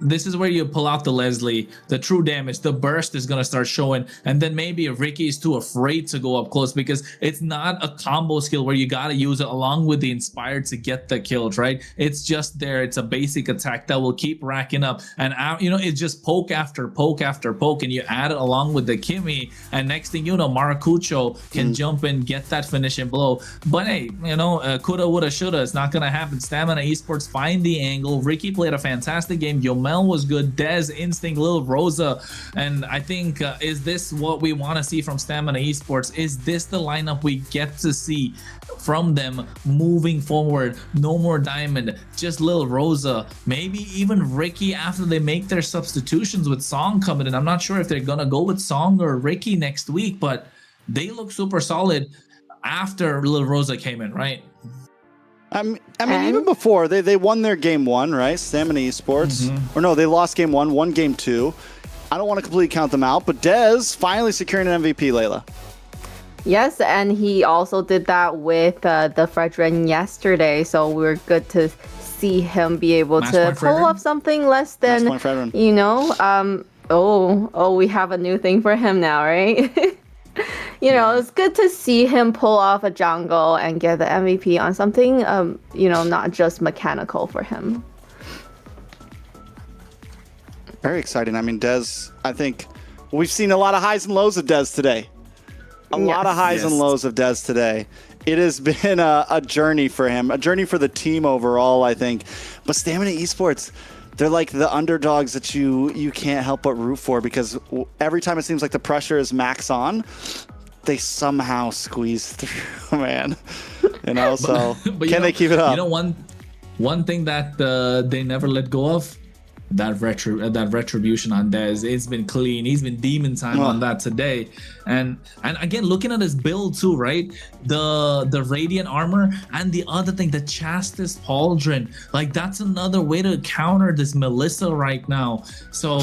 this is where you pull out the Leslie, the true damage, the burst is going to start showing. And then maybe if Ricky is too afraid to go up close, because it's not a combo skill where you got to use it along with the inspired to get the kills, right? It's just there. It's a basic attack that will keep racking up. And, you know, it's just poke after poke after poke. And you add it along with the Kimmy. And next thing you know, Maracucho can jump in, get that finishing blow. But hey, you know, coulda, woulda, shoulda. It's not going to happen. Stamina Esports find the angle. Ricky played a fantastic game. Yomel was good. Dez, Instinct, Lil Rosa. And I think, is this what we want to see from Stamina Esports? Is this the lineup we get to see from them moving forward? No more Diamond, just Lil Rosa. Maybe even Ricky after they make their substitutions with Song coming in. I'm not sure if they're going to go with Song or Ricky next week, but they look super solid after Lil Rosa came in, right? I mean, even before they won their game 1, right? Stamina Esports, or no, they lost game 1, won game 2. I don't want to completely count them out, but Dez finally securing an MVP, Layla. Yes, and he also did that with the Fredrin yesterday, so we're good to see him be able to pull off something less than, you know, we have a new thing for him now, right? You know, it's good to see him pull off a jungle and get the MVP on something, you know, not just mechanical for him. Very exciting. I mean, Dez, I think we've seen a lot of highs and lows of Dez today. A lot of highs and lows of Dez today. It has been a journey for him, a journey for the team overall, I think. But Stamina Esports, they're like the underdogs that you can't help but root for, because every time it seems like the pressure is max on, they somehow squeeze through, man. You know, so can they keep it up? You know, one thing that they never let go of, that retribution on Dez. It's been clean. He's been demon time on that today. And again, looking at his build too, right? The radiant armor, and the other thing, the Chastis Pauldron. Like, that's another way to counter this Melissa right now. So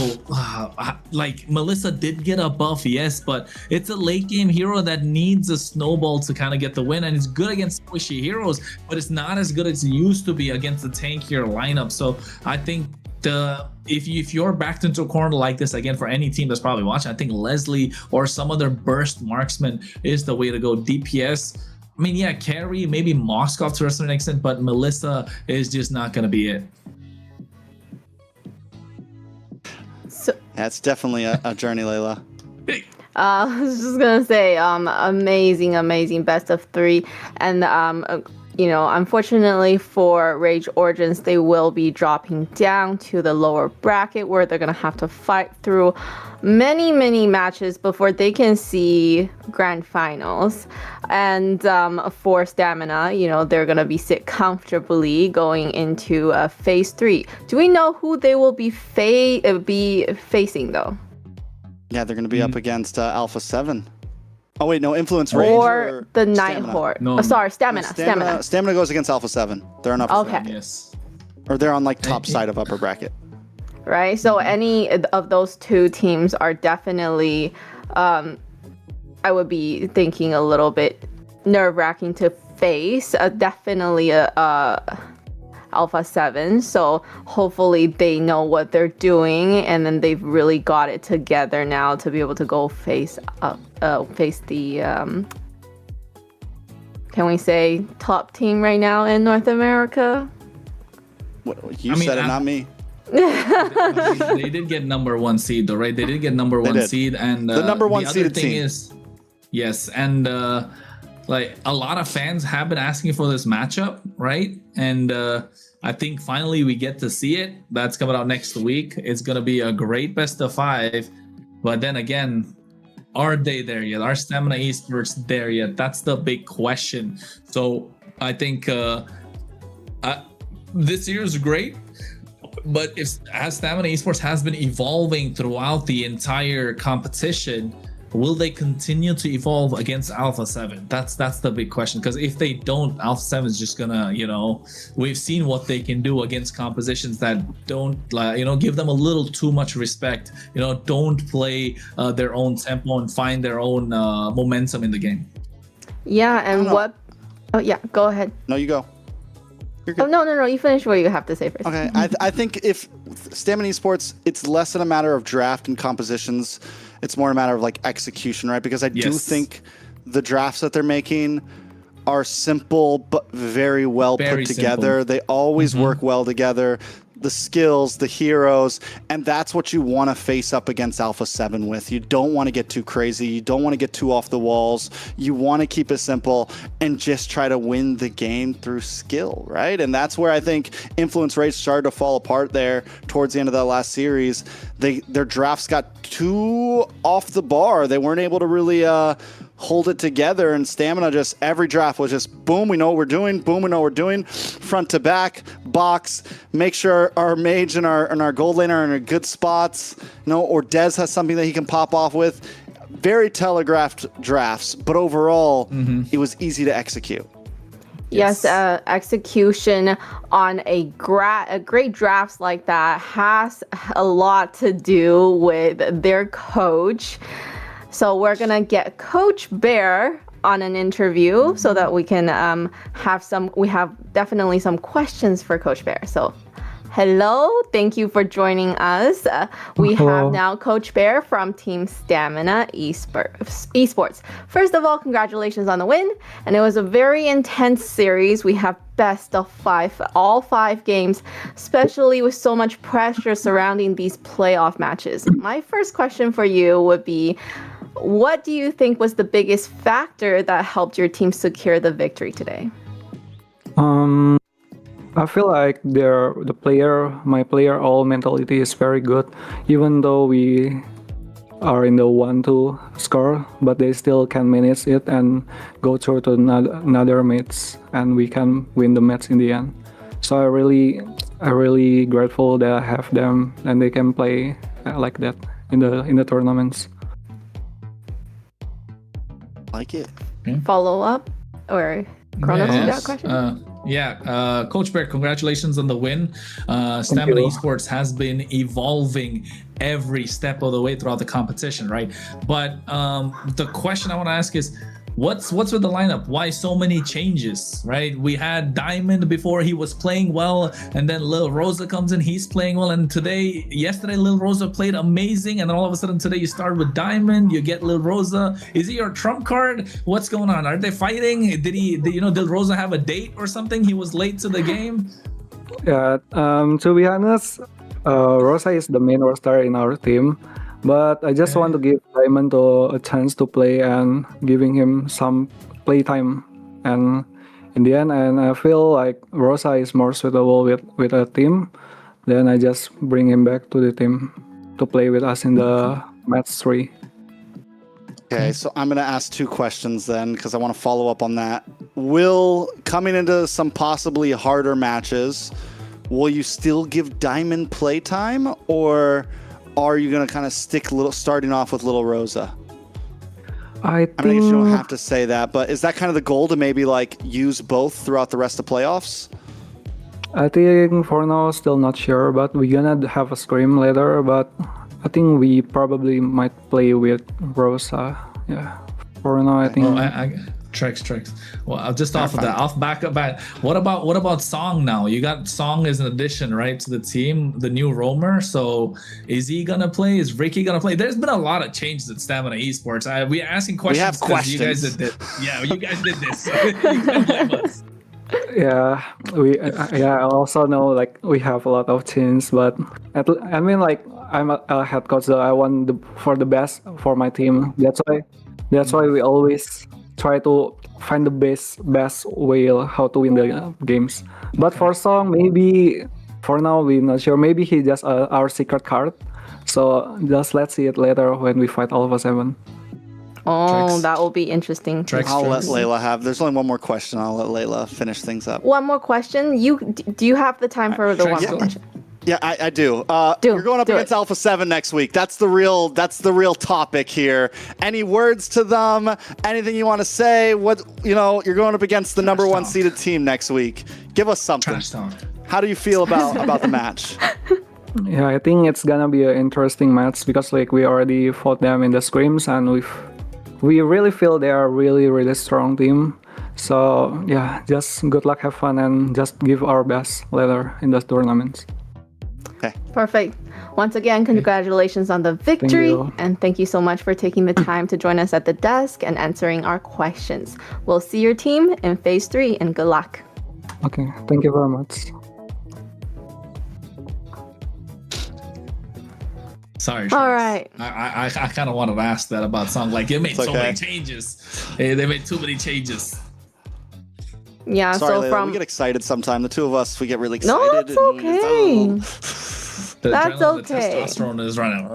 like, Melissa did get a buff, yes, but it's a late game hero that needs a snowball to kind of get the win, and it's good against squishy heroes, but it's not as good as it used to be against the tankier lineup. So I think if you're backed into a corner like this again for any team that's probably watching, I think Leslie or some other burst marksman is the way to go. DPS, I mean, yeah, carry, maybe Moskov to a certain extent, but Melissa is just not going to be it. So that's definitely a journey, Layla. I was just gonna say, amazing best of 3, and you know, unfortunately for Rage Origins, they will be dropping down to the lower bracket, where they're gonna have to fight through many matches before they can see grand finals. And for Stamina, you know, they're gonna be sit comfortably going into phase 3. Do we know who they will be facing though? Yeah, they're gonna be up against Alpha 7. Oh wait, no, Influence Range or the Nighthawk. No. Oh, sorry, Stamina. Stamina goes against Alpha 7. They're on Upper bracket. Yes. Or they're on like top side of upper bracket. Right. So any of those two teams are definitely, I would be thinking a little bit nerve-wracking to face. Definitely Alpha 7, so hopefully they know what they're doing, and then they've really got it together now to be able to go face the can we say top team right now in North America? You said it, not me. They did get number 1 seed though, right? They did get number 1 seed, and the number 1 the seeded other thing team is, yes, and like, a lot of fans have been asking for this matchup, right? And I think finally we get to see it. That's coming out next week. It's going to be a great best of 5. But then again, are they there yet? Are Stamina Esports there yet? That's the big question. So I think this year is great. But as Stamina Esports has been evolving throughout the entire competition, will they continue to evolve against Alpha 7? That's the big question. Because if they don't, Alpha 7 is just gonna, we've seen what they can do against compositions that don't, give them a little too much respect. Don't play their own tempo and find their own momentum in the game. Yeah, and what? Oh yeah, go ahead. No, you go. Oh no, you finish what you have to say first. Okay, I think if Stamina Esports, it's less than a matter of draft and compositions. It's more a matter of like execution, right? Because I do think the drafts that they're making are simple but very well put together. They always work well together. The skills, the heroes, and that's what you want to face up against Alpha 7 with. You don't want to get too crazy. You don't want to get too off the walls. You want to keep it simple and just try to win the game through skill, right? And that's where I think Influence Race started to fall apart there towards the end of that last series. Their drafts got too off the bar. They weren't able to really hold it together, and Stamina just every draft was just boom, we know what we're doing, boom, we know what we're doing, front to back, box, make sure our mage and our gold laner are in a good spots, or Dez has something that he can pop off with. Very telegraphed drafts, but overall it was easy to execute. Yes, execution on a great drafts like that has a lot to do with their coach. So we're gonna get Coach Bear on an interview so that we can we have definitely some questions for Coach Bear. So hello, thank you for joining us. We have now Coach Bear from Team Stamina Esports. First of all, congratulations on the win. And it was a very intense series. We have best of 5, all 5 games, especially with so much pressure surrounding these playoff matches. My first question for you would be, what do you think was the biggest factor that helped your team secure the victory today? I feel like my player all mentality is very good, even though we are in the 1-2 score, but they still can manage it and go through to another match, and we can win the match in the end. So I'm really grateful that I have them and they can play like that in the tournaments. Like it. Follow up or Kronos, you got a question? Coach Bear, congratulations on the win. Stamina Esports has been evolving every step of the way throughout the competition, right? But the question I want to ask is, what's with the lineup? Why so many changes, right? We had Diamond before, he was playing well, and then Lil Rosa comes in, he's playing well, and yesterday Lil Rosa played amazing, and then all of a sudden today you start with Diamond, you get Lil Rosa. Is he your trump card? What's going on? Are they fighting? Did Lil Rosa have a date or something? He was late to the game? Yeah, to be honest, Rosa is the main roster in our team. But I just want to give Diamond a chance to play and giving him some play time. And in the end, and I feel like Rosa is more suitable with a team. Then I just bring him back to the team to play with us in the match 3. Okay, so I'm going to ask 2 questions then, because I want to follow up on that. Coming into some possibly harder matches, will you still give Diamond play time, or are you going to kind of stick starting off with Little Rosa? I mean, I guess you don't have to say that, but is that kind of the goal, to maybe use both throughout the rest of playoffs? I think for now, still not sure, but we're gonna have a scrim later, but I think we probably might play with Rosa. Yeah, for now, I think. Tricks. Well, just off of that, back. What about Song now? You got Song as an addition, right, to the team, the new roamer. So is he gonna play? Is Ricky gonna play? There's been a lot of changes at Stamina Esports. We're asking questions. We have questions. You guys did this. Yeah, you guys did this. So you can't blame us. Yeah, I also know we have a lot of changes, but I'm a head coach, so I want for the best for my team. That's why we always try to find the best way how to win the games. But for Song, maybe for now we're not sure. Maybe he just our secret card. So just let's see it later when we fight Alpha 7. Oh, that will be interesting. I'll let Layla have. There's only one more question. I'll let Layla finish things up. One more question. Do you have the time for the one more question? Yeah, I do. You're going up against Alpha 7 next week. That's the real topic here. Any words to them? Anything you want to say? What, you're going up against the number 1 seeded team next week. Give us something. Trash talk. How do you feel about the match? Yeah, I think it's gonna be an interesting match because like we already fought them in the scrims and we really feel they are a really strong team. So yeah, just good luck, have fun, and just give our best later in the tournaments. Okay. Perfect. Once again, congratulations on the victory, and thank you so much for taking the time to join us at the desk and answering our questions. We'll see your team in Phase 3, and good luck. Okay, thank you very much. Sorry. All right. I kind of wanted to ask that about song. Like, it made so many changes. They made too many changes. Yeah. Sorry, so Layla, we get excited sometime. The two of us, we get really excited. No, that's okay. That's okay. The testosterone is running.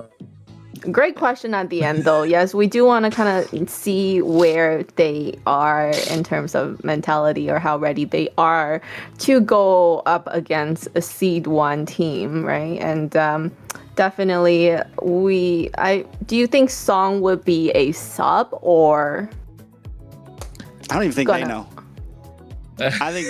Great question at the end, though. Yes, we do want to kind of see where they are in terms of mentality or how ready they are to go up against a seed 1 team, right? And definitely, do you think Song would be a sub or? I don't even think they know. I think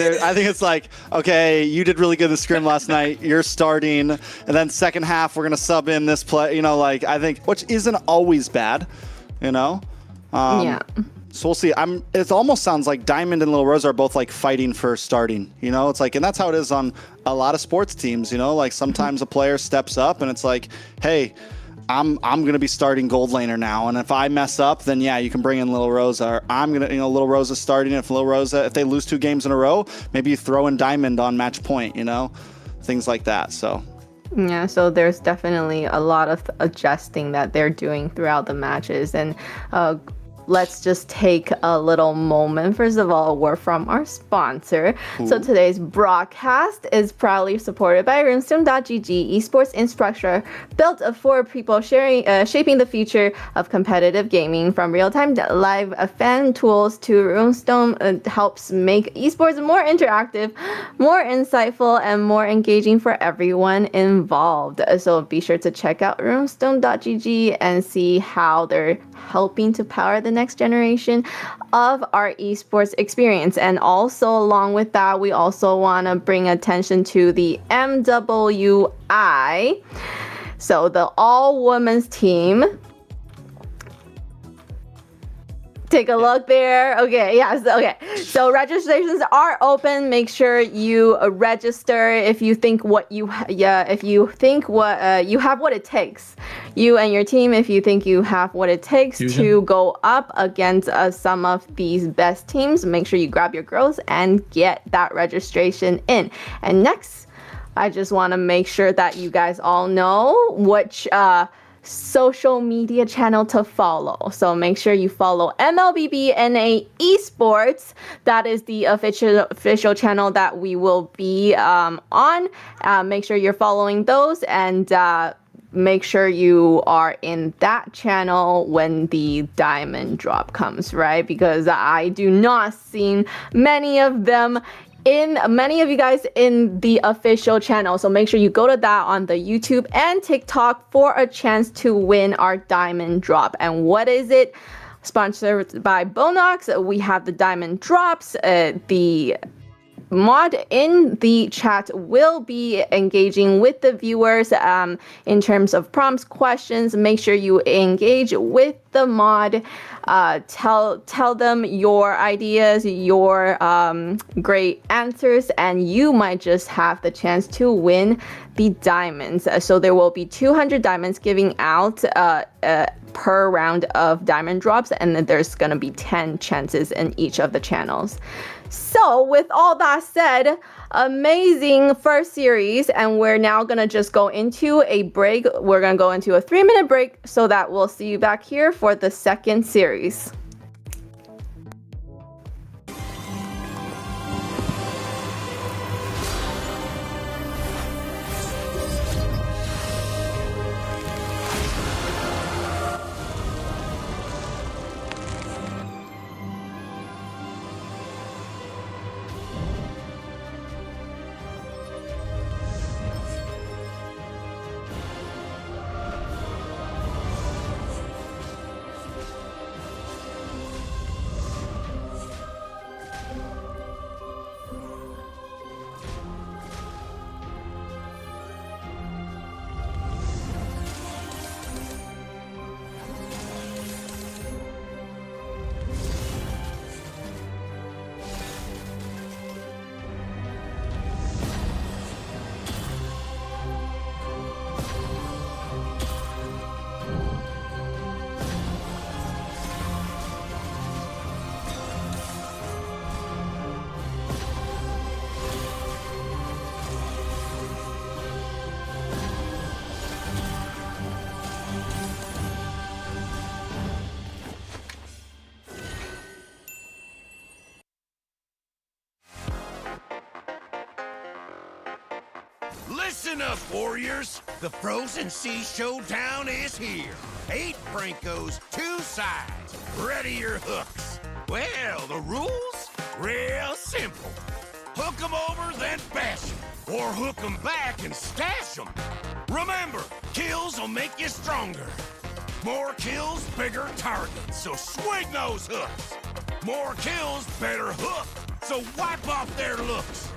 it's like, okay, you did really good in the scrim last night. You're starting, and then second half we're gonna sub in this play. Like I think, which isn't always bad, Yeah. So we'll see. It almost sounds like Diamond and Little Rose are both like fighting for starting. It's like, and that's how it is on a lot of sports teams. Like sometimes a player steps up and it's like, hey, I'm gonna be starting gold laner now, and if I mess up, then yeah, you can bring in Little Rosa. Or I'm gonna, Little Rosa starting. If Little Rosa, if they lose 2 games in a row, maybe you throw in Diamond on match point. Things like that. So. Yeah, so there's definitely a lot of adjusting that they're doing throughout the matches, and let's just take a little moment. First of all, a word from our sponsor. Ooh. So today's broadcast is proudly supported by Runestone.gg, esports infrastructure built for people shaping the future of competitive gaming. From real-time live fan tools to Runestone helps make esports more interactive, more insightful, and more engaging for everyone involved. So be sure to check out Runestone.gg and see how they're helping to power the next generation of our esports experience. And also along with that, we also want to bring attention to the MWI, so the all women's team. Take a look there. Okay, yes, okay. So registrations are open. Make sure you register if you think you have what it takes. You and your team, if you think you have what it takes to go up against some of these best teams, make sure you grab your girls and get that registration in. And next, I just want to make sure that you guys all know which social media channel to follow. So make sure you follow MLBB Esports. That is the official channel that we will be on. Make sure you're following those, and make sure you are in that channel when the diamond drop comes, right? Because I do not see many of you guys in the official channel. So make sure you go to that on the YouTube and TikTok for a chance to win our diamond drop. And what is it? Sponsored by Bonox. We have the diamond drops. The mod in the chat will be engaging with the viewers in terms of prompts, questions. Make sure you engage with the mod. Tell them your ideas, your great answers, and you might just have the chance to win the diamonds. So there will be 200 diamonds giving out per round of diamond drops, and then there's gonna be 10 chances in each of the channels. So with all that said, amazing first series, and we're now gonna just go into a break. We're gonna go into a 3-minute break so that we'll see you back here for the second series. Listen up, warriors. The Frozen Sea Showdown is here. 8 Francos, 2 sides. Ready your hooks. Well, the rules? Real simple. Hook 'em over, then bash 'em. Or hook 'em back and stash 'em. Remember, kills will make you stronger. More kills, bigger targets, so swing those hooks. More kills, better hook, so wipe off their looks.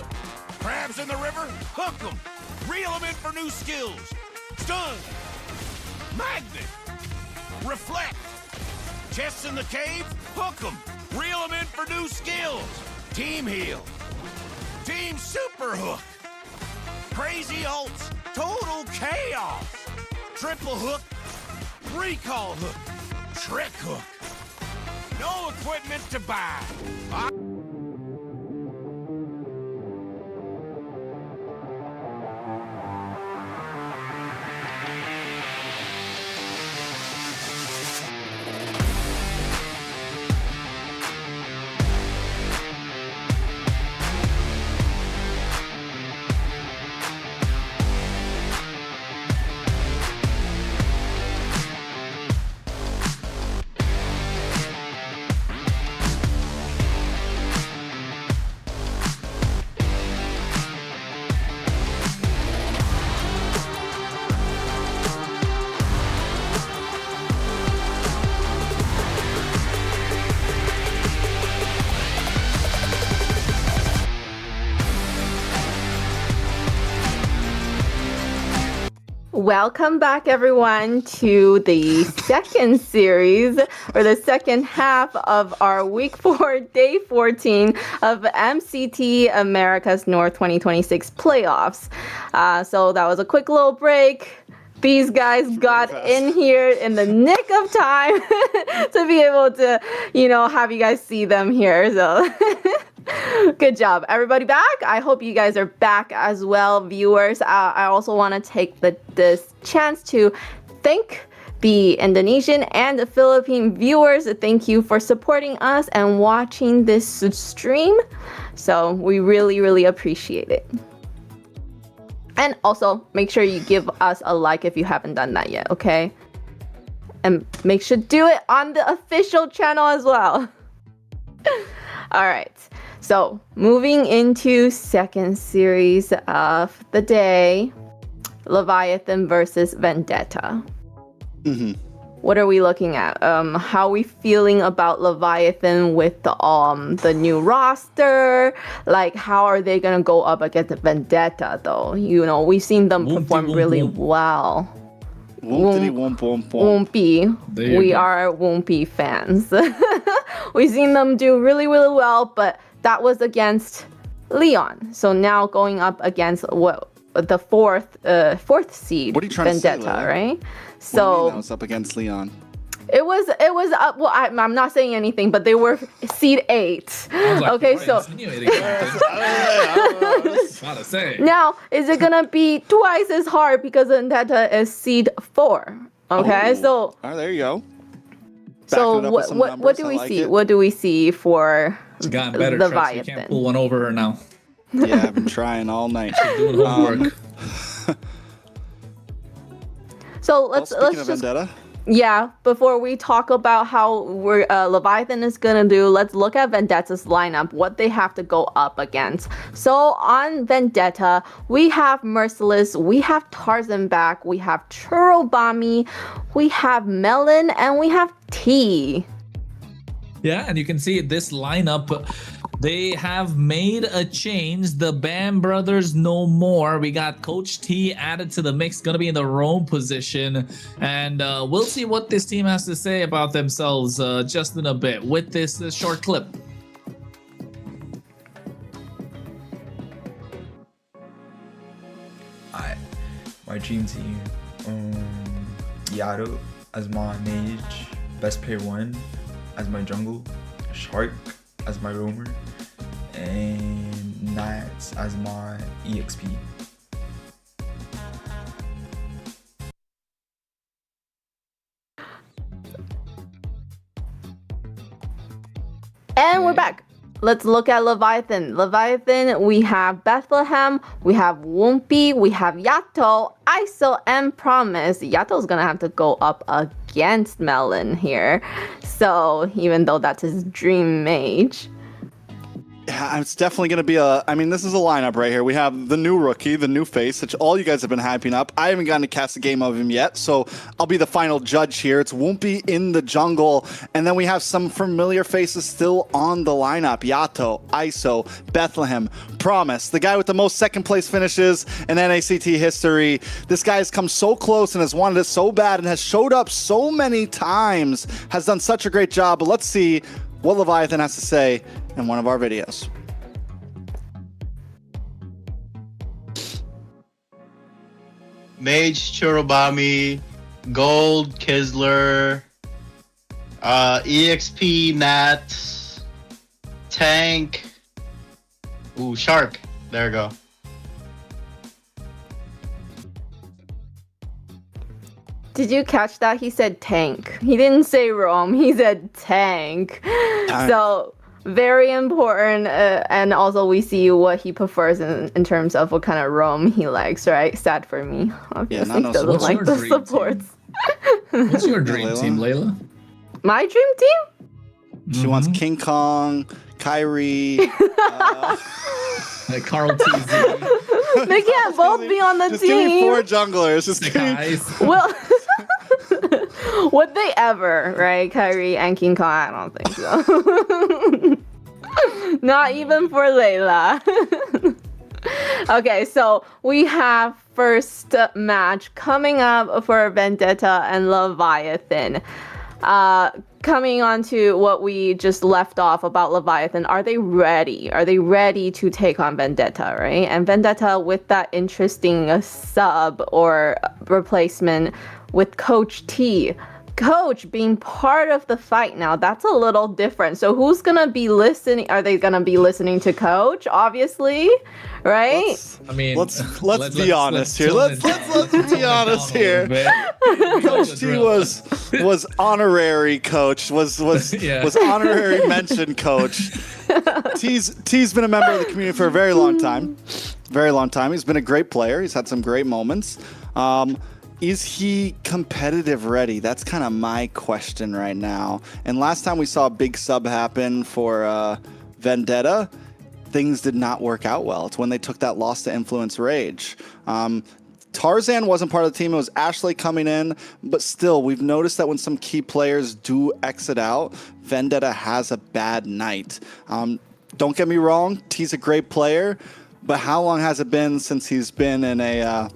Crabs in the river, hook 'em. Reel 'em in for new skills. Stun. Magnet. Reflect. Chests in the cave, hook 'em. Reel 'em in for new skills. Team heal. Team super hook. Crazy ults. Total chaos. Triple hook. Recall hook. Trick hook. No equipment to buy. Welcome back, everyone, to the second series, or the second half of our Week 4, Day 14 of MCT America's North 2026 playoffs. So that was a quick little break. These guys got in here in the nick of time to be able to, have you guys see them here. So good job. Everybody back? I hope you guys are back as well, viewers. I also want to take this chance to thank the Indonesian and the Philippine viewers. Thank you for supporting us and watching this stream. So we really, really appreciate it. And also, make sure you give us a like if you haven't done that yet, okay? And make sure to do it on the official channel as well. All right. So, moving into second series of the day, Leviathan versus Vendetta. What are we looking at? How are we feeling about Leviathan with the new roster? Like, how are they gonna go up against Vendetta, though? We've seen them perform really well. Woompy. We are Woompy fans. We've seen them do really, really well, but that was against Leon. So now going up against the fourth seed, what are you trying Vendetta, to say, right? So what do you mean that was up against Leon. It was up. Well, I'm not saying anything, but they were seed 8. Okay, so now is it gonna be twice as hard because Vendetta is seed 4? Okay, so there you go. So what do we see? What do we see for It's gotten better. Leviathan? You can't pull one over her now. Yeah, I've been trying all night. She's doing homework. So let's just Vendetta. Yeah, before we talk about how Leviathan is gonna do, let's look at Vendetta's lineup, what they have to go up against. So on Vendetta, we have Merciless, we have Tarzan back, we have Churrobami, we have Melon, and we have T. Yeah, and you can see this lineup. They have made a change. The Bam brothers no more. We got Coach T added to the mix, gonna be in the roam position, and we'll see what this team has to say about themselves just in a bit with this short clip. My dream team, Yaru as my mage, best player 1 as my jungle, Shark as my roamer, and Nats as my EXP. And we're back. let's look at Leviathan. Leviathan, we have Bethlehem, we have Wumpy, we have Yato, ISO, and Promise. Yato's gonna have to go up against Melon here. So even though that's his dream mage. Yeah, it's definitely going to be a... I mean, this is a lineup right here. We have the new rookie, the new face, which all you guys have been hyping up. I haven't gotten to cast a game of him yet, so I'll be the final judge here. It's Wumpy in the jungle, and then we have some familiar faces still on the lineup. Yato, ISO, Bethlehem, Promise, the guy with the most second-place finishes in NACT history. This guy has come so close and has wanted it so bad and has showed up so many times, has done such a great job, but let's see what Leviathan has to say in one of our videos. Mage Churubami, Gold Kisler, EXP Nat, Tank, ooh, Shark. There we go. Did you catch that? He said tank. He didn't say roam. He said tank. So very important. And also we see what he prefers in terms of what kind of roam he likes, right? Sad for me. Obviously, no, doesn't like the supports. What's your dream team, Layla? My dream team? She wants King Kong, Kyrie, Carl TZ. They can't both be on the just team. Give me 4 junglers. Just Guys. Well, would they ever, right? Kyrie and King Kong? I don't think so. Not even for Layla. Okay, so we have first match coming up for Vendetta and Leviathan. Coming on to what we just left off about Leviathan, are they ready? Are they ready to take on Vendetta, right? And Vendetta with that interesting sub or replacement with Coach T. Coach being part of the fight now, that's a little different. So who's gonna be listening? Are they gonna be listening to Coach? Obviously, right? Let's be honest here. Let's be honest here. Coach T was honorary coach. Was honorary mention coach. T's been a member of the community for a very long time. Very long time. He's been a great player. He's had some great moments. Is he competitive ready? That's kind of my question right now. And last time we saw a big sub happen for Vendetta, things did not work out well. It's when they took that loss to Influence Rage. Tarzan wasn't part of the team. It was Ashley coming in. But still, we've noticed that when some key players do exit out, Vendetta has a bad night. Don't get me wrong, T's a great player. But how long has it been since he's been in a...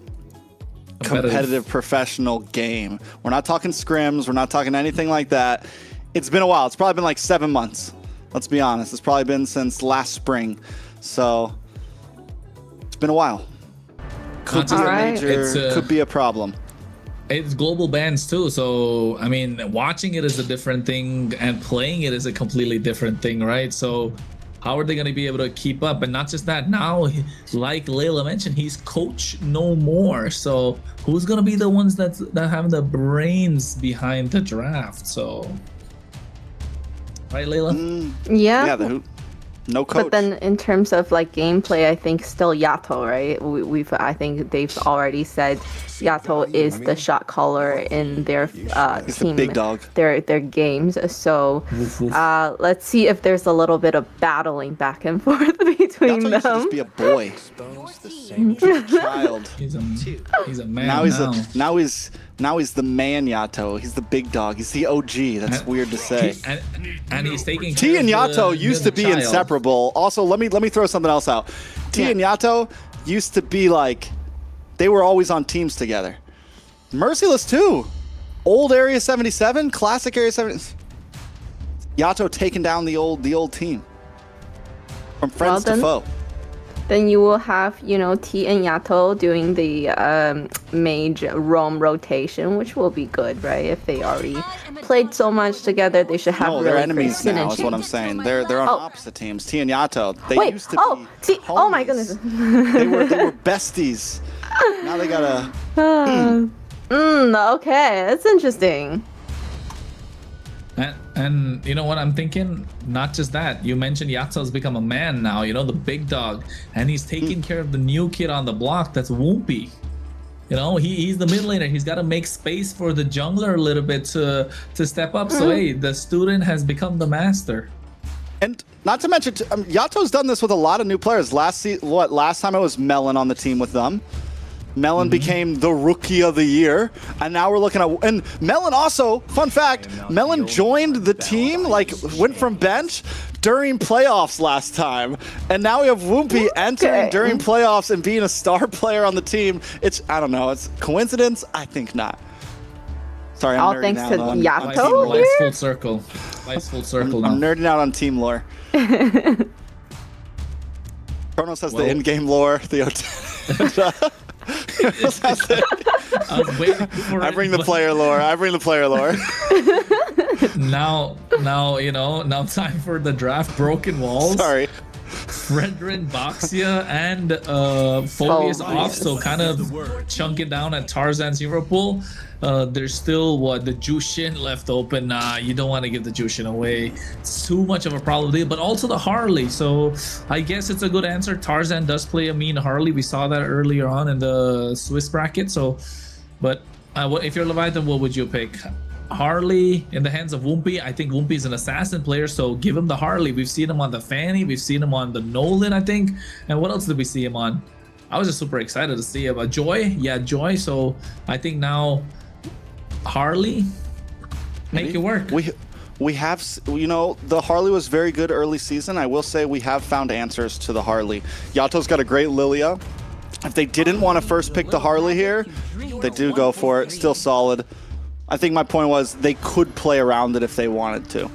competitive professional game? We're not talking scrims. We're not talking anything like that. It's been a while. It's probably been like 7 months. Let's be honest. It's probably been since last spring. So it's been a while. Could be a major, could be a problem. It's global bans too. So, I mean, watching it is a different thing and playing it is a completely different thing, right? So how are they going to be able to keep up? And not just that, now, like Layla mentioned, he's coach no more. So who's going to be the ones that have the brains behind the draft? So, right, Layla? Yeah. No coach. But then in terms of like gameplay, I think still Yato, right? I think they've already said Yato is the shot caller in their team, big dog. Their games. So let's see if there's a little bit of battling back and forth between them. Yato used to just be a boy. He's a child. He's a man now he's the man Yato. He's the big dog. He's the OG. That's weird to say. And he's taking T and Yato used to be inseparable. Also, let me throw something else out. T and Yato used to be like, they were always on teams together. Merciless too. Old Area 77, classic Area 70. Yato taking down the old team. From friends to foe. Then you will have, T and Yato doing the mage roam rotation, which will be good, right? If they already played so much together, they should have really they're great enemies synergy. now, is what I'm saying. They're on opposite teams. T and Yato. They used to be T. Oh my goodness. they were besties. Now they gotta. Okay, that's interesting. And you know what I'm thinking? Not just that. You mentioned Yato's become a man now, you know, the big dog. And he's taking care of the new kid on the block. That's Woompy. You know, he's the mid laner. He's got to make space for the jungler a little bit to step up. So, hey, the student has become the master. And not to mention, Yato's done this with a lot of new players. Last time it was Melon on the team with them. Melon became the rookie of the year, and now we're looking at, and Melon also, fun fact, Melon joined the team, like went from bench during playoffs last time, and now we have Woompy entering during playoffs and being a star player on the team. It's, I don't know, it's coincidence? I think not. Sorry, I'm all nerding thanks out to on Yato team here? Life's full circle. Life's full circle now. I'm nerding out on team lore. Kronos has the in-game lore. I bring the player lore. I bring the player lore. now you know. Now time for the draft. Broken walls. Sorry. Fredrin, Boxia, and Phobius off, so kind of chunking down at Tarzan's hero pool. There's still the Jushin left open. Nah, you don't want to give the Jushin away. It's too much of a probability, but also the Harley. So I guess it's a good answer. Tarzan does play a mean Harley. We saw that earlier on in the Swiss bracket. So, but if you're Leviathan, what would you pick? Harley in the hands of Woompy. I think Woompy is an assassin player, so give him the Harley. We've seen him on the Fanny, we've seen him on the Nolan, I think. And what else did we see him on? I was just super excited to see him. Joy, yeah, Joy. So I think now Harley, make it work. We have, you know, the Harley was very good early season. I will say we have found answers to the Harley. Yato's got a great Lilia. If they didn't want to first pick the Harley here, they do go for it. Still solid. I think my point was they could play around it if they wanted to.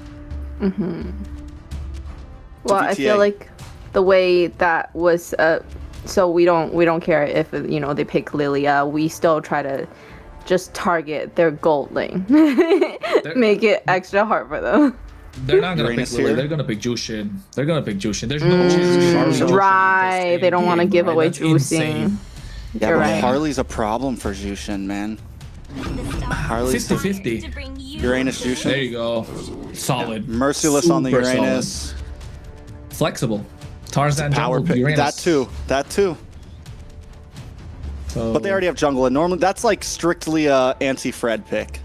Well, I feel like the way that was, so we don't care if, you know, they pick Lilia. We still try to just target their gold lane, make it extra hard for them. They're not gonna pick Lilia. They're gonna pick Jushin. They're gonna pick Jushin. There's no chance. Right. They don't want to give away Jushin. Yeah, You're but right. Harley's a problem for Jushin, man. Harley's 50-50. Uranus Jushin. There you go. Solid. Merciless on the Super Uranus. solid. Flexible. Tarzan Power jungle, pick. Uranus. That too. So, But they already have jungle, and normally that's like strictly a anti-Fred pick.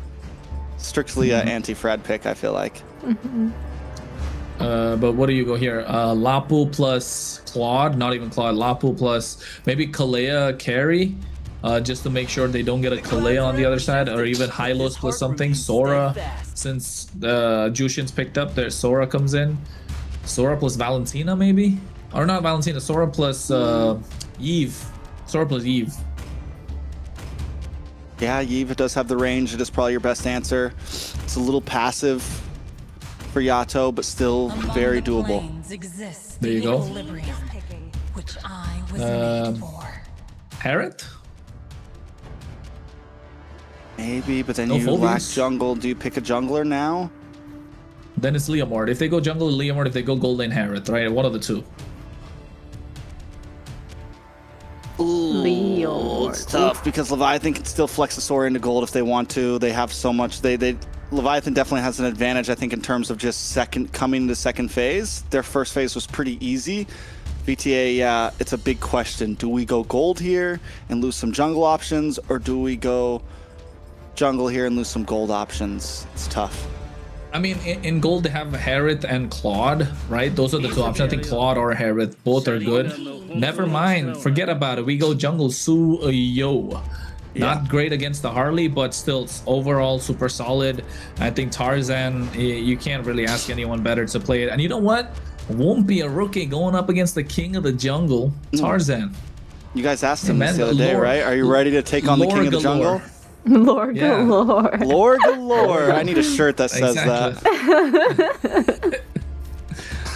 Strictly a anti-Fred pick, I feel like. But what do you go here? Lapu plus Claude, not even Claude. Lapu plus maybe Kalea carry, just to make sure they don't get a Kalea on the other side, or even Hylos plus something. Sora, since Jushin's picked up, there Sora comes in. Sora plus Valentina maybe, or not Valentina. Sora plus Eve. Sora plus Eve. Yeah, Eve does have the range. It is probably your best answer. It's a little passive for Yato, but still very doable. There you go. Which I was made for. Harriet? Maybe, but then No you lack Phobius? jungle. Do you pick a jungler now? Then it's Leomord. If they go jungle, Leomord. If they go gold lane, Harriet, right? One of the two. Leomord. It's tough because Leviathan can still flex the Sora into gold if they want to. They have so much. Leviathan definitely has an advantage, I think, in terms of just coming to second phase. Their first phase was pretty easy. VTA, yeah, it's a big question. Do we go gold here and lose some jungle options, or do we go jungle here and lose some gold options? It's tough. I mean, in gold they have Harriet and Claude, right? Those are the two options. I think Claude or Harriet, both are good. Never mind, forget about it. We go jungle Suyo. Not great against the Harley, but still overall super solid. I think Tarzan, you can't really ask anyone better to play it. And you know what? Won't be a rookie going up against the king of the jungle, Tarzan. You guys asked him this the other day, right? Are you ready to take on the king of the jungle? Lore galore. Lore galore. I need a shirt that says that.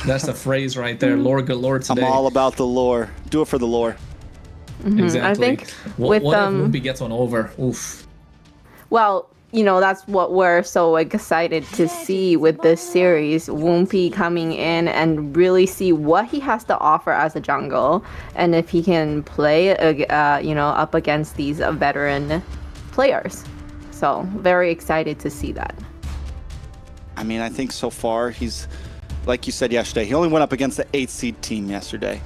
That's the phrase right there. Lore galore today. I'm all about the lore. Do it for the lore. Exactly. I think what with if Whoopi gets one over? Oof. Well, you know, that's what we're so excited to see with this series. Woompy coming in and really see what he has to offer as a jungle, and if he can play, you know, up against these veteran players. So very excited to see that. I mean, I think so far he's, like you said yesterday, he only went up against the 8th seed team yesterday.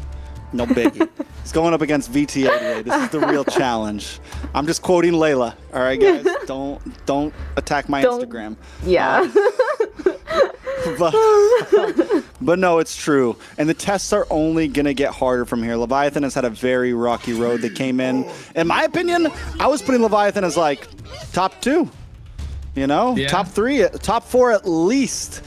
No biggie. He's going up against VTA today. This is the real challenge. I'm just quoting Layla. All right, guys, don't attack my Instagram. Yeah. But no, it's true. And the tests are only going to get harder from here. Leviathan has had a very rocky road. They came in my opinion, I was putting Leviathan as like top 2, you know, top 3, top 4 at least.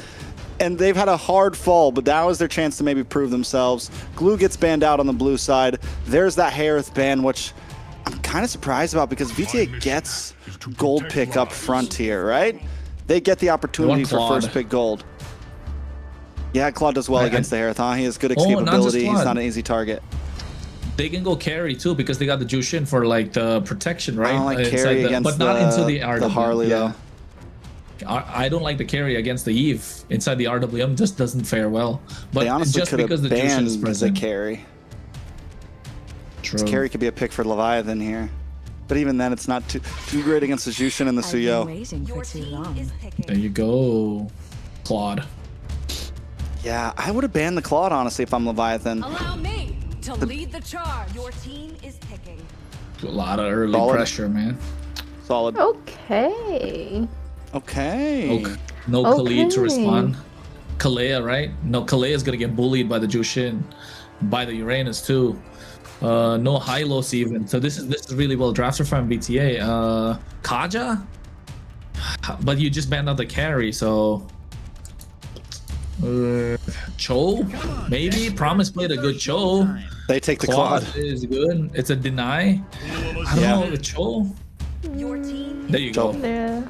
And they've had a hard fall, but that was their chance to maybe prove themselves. Glue gets banned out on the blue side. There's that Harith ban, which I'm kind of surprised about because VTA gets gold pick up front here, right? They get the opportunity for first pick gold. Yeah, Claude does well against the Harith, huh? He has good escapability. He's not an easy target. They can go carry too because they got the Jushin for like the protection, right? I don't like carry against but not into the RWM. The Harley though. I don't like the carry against the Eve inside the RWM. Just doesn't fare well. But it's just because the Jushin is present. The carry. True. This carry could be a pick for Leviathan here. But even then, it's not too great against the Jushin and the Suyo. There you go, Claude. Yeah, I would have banned the Claude, honestly, if I'm Leviathan. Allow me to lead the charge. Your team is picking. A lot of early pressure, man. Solid. Okay. Okay. No Khalid to respond. Kalea, right? No, Kalea is going to get bullied by the Jushin, by the Uranus, too. No Hylos even. So this is really well drafted from VTA. Kaja? But you just banned out the carry, so... Cho? Maybe? Promise played a good Cho. They take the Claude. Is good. It's a deny. I don't know. Cho? There you go. Yeah.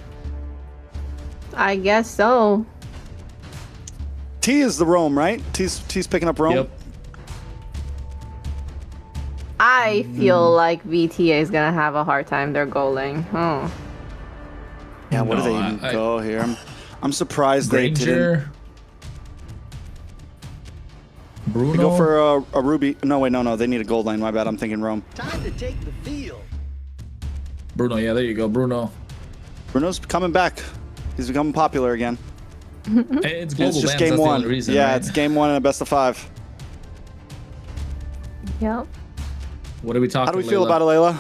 I guess so. T is the Rome, right? T's picking up Rome. Yep. I feel like VTA is gonna have a hard time. They're goaling. Oh. Yeah, where do they even go here? I'm surprised Granger, they didn't. Bruno. They go for a Ruby. No, wait, no. They need a gold lane. My bad. I'm thinking Rome. Time to take the field. Bruno, yeah, there you go, Bruno. Bruno's coming back. He's becoming popular again. It's global just bans, game that's 1. The reason, yeah, right? it's game 1 and a best of 5. Yep. What are we talking? How do we feel about it, Layla?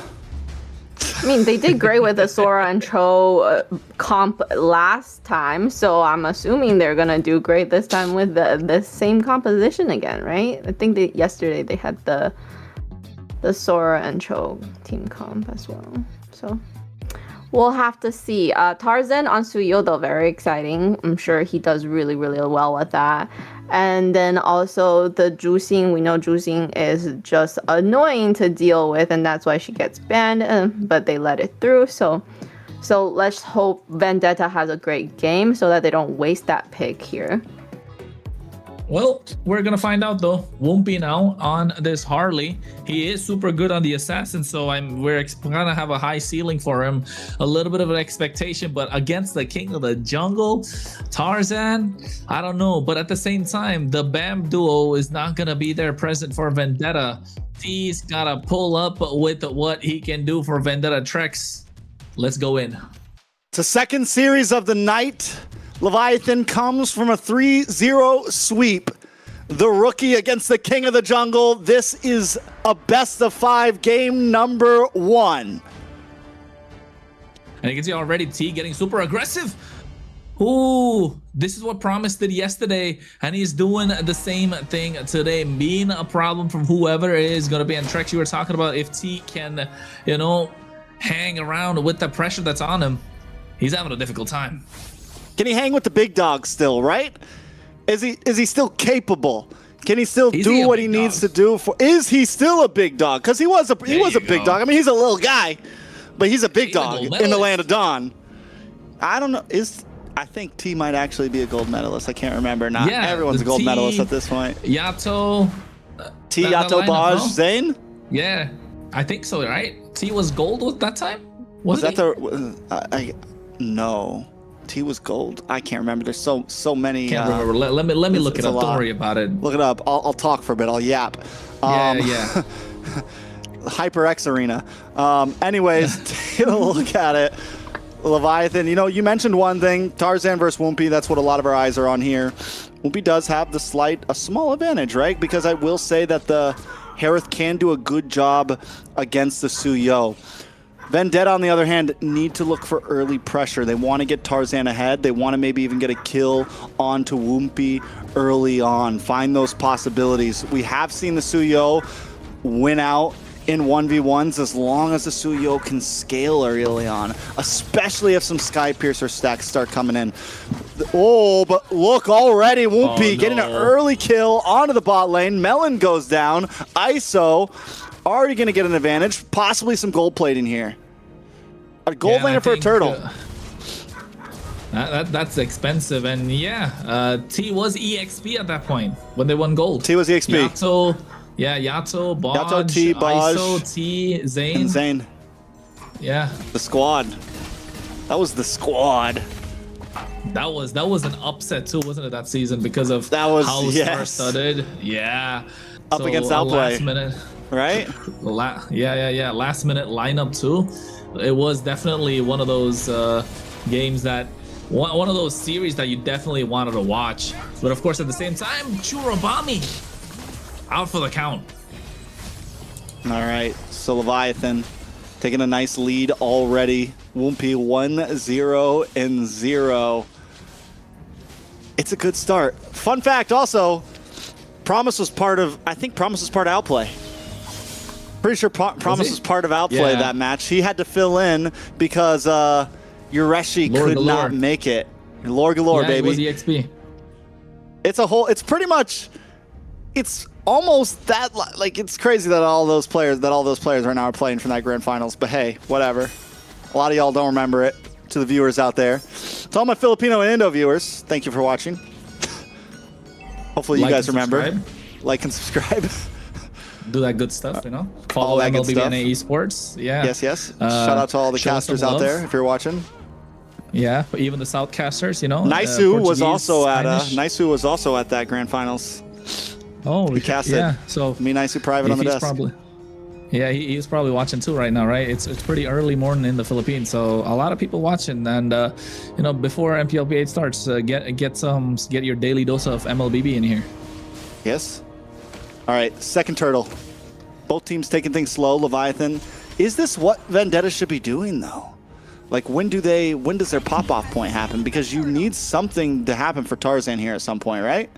I mean, they did great with the Sora and Cho comp last time, so I'm assuming they're gonna do great this time with the same composition again, right? I think yesterday they had the Sora and Cho team comp as well. So we'll have to see. Tarzan on Suyo, though, very exciting. I'm sure he does really, really well with that. And then also the juicing. We know juicing is just annoying to deal with, and that's why she gets banned, but they let it through. So let's hope Vendetta has a great game so that they don't waste that pick here. Well, we're gonna find out though. Won't be now on this Harley. He is super good on the assassin, so we're gonna have a high ceiling for him. A little bit of an expectation, but against the king of the jungle, Tarzan, I don't know. But at the same time, the BAM duo is not gonna be there present for Vendetta. He's gotta pull up with what he can do for Vendetta Trex. Let's go in. It's a second series of the night. Leviathan comes from a 3-0 sweep. The rookie against the king of the jungle. This is a best of 5 game number 1. And you can see already T getting super aggressive. Ooh, this is what Promise did yesterday, and he's doing the same thing today, being a problem from whoever is going to be. And Trex, you were talking about if T can, hang around with the pressure that's on him. He's having a difficult time. Can he hang with the big dogs still, right? Is he still capable? Can he still do what he needs to do for? Is he still a big dog? Because he was a big dog. I mean, he's a little guy, but he's a big dog in the land of Dawn. I don't know. I think T might actually be a gold medalist. I can't remember. Not everyone's a gold medalist at this point. Yato. T, Yato, Baj, Zane? Yeah, I think so, right? T was gold with that time? Was that no. T was gold. I can't remember. There's so many. Can't remember. Let me look it up. Don't worry about it. Look it up. I'll talk for a bit. I'll yap. Yeah. HyperX Arena. Anyways, take a look at it. Leviathan, you know, you mentioned one thing, Tarzan versus Woompy. That's what a lot of our eyes are on here. Woompy does have a small advantage, right? Because I will say that the Harith can do a good job against the Suyo. Vendetta, on the other hand, need to look for early pressure. They want to get Tarzan ahead. They want to maybe even get a kill onto Woompy early on. Find those possibilities. We have seen the Suyo win out in 1v1s as long as the Suyo can scale early on, especially if some Sky Piercer stacks start coming in. Oh, but look already, Woompy getting an early kill onto the bot lane. Melon goes down. ISO already going to get an advantage, possibly some gold plating here. A gold laner for a turtle. That's expensive, and yeah, T was EXP at that point when they won gold. T was EXP. Yato, yeah, Yato, Boj, Yato, T, Boj, ISO, T, Zane. And Zane. Yeah. The squad. That was the squad. That was an upset too, wasn't it, that season, because of how star-studded. Yeah. Up against Outplay. Last minute. Right? Yeah. Last minute lineup too. It was definitely one of those games that, one of those series that you definitely wanted to watch. But of course, at the same time, Churobami out for the count. All right, so Leviathan taking a nice lead already. Woompy 1-0-0. It's a good start. Fun fact also, Promise was part of, I think Promise was part of Outplay. Pretty sure Promise was part of Outplay that match. He had to fill in because Yureshi could not make it. Lore galore, baby. It was EXP. It's pretty much, it's almost that, like, it's crazy that all those players right now are playing from that grand finals, but hey, whatever. A lot of y'all don't remember it. To the viewers out there, to all my Filipino and Indo viewers, thank you for watching. Hopefully you guys remember. Like and subscribe. Do that good stuff, you know. Follow MLBB Esports. Yeah. Yes. Shout out to all the casters out there if you're watching. Yeah, even the Southcasters, you know. Naisu was also at that grand finals. Oh, we casted. Yeah. So me, Naisu, private on the desk. Yeah, he's probably watching too right now, right? It's pretty early morning in the Philippines, so a lot of people watching. And you know, before MPLP 8 starts, get your daily dose of MLBB in here. Yes. All right, second turtle. Both teams taking things slow. Leviathan, is this what Vendetta should be doing though? Like, when does their pop-off point happen? Because you need something to happen for Tarzan here at some point, right?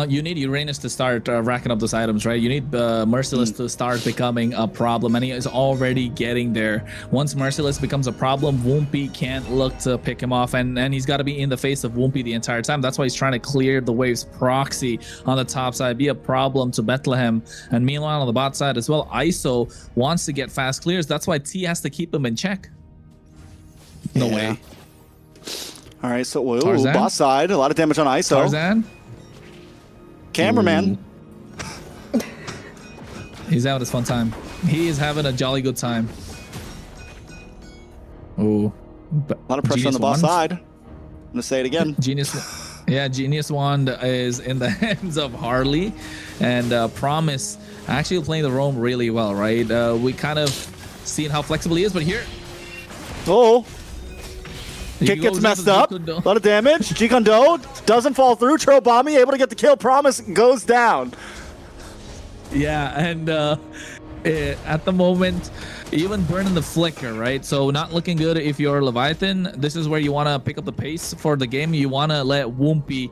You need Uranus to start racking up those items, right? You need Merciless to start becoming a problem, and he is already getting there. Once Merciless becomes a problem, Woompy can't look to pick him off, and he's got to be in the face of Woompy the entire time. That's why he's trying to clear the waves proxy on the top side, be a problem to Bethlehem. And meanwhile, on the bot side as well, ISO wants to get fast clears. That's why T has to keep him in check. No way. All right, so bot side, a lot of damage on ISO. Tarzan. Cameraman. He's having his fun time. He is having a jolly good time. Ooh. A lot of pressure on the bot side. I'm gonna say it again. Genius Wand is in the hands of Harley, and Promise actually playing the roam really well, right? We kind of seen how flexible he is, but here. Oh. Kick gets messed up. A lot of damage. Jikondo doesn't fall through. Churobami able to get the kill. Promise goes down. Yeah, and at the moment, even burning the flicker, right? So not looking good if you're Leviathan. This is where you want to pick up the pace for the game. You want to let Woompy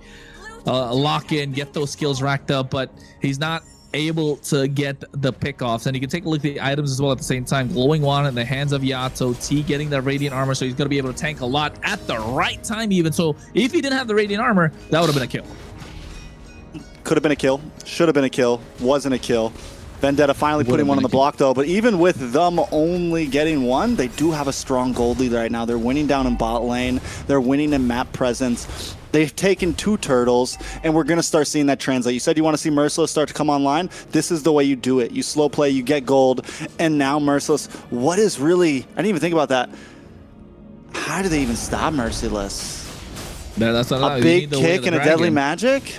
lock in, get those skills racked up, but he's not able to get the pickoffs. And you can take a look at the items as well at the same time. Glowing Wand in the hands of Yato. T getting that Radiant Armor, so he's going to be able to tank a lot at the right time even. So if he didn't have the Radiant Armor, that would have been a kill. Could have been a kill. Should have been a kill. Wasn't a kill. Vendetta finally putting one on the block though, but even with them only getting one, they do have a strong gold lead right now. They're winning down in bot lane. They're winning in map presence. They've taken 2 turtles, and we're going to start seeing that translate. You said you want to see Merciless start to come online. This is the way you do it. You slow play, you get gold, and now Merciless. What is really... I didn't even think about that. How do they even stop Merciless? That's a big kick and a deadly magic?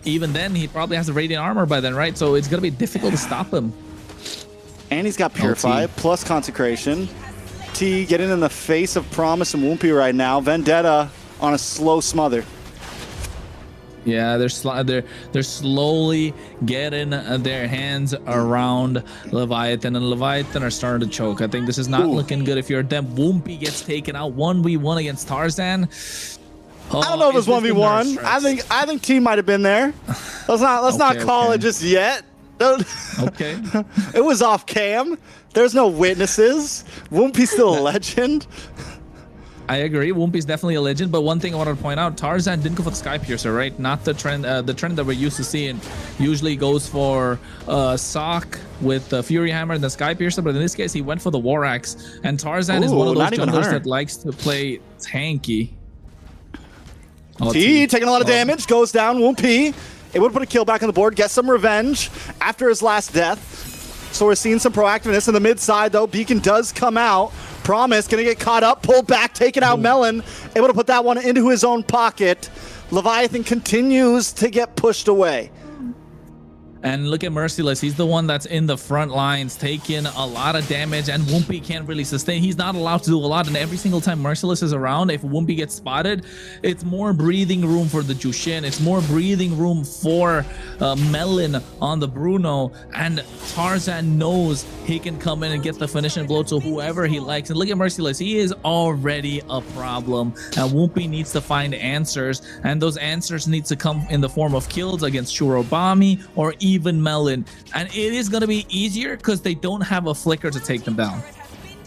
Even then, he probably has the Radiant Armor by then, right? So it's going to be difficult to stop him. And he's got Purify, plus Consecration. T getting in the face of Promise and Woompy right now. Vendetta on a slow smother. Yeah, they're slowly getting their hands around Leviathan, and Leviathan are starting to choke. I think this is not looking good if you're them. Woompy gets taken out 1v1 against Tarzan. I don't know if it's 1v1. I think T might have been there. Let's not call it just yet. Okay. It was off cam. There's no witnesses. Woompy's still a legend. I agree. Woompy's definitely a legend, but one thing I wanted to point out, Tarzan didn't go for the Sky Piercer, right? Not the trend that we're used to seeing. Usually goes for Sock with the Fury Hammer and the Sky Piercer, but in this case, he went for the War Axe. And Tarzan is one of those junglers that likes to play tanky. T taking a lot of damage, goes down. Woompy able to put a kill back on the board, get some revenge after his last death. So we're seeing some proactiveness in the mid side, though. Beacon does come out. Promise gonna get caught up, pulled back, taking out Melon, able to put that one into his own pocket. Leviathan continues to get pushed away. And look at Merciless. He's the one that's in the front lines, taking a lot of damage, and Woompy can't really sustain. He's not allowed to do a lot, and every single time Merciless is around, if Woompy gets spotted, it's more breathing room for the Jushin. It's more breathing room for Melon on the Bruno, and Tarzan knows he can come in and get the finishing blow to whoever he likes. And look at Merciless. He is already a problem, and Woompy needs to find answers, and those answers need to come in the form of kills against Churobami or even Melon, and it is going to be easier because they don't have a flicker to take them down.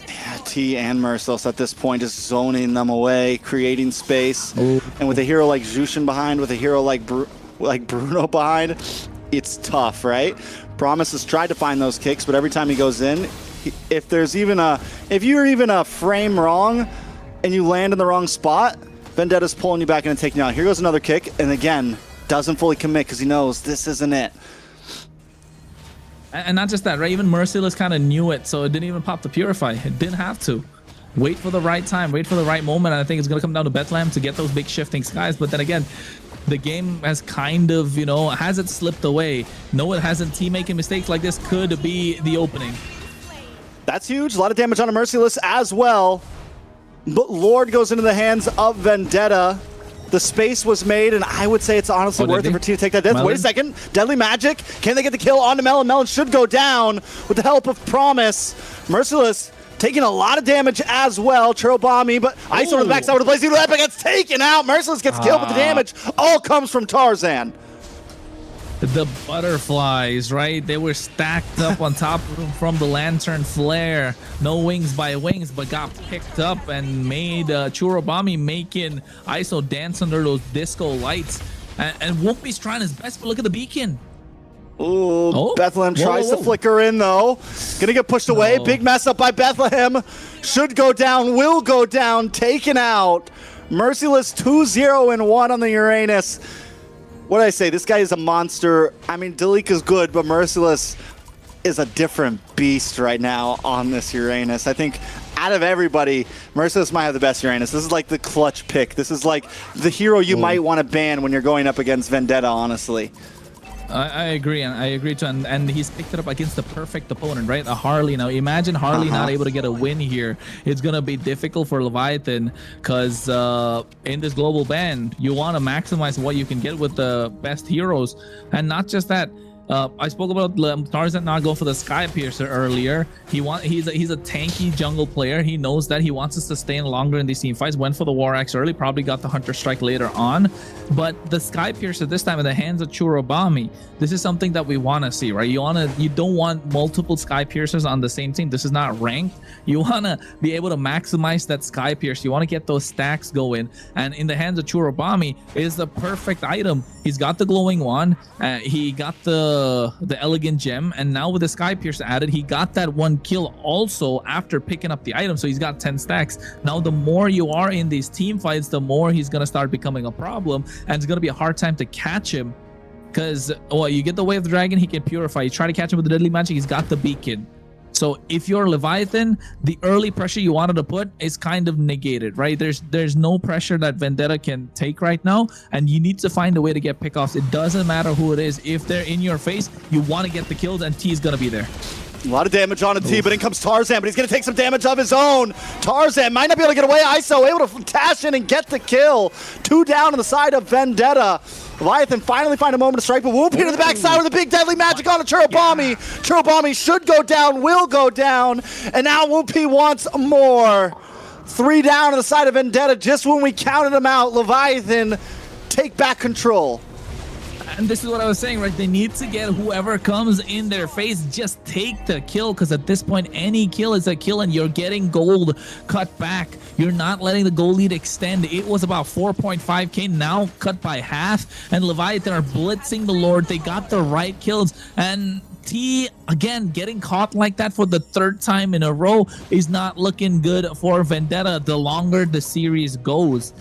Yeah, T and Merciless at this point is zoning them away, creating space. And with a hero like Jushin behind, with a hero like Bruno behind, it's tough, right? Promise has tried to find those kicks, but every time he goes in, if you're even a frame wrong and you land in the wrong spot, Vendetta's pulling you back in and taking you out. Here goes another kick, and again, doesn't fully commit because he knows this isn't it. And not just that, right? Even Merciless kind of knew it, so it didn't even pop the Purify. It didn't have to. Wait for the right time, wait for the right moment, and I think it's going to come down to Bethlehem to get those big shifting skies. But then again, the game has kind of, has it slipped away? No, it hasn't. Team making mistakes like this could be the opening. That's huge. A lot of damage on a Merciless as well. But Lord goes into the hands of Vendetta. The space was made, and I would say it's honestly worth it for T to take that death. Melon? Wait a second. Deadly Magic. Can they get the kill onto Melon? Melon should go down with the help of Promise. Merciless taking a lot of damage as well. Churobami, but Ice on the backside with the Blaze Eagle Epic gets taken out. Merciless gets killed, but the damage all comes from Tarzan. The butterflies, right? They were stacked up on top of him from the Lantern Flare. No wings by wings, but got picked up and made Churobami making ISO dance under those disco lights. And Woompy's trying his best, but look at the beacon. Ooh, Bethlehem tries to flicker in, though. Gonna get pushed away. Big mess up by Bethlehem. Should go down, will go down, taken out. Merciless 2-0-1 on the Uranus. What did I say? This guy is a monster. I mean, Dalik is good, but Merciless is a different beast right now on this Uranus. I think out of everybody, Merciless might have the best Uranus. This is like the clutch pick. This is like the hero you might want to ban when you're going up against Vendetta, honestly. I agree, and I agree too. And he's picked it up against the perfect opponent, right? A Harley. Now imagine Harley not able to get a win here. It's gonna be difficult for Leviathan because in this global ban, you want to maximize what you can get with the best heroes, and not just that. I spoke about Tarzan not going for the Sky Piercer earlier. He's a tanky jungle player. He knows that he wants to sustain longer in these team fights. Went for the War Axe early, probably got the Hunter Strike later on. But the Sky Piercer this time in the hands of Churobami, this is something that we want to see, right? You don't want multiple Sky Piercers on the same team. This is not ranked. You want to be able to maximize that Sky Piercer. You want to get those stacks going. And in the hands of Churobami, it is the perfect item. He's got the glowing wand. He got the elegant gem, and now with the Sky Piercer added, he got that one kill also after picking up the item, so he's got 10 stacks. Now the more you are in these team fights, the more he's gonna start becoming a problem, and it's gonna be a hard time to catch him because you get the Way of the Dragon, he can purify. You try to catch him with the Deadly Magic, he's got the beacon. So if you're Leviathan, the early pressure you wanted to put is kind of negated, right? There's no pressure that Vendetta can take right now, and you need to find a way to get pickoffs. It doesn't matter who it is. If they're in your face, you want to get the kills, and T is going to be there. A lot of damage on a T, but in comes Tarzan, but he's going to take some damage of his own. Tarzan might not be able to get away. ISO able to dash in and get the kill. 2 down on the side of Vendetta. Leviathan finally find a moment to strike, but Whoopi to the backside with a big deadly magic on a Churubami. Churubami should go down, will go down, and now Whoopi wants more. 3 down on the side of Vendetta just when we counted them out. Leviathan take back control. And this is what I was saying, right? They need to get whoever comes in their face, just take the kill, because at this point, any kill is a kill, and you're getting gold cut back. You're not letting the gold lead extend. It was about 4.5k, now cut by half, and Leviathan are blitzing the Lord. They got the right kills, and T, again, getting caught like that for the 3rd time in a row is not looking good for Vendetta the longer the series goes.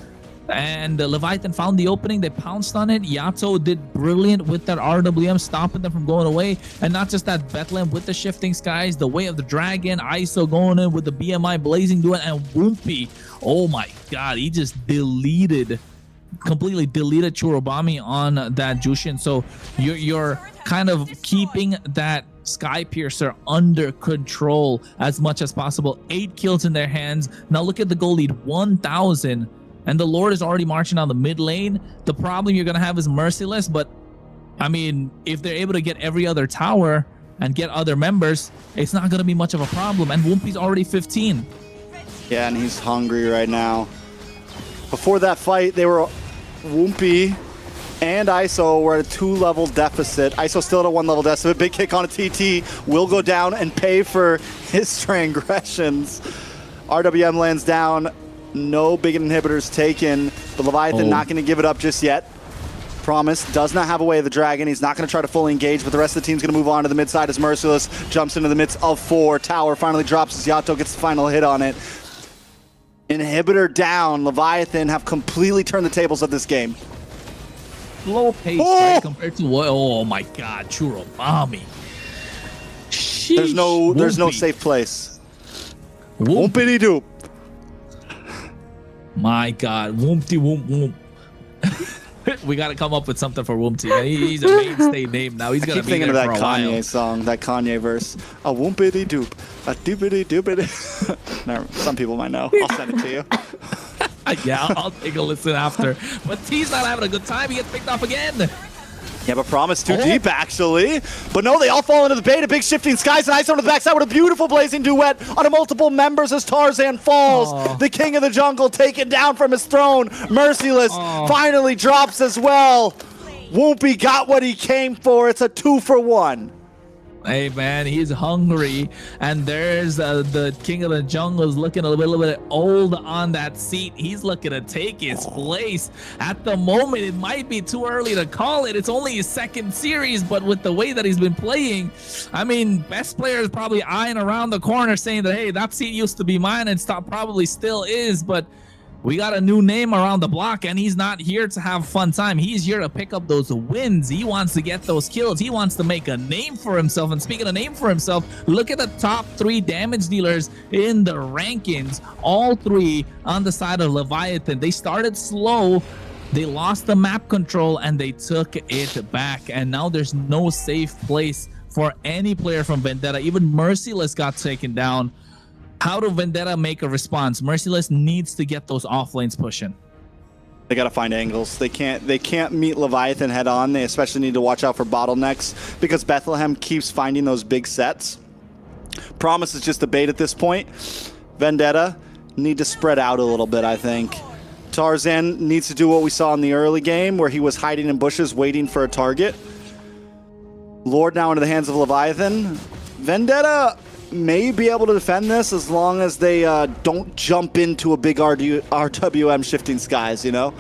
And Leviathan found the opening. They pounced on it. Yato did brilliant with that RWM, stopping them from going away. And not just that, Bethlehem with the shifting skies, the way of the dragon, ISO going in with the BMI blazing duet, and Whoopi. Oh my god, he just completely deleted Churubami on that Jushin. So you're kind of keeping that Sky Piercer under control as much as possible. 8 kills in their hands. Now look at the goal lead, 1,000. And the Lord is already marching on the mid lane. The problem you're going to have is Merciless, but I mean, if they're able to get every other tower and get other members, it's not going to be much of a problem. And Whoopi's already 15. Yeah, and he's hungry right now. Before that fight, they were Whoopi and ISO were at a 2-level deficit. ISO still at a 1-level deficit. Big kick on a TT will go down and pay for his transgressions. RWM lands down. No big inhibitors taken, but Leviathan not going to give it up just yet. Promise does not have a way of the dragon. He's not going to try to fully engage, but the rest of the team's going to move on to the mid side as Merciless jumps into the midst of 4. Tower finally drops as Yato gets the final hit on it. Inhibitor down. Leviathan have completely turned the tables of this game. Slow pace, right, compared to what? Oh my god, Churubami. There's no safe place. Whoopity doop. My god, Whoopty Whoop Whoop. We got to come up with something for Whoopty. He's a mainstay name now. He's gonna be there for a while. I keep thinking of that Kanye song, that Kanye verse. A whoopity doop, a doopity doopity. Some people might know. I'll send it to you. Yeah, I'll take a listen after. But T's not having a good time. He gets picked off again. Yeah, but Promise too deep, actually. But no, they all fall into the bait. A big shifting skies and ISO to the backside with a beautiful blazing duet on a multiple members as Tarzan falls. The king of the jungle taken down from his throne. Merciless finally drops as well. Whoopi got what he came for. It's a 2-for-1. Hey man, he's hungry, and there's the king of the jungle is looking a little bit old on that seat. He's looking to take his place. At the moment, it might be too early to call it. It's only his 2nd series, but with the way that he's been playing, I mean, best player is probably eyeing around the corner saying that, hey, that seat used to be mine, and probably still is, but we got a new name around the block, and he's not here to have fun time. He's here to pick up those wins. He wants to get those kills. He wants to make a name for himself. And speaking of name for himself, look at the top 3 damage dealers in the rankings. All 3 on the side of Leviathan. They started slow. They lost the map control, and they took it back. And now there's no safe place for any player from Vendetta. Even Merciless got taken down. How do Vendetta make a response? Merciless needs to get those off lanes pushing. They got to find angles. They can't meet Leviathan head on. They especially need to watch out for bottlenecks because Bethlehem keeps finding those big sets. Promise is just a bait at this point. Vendetta need to spread out a little bit, I think. Tarzan needs to do what we saw in the early game where he was hiding in bushes waiting for a target. Lord now into the hands of Leviathan. Vendetta may be able to defend this as long as they don't jump into a big RWM shifting skies, you know?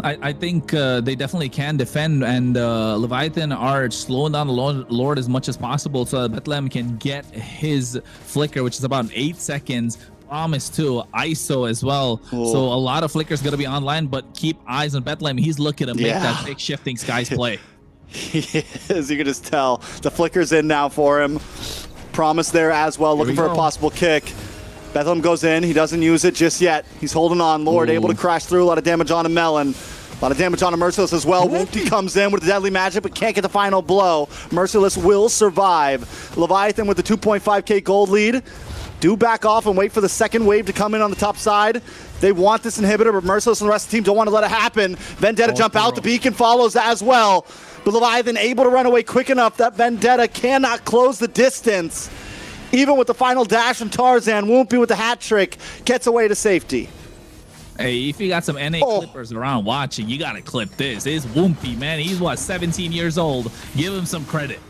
I think they definitely can defend, and Leviathan are slowing down the Lord as much as possible so that Bethlehem can get his flicker, which is about 8 seconds. Promise too, ISO as well. So a lot of flickers going to be online, but keep eyes on Bethlehem. He's looking to make that big shifting skies play. He is. You can just tell. The flicker's in now for him. Promise there as well, looking for a possible kick. Bethlehem goes in. He doesn't use it just yet. He's holding on. Lord able to crash through. A lot of damage on a Melon. A lot of damage on a Merciless as well. Whoopty comes in with the deadly magic, but can't get the final blow. Merciless will survive. Leviathan with the 2.5k gold lead. Do back off and wait for the second wave to come in on the top side. They want this inhibitor, but Merciless and the rest of the team don't want to let it happen. Vendetta jump out. The beacon follows as well. But Leviathan able to run away quick enough that Vendetta cannot close the distance. Even with the final dash from Tarzan, Woompy with the hat trick gets away to safety. Hey, if you got some NA clippers around watching, you gotta clip this. It's Woompy, man. He's what, 17 years old. Give him some credit.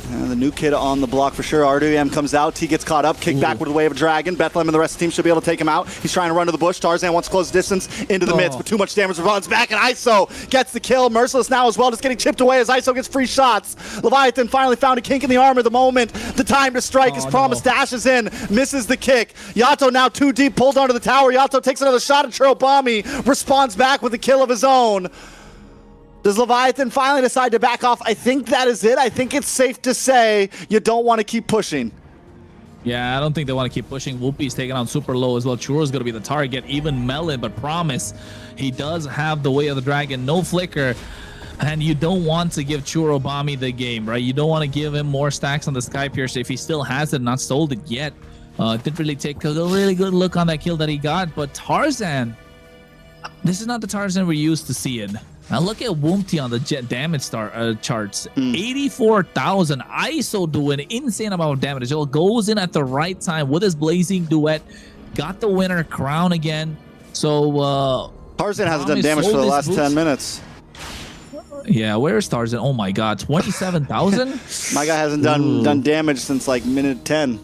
The new kid on the block for sure. RWM comes out. T gets caught up. Kick back with the Wave of Dragon. Bethlehem and the rest of the team should be able to take him out. He's trying to run to the bush. Tarzan wants to close the distance into the midst, but too much damage. Runs back, and ISO gets the kill. Merciless now as well, just getting chipped away as ISO gets free shots. Leviathan finally found a kink in the armor the moment. The time to strike is promised. Dashes in, misses the kick. Yato now too deep, pulled onto the tower. Yato takes another shot at Chirobami, responds back with a kill of his own. Does Leviathan finally decide to back off? I think that is it. I think it's safe to say you don't want to keep pushing. Yeah, I don't think they want to keep pushing. Whoopi's taking on super low as well. Churo's going to be the target. Even Melon, but Promise, he does have the Way of the Dragon. No flicker. And you don't want to give Churobami the game, right? You don't want to give him more stacks on the Sky Piercer if he still has it, not sold it yet. Didn't really take a really good look on that kill that he got. But Tarzan, this is not the Tarzan we're used to seeing. Now look at Woompty on the jet damage charts. 84,000. ISO doing insane amount of damage. It goes in at the right time with his blazing duet. Got the winner crown again. So Tarzan hasn't done damage for the last 10 minutes. Yeah, where's Tarzan? Oh my god, 27,000? My guy hasn't done damage since like minute 10.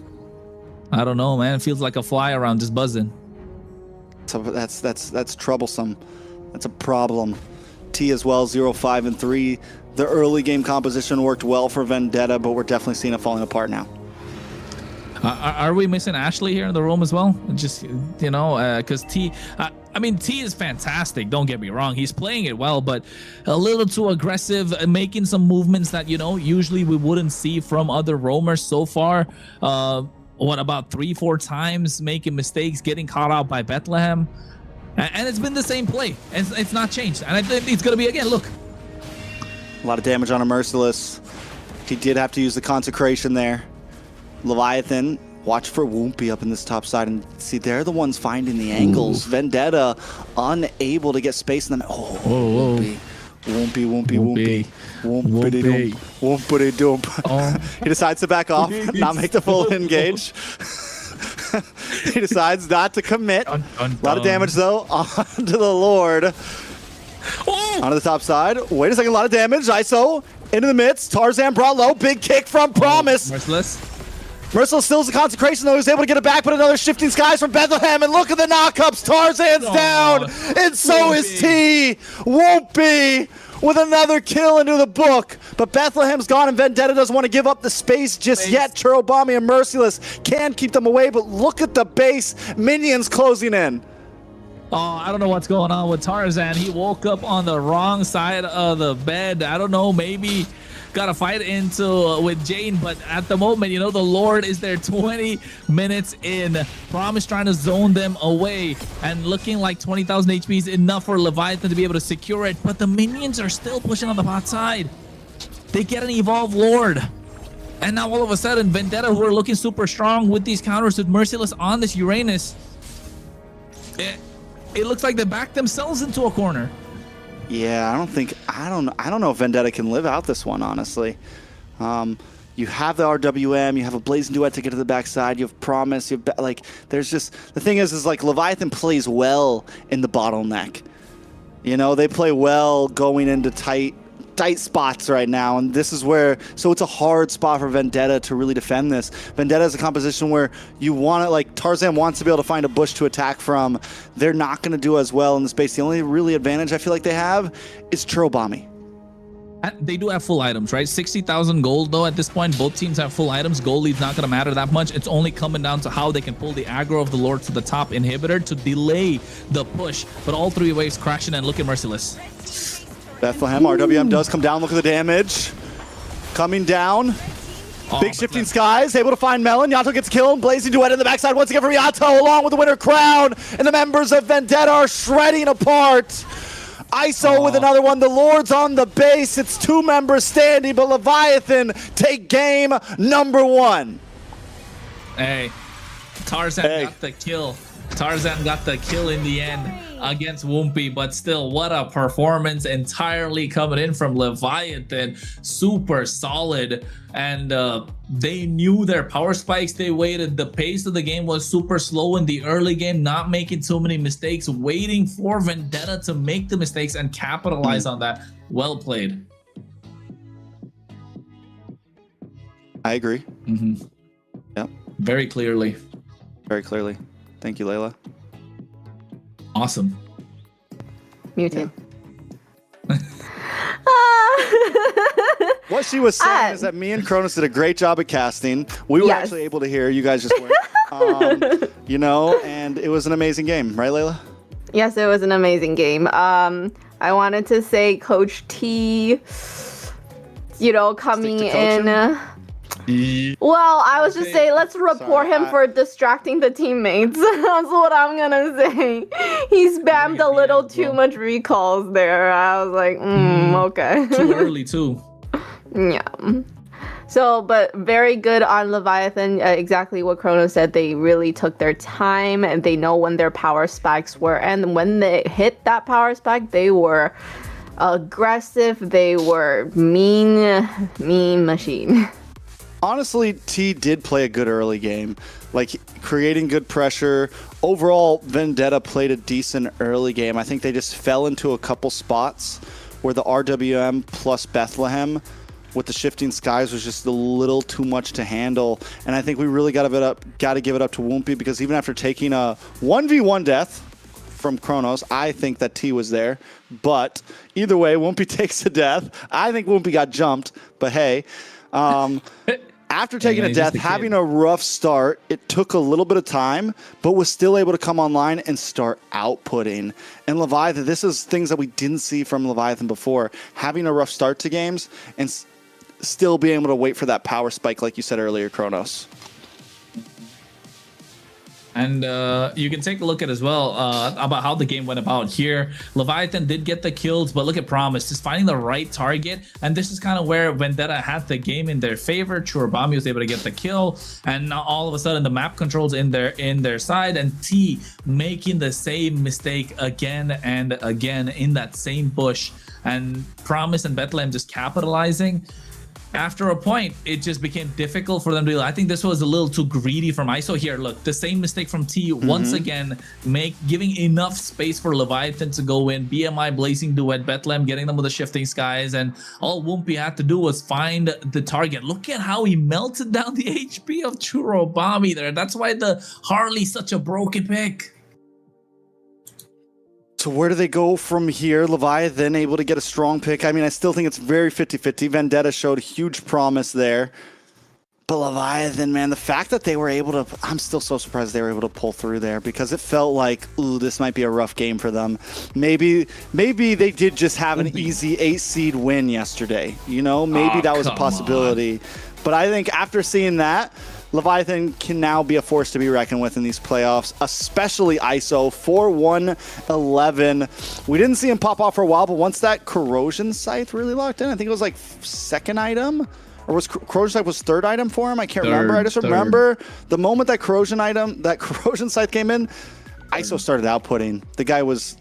I don't know, man. It feels like a fly around just buzzing. So that's troublesome. That's a problem. T as well, 0, 5, and 3. The early game composition worked well for Vendetta, but we're definitely seeing it falling apart now. Are we missing Ashley here in the room as well? Just, you know, because T, I mean, T is fantastic. Don't get me wrong. He's playing it well, but a little too aggressive, making some movements that, you know, usually we wouldn't see from other roamers so far. What, about 3-4 times making mistakes, getting caught out by Bethlehem. And it's been the same play. It's not changed. And I think it's going to be again. Look. A lot of damage on a Merciless. He did have to use the consecration there. Leviathan, watch for Woompy up in this top side. And see, they're the ones finding the angles. Vendetta unable to get space in them. Oh, Woompy. Woompy. Woompity doomp. He decides to back off, not make the full engage. He decides not to commit. A lot of damage though onto the Lord. Onto the top side. Wait a second, a lot of damage. ISO into the midst. Tarzan brought low. Big kick from Promise. Merciless steals the consecration though. He was able to get it back, but another shifting skies from Bethlehem. And look at the knockups. Tarzan's down. And so is T. Woompy with another kill into the book. But Bethlehem's gone and Vendetta doesn't want to give up the space just yet. Churobami and Merciless can keep them away, but look at the base. Minions closing in. Oh, I don't know what's going on with Tarzan. He woke up on the wrong side of the bed. I don't know, maybe got a fight into with Jane, but at the moment, you know, the Lord is there 20 minutes in. Promise trying to zone them away and looking like 20,000 HP is enough for Leviathan to be able to secure it, but the minions are still pushing on the bot side. They get an evolved Lord. And now all of a sudden, Vendetta, who are looking super strong with these counters with Merciless on this Uranus, it looks like they backed themselves into a corner. Yeah, I don't know if Vendetta can live out this one, honestly. You have the RWM, you have a Blazing Duet to get to the backside, you have Promise, you have, like, there's just, the thing is like Leviathan plays well in the bottleneck. You know, they play well going into tight spots right now, and this is where, so it's a hard spot for Vendetta to really defend this. Vendetta is a composition where you want to, like, Tarzan wants to be able to find a bush to attack from. They're not going to do as well in the space. The only really advantage I feel like they have is Churobami. They do have full items, right? 60,000 gold though at this point. Both teams have full items. Gold lead's not going to matter that much. It's only coming down to how they can pull the aggro of the Lord to the top inhibitor to delay the push. But all three waves crashing and looking merciless. Bethlehem, RWM does come down. Look at the damage. Coming down. Big shifting skies, able to find Melon. Yato gets killed. Blazing Duet in the backside once again for Yato, along with the winner crown. And the members of Vendetta are shredding apart. ISO with another one. The Lord's on the base. It's 2 members standing, but Leviathan take game number 1. Hey, Tarzan got the kill. Tarzan got the kill in the end against Woompy, but still, what a performance entirely coming in from Leviathan. Super solid, and they knew their power spikes. They waited. The pace of the game was super slow in the early game, not making too many mistakes, waiting for Vendetta to make the mistakes and capitalize on that. Well played. I agree. Yep. Very clearly. Very clearly. Thank you, Layla. Awesome. Mutant. What she was saying is that me and Cronus did a great job at casting. We were actually able to hear. You guys just weren't. You know, and it was an amazing game. Right, Layla? Yes, it was an amazing game. I wanted to say Coach T, you know, coming in. Well, I was just saying, let's report him for distracting the teammates. That's what I'm gonna say. He spammed a little too much recalls there. I was like, okay. Too early, too. Yeah. So, but very good on Leviathan. Exactly what Chrono said. They really took their time and they know when their power spikes were. And when they hit that power spike, they were aggressive. They were mean machine. Honestly, T did play a good early game, like creating good pressure. Overall, Vendetta played a decent early game. I think they just fell into a couple spots where the RWM plus Bethlehem with the shifting skies was just a little too much to handle. And I think we really got to give it up to Woompy, because even after taking a 1v1 death from Kronos, I think that T was there. But either way, Woompy takes a death. I think Woompy got jumped, but hey. After taking a death, having a rough start, it took a little bit of time, but was still able to come online and start outputting. And Leviathan, this is things that we didn't see from Leviathan before. Having a rough start to games and still being able to wait for that power spike, like you said earlier, Kronos. And you can take a look at as well about how the game went about here. Leviathan did get the kills, but look at Promise, just finding the right target. And this is kind of where Vendetta had the game in their favor. Churubami was able to get the kill, and now all of a sudden the map controls in their side, and T making the same mistake again and again in that same bush. And Promise and Bethlehem just capitalizing. After a point, it just became difficult for them to do. I think this was a little too greedy from ISO here. Look, the same mistake from T once again, giving enough space for Leviathan to go in. BMI Blazing Duet, Bethlehem getting them with the shifting skies, and all Woompy had to do was find the target. Look at how he melted down the HP of Churubami there. That's why the Harley's such a broken pick. So where do they go from here? Leviathan able to get a strong pick. I mean, I still think it's very 50-50. Vendetta showed huge promise there. But Leviathan, man, the fact that they were able to... I'm still so surprised they were able to pull through there, because it felt like, ooh, this might be a rough game for them. Maybe they did just have an easy 8-seed win yesterday. You know, maybe that was a possibility. But I think after seeing that, Leviathan can now be a force to be reckoned with in these playoffs, especially ISO 4-1-11. We didn't see him pop off for a while, but once that corrosion scythe really locked in, I think it was like second item, or was corrosion scythe was third item for him? I can't remember. I just remember the moment that corrosion scythe came in, ISO started outputting. The guy was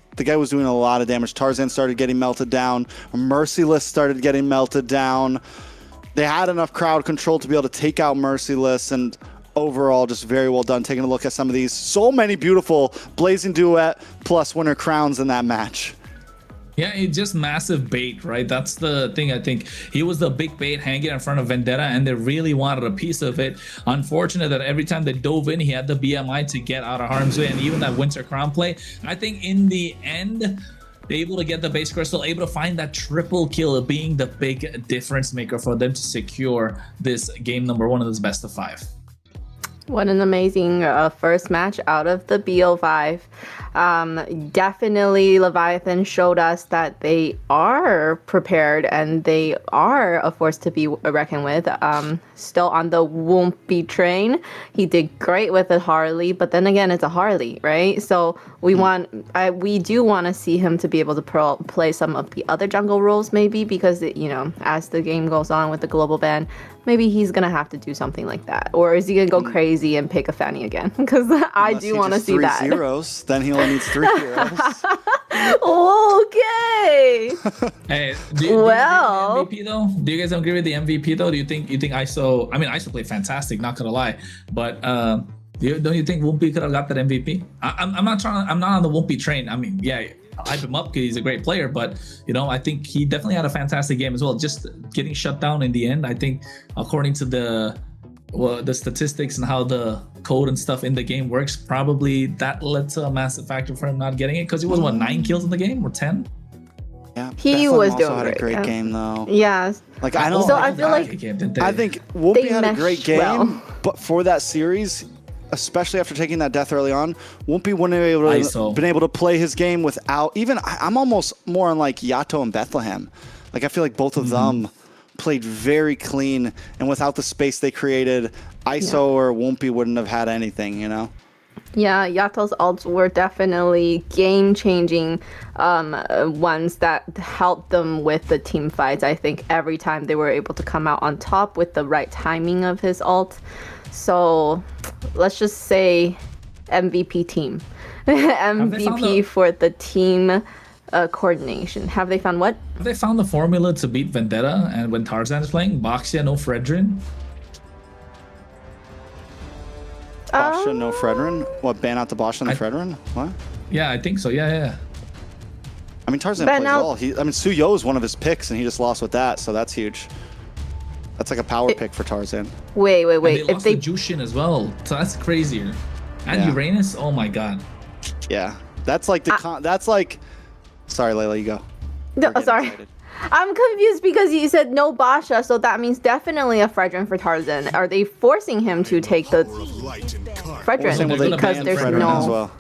doing a lot of damage. Tarzan started getting melted down. Merciless started getting melted down. They had enough crowd control to be able to take out Merciless, and overall just very well done. Taking a look at some of these, so many beautiful Blazing Duet plus winner crowns in that match. Yeah, it's just massive bait, right? That's the thing. I think he was the big bait hanging in front of Vendetta, and they really wanted a piece of it. Unfortunate that every time they dove in, he had the BMI to get out of harm's way, and even that Winter Crown play. I think in the end, able to get the base crystal, able to find that triple kill, being the big difference maker for them to secure this game number 1 of this best of 5. What an amazing first match out of the BO5. Definitely Leviathan showed us that they are prepared and they are a force to be reckoned with. Still on the Wumpy train. He did great with a Harley, but then again, it's a Harley, right? So we do want to see him to be able to play some of the other jungle roles maybe, because as the game goes on with the global ban, maybe he's gonna have to do something like that. Or is he gonna go crazy and pick a Fanny again? Because I do want to see that. Zeros, then he only needs 3 heroes. Okay. Hey, do you agree with the MVP though? Do you guys agree with the MVP though? Do you think ISO? I mean, ISO played fantastic. Not gonna lie, but don't you think Wumpy could have got that MVP? I'm not on the Wumpy train. I mean, yeah, I hype him up because he's a great player, but I think he definitely had a fantastic game as well. Just getting shut down in the end, I think, according to the statistics and how the code and stuff in the game works, probably that led to a massive factor for him not getting it, because he was 9 kills in the game or 10. Yeah, he was doing had a great game though. Yeah. Like I don't. So I feel like I think Wumpy had a great game, but for that series, especially after taking that death early on, Wumpy wouldn't have been able to play his game without even. I'm almost more on like Yato and Bethlehem. Like I feel like both of them played very clean, and without the space they created, ISO or Wumpy wouldn't have had anything, Yeah, Yato's ults were definitely game-changing ones that helped them with the team fights. I think every time they were able to come out on top with the right timing of his ult. So let's just say MVP team. MVP for the team coordination. Have they found what? Have they found the formula to beat Vendetta and when Tarzan is playing? Boxia, no Fredrin? Basha, no Fredrin? What, ban out the Basha and the Fredrin? What? Yeah, I think so. Yeah. I mean, Tarzan plays well. Suyo is one of his picks, and he just lost with that, so that's huge. That's like a power pick for Tarzan. Wait. And they lost to Jushin as well, so that's crazier. And Uranus, oh my god. Yeah, that's like that's like. Sorry, Layla, you go. No, sorry. Excited. I'm confused because you said no Basha, so that means definitely a Fredrin for Tarzan. Are they forcing him to take the Fredrin because there's no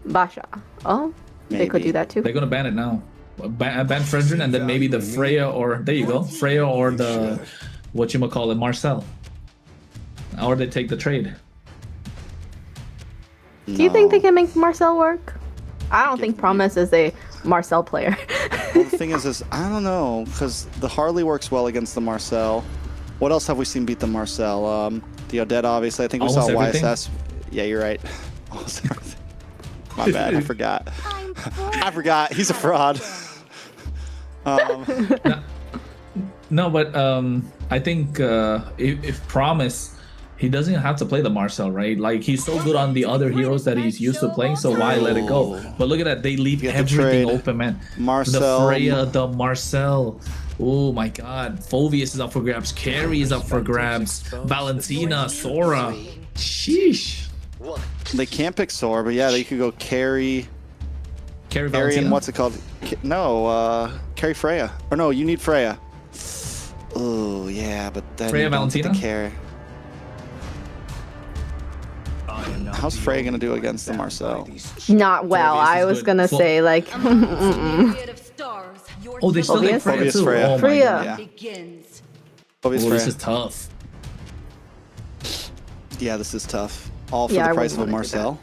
Basha? Oh, maybe. They could do that too. They're gonna ban it now. Ban Fredrin and then maybe the Freya or there you go, Freya or the whatchamacallit, Marcel. Or they take the trade. Do you think they can make Marcel work? I don't think Promise is a Marcel player. Well, the thing is I don't know, because the Harley works well against the Marcel. What else have we seen beat the Marcel? The Odette, obviously. I think we saw YSS. Yeah, you're right. Almost everything. My bad, I forgot. I forgot. He's a fraud. No, but I think if Promise, he doesn't have to play the Marcel, right? Like, he's so good on the other heroes that he's used to playing, so why let it go? But look at that, they leave everything open, man. Marcel. The Freya, the Marcel. Oh my god. Phoveus is up for grabs. Carrie is up for grabs. Valentina, Sora. Sheesh. They can't pick Sora, but yeah, they could go Carrie. Carrie and what's it called? No, Carrie Freya. Or no, you need Freya. Oh, yeah, but then Freya, Valentina? Carrie. How's Freya gonna do against the Marcel? Not well. I was gonna say like. Oh, they still take Freya too. Freya. Oh Freya. This is tough. Yeah, this is tough. All for the price of a Marcel.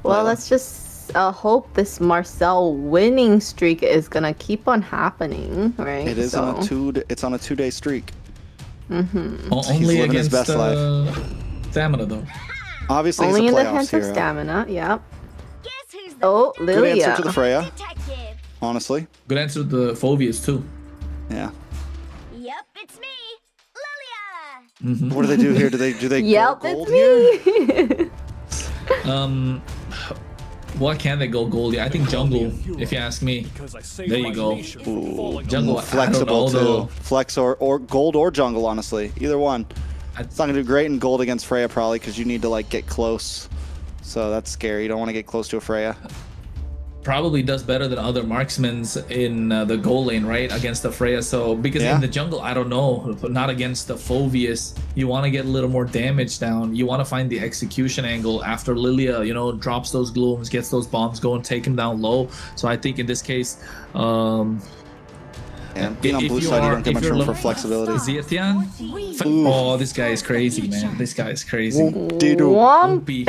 Well, let's just hope this Marcel winning streak is gonna keep on happening, right? It is on a two-day streak. Only against Stamina, though. Obviously, only he's in a the hands of hero. Stamina. Yep. Oh, Lilia. Good answer to the Freya. Honestly. Good answer to the Phoveus too. Yeah. Yep, it's me, Lilia. What do they do here? Do they yep, go gold it's me. Why can't they go gold? I think jungle, if you ask me. There you go. Ooh, jungle, flexible too. Flex or gold or jungle, honestly. Either one. It's not gonna do great in gold against Freya probably because you need to like get close. So that's scary. You don't want to get close to a Freya. probably does better than other marksmen's in the goal lane, right, against the Freya. So because in the jungle, I don't know, but not against the Phoveus. You want to get a little more damage down. You want to find the execution angle after Lilia, you know, drops those glooms, gets those bombs going, take him down low. So I think in this case, being on blue side, you don't get much room for flexibility. Zietian? Oh, this guy is crazy, man. This guy is crazy. Wumpy.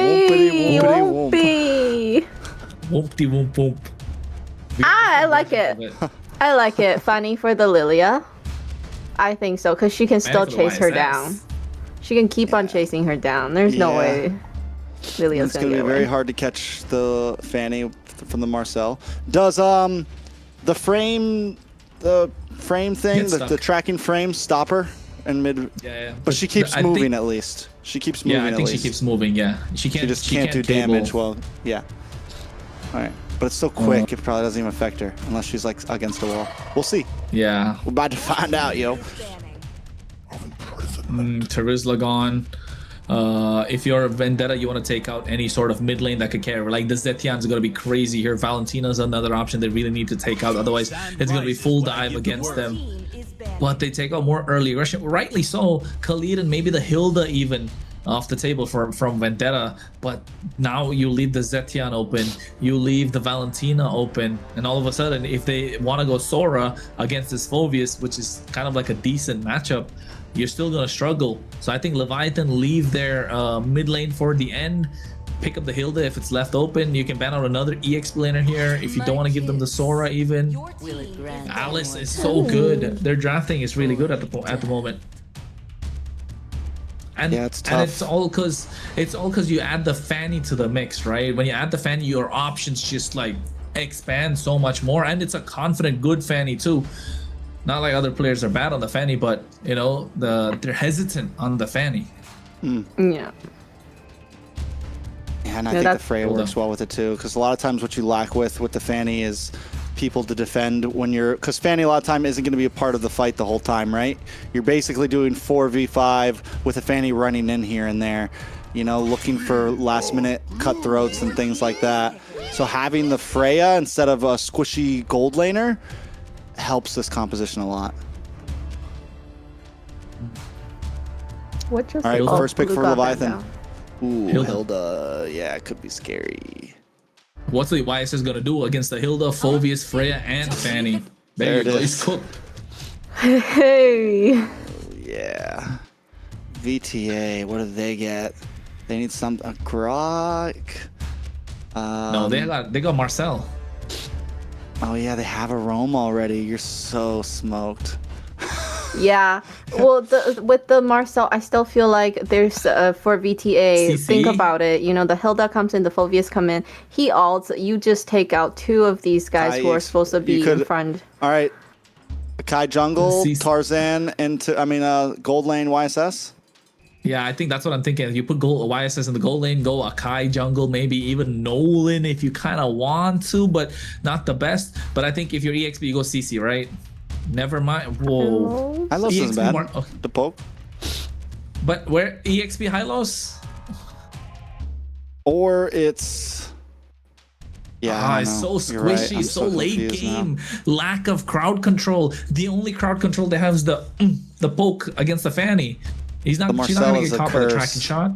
Whoopty whoop whoop. I like it. I like it. Funny for the Lilia. I think so, because she can still chase her down. She can keep on chasing her down. There's no way Lilia's gonna be very hard to catch the Fanny from the Marcel. Does the frame thing, the tracking frame, stop her in mid? Yeah. But she keeps moving at least. She keeps moving. Yeah, I think she keeps moving. Yeah, she just can't do damage. Well, yeah. All right, but it's so quick, it probably doesn't even affect her unless she's like against a wall. We'll see. Yeah. We're about to find out, yo. Terizla gone. If you're a Vendetta, you want to take out any sort of mid lane that could carry. Like the Zetian's going to be crazy here. Valentina's another option they really need to take out. Otherwise, it's going to be full dive against them. But they take out more early aggression. Rightly so. Khalid and maybe the Hilda even off the table from Vendetta. But now you leave the Zetian open. You leave the Valentina open. And all of a sudden, if they want to go Sora against this Phoveus, which is kind of like a decent matchup, you're still going to struggle. So I think Leviathan leave their mid lane for the end. Pick up the Hilda if it's left open. You can ban out another EX laner here if you don't want to give them the Sora even. Alice is so good. Their drafting is really good at the moment. And, yeah, it's tough. And it's all because you add the Fanny to the mix, right? When you add the Fanny, your options just like expand so much more, and it's a confident, good Fanny too. Not like other players are bad on the Fanny, but you know they're hesitant on the Fanny. Yeah. Yeah, and I think the Freya works well with it too, because a lot of times what you lack with the Fanny is people to defend when you're, because Fanny a lot of time isn't going to be a part of the fight the whole time, right? You're basically doing 4v5 with a Fanny running in here and there, you know, looking for last minute cutthroats and things like that. So having the Freya instead of a squishy gold laner helps this composition a lot. What just all right, first pick for Leviathan. Ooh, Hilda. Yeah, it could be scary. What's the YSS gonna do against the Hilda, Phoveus, Freya, and Fanny? There it is. He's cooked. Hey. Oh, yeah. VTA, what do they get? They need a Grok. No, they got Marcel. Oh yeah, they have a roam already. You're so smoked. Yeah. Well, with the Marcel, I still feel like there's for VTA. CC? Think about it. You know, the Hilda comes in, the Phoveus come in. He ults. You just take out two of these guys who are supposed to be in front. All right. Kai jungle, Tarzan into gold lane YSS. Yeah, I think that's what I'm thinking. You put YSS in the gold lane, go Akai jungle, maybe even Nolan if you kind of want to, but not the best. But I think if you're EXP, you go CC, right? Never mind. Whoa. Hylos isn't bad. The poke. But where EXP Hylos? Or it's... Yeah, it's so squishy, right. So late game. Now. Lack of crowd control. The only crowd control they have is the poke against the Fanny. She's not going to get caught by the tracking shot.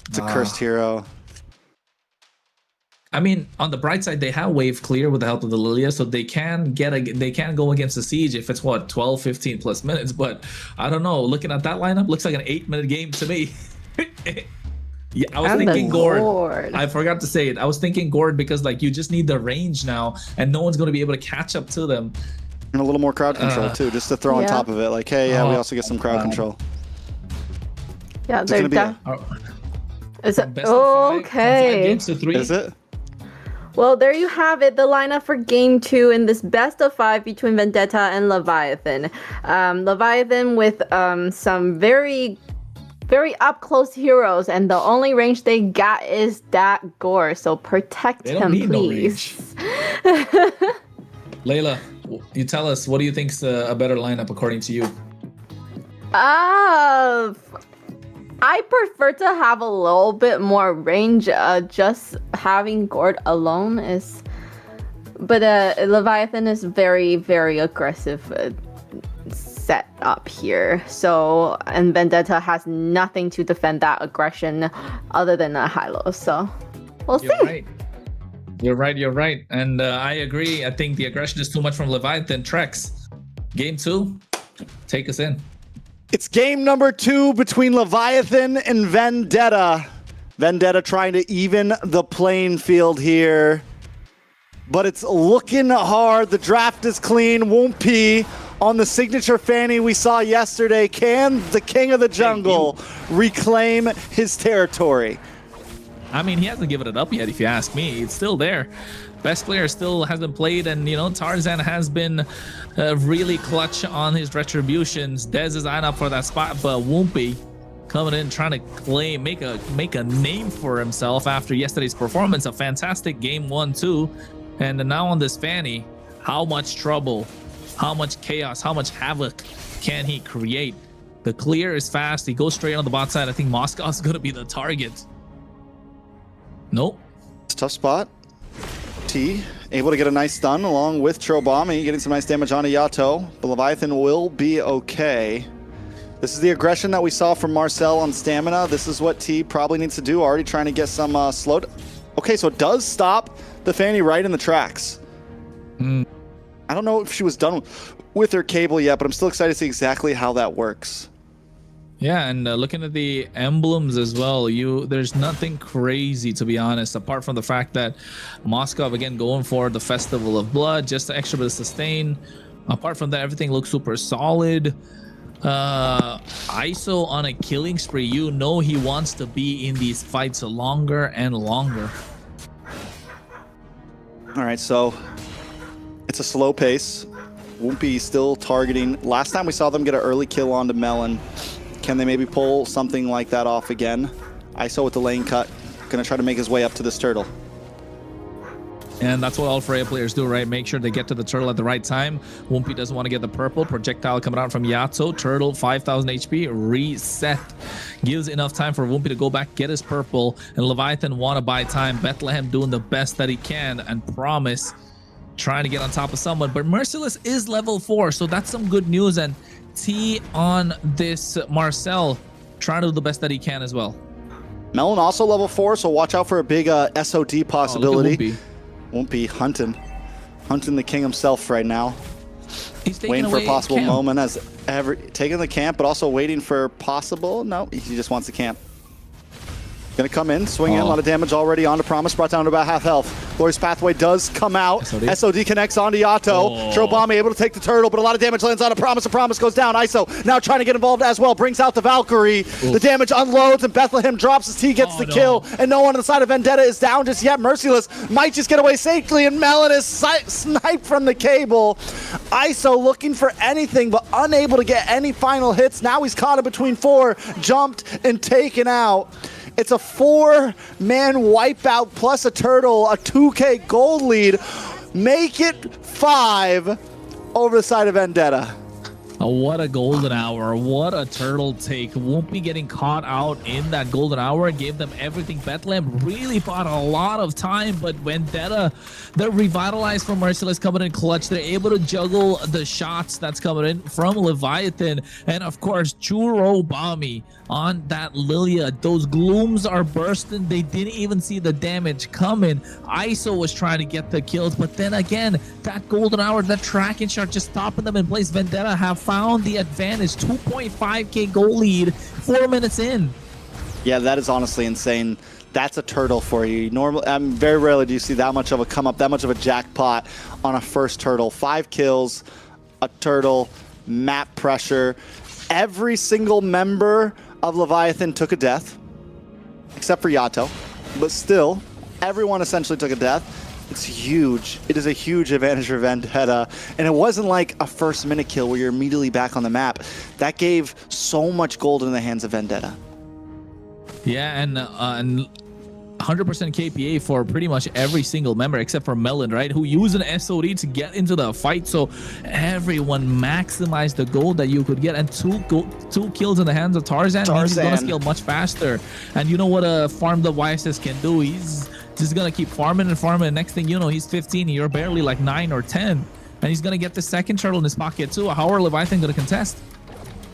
It's a cursed hero. I mean, on the bright side, they have wave clear with the help of the Lilia, so they can go against the siege if it's 12, 15 plus minutes. But I don't know. Looking at that lineup, looks like an 8-minute game to me. Yeah, I was thinking Gord. I forgot to say it. I was thinking Gord because like you just need the range now, and no one's going to be able to catch up to them. And a little more crowd control too, just to throw on top of it. Like, hey, we also get some crowd control. Yeah, they're Is it okay? Is it? Well, there you have it, the lineup for Game 2 in this best of 5 between Vendetta and Leviathan. Leviathan with some very, very up-close heroes, and the only range they got is that Gore, so protect him, please. No Layla, you tell us, what do you think's a better lineup according to you? I prefer to have a little bit more range. Just having Gord alone is, but Leviathan is very, very aggressive set up here. So, and Vendetta has nothing to defend that aggression other than a high-low. So, we'll see. You're right. And I agree. I think the aggression is too much from Leviathan. Trex, game 2, take us in. It's game number 2 between Leviathan and Vendetta. Vendetta trying to even the playing field here. But it's looking hard. The draft is clean. Wumpy on the signature Fanny we saw yesterday. Can the king of the jungle reclaim his territory? I mean, he hasn't given it up yet, if you ask me. It's still there. Best player still hasn't played, and Tarzan has been really clutch on his retributions. Dez is eyeing up for that spot, but Wumpy coming in trying to make a name for himself after yesterday's performance. A fantastic game 1-2, and now on this Fanny, how much trouble, how much chaos, how much havoc can he create? The clear is fast. He goes straight on the bot side. I think Moscow's going to be the target. Nope. It's a tough spot. T able to get a nice stun along with Chobami, getting some nice damage onto Yato, but Leviathan will be okay. This is the aggression that we saw from Marcel on stamina. This is what T probably needs to do. Already trying to get some slowed. Okay, so it does stop the Fanny right in the tracks. I don't know if she was done with her cable yet, but I'm still excited to see exactly how that works. Yeah, and looking at the emblems as well, there's nothing crazy, to be honest, apart from the fact that Moscow, again, going for the Festival of Blood, just an extra bit of sustain. Apart from that, everything looks super solid. ISO on a killing spree. He wants to be in these fights longer and longer. All right, so it's a slow pace. Wumpy still targeting. Last time we saw them get an early kill onto Melon. Can they maybe pull something like that off again? ISO with the lane cut. Gonna try to make his way up to this turtle. And that's what all Freya players do, right? Make sure they get to the turtle at the right time. Wumpy doesn't want to get the purple. Projectile coming out from Yato. Turtle, 5,000 HP. Reset. Gives enough time for Wumpy to go back, get his purple. And Leviathan want to buy time. Bethlehem doing the best that he can. And Promise trying to get on top of someone. But Merciless is level 4. So that's some good news. And T on this Marcel trying to do the best that he can as well. Melon also level 4, so watch out for a big SOD possibility. Wumpy hunting the king himself right now. He's waiting for a possible moment as taking the camp, but also waiting for possible. No, he just wants the camp. Gonna come in, swing in, a lot of damage already onto Promise, brought down to about half health. Glorious Pathway does come out. SOD connects onto Yato. Chobami able to take the turtle, but a lot of damage lands onto Promise, and Promise goes down. ISO now trying to get involved as well, brings out the Valkyrie. The damage unloads, and Bethlehem drops as T gets the kill, and no one on the side of Vendetta is down just yet. Merciless might just get away safely, and Melon is sniped from the cable. ISO looking for anything, but unable to get any final hits. Now he's caught in between 4, jumped and taken out. It's a 4-man wipeout plus a turtle, a 2K gold lead. Make it 5 over the side of Vendetta. Oh, what a golden hour. What a turtle take. Wumpy getting caught out in that golden hour gave them everything. Bethlehem really bought a lot of time, but Vendetta, they're revitalized from Merciless coming in clutch. They're able to juggle the shots that's coming in from Leviathan. And of course, Churobami on that Lilia. Those glooms are bursting. They didn't even see the damage coming. ISO was trying to get the kills, but then again, that golden hour, that tracking shot just stopping them in place. Vendetta have found the advantage. 2.5k goal lead 4 minutes in. Yeah, that is honestly insane. That's a turtle for you. Normally, very rarely do you see that much of a come up, that much of a jackpot on a first turtle. 5 kills, a turtle, map pressure. Every single member of Leviathan took a death, except for Yato. But still, everyone essentially took a death. It's huge. It is a huge advantage for Vendetta. And it wasn't like a first-minute kill where you're immediately back on the map. That gave so much gold in the hands of Vendetta. Yeah, and 100% KPA for pretty much every single member except for Melon, right? Who use an SOD to get into the fight. So everyone maximized the gold that you could get, and two kills in the hands of Tarzan means he's gonna scale much faster. And you know what a farm the YSS can do? He's just gonna keep farming and farming. And next thing you know, he's 15. You're barely like 9 or 10, and he's gonna get the second turtle in his pocket too. How are Leviathan gonna contest?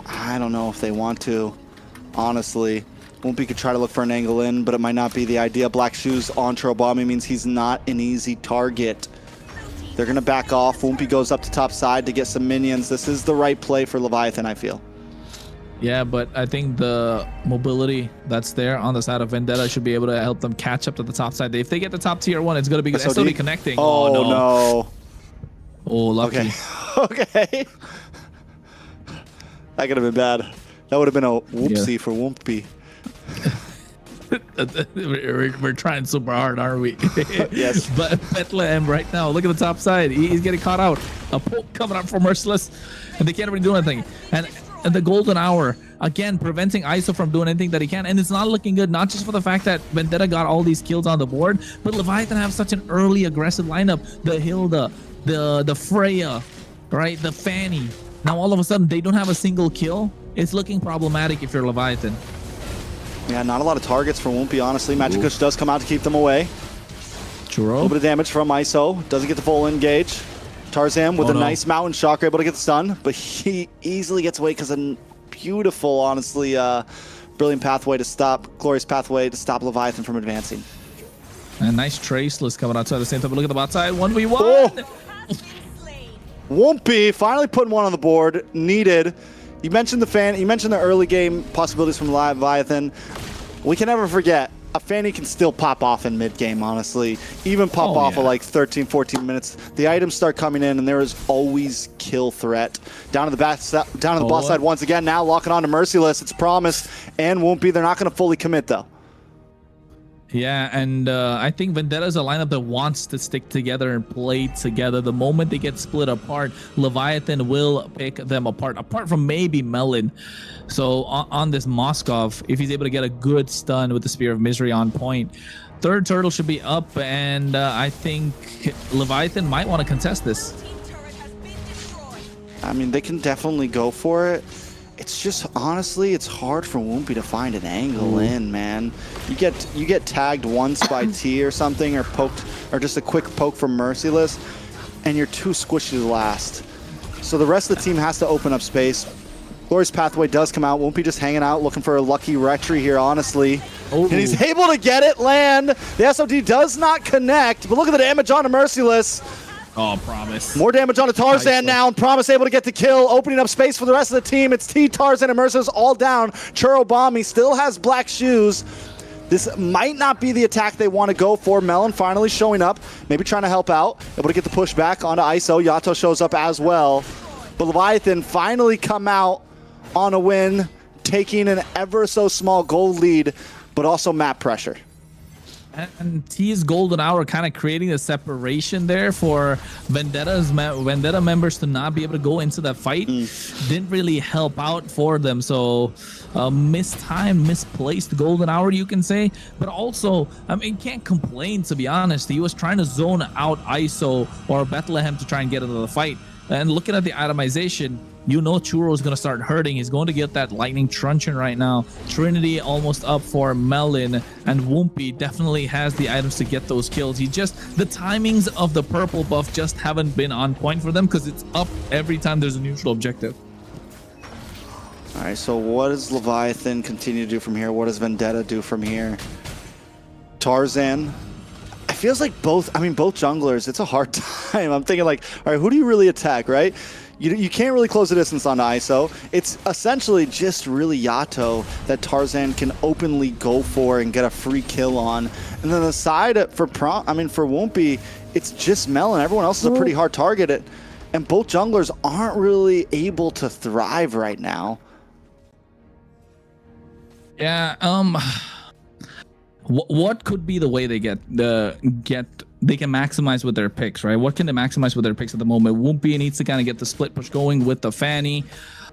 I don't know if they want to, honestly. Woompy could try to look for an angle in, but it might not be the idea. Black Shoes on Chorobami means he's not an easy target. They're going to back off. Woompy goes up to top side to get some minions. This is the right play for Leviathan, I feel. Yeah, but I think the mobility that's there on the side of Vendetta should be able to help them catch up to the top side. If they get the top tier 1, it's going to be good. SOD connecting. Oh, no. Oh, lucky. Okay. That could have been bad. That would have been a whoopsie for Woompy. We're trying super hard, aren't we? Yes. But Bethlehem right now, look at the top side. He's getting caught out. A poke coming up for Merciless, and they can't really do anything. And the golden hour, again, preventing ISO from doing anything that he can. And it's not looking good, not just for the fact that Vendetta got all these kills on the board, but Leviathan have such an early aggressive lineup. The Hilda, the Freya, right? The Fanny. Now all of a sudden, they don't have a single kill. It's looking problematic if you're Leviathan. Yeah, not a lot of targets for Woompy, honestly. Magic Kush does come out to keep them away. Churro. A little bit of damage from ISO. Doesn't get the full engage. Tarzan with a nice mountain shock, able to get the stun, but he easily gets away because a beautiful, honestly, brilliant pathway to stop, glorious pathway to stop Leviathan from advancing. And nice traceless coming outside at the same time. But look at the bot side, 1v1. Oh. Woompy finally putting one on the board. Needed. You mentioned you mentioned the early game possibilities from Leviathan. We can never forget, a Fanny can still pop off in mid-game, honestly. Even pop off at like 13, 14 minutes. The items start coming in, and there is always kill threat. Down to the bot side once again, now locking on to Merciless. It's promised, and Woompy, they're not going to fully commit, though. Yeah, and I think Vendetta is a lineup that wants to stick together and play together. The moment they get split apart, Leviathan will pick them apart from maybe Melon. So on this Moskov, if he's able to get a good stun with the Spear of Misery on point, third turtle should be up, and I think Leviathan might want to contest this. I mean, they can definitely go for it. It's just, honestly, it's hard for Woompy to find an angle in, man. You get tagged once by T or something, or poked, or just a quick poke from Merciless, and you're too squishy to last. So the rest of the team has to open up space. Glorious Pathway does come out. Woompy just hanging out, looking for a lucky retry here, honestly. And he's able to get it, land. The SOD does not connect, but look at the damage on to Merciless. Oh, Promise. More damage on to Tarzan now, and Promise able to get the kill, opening up space for the rest of the team. It's T, Tarzan, and Merciless all down. Churobami still has Black Shoes. This might not be the attack they want to go for. Melon finally showing up, maybe trying to help out. Able to get the push back onto ISO. Yato shows up as well. But Leviathan finally come out on a win, taking an ever so small gold lead, but also map pressure. And T's golden hour kind of creating a separation there for Vendetta members to not be able to go into that fight. Didn't really help out for them. So misplaced golden hour, you can say. But also, I mean, can't complain, to be honest. He was trying to zone out ISO or Bethlehem to try and get into the fight. And looking at the itemization, you know Churro is going to start hurting. He's going to get that lightning truncheon right now. Trinity almost up for Melon, and Woompy definitely has the items to get those kills. The timings of the purple buff just haven't been on point for them because it's up every time there's a neutral objective. All right, so what does Leviathan continue to do from here? What does Vendetta do from here? Tarzan. It feels like both junglers, it's a hard time. I'm thinking like, all right, who do you really attack, right? You can't really close the distance on ISO. It's essentially just really Yato that Tarzan can openly go for and get a free kill on. And then the side for Woompy, it's just Melon. Everyone else is a pretty hard target. And both junglers aren't really able to thrive right now. Yeah, what could be the way they they can maximize with their picks, right? What can they maximize with their picks at the moment? Woompy needs to kind of get the split push going with the Fanny.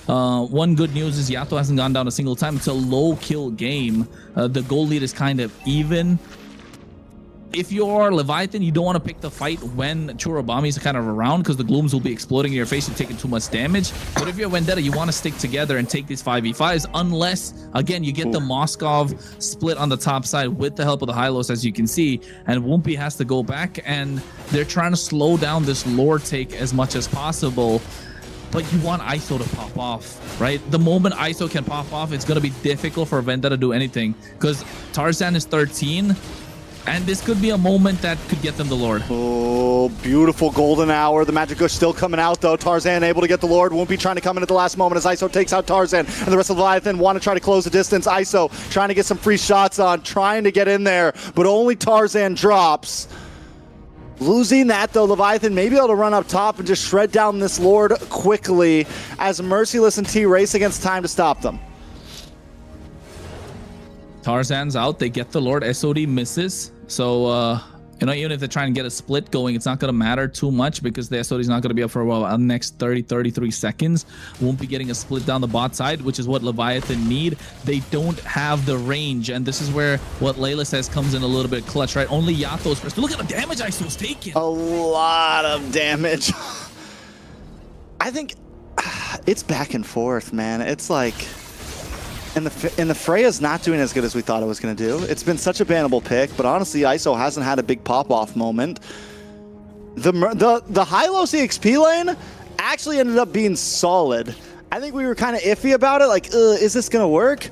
One good news is Yato hasn't gone down a single time. It's a low kill game. The goal lead is kind of even. if you're Leviathan, you don't want to pick the fight when Churubami is kind of around because the glooms will be exploding in your face and taking too much damage. But if you're Vendetta, you want to stick together and take these 5v5s unless, again, you get the Moskov split on the top side with the help of the Hylos, as you can see, and Wumpy has to go back, and they're trying to slow down this lore take as much as possible. But you want ISO to pop off, right? The moment ISO can pop off, it's going to be difficult for Vendetta to do anything because Tarzan is 13. And this could be a moment that could get them the Lord. Oh, beautiful golden hour. The Magic Gush still coming out, though. Tarzan able to get the Lord. Wumpy trying to come in at the last moment as ISO takes out Tarzan. And the rest of Leviathan want to try to close the distance. ISO trying to get some free shots on, trying to get in there. But only Tarzan drops. Losing that, though, Leviathan may be able to run up top and just shred down this Lord quickly as Merciless and T race against time to stop them. Tarzan's out. They get the Lord. SOD misses. So, you know, even if they try and get a split going, it's not going to matter too much because the SOD is not going to be up for a while. The next 33 seconds. Won't be getting a split down the bot side, which is what Leviathan need. They don't have the range, and this is where what Layla says comes in a little bit clutch, right? Only Yato's first. Look at the damage ISO's taking. A lot of damage. I think it's back and forth, man. It's like... And the Freya's not doing as good as we thought it was going to do. It's been such a bannable pick, but honestly, ISO hasn't had a big pop-off moment. The Hylos EXP lane actually ended up being solid. I think we were kind of iffy about it, like, is this going to work?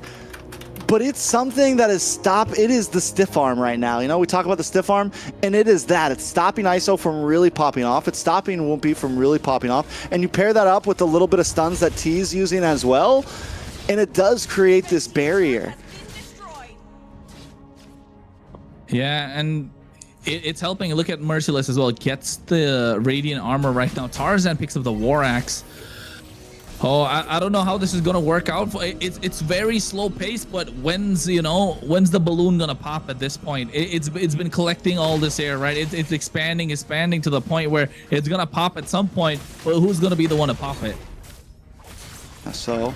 But it's something that is it is the stiff arm right now. You know, we talk about the stiff arm, and it is that. It's stopping ISO from really popping off. It's stopping Wumpy from really popping off. And you pair that up with the little bit of stuns that T's using as well, and it does create this barrier. Yeah, and it's helping. Look at Merciless as well. It gets the Radiant armor right now. Tarzan picks up the War Axe. Oh, I don't know how this is gonna work out. It's very slow pace, but when's the balloon gonna pop at this point? It's been collecting all this air, right? It's expanding to the point where it's gonna pop at some point. But who's gonna be the one to pop it? So,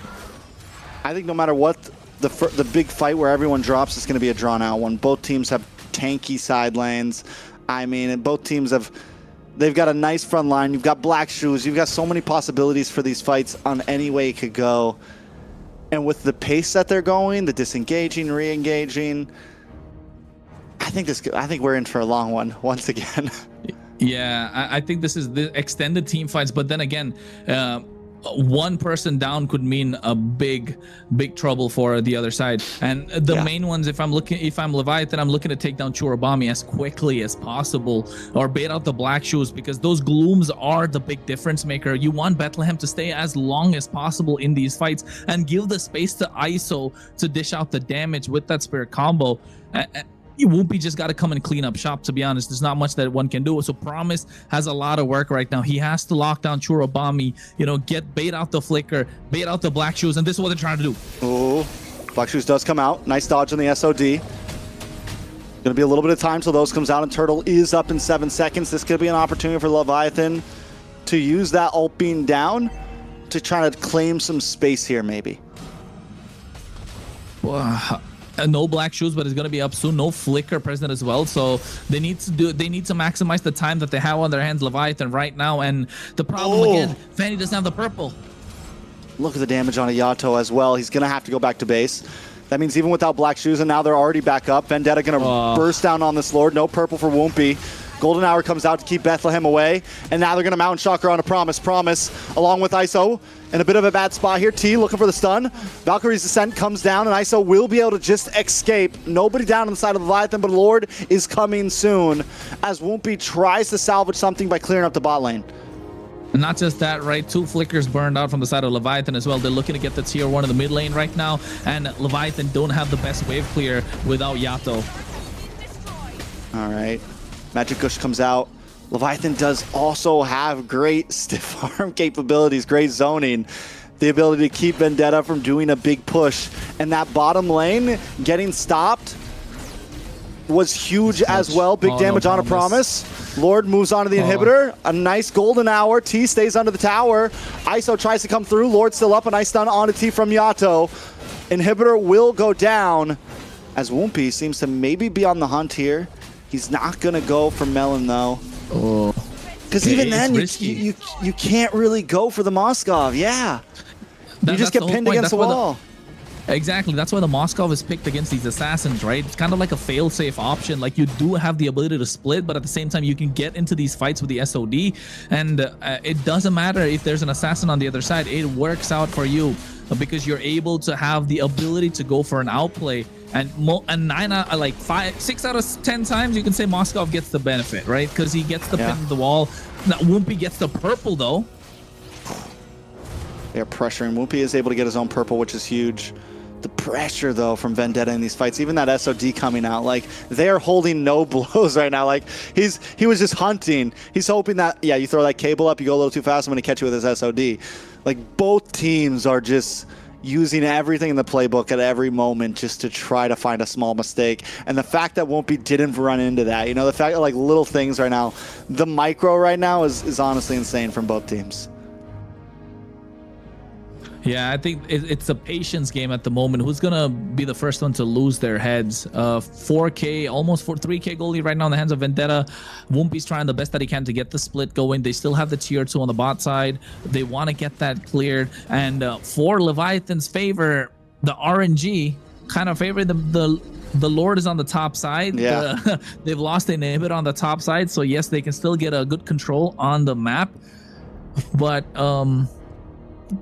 I think no matter what, the big fight where everyone drops is gonna be a drawn out one. Both teams have tanky side lanes. I mean, and both teams they've got a nice front line. You've got Black Shoes. You've got so many possibilities for these fights on any way it could go. And with the pace that they're going, the disengaging, re-engaging, I think we're in for a long one once again. Yeah, I think this is the extended team fights, but then again, one person down could mean a big trouble for the other side. And the main ones, if I'm Leviathan, I'm looking to take down Churubami as quickly as possible or bait out the Black Shoes, because those glooms are the big difference maker. You want Bethlehem to stay as long as possible in these fights and give the space to ISO to dish out the damage with that spirit combo. Wumpy just got to come and clean up shop, to be honest. There's not much that one can do. So Promise has a lot of work right now. He has to lock down Churubami, bait out the Flicker, bait out the Black Shoes, and this is what they're trying to do. Oh, Black Shoes does come out. Nice dodge on the SOD. Gonna be a little bit of time till those comes out, and Turtle is up in 7 seconds. This could be an opportunity for Leviathan to use that ult being down to try to claim some space here, maybe. No Black Shoes, but it's going to be up soon. No Flicker present as well, so they need to maximize the time that they have on their hands, Leviathan, right now. And the problem again, Fanny doesn't have the purple. Look at the damage on a Yato as well. He's going to have to go back to base. That means even without Black Shoes, and now they're already back up. Vendetta going to burst down on this Lord. No purple for Wumpy. Golden Hour comes out to keep Bethlehem away, and now they're going to Mountain Shocker on a Promise. Promise, along with ISO, in a bit of a bad spot here. T looking for the stun. Valkyrie's Descent comes down, and ISO will be able to just escape. Nobody down on the side of Leviathan, but Lord is coming soon as Wumpy tries to salvage something by clearing up the bot lane. And not just that, right? 2 Flickers burned out from the side of Leviathan as well. They're looking to get the tier 1 in the mid lane right now, and Leviathan don't have the best wave clear without Yato. All right. Magic Gush comes out. Leviathan does also have great stiff arm capabilities, great zoning, the ability to keep Vendetta from doing a big push. And that bottom lane getting stopped was huge as well. Big damage on a Promise. Lord moves on to the inhibitor. A nice golden hour. T stays under the tower. ISO tries to come through. Lord still up. A nice stun onto T from Yato. Inhibitor will go down as Wumpy seems to maybe be on the hunt here. He's not gonna go for Melon though. Oh, because even then you can't really go for the Moskov. Yeah, you just get pinned against the wall. Exactly, that's why the Moskov is picked against these assassins, right? It's kind of like a fail-safe option. Like, you do have the ability to split, but at the same time, you can get into these fights with the SOD, and it doesn't matter if there's an assassin on the other side. It works out for you because you're able to have the ability to go for an outplay. And 6 out of 10 times, you can say Moskov gets the benefit, right? Because he gets the pin to the wall. Now, Whoopi gets the purple, though. They're pressuring. Whoopi is able to get his own purple, which is huge. The pressure, though, from Vendetta in these fights, even that SOD coming out, like, they are holding no blows right now. Like, he was just hunting. He's hoping that, you throw that cable up, you go a little too fast, I'm going to catch you with his SOD. Like, both teams are just using everything in the playbook at every moment just to try to find a small mistake. And the fact that Whoopi didn't run into that, the fact that, like, little things right now, the micro right now is honestly insane from both teams. Yeah, I think it's a patience game at the moment. Who's gonna be the first one to lose their heads? 4K, almost 3K goalie right now in the hands of Vendetta. Whoopi's trying the best that he can to get the split going. They still have the tier 2 on the bot side. They want to get that cleared. And for Leviathan's favor, the RNG kind of favor the Lord is on the top side. Yeah. They've lost an inhibit on the top side, so yes, they can still get a good control on the map. But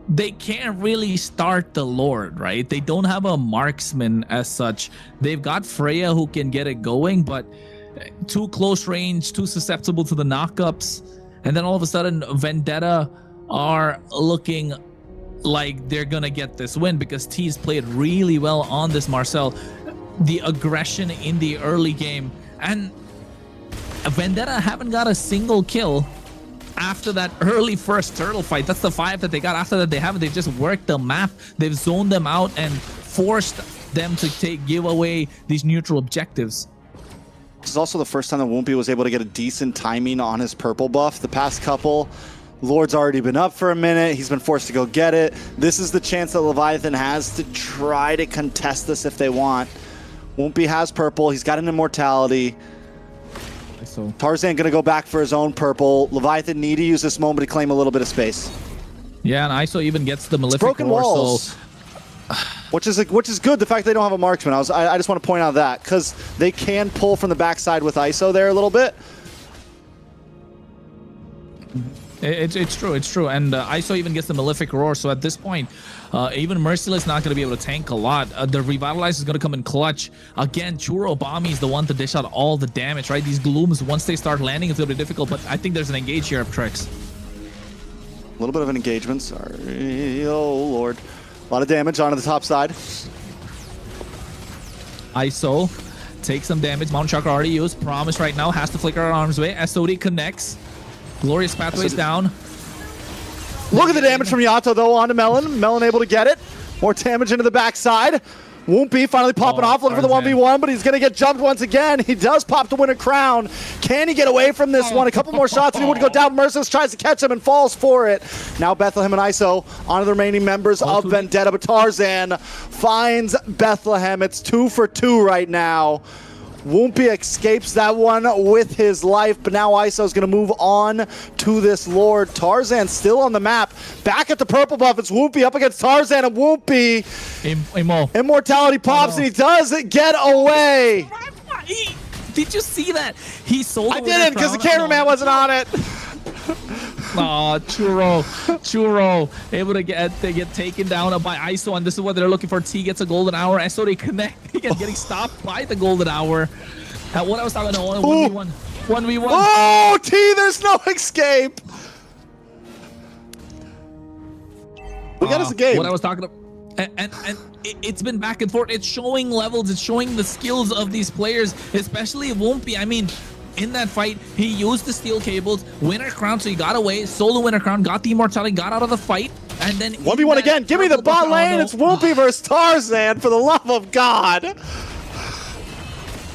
they can't really start the Lord, right? They don't have a marksman as such. They've got Freya who can get it going, but too close range, too susceptible to the knockups. And then all of a sudden, Vendetta are looking like they're gonna get this win because T's played really well on this Marcel. The aggression in the early game, and Vendetta haven't got a single kill after that early first turtle fight. That's the 5 that they got. After that, they've just worked the map. They've zoned them out and forced them to give away these neutral objectives. This is also the first time that Whoopi was able to get a decent timing on his purple buff. The past couple, Lord's already been up for a minute. He's been forced to go get it. This is the chance that Leviathan has to try to contest this if they want. Whoopi has purple. He's got an immortality. So Tarzan gonna go back for his own purple. Leviathan need to use this moment to claim a little bit of space. Yeah, and ISO even gets the Malefic broken Roar, walls, so which is good. The fact they don't have a marksman, I just want to point out that because they can pull from the backside with ISO there a little bit. It's true, and ISO even gets the Malefic Roar, so at this point, even Merciless not going to be able to tank a lot. The Revitalize is going to come in clutch. Again, Churro Bomby is the one to dish out all the damage, right? These Glooms, once they start landing, it's going to be difficult, but I think there's an engage here of Trix. A little bit of an engagement, sorry. Oh, Lord. A lot of damage onto the top side. ISO takes some damage. Mount Chakra already used. Promise right now has to flicker our arms away. SOD connects. Glorious Pathways down. Look at the damage from Yato, though, onto Melon. Melon able to get it. More damage into the backside. Whoopi finally popping off, looking for the 1v1, but he's going to get jumped once again. He does pop to win a crown. Can he get away from this one? A couple more shots and he would go down. Merciless tries to catch him and falls for it. Now Bethlehem and ISO onto the remaining members of Vendetta, but Tarzan finds Bethlehem. It's 2 for 2 right now. Whoopi escapes that one with his life, but now ISO's going to move on to this Lord. Tarzan still on the map. Back at the purple buff, it's Whoopi up against Tarzan, and Whoopi. Immortality pops, and he does get away. Did you see that? He sold I didn't, because the cameraman wasn't on it. Oh, Churro, able to get taken down by ISO, and this is what they're looking for. T gets a golden hour. SOD connecting and getting stopped by the golden hour. What I was talking about, 1v1. Oh, T, there's no escape. We got us a game. What I was talking about, and it's been back and forth. It's showing levels. It's showing the skills of these players, especially Whoopi. I mean, in that fight, he used the steel cables, winner crown, so he got away, solo winner crown, got the immortality, got out of the fight, and then 1v1 again. Give me the bot lane. It's Whoopi versus Tarzan, for the love of God.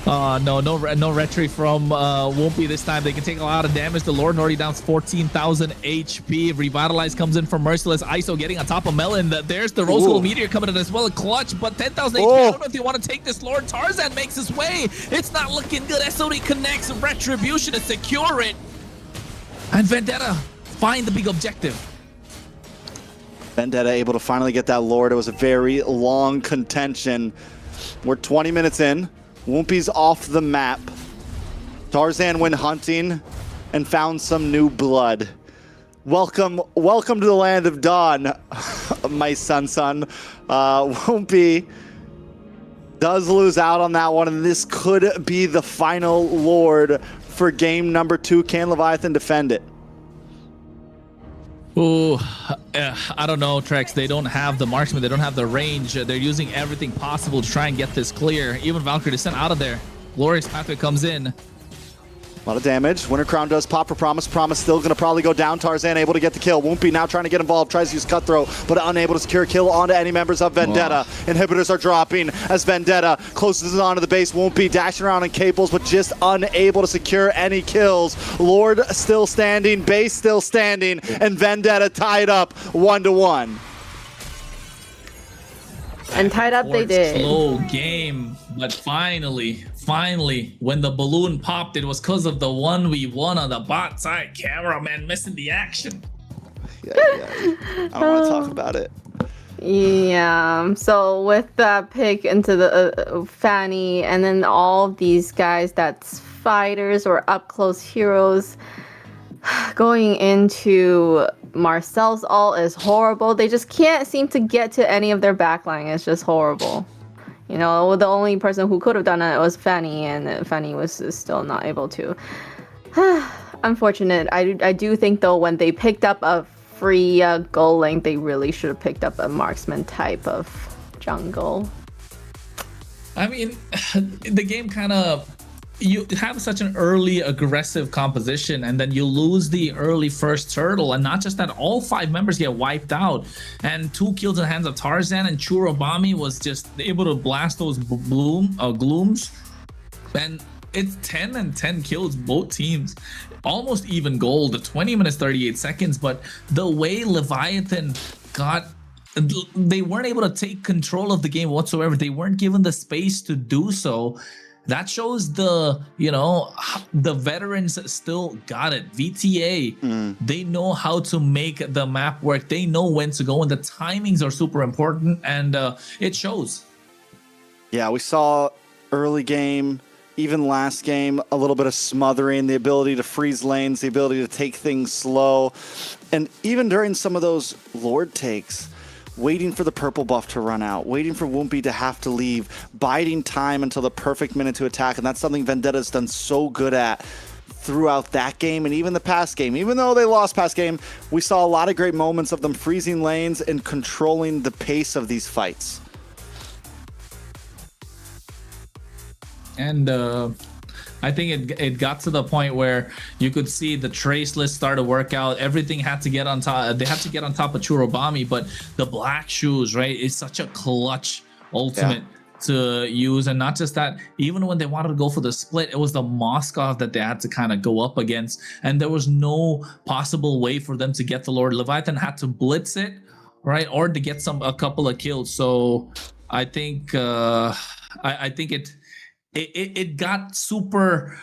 No retry from Wumpy this time. They can take a lot of damage. The Lord already down 14,000 HP. Revitalize comes in from Merciless. ISO getting on top of Melon. There's the Rose Gold Meteor coming in as well. A clutch, but 10,000 HP. I don't know if you want to take this Lord. Tarzan makes his way. It's not looking good. SOD connects. Retribution to secure it. And Vendetta find the big objective. Vendetta able to finally get that Lord. It was a very long contention. We're 20 minutes in. Wumpy's off the map. Tarzan went hunting and found some new blood. Welcome to the land of Dawn, my son. Wumpy does lose out on that one, and this could be the final Lord for game number 2. Can Leviathan defend it? Ooh, I don't know, Trex. They don't have the marksman. They don't have the range. They're using everything possible to try and get this clear. Even Valkyrie is sent out of there. Glorious Pathway comes in. A lot of damage. Winter Crown does pop for Promise. Promise still going to probably go down. Tarzan able to get the kill. Wumpy now trying to get involved. Tries to use Cutthroat, but unable to secure a kill onto any members of Vendetta. Inhibitors are dropping as Vendetta closes onto the base. Wumpy dashing around in cables, but just unable to secure any kills. Lord still standing. Base still standing. And Vendetta tied up 1-1. And tied up they did. Slow game, but finally, when the balloon popped, it was because of the 1v1 on the bot side. Cameraman missing the action. Yeah. I don't want to talk about it. Yeah, so with that pick into the Fanny, and then all of these guys that's fighters or up close heroes going into Marcel's ult is horrible. They just can't seem to get to any of their backline. It's just horrible. You know, the only person who could have done it was Fanny, and Fanny was still not able to. Unfortunate. I do think, though, when they picked up a free goal link, they really should have picked up a marksman type of jungle. I mean, the game kind of... You have such an early aggressive composition, and then you lose the early first turtle, and not just that, all 5 members get wiped out, and 2 kills in the hands of Tarzan, and Churubami was just able to blast those glooms, and it's 10 and 10 kills, both teams, almost even gold, 20 minutes 38 seconds. But the way Leviathan they weren't able to take control of the game whatsoever. They weren't given the space to do so. That shows the veterans still got it. VTA, they know how to make the map work. They know when to go, and the timings are super important, and it shows. Yeah, we saw early game, even last game, a little bit of smothering, the ability to freeze lanes, the ability to take things slow. And even during some of those Lord takes, waiting for the purple buff to run out, waiting for Wumpy to have to leave, biding time until the perfect minute to attack. And that's something Vendetta's done so good at throughout that game and even the past game. Even though they lost past game, we saw a lot of great moments of them freezing lanes and controlling the pace of these fights. And I think it got to the point where you could see the trace list start to work out. Everything had to get on top. They had to get on top of Churubami, but the black shoes, right, is such a clutch ultimate to use. And not just that, even when they wanted to go for the split, it was the Moskov that they had to kind of go up against, and there was no possible way for them to get the Lord. Leviathan had to blitz it, right, or to get a couple of kills. So I think I think it got super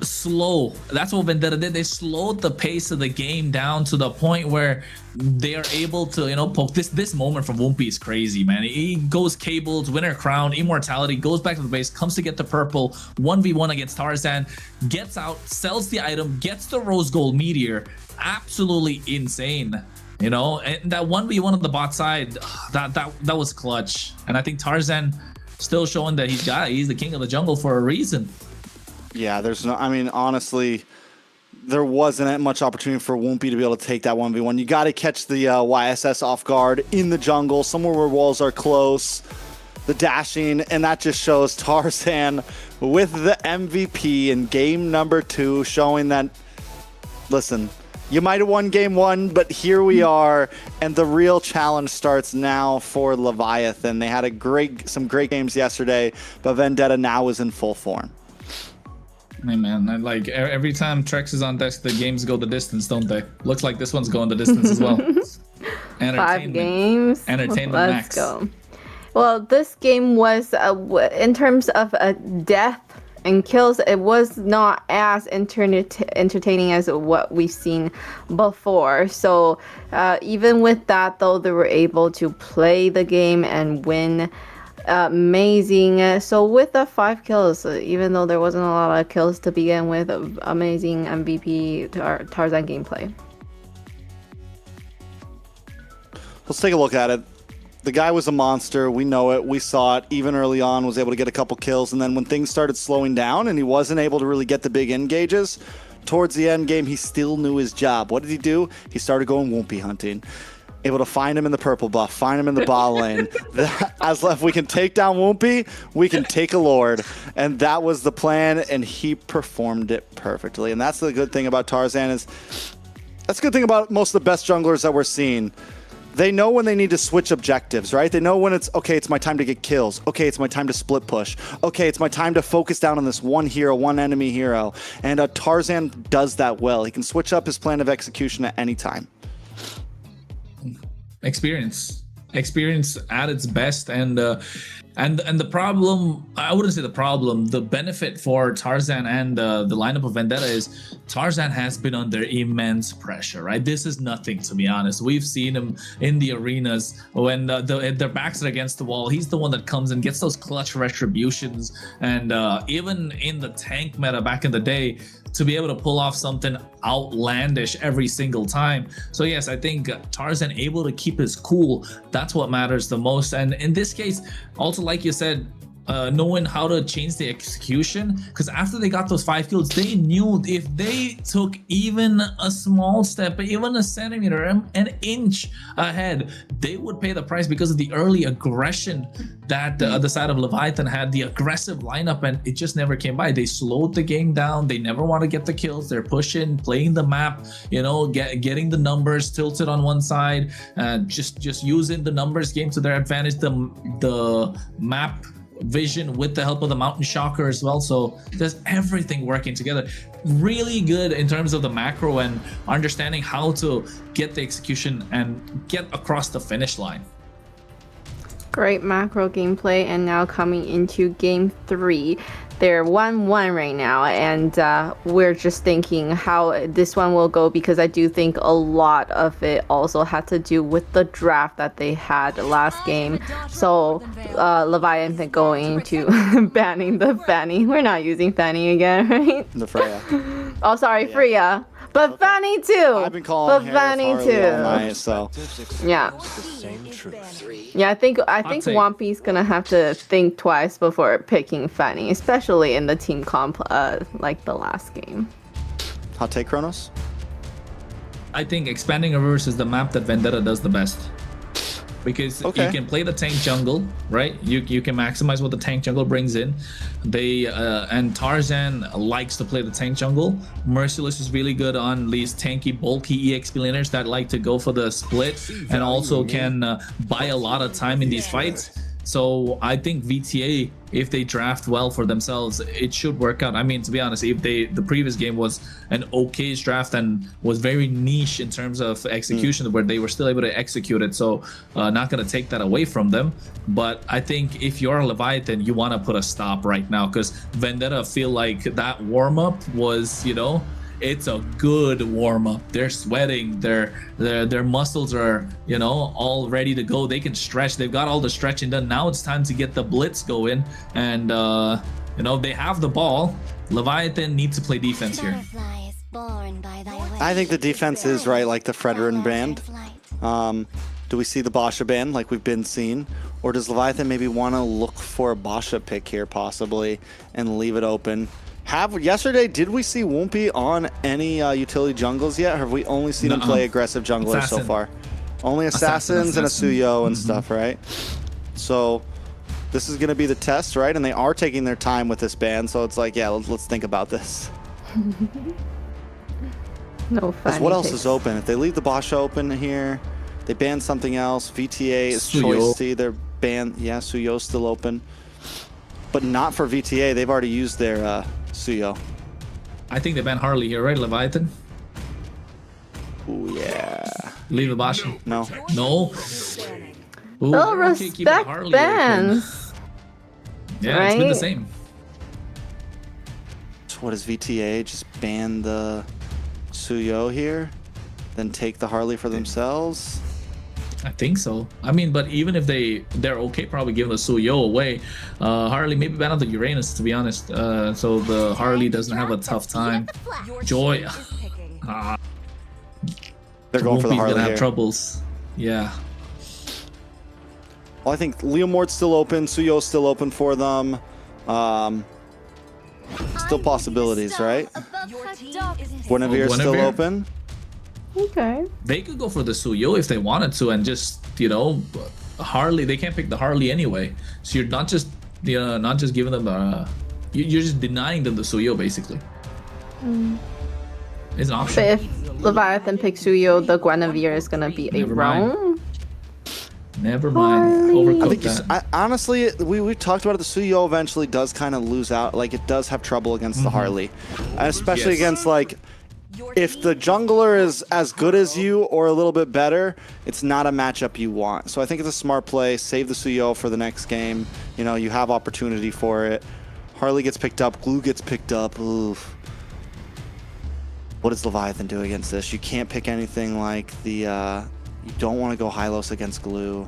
slow. That's what Vendetta did. They slowed the pace of the game down to the point where they are able to, poke. This moment from Wumpy is crazy, man. He goes cables, Winter Crown, Immortality, goes back to the base, comes to get the purple, 1v1 against Tarzan, gets out, sells the item, gets the Rose Gold Meteor. Absolutely insane. And that 1v1 on the bot side, that was clutch. And I think Tarzan still showing that he's the king of the jungle for a reason. Yeah, honestly, there wasn't much opportunity for Wumpy to be able to take that 1v1. You got to catch the YSS off guard in the jungle, somewhere where walls are close, the dashing, and that just shows Tarzan with the MVP in game number 2, showing that, listen, You might have won game one, but here we are, and the real challenge starts now for Leviathan. They had some great games yesterday, but Vendetta now is in full form. Hey man, like every time Trex is on desk, the games go the distance, don't they? Looks like this one's going the distance as well. 5 games. Entertainment Let's max. go. Well, this game was, in terms of death and kills, it was not as entertaining as what we've seen before. So even with that, though, they were able to play the game and win. Amazing. So with the 5 kills, even though there wasn't a lot of kills to begin with, amazing MVP Tarzan gameplay. Let's take a look at it. The guy was a monster. We know it. We saw it. Even early on, was able to get a couple kills. And then when things started slowing down and he wasn't able to really get the big engages, towards the end game, he still knew his job. What did he do? He started going Woompy hunting. Able to find him in the purple buff, find him in the bot lane. As if we can take down Woompy, we can take a Lord. And that was the plan, and he performed it perfectly. And that's the good thing about Tarzan that's a good thing about most of the best junglers that we're seeing. They know when they need to switch objectives, right? They know when it's, okay, it's my time to get kills. Okay, it's my time to split push. Okay, it's my time to focus down on this one hero, one enemy hero. And Tarzan does that well. He can switch up his plan of execution at any time. Experience at its best, and the problem, I wouldn't say the problem, the benefit for Tarzan and the lineup of Vendetta is Tarzan has been under immense pressure, right? This is nothing, to be honest. We've seen him in the arenas when their backs are against the wall. He's the one that comes and gets those clutch retributions, and even in the tank meta back in the day, to be able to pull off something outlandish every single time. So yes, I think Tarzan able to keep his cool, that's what matters the most. And in this case, also like you said, knowing how to change the execution, because after they got those 5 kills, they knew if they took even a small step, even a centimeter, an inch ahead, they would pay the price because of the early aggression that the side of Leviathan had, the aggressive lineup, and it just never came by. They slowed the game down. They never want to get the kills. They're pushing, playing the map, you know, getting the numbers tilted on one side, just using the numbers game to their advantage, the map vision with the help of the Mountain Shocker as well. So there's everything working together. Really good in terms of the macro and understanding how to get the execution and get across the finish line. Great macro gameplay, and now coming into game 3. They're 1-1 right now, and we're just thinking how this one will go, because I do think a lot of it also had to do with the draft that they had last game. So Leviathan going to banning the Fanny. We're not using Fanny again, right? The Freya. Oh, sorry, Freya. But Fanny too. I've been calling Fanny too. All night, so. Yeah. Yeah, I think Wampy's gonna have to think twice before picking Fanny, especially in the team comp like the last game. Hot take, Kronos? I think expanding reverse is the map that Vendetta does the best. Because you can play the tank jungle, right? You can maximize what the tank jungle brings in. They and Tarzan likes to play the tank jungle. Merciless is really good on these tanky, bulky EXP laners that like to go for the split and also can buy a lot of time in these fights. So I think VTA, if they draft well for themselves, it should work out. I mean, to be honest, if the previous game was an okay draft and was very niche in terms of execution, where they were still able to execute it. So not going to take that away from them. But I think if you're a Leviathan, you want to put a stop right now, because Vendetta feel like that warm-up was, you know, it's a good warm-up. They're sweating, their muscles are, you know, all ready to go. They can stretch, they've got all the stretching done. Now it's time to get the blitz going, and you know, they have the ball. Leviathan needs to play defense here. I think the defense is right, like the Fredrin band. Do we see the Basha ban like we've been seeing, or does Leviathan maybe want to look for a Basha pick here possibly and leave it open? Yesterday, did we see Woompy on any utility jungles yet? Or have we only seen him play aggressive junglers so far? Only assassins and a Suyo and stuff, right? So this is going to be the test, right? And they are taking their time with this ban, so it's like, yeah, let's think about this. No Because funny what else picks. is open? If they leave the Basha open here, they ban something else. VTA is Suyo. choice C. They're banned. Yeah, Suyo's still open. But not for VTA. They've already used their Suyo. I think they ban Harley here, right, Leviathan? Ooh, yeah. Leave the Basha. No. No. Ooh, They'll okay, keep the respect Harley open. bans. Yeah, it's been the right? same. So what does VTA? Just ban the Suyo here? Then take the Harley for themselves? I think so. I mean, but even if they're okay probably giving the Suyo away, Harley maybe ban out the Uranus, to be honest. So the Harley doesn't have a tough time. Joy. They're going for the Whoopi's Harley gonna have here. troubles. Yeah. Well, I think Leomord's still open. Suyo's still open for them. Still possibilities, right? Guinevere's still Guinevere. open. Okay. They could go for the Suyo if they wanted to, and just, you know, Harley. They can't pick the Harley anyway, so you're not just giving them you're just denying them the Suyo basically. It's an option. But if Leviathan picks Suyo, the Guinevere is gonna be a Never mind. roam. Never mind. Harley. Overcooked I think that. honestly, we talked about it. The Suyo eventually does kind of lose out. Like, it does have trouble against the Harley, and especially Yes. against, like, if the jungler is as good as you or a little bit better, it's not a matchup you want. So I think it's a smart play. Save the Suyo for the next game. You know, you have opportunity for it. Harley gets picked up. Glue gets picked up. Oof. What does Leviathan do against this? You can't pick anything like the... you don't want to go Hylos against Glue.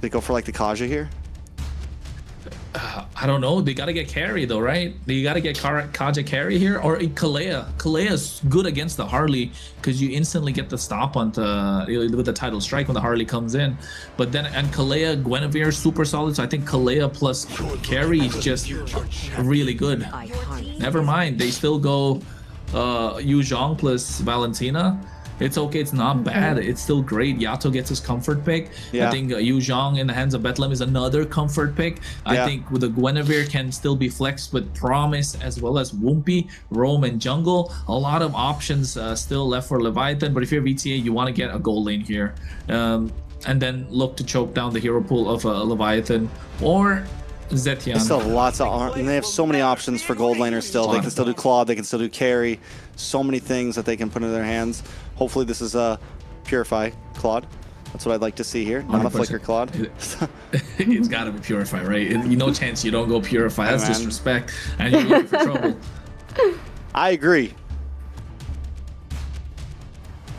They go for like the Kaja here? I don't know. They gotta get carry though, right? You gotta get Kaja carry here, or Kalea. Kalea's good against the Harley because you instantly get the stop on with the title strike when the Harley comes in. But then and Kalea, Guinevere super solid. So I think Kalea plus carry is just really good. Never mind. They still go Yu Zhong plus Valentina. It's okay. It's not bad. It's still great. Yato gets his comfort pick. Yeah. I think Yu Zhong in the hands of Bethlehem is another comfort pick. I think with the Guinevere can still be flexed with Promise as well as Woompy, Roam, and Jungle. A lot of options still left for Leviathan. But if you're VTA, you want to get a gold lane here. And then look to choke down the hero pool of Leviathan or Zetian. They still have lots of and they have so many options for gold laners still. They can still do Claude, they can still do carry. So many things that they can put in their hands. Hopefully this is a Purify Claude. That's what I'd like to see here. Not a 100%. Flicker Claude. It's got to be Purify, right? No chance you don't go Purify. That's man. disrespect. And you're looking for trouble. I agree.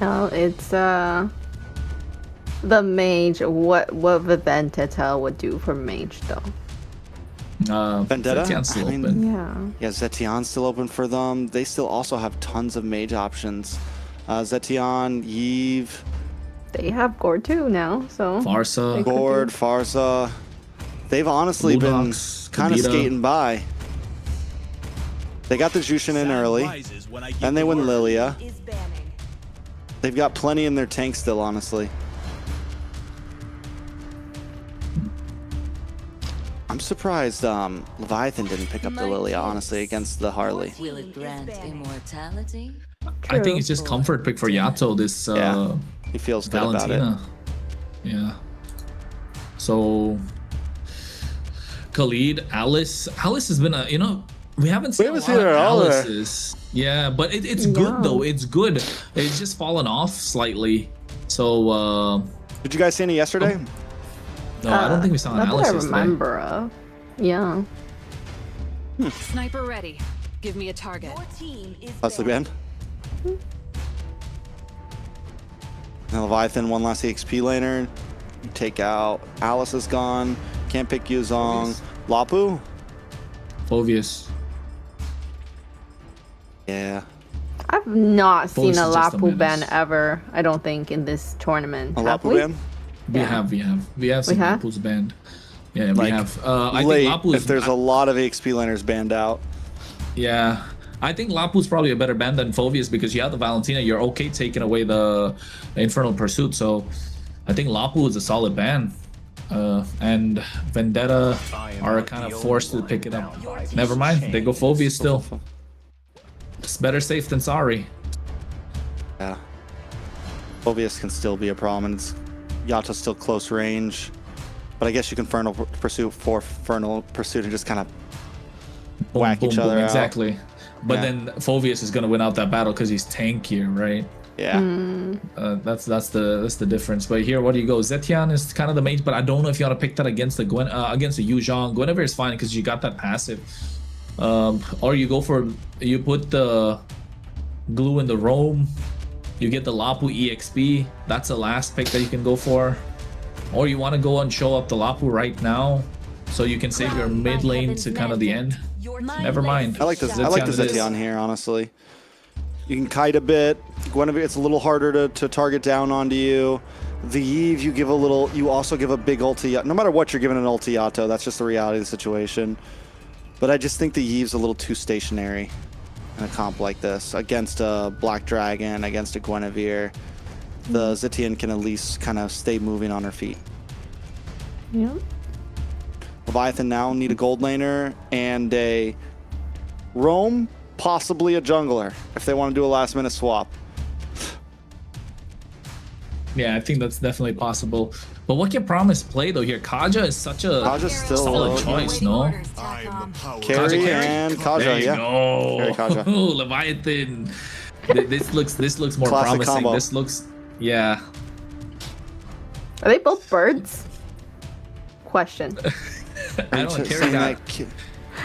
No, it's the mage. What the Vendetta would do for mage though. Vendetta? Zetian's still I mean, open. Yeah, Zetian's still open for them. They still also have tons of mage options. Zetian, Yve. They have Gore too now, so. Farsa. they could Gord, do- Farsa. They've honestly been Bulldogs, kind of Kabita. skating by. They got the Jushin in early. Then they win Lilia. They've got plenty in their tank still, honestly. I'm surprised Leviathan didn't pick up the Lilia, honestly, against the Harley. Will it grant immortality? I think it's just comfort pick for Yato. This He feels good about it. Valentina. Yeah. So Khalid, Alice has been a we haven't seen a lot seen of her all there. Alice's. Yeah, but it's good though. It's good. It's just fallen off slightly. So Did you guys see any yesterday? no, I don't think we saw an Not that Alice I yesterday. remember of. Yeah. Sniper ready. Give me a target. Your team is Leslie Band. And Leviathan, one last EXP laner. You take out. Alice is gone. Can't pick Yuzong. Lapu? Phovius. I've Yeah. not seen Voice a is just a Lapu ban menace. ever, I don't think, in this tournament. A Have Lapu we? ban? We have seen have? Lapu's banned. Yeah, we Like, have. I Late, think Lapu is, if there's a lot of EXP laners banned out. Yeah, I think Lapu's probably a better band than Phovius because you have the Valentina. You're okay taking away the Infernal Pursuit. So I think Lapu is a solid ban. and Vendetta are kind of forced to pick it up. Never mind, they go Phoveus still. It's better safe than sorry. Yeah. Phoveus can still be a problem, and it's Yato's still close range. But I guess you can Fernal Pursuit and just kind of whack each other out. Exactly. But then Phoveus is gonna win out that battle because he's tankier, right? Yeah. That's the difference. But here, what do you go? Zetian is kind of the mage, but I don't know if you want to pick that against the against the Yu Zhang. Guinevere is fine because you got that passive. Or you put the glue in the roam. You get the Lapu EXP. That's the last pick that you can go for. Or you want to go and show up the Lapu right now, so you can save your mid lane to kind of the end. Never mind. I like the Zetian here, honestly. You can kite a bit. Guinevere, it's a little harder to target down onto you. The Yve, you also give a big ulti. No matter what, you're giving an ulti Yato. That's just the reality of the situation. But I just think the Yve's a little too stationary in a comp like this. Against a Black Dragon, against a Guinevere, the Zetian can at least kind of stay moving on her feet. Yeah. Leviathan now need a gold laner and a roam, possibly a jungler, if they want to do a last minute swap. Yeah, I think that's definitely possible. But what can Promise play though here? Kaja is such a still solid choice, no? Carry and Kaja, there you yeah. go. Carry Kaja. Ooh, Leviathan. This looks more Classic promising. combo. This looks, yeah. Are they both birds? Question. I don't carry that.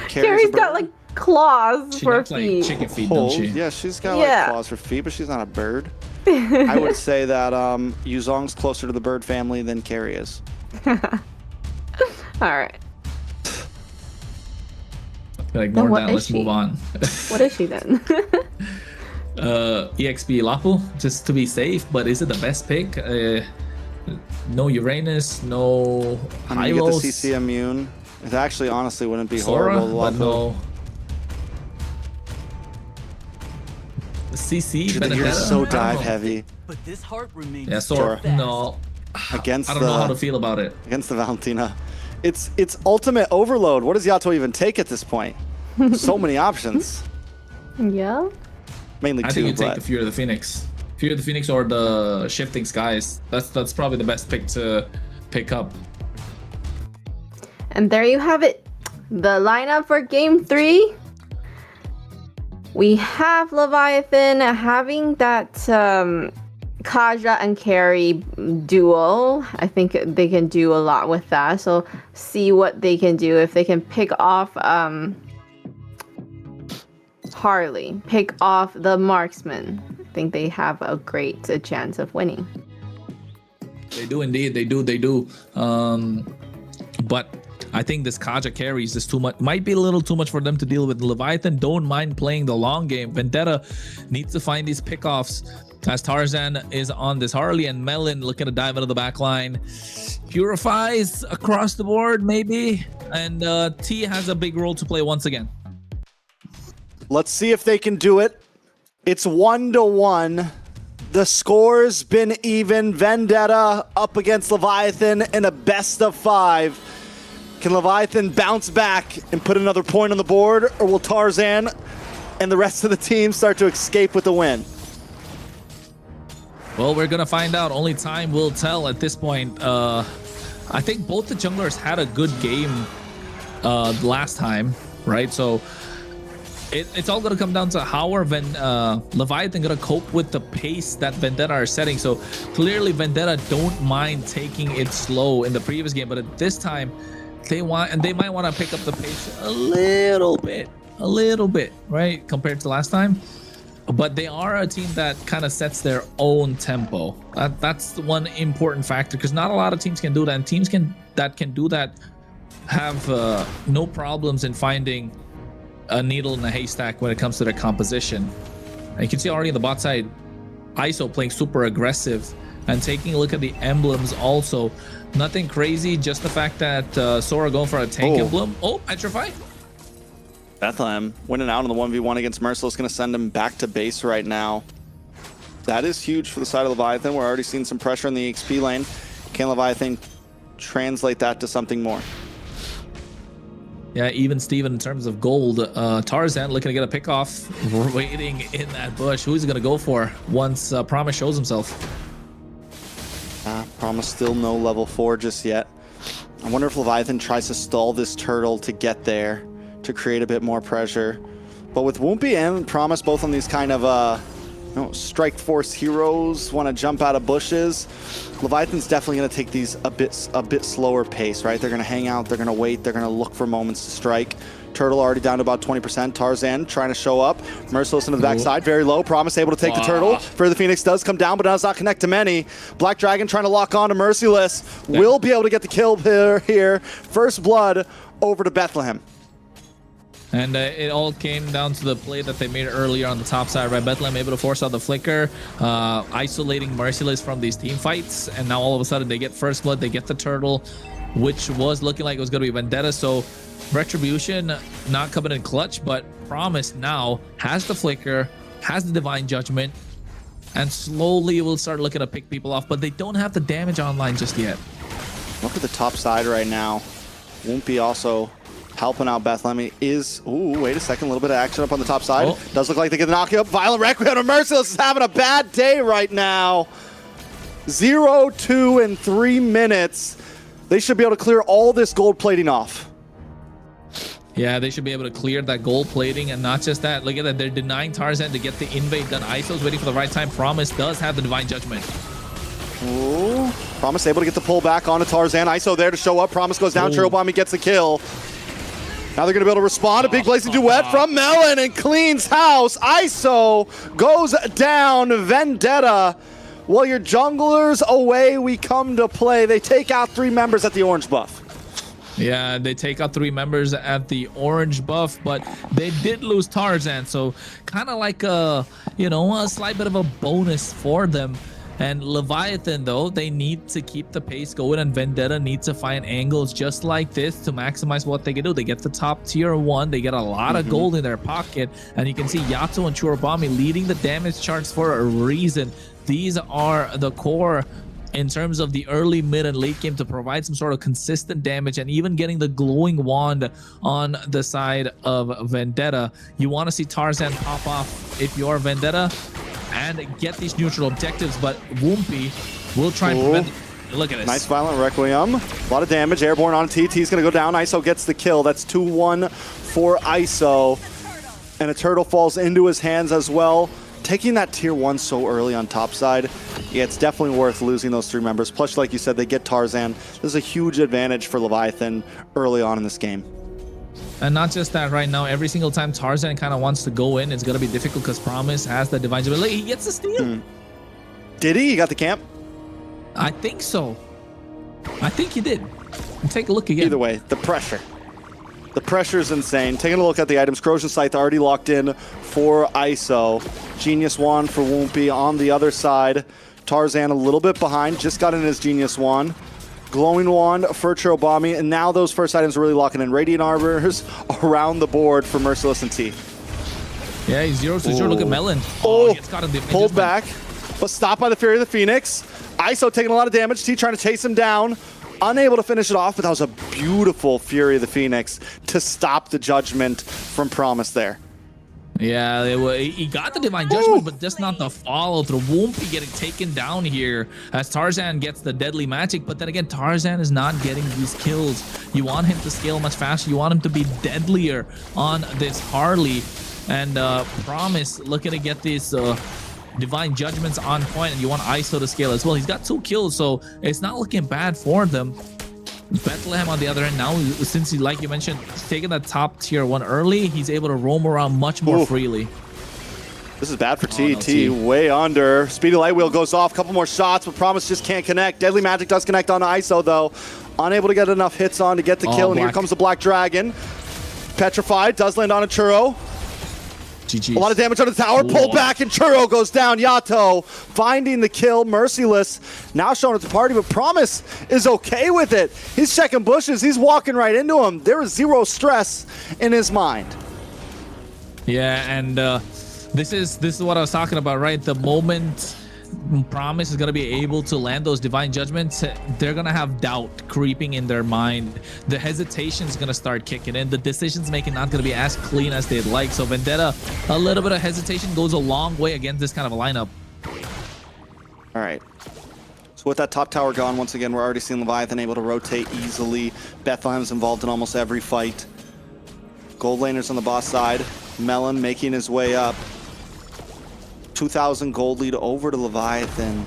Carrie's got like claws She for looks like feet. chicken feet, don't she? Yeah, she's got like claws for feet, but she's not a bird. I would say that Yuzong's closer to the bird family than Carrie is. All right. Ignore what that. is Let's she? move on. What is she then? EXP Lapu, just to be safe, but is it the best pick? No Uranus, no I mean, you get the Hylos, CC immune. It actually, honestly, wouldn't be Sora, horrible. but no. CC, Dude, Vendetta. you're so I don't dive know. heavy. But this heart remains. Yeah, Sora. No. Against I don't know how to feel about it. Against the Valentina. It's ultimate overload. What does Yato even take at this point? So many options. Yeah. Mainly I two, think you take but the Fear of the Phoenix. Fear of the Phoenix or the Shifting Skies. That's probably the best pick to pick up. And there you have it. The lineup for game 3. We have Leviathan having that Kaja and Carry duo. I think they can do a lot with that. So see what they can do. If they can pick off Harley, pick off the marksman, I think they have a great chance of winning. They do indeed. They do. But I think this Kaja carry is just too much. Might be a little too much for them to deal with. Leviathan don't mind playing the long game. Vendetta needs to find these pickoffs as Tarzan is on this Harley, and Melon looking to dive into the back line. Purifies across the board, maybe. And T has a big role to play once again. let's see if they can do it. It's 1-1. The score's been even. Vendetta up against Leviathan in a best of 5. Can Leviathan bounce back and put another point on the board, or will Tarzan and the rest of the team start to escape with the win? Well, we're gonna find out. Only time will tell at this point. I think both the junglers had a good game last time, right? So it's all gonna come down to how are Leviathan gonna cope with the pace that Vendetta are setting. So clearly Vendetta don't mind taking it slow in the previous game, but at this time they might want to pick up the pace a little bit, right, compared to last time. But they are a team that kind of sets their own tempo. That's the one important factor, because not a lot of teams can do that, and teams that can do that have no problems in finding a needle in a haystack when it comes to their composition. And you can see already on the bot side, ISO playing super aggressive and taking a look at the emblems also. Nothing crazy, just the fact that Sora going for a tank emblem. Oh, Petrify. Bethlehem winning out on the 1v1 against Merciless, going to send him back to base right now. That is huge for the side of Leviathan. We're already seeing some pressure in the XP lane. Can Leviathan translate that to something more. Yeah, even Steven in terms of gold. Tarzan looking to get a pick off, waiting in that bush. Who's he gonna go for once Promise shows himself? Promise still no level 4 just yet. I wonder if Leviathan tries to stall this turtle to get there, to create a bit more pressure. But with Woompy and Promise both on these kind of strike force heroes, want to jump out of bushes, Leviathan's definitely going to take these a bit slower pace, right? They're going to hang out, they're going to wait, they're going to look for moments to strike. Turtle already down to about 20%. Tarzan trying to show up. Merciless into the backside, very low. Promise able to take the turtle. For the Phoenix does come down, but does not connect to many. Black Dragon trying to lock on to Merciless. Will be able to get the kill here. First blood over to Bethlehem. And it all came down to the play that they made earlier on the top side, right? Bethlehem able to force out the flicker, isolating Merciless from these team fights. And now all of a sudden they get first blood, they get the turtle, which was looking like it was going to be Vendetta. So Retribution not coming in clutch, but Promise now has the flicker, has the divine judgment, and slowly will start looking to pick people off, but they don't have the damage online just yet. Look at the top side right now. Woompy also helping out Bethlehem. Wait a second, a little bit of action up on the top side. Does look like they get the knock up. Violent Requiem of Merciless is having a bad day right now. 0, 2, and 3 minutes. They should be able to clear all this gold plating off. Yeah, they should be able to clear that gold plating, and not just that. Look at that, they're denying Tarzan to get the invade done. ISO's waiting for the right time. Promise does have the divine judgment. Ooh. Promise able to get the pull back onto Tarzan. ISO there to show up. Promise goes down. Chirobami gets the kill. Now they're going to be able to respond. A big blazing duet from Melon and cleans house. ISO goes down. Vendetta. Well, your junglers, away we come to play. They take out 3 members at the orange buff. Yeah, they take out 3 members at the orange buff, but they did lose Tarzan, so kind of like a slight bit of a bonus for them. And Leviathan, though, they need to keep the pace going, and Vendetta needs to find angles just like this to maximize what they can do. They get the top tier 1, they get a lot of gold in their pocket, and you can see Yato and Churubami leading the damage charts for a reason. These are the core in terms of the early, mid, and late game to provide some sort of consistent damage, and even getting the glowing wand on the side of Vendetta. You want to see Tarzan pop off if you're Vendetta and get these neutral objectives, but Woompy will try and prevent. Look at this. Nice Violent Requiem. A lot of damage. Airborne on TT is going to go down. ISO gets the kill. That's 2-1 for ISO. And a turtle falls into his hands as well. Taking that tier 1 so early on top side, yeah, it's definitely worth losing those 3 members. Plus, like you said, they get Tarzan. This is a huge advantage for Leviathan early on in this game. And not just that, right now, every single time Tarzan kind of wants to go in, it's going to be difficult because Promise has the divine judgment. He gets the steal. Did he? He got the camp? I think so. I think he did. Take a look again. Either way, the pressure. The pressure is insane. Taking a look at the items. Corrosion Scythe already locked in for ISO. Genius Wand for Woompy on the other side. Tarzan a little bit behind. Just got in his Genius Wand. Glowing Wand for Chirobami. And now those first items are really locking in. Radiant Arbors around the board for Merciless and T. Yeah, he's 0-0. Look at Melon. He gets caught in the pulled back, but stopped by the Fury of the Phoenix. ISO taking a lot of damage. T trying to chase him down. Unable to finish it off, but that was a beautiful Fury of the Phoenix to stop the judgment from Promise there. Yeah, he got the divine judgment, but just not the follow through. Woompy getting taken down here as Tarzan gets the deadly magic, but then again, Tarzan is not getting these kills. You want him to scale much faster. You want him to be deadlier on this Harley, and Promise looking to get these divine judgments on point, and you want ISO to scale as well. He's got 2 kills, so it's not looking bad for them. Bethlehem on the other end now, since he, like you mentioned, taking that top tier 1 early, he's able to roam around much more freely. This is bad for TT. Way under. Speedy Light Wheel goes off. Couple more shots, but Promise just can't connect. Deadly Magic does connect on ISO, though. Unable to get enough hits on to get the kill, and here comes the Black Dragon. Petrified, does land on a Churro. GG's. A lot of damage on the tower. Pulled back, and Churro goes down. Yato finding the kill. Merciless now showing at the party, but Promise is okay with it. He's checking bushes. He's walking right into him. There is 0 stress in his mind. Yeah, and this is what I was talking about, right? The moment Promise is going to be able to land those divine judgments, they're going to have doubt creeping in their mind. The hesitation is going to start kicking in. The decisions making not going to be as clean as they'd like. So Vendetta, a little bit of hesitation goes a long way against this kind of a lineup. All right. So with that top tower gone, once again, we're already seeing Leviathan able to rotate easily. Bethlehem's involved in almost every fight. Gold laners on the boss side. Melon making his way up. 2,000 gold lead over to Leviathan.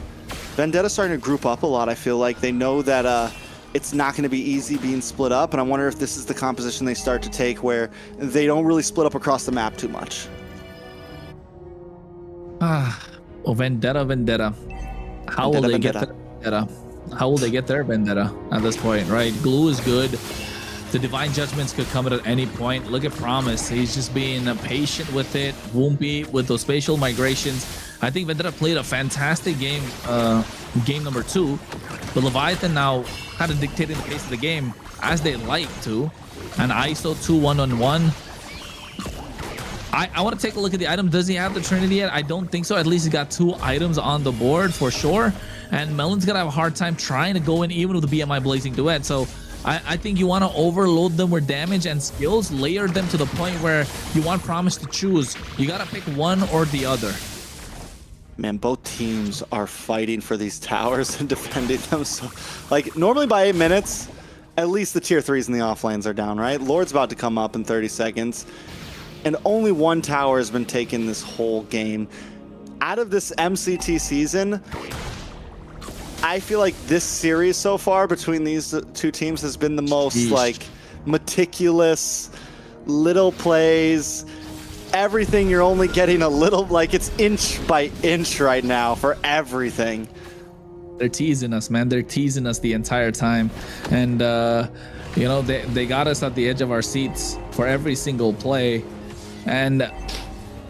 Vendetta starting to group up a lot, I feel like. They know that it's not going to be easy being split up, and I wonder if this is the composition they start to take where they don't really split up across the map too much. Oh, Vendetta. How will they get their Vendetta? How will they get their Vendetta at this point, right? Glue is good. The divine judgments could come at any point. Look at Promise. He's just being patient with it. Woompy with those spatial migrations. I think Vendetta played a fantastic game, game number 2. But Leviathan now kind of dictating the pace of the game as they like to. And ISO 2 1-on-1. I want to take a look at the item. Does he have the Trinity yet? I don't think so. At least he's got 2 items on the board for sure. And Melon's going to have a hard time trying to go in even with the BMI Blazing Duet. So I think you want to overload them with damage and skills, layer them to the point where you want Promise to choose. You got to pick one or the other. Man, both teams are fighting for these towers and defending them. So, like, normally by 8 minutes, at least the tier 3s and the offlanes are down, right? Lord's about to come up in 30 seconds. And only 1 tower has been taken this whole game. Out of this MCT season, I feel like this series so far between these 2 teams has been the most like meticulous, little plays, everything. You're only getting a little, like it's inch by inch right now for everything. They're teasing us, man. They're teasing us the entire time. And, you know, they got us at the edge of our seats for every single play. And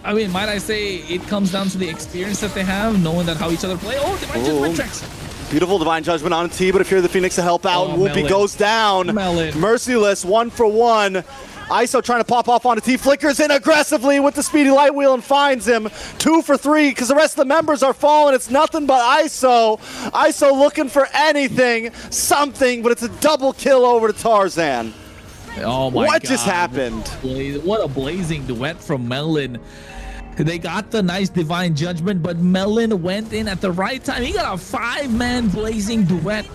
I mean, might I say it comes down to the experience that they have, knowing that how each other play. Oh, Divine Judgment tracks. Beautiful Divine Judgment on T, but if you're the Phoenix to help out, Whoopi goes down. Merciless, 1 for 1. ISO trying to pop off onto T, flickers in aggressively with the speedy light wheel and finds him. 2 for 3 because the rest of the members are falling. It's nothing but ISO. ISO looking for anything, something, but it's a double kill over to Tarzan. Oh my God. What just happened? What a blazing duet from Melon. They got the nice Divine Judgment, but Melon went in at the right time. He got a 5-man blazing duet.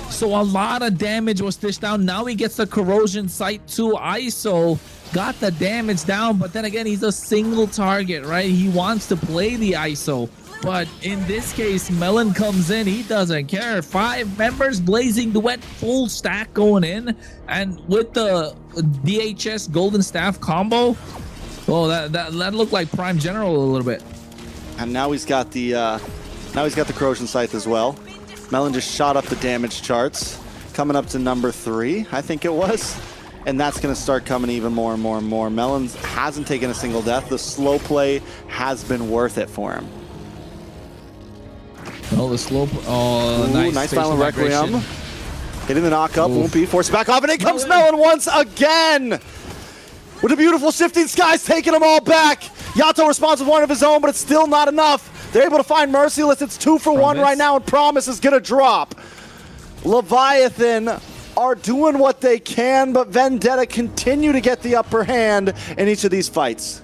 So a lot of damage was dished down. Now he gets the Corrosion Sight too. ISO got the damage down, but then again, he's a single target, right? He wants to play the ISO. But in this case, Melon comes in. He doesn't care. 5 members, blazing duet, full stack going in. And with the DHS Golden Staff combo, oh, that looked like Prime General a little bit. And now he's got the Corrosion Scythe as well. Melon just shot up the damage charts, coming up to number 3, I think it was. And that's going to start coming even more and more and more. Melon hasn't taken a single death. The slow play has been worth it for him. Oh, the slow. Oh, nice Violent Requiem. Hitting the knock up. Won't be forced back off. And in comes Melon once again. With a beautiful Shifting Skies taking them all back. Yato responds with one of his own, but it's still not enough. They're able to find Merciless. It's 2 for 1 right now, and Promise is going to drop. Leviathan are doing what they can, but Vendetta continue to get the upper hand in each of these fights.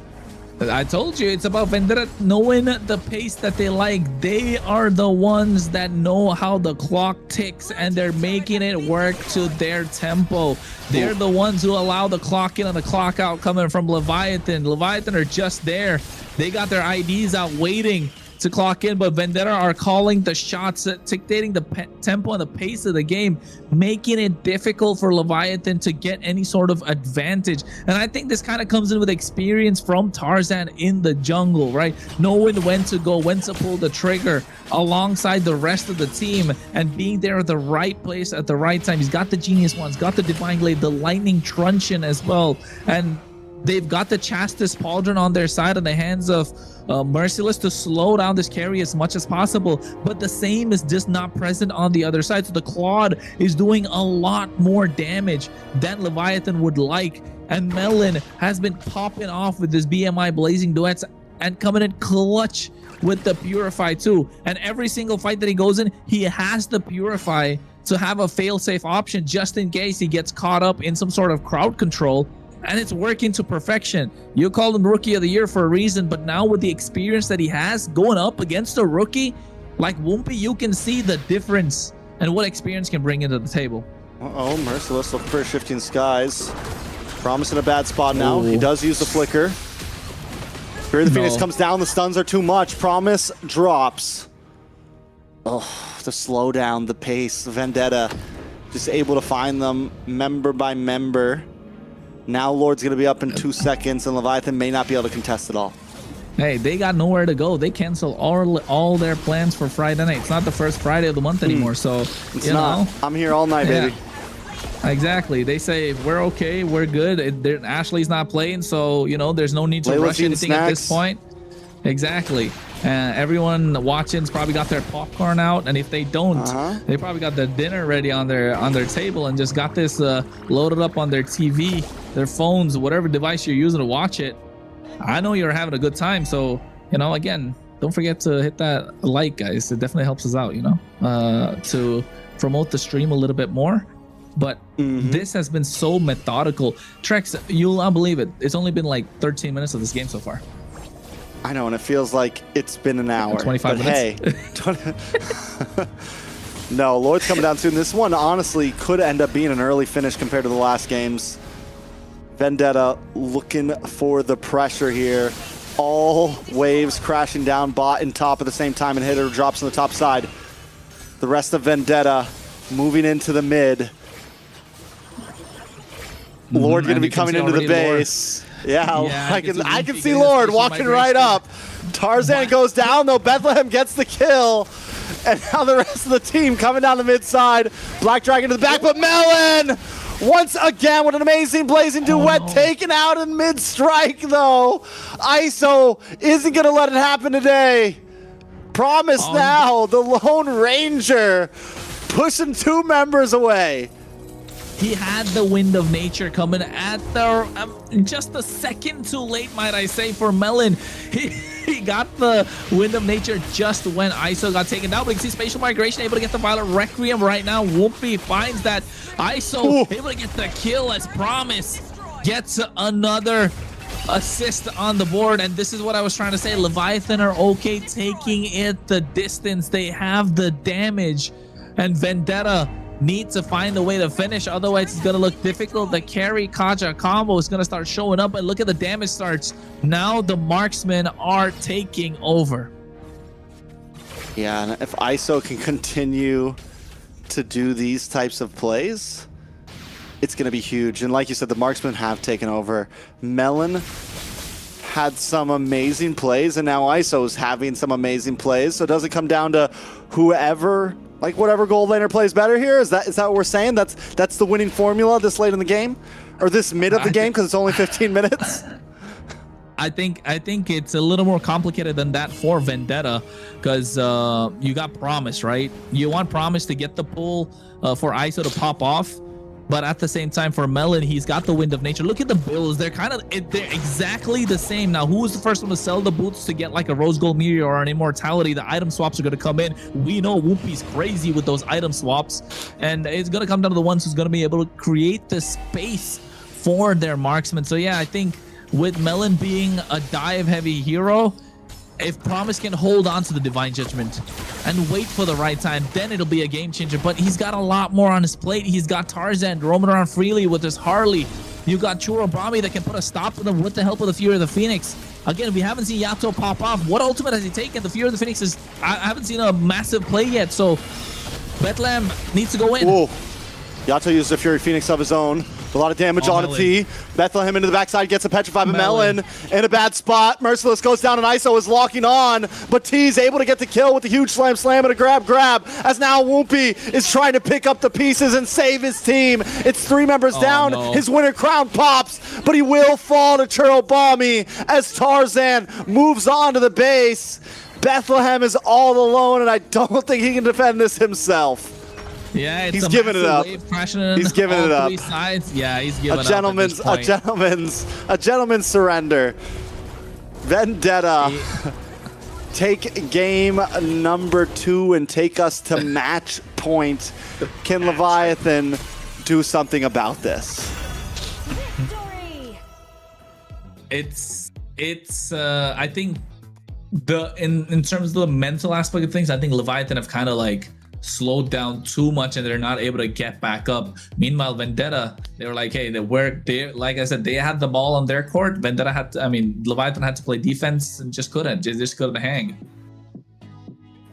I told you, it's about Vendetta knowing the pace that they like. They are the ones that know how the clock ticks, and they're making it work to their tempo. They're the ones who allow the clock in and the clock out coming from Leviathan. Leviathan are just there. They got their IDs out waiting to clock in, but Vendetta are calling the shots, dictating the tempo and the pace of the game, making it difficult for Leviathan to get any sort of advantage. And I think this kind of comes in with experience from Tarzan in the jungle, right? Knowing when to go, when to pull the trigger alongside the rest of the team, and being there at the right place at the right time. He's got the Genius Ones, got the Divine Glaive, the Lightning Truncheon as well, and they've got the Chastis Pauldron on their side in the hands of Merciless to slow down this carry as much as possible, but the same is just not present on the other side. So the Claude is doing a lot more damage than Leviathan would like, and Melon has been popping off with this BMI Blazing Duets and coming in clutch with the Purify too. And every single fight that he goes in, he has the Purify to have a fail-safe option just in case he gets caught up in some sort of crowd control. And it's working to perfection. You called him Rookie of the Year for a reason, but now with the experience that he has going up against a rookie like Whoopi, you can see the difference and what experience can bring into the table. Uh-oh, Merciless looking for Shifting Skies. Promise in a bad spot now. He does use the flicker. Fury of the Phoenix comes down. The stuns are too much. Promise drops. Oh, the slow down, the pace. Vendetta just able to find them member by member. Now Lord's going to be up in 2 seconds, and Leviathan may not be able to contest it all. Hey, they got nowhere to go. They cancel all their plans for Friday night. It's not the first Friday of the month anymore, so it's not. I'm here all night, baby. Exactly. They say we're okay, we're good. Ashley's not playing, so there's no need to rush anything at this point. Exactly. Everyone watching's probably got their popcorn out, and if they don't, they probably got their dinner ready on their table and just got this loaded up on their TV, their phones, whatever device you're using to watch it. I know you're having a good time, so again, don't forget to hit that like, guys. It definitely helps us out, to promote the stream a little bit more. But this has been so methodical. Trex, you'll not believe it. It's only been like 13 minutes of this game so far. I know, and it feels like it's been an hour. 25 minutes. Hey, no, Lord's coming down soon. This one honestly could end up being an early finish compared to the last games. Vendetta looking for the pressure here. All waves crashing down bot and top at the same time, and hitter drops on the top side. The rest of Vendetta moving into the mid. Lord going to be coming into the base. Yeah, I can see Lord walking right up. Tarzan goes down though. Bethlehem gets the kill. And now the rest of the team coming down the mid side. Black Dragon to the back, but Melon once again with an amazing blazing duet taken out in mid strike though. ISO isn't going to let it happen today. Promise now, the Lone Ranger pushing 2 members away. He had the Wind of Nature coming at the just a second too late, might I say, for Melon. He got the Wind of Nature just when ISO got taken down. But you can see Spatial Migration able to get the Violet Requiem right now. Whoopi finds that ISO able to get the kill as promised. Gets another assist on the board, and this is what I was trying to say. Leviathan are okay taking it the distance. They have the damage, and Vendetta need to find a way to finish, otherwise it's gonna look difficult. The carry Kaja combo is gonna start showing up, and look at the damage starts. Now the marksmen are taking over. Yeah, and if ISO can continue to do these types of plays, it's gonna be huge. And like you said, the marksmen have taken over. Melon had some amazing plays, and now ISO is having some amazing plays. So does it come down to whoever, like whatever gold laner plays better here? Is that what we're saying? That's the winning formula this late in the game, or this mid of the game, because it's only 15 minutes. I think it's a little more complicated than that for Vendetta, because you got Promise, right? You want Promise to get the pull for ISO to pop off, but at the same time for Melon, he's got the Wind of Nature. Look at the builds; they're exactly the same. Now, who was the first one to sell the boots to get like a Rose Gold Meteor or an Immortality? The item swaps are going to come in. We know Whoopi's crazy with those item swaps, and it's going to come down to the ones who's going to be able to create the space for their marksmen. So yeah, I think with Melon being a dive-heavy hero, if Promise can hold on to the Divine Judgment and wait for the right time, then it'll be a game changer. But he's got a lot more on his plate. He's got Tarzan roaming around freely with his Harley. You got Churobami that can put a stop to them with the help of the Fury of the Phoenix. Again, we haven't seen Yato pop off. What ultimate has he taken? The Fury of the Phoenix is... I haven't seen a massive play yet, so Bethlehem needs to go in. Whoa. Yato uses a Fury Phoenix of his own. A lot of damage on a T. Bethlehem into the backside gets a petrified, but Melon in a bad spot. Merciless goes down, and ISO is locking on, but T's able to get the kill with the huge slam and a grab, as now Whoopi is trying to pick up the pieces and save his team. It's 3 members down. His winter crown pops, but he will fall to Churobami as Tarzan moves on to the base. Bethlehem is all alone, and I don't think he can defend this himself. Yeah, he's giving it up. He's giving it up. Yeah, he's giving up. A gentleman's surrender. Vendetta take game number 2 and take us to match point. Can Leviathan do something about this? It's I think in terms of the mental aspect of things, I think Leviathan have kind of like slowed down too much and they're not able to get back up. Meanwhile, Vendetta, they were like, hey, like I said, they had the ball on their court. Leviathan had to play defense and just couldn't hang.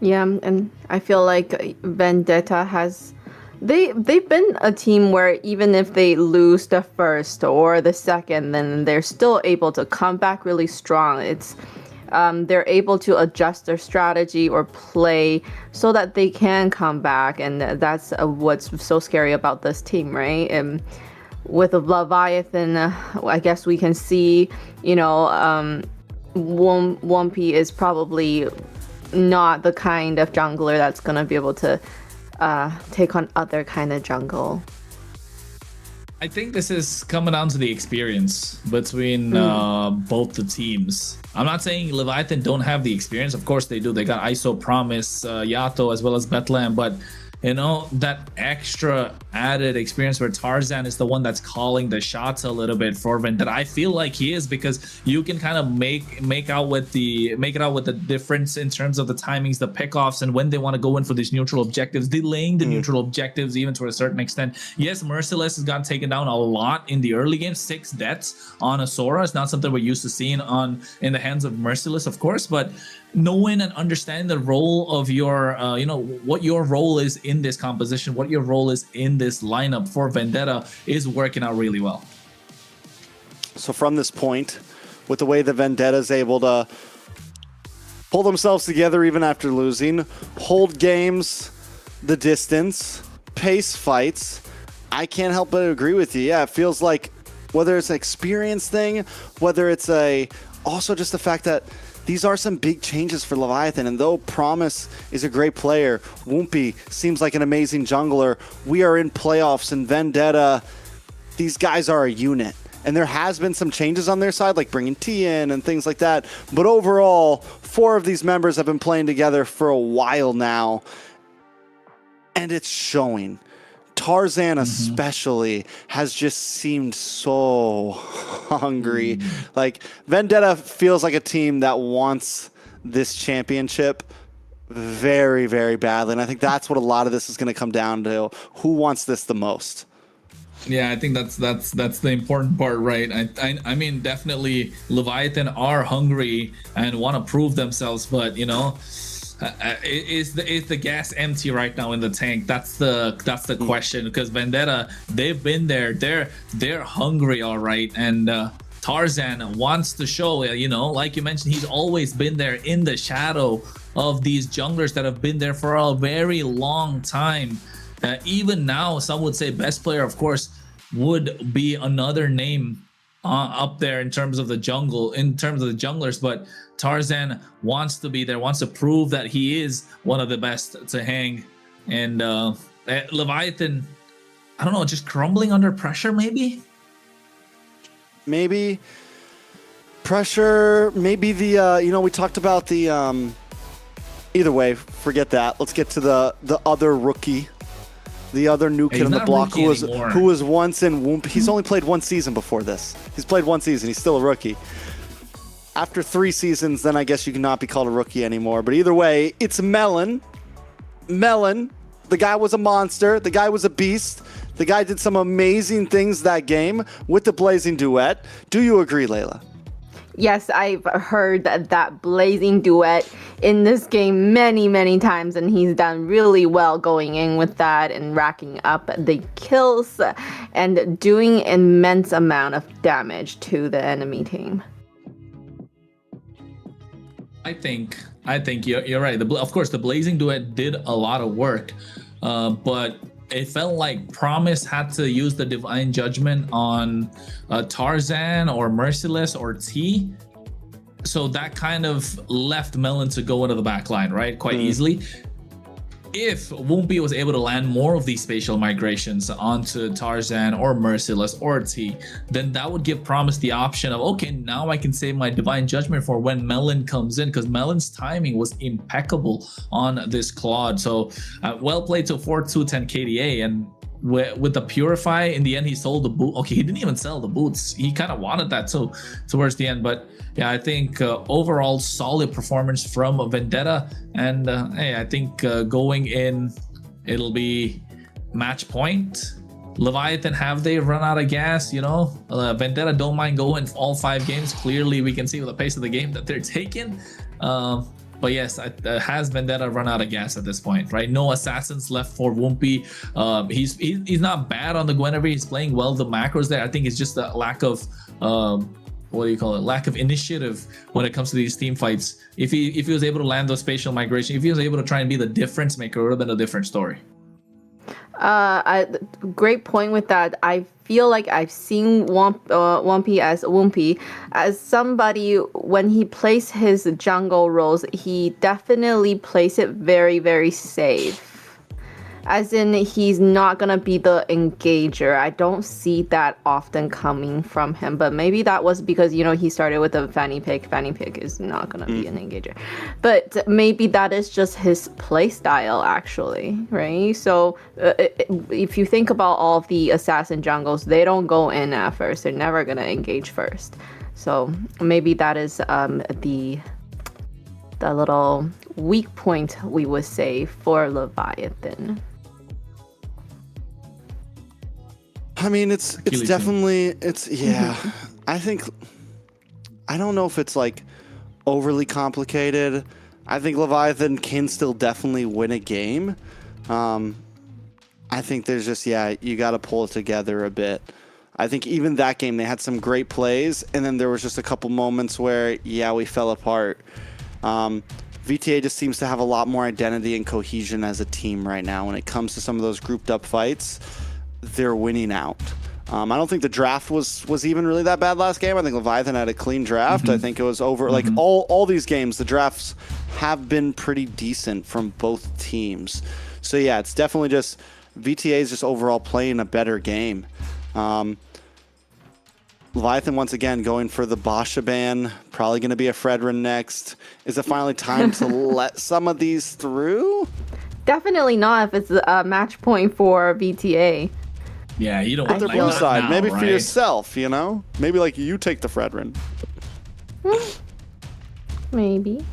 Yeah, and I feel like Vendetta has they've been a team where even if they lose the first or the second, then they're still able to come back really strong. It's they're able to adjust their strategy or play so that they can come back, and that's what's so scary about this team, right? And with Leviathan, I guess we can see, Wumpy is probably not the kind of jungler that's gonna be able to take on other kind of jungle. I think this is coming down to the experience between both the teams. I'm not saying Leviathan don't have the experience. Of course they do. They got ISO, Promise, Yato, as well as Bethlehem. But, that extra added experience where Tarzan is the one that's calling the shots a little bit for Vendetta. I feel like he is, because you can kind of make it out with the difference in terms of the timings, the pickoffs, and when they want to go in for these neutral objectives, delaying the neutral objectives even to a certain extent. Yes, Merciless has gotten taken down a lot in the early game. 6 deaths on a Sora is not something we're used to seeing in the hands of Merciless, of course, but knowing and understanding the role of your, what your role is in this composition, what your role is in this lineup for Vendetta is working out really well. So from this point, with the way that Vendetta is able to pull themselves together even after losing, hold games, the distance, pace fights, I can't help but agree with you. Yeah, it feels like whether it's an experience thing, whether it's also just the fact that these are some big changes for Leviathan, and though Promise is a great player, Wumpy seems like an amazing jungler, we are in playoffs, and Vendetta, these guys are a unit. And there has been some changes on their side, like bringing T in and things like that. But overall, 4 of these members have been playing together for a while now, and it's showing. Tarzan especially has just seemed so hungry. Like, Vendetta feels like a team that wants this championship very, very badly. And I think that's what a lot of this is going to come down to. Who wants this the most? Yeah, I think that's the important part, right? I mean, definitely Leviathan are hungry and want to prove themselves, but is the gas empty right now in the tank? That's the question, because Vendetta, they've been there, they're hungry, all right, and Tarzan wants to show, like you mentioned, he's always been there in the shadow of these junglers that have been there for a very long time. Even now, some would say best player, of course, would be another name up there in terms of the junglers, but Tarzan wants to be there, wants to prove that he is one of the best to hang. And Leviathan, I don't know, just crumbling under pressure, maybe pressure, maybe the we talked about the either way, forget that. Let's get to the other rookie, the other new kid on the block who was once in Wump. He's only played 1 season before this. He's played 1 season. He's still a rookie. After 3 seasons, then I guess you cannot be called a rookie anymore. But either way, it's Melon. Melon, the guy was a monster. The guy was a beast. The guy did some amazing things that game with the Blazing Duet. Do you agree, Layla? Yes, I've heard that Blazing Duet in this game many, many times, and he's done really well going in with that and racking up the kills and doing immense amount of damage to the enemy team. I think you're right. Of course, the Blazing Duet did a lot of work, but it felt like Promise had to use the Divine Judgment on Tarzan or Merciless or T. So that kind of left Melon to go into the back line, right? Quite easily. if Woompy was able to land more of these spatial migrations onto Tarzan or Merciless or T, then that would give Promise the option of, okay, now I can save my Divine Judgment for when Melon comes in, because Melon's timing was impeccable on this Claude. So well played to 4-2-10 KDA. And with the Purify, in the end, he sold the boot. Okay, he didn't even sell the boots. He kind of wanted that too towards the end. But yeah, I think overall solid performance from Vendetta. And hey, I think going in, it'll be match point. Leviathan, have they run out of gas? You know, Vendetta don't mind going all 5 games. Clearly, we can see with the pace of the game that they're taking. But yes, has Vendetta run out of gas at this point, right? No assassins left for Woompy. He's not bad on the Guinevere. He's playing well the macros there. I think it's just a lack of what do you call it? Lack of initiative when it comes to these team fights. If he was able to land those spatial migration, if he was able to try and be the difference maker, it would have been a different story. Great point with that. I feel like I've seen Woompy as somebody, when he plays his jungle roles, he definitely plays it very, very safe. As in, he's not gonna be the engager. I don't see that often coming from him, but maybe that was because, you know, he started with a Fanny Pick. Fanny Pick is not gonna be an engager, but maybe that is just his play style, actually, right? So if you think about all of the assassin jungles, they don't go in at first. They're never gonna engage first. So maybe that is the little weak point, we would say, for Leviathan. I mean, it's definitely, yeah. I think, I don't know if it's like overly complicated. I think Leviathan can still definitely win a game. I think there's just, yeah, you got to pull it together a bit. I think even that game, they had some great plays, and then there was just a couple moments where, yeah, we fell apart. VTA just seems to have a lot more identity and cohesion as a team right now. When it comes to some of those grouped up fights, they're winning out. I don't think the draft was even really that bad last game. I think Leviathan had a clean draft. I think it was over. Like all these games, the drafts have been pretty decent from both teams. So yeah, it's definitely just VTA is just overall playing a better game. Leviathan once again going for the Basha ban. Probably going to be a Fredrin next. Is it finally time to let some of these through? Definitely not if it's a match point for VTA. Yeah, you don't want to their blue side. Now, maybe right? for yourself, you know? Maybe like you take the Fredrin. Maybe.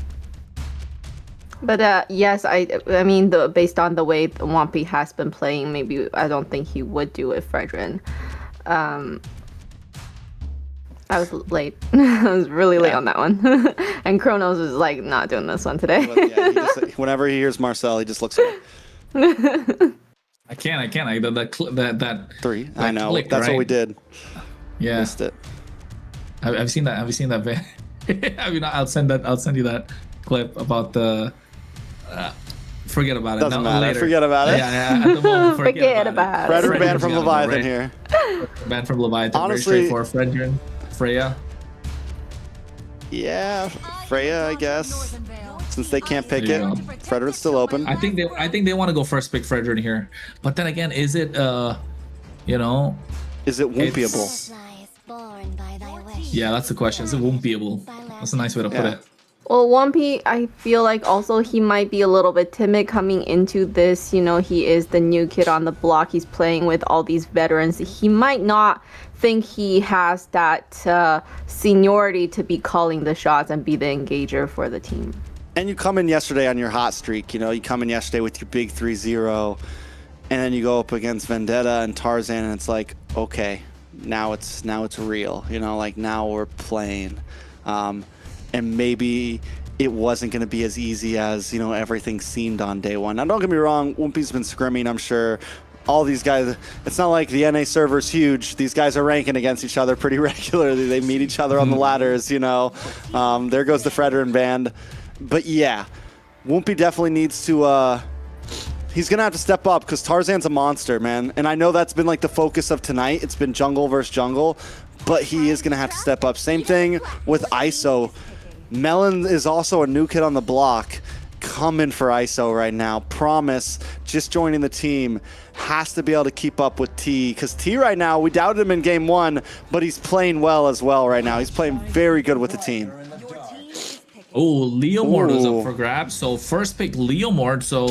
But yes, I mean, based on the way Woompy has been playing, maybe I don't think he would do it, Fredrin. I was late. I was really late on that one. And Kronos was like, not doing this one today. But yeah, whenever he hears Marcel, he just looks away. I can't. That 3. I know. Click, that's right? what we did. Yeah. Missed it. Have you seen that? Have you seen that? I mean, I'll send you that clip about the. Forget about it. Doesn't matter. Later. Forget about it. Yeah. At the moment, forget about it. Fredrin banned from Leviathan here. Banned from Leviathan. Honestly, very straightforward. Fredrin, Freya. Yeah, Freya, I guess. Since they can't pick it, Fredrin's still open. I think they want to go first pick Fredrin here, but then again, is it you know? Is it Woompiable? Yeah, that's the question. Is it Woompiable? That's a nice way to put it. Well, Woompy, I feel like also he might be a little bit timid coming into this. You know, he is the new kid on the block. He's playing with all these veterans. He might not think he has that seniority to be calling the shots and be the engager for the team. And you come in yesterday on your hot streak. You know, you come in yesterday with your big 3-0, and then you go up against Vendetta and Tarzan, and it's like, okay, now it's real. You know, like now we're playing. And maybe it wasn't going to be as easy as, you know, everything seemed on day one. Now, don't get me wrong, Woompy's been scrimming, I'm sure. All these guys, it's not like the NA server's huge. These guys are ranking against each other pretty regularly. They meet each other on the ladders, you know. There goes the Fredrin band. But yeah, Woompy definitely needs to, he's going to have to step up because Tarzan's a monster, man. And I know that's been like the focus of tonight. It's been jungle versus jungle, but he is going to have to step up. Same thing with ISO. Melon is also a new kid on the block. coming for ISO right now. Promise, just joining the team, has to be able to keep up with T, because T right now, we doubted him in game 1, but he's playing well as well right now. He's playing very good with the team. Oh, Leomord is up for grabs. So first pick Leomord. So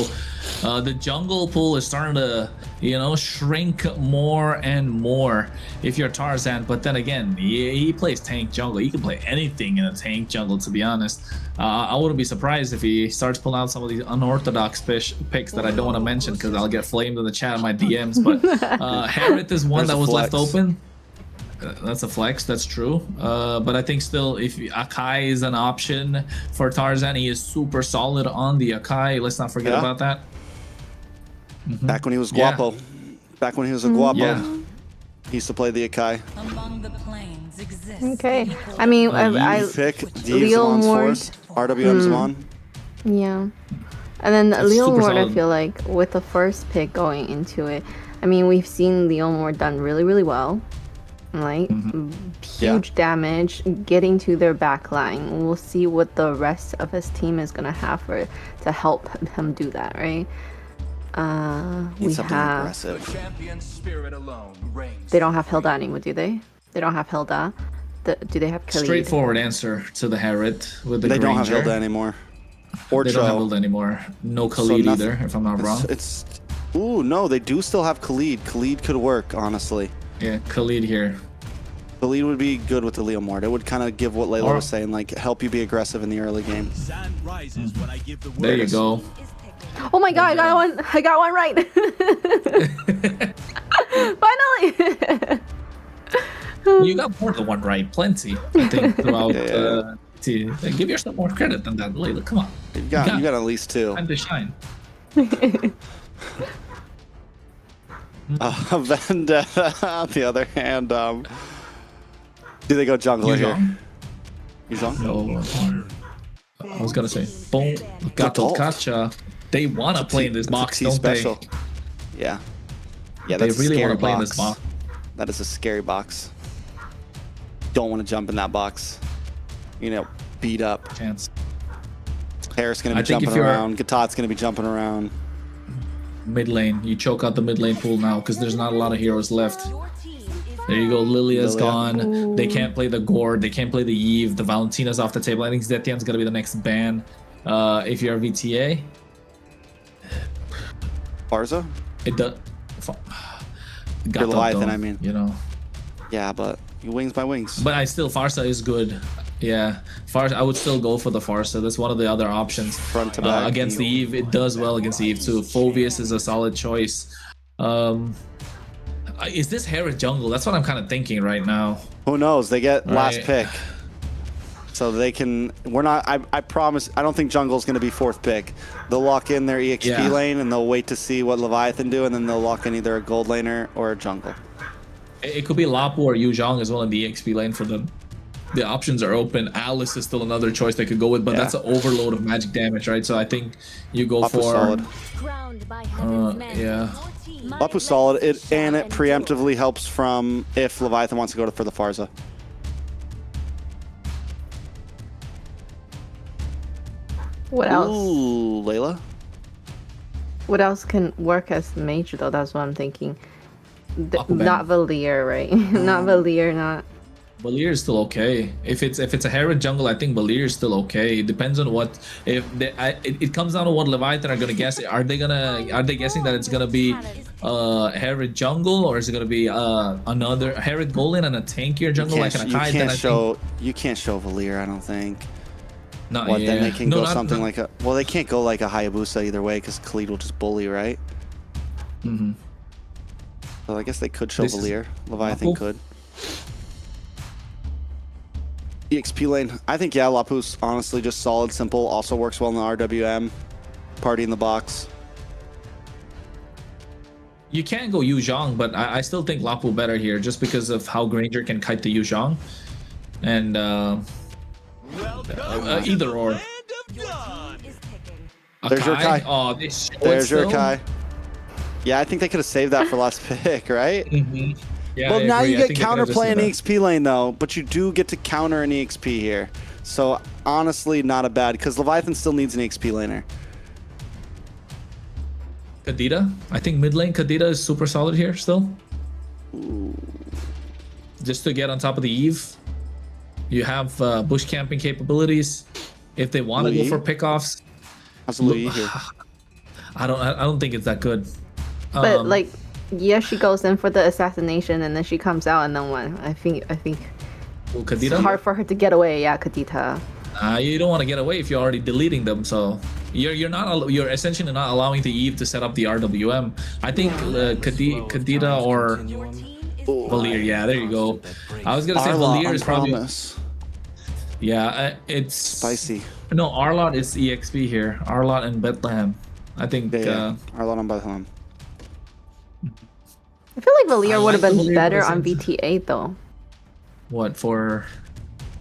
the jungle pool is starting to, you know, shrink more and more if you're Tarzan. But then again, he plays tank jungle. He can play anything in a tank jungle, to be honest. I wouldn't be surprised if he starts pulling out some of these unorthodox picks that I don't want to mention because I'll get flamed in the chat in my DMs. But Harith is one that was left open. That's a flex, that's true. But I think still, if Akai is an option for Tarzan, he is super solid on the Akai. Let's not forget about that. Back when he was Guapo. Back when he was a Guapo. He used to play the Akai. Okay. I mean, I pick Leomord, RWM Zaman. Yeah. And then Leomord, I feel like, with the first pick going into it, I mean, we've seen Leomord done really, really well. Like huge damage getting to their back line. We'll see what the rest of his team is gonna have to help him do that, right? We have aggressive. They don't have Hilda anymore, do they? They don't have Hilda. Do they have Khalid? Straightforward answer to the Harith with the They Granger. don't have Hilda anymore. Or they don't have Hilda anymore. No Khalid either, if I'm not wrong. Ooh, no, they do still have Khalid. Khalid could work, honestly. Yeah, Khalid here. Khalid would be good with the Leomord. It would kind of give what Layla was saying, like help you be aggressive in the early game. There you go. Oh my god, I got one right. Finally. You got more than one right, plenty. I think throughout. Give yourself more credit than that, Layla. Come on. You got at least 2. Time to shine. Vendetta, on the other hand, do they go jungler here? Yuzhong? No. I was gonna say, boom, Gato Kacha. They wanna play in this box, don't they? Yeah. Yeah, they that's really want to play in this box. That is a scary box. Don't want to jump in that box. You know, beat up. Chance. Harris gonna be jumping around. Gatat's gonna be jumping around. Mid lane, you choke out the mid lane pool now because there's not a lot of heroes left. There you go, Lilia's gone. Ooh. They can't play the Gord, they can't play the Eve, the Valentina's off the table. I think Zetian's gonna be the next ban. If you're a VTA. Farza? It does. Leviathan, I mean. You know. Yeah, but wings by wings. But Farsa is good. Yeah, Farsa. I would still go for the Farsa. That's one of the other options. Front to back. Against the Eve, it does well against the Eve too. Phoveus is a solid choice. Is this Harith jungle? That's what I'm kind of thinking right now. Who knows? They get last pick. So they can, I promise, I don't think jungle's going to be 4th pick. They'll lock in their EXP lane and they'll wait to see what Leviathan do, and then they'll lock in either a gold laner or a jungle. It could be Lapu or Yuzhong as well in the EXP lane for them. The options are open. Alice is still another choice they could go with, but that's an overload of magic damage, right? So I think you go Lapu's for... solid. Yeah. Lapu's solid, and it preemptively helps from if Leviathan wants to go for the Farza. What else? Ooh, Layla? What else can work as mage though? That's what I'm thinking. Not Valier, right? Not Valier, not. Valier is still okay. If it's a Harith jungle, I think Valier is still okay. It depends on what. It comes down to what Leviathan are gonna guess. Are they guessing that it's gonna be Harith jungle, or is it gonna be another Harith golden and a tankier jungle like an Akai? You can't show Valier, I don't think. Then they can go something like a... Well, they can't go like a Hayabusa either way because Khalid will just bully, right? Mm-hmm. So I guess they could show Valier. Leviathan could. EXP lane. I think, Lapu's honestly just solid, simple. Also works well in the RWM. Party in the box. You can go Yuzhong, but I still think Lapu better here just because of how Granger can kite the Yuzhong. And... either or. There's your Kai. Oh, there's your Kai. Yeah, I think they could have saved that for last pick, right? Mm-hmm. Yeah, well, now you get counterplay in EXP lane though, but you do get to counter an EXP here. So honestly, not a bad, because Leviathan still needs an EXP laner. Kadita. I think mid lane Kadita is super solid here still. Just to get on top of the Eve. You have bush camping capabilities. If they want to go for pickoffs. Absolutely here. I don't think it's that good. But like, yeah, she goes in for the assassination and then she comes out and then what? I think Kadita? it's hard for her to get away. Yeah, Kadita. You don't want to get away if you're already deleting them. So you're essentially not allowing the Eve to set up the RWM. I think Kadita or Valier. Yeah, there you go. I was gonna say Valier is probably. Yeah, it's spicy. No, Arlot is EXP here. Arlot and Bethlehem. I think Arlot and Bethlehem. I feel like Valier would have been better on VTA though. What for?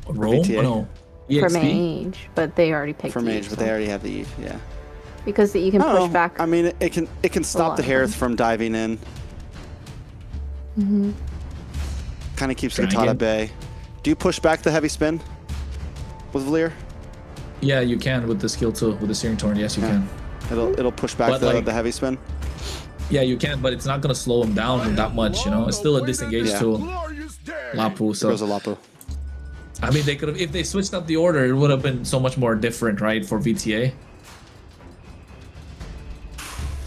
Rome? VTA? No. For EXP? mage, but they already picked For mage, Eve, but so- they already have the Eve. Yeah. because you can push back. I mean, it can stop the Harith from diving in. Mm-hmm. Kind of keeps Dragon. Katana at bay. Do you push back the heavy spin with Valier? Yeah, you can with the skill 2, with the Searing Torrent. Yes, you can. It'll push back But, the heavy spin. Yeah, you can, but it's not gonna slow him down that much. You know, it's still a disengaged tool. Lapu. So Goes a Lapu. I mean, they could have, if they switched up the order, it would have been so much more different, right, for VTA.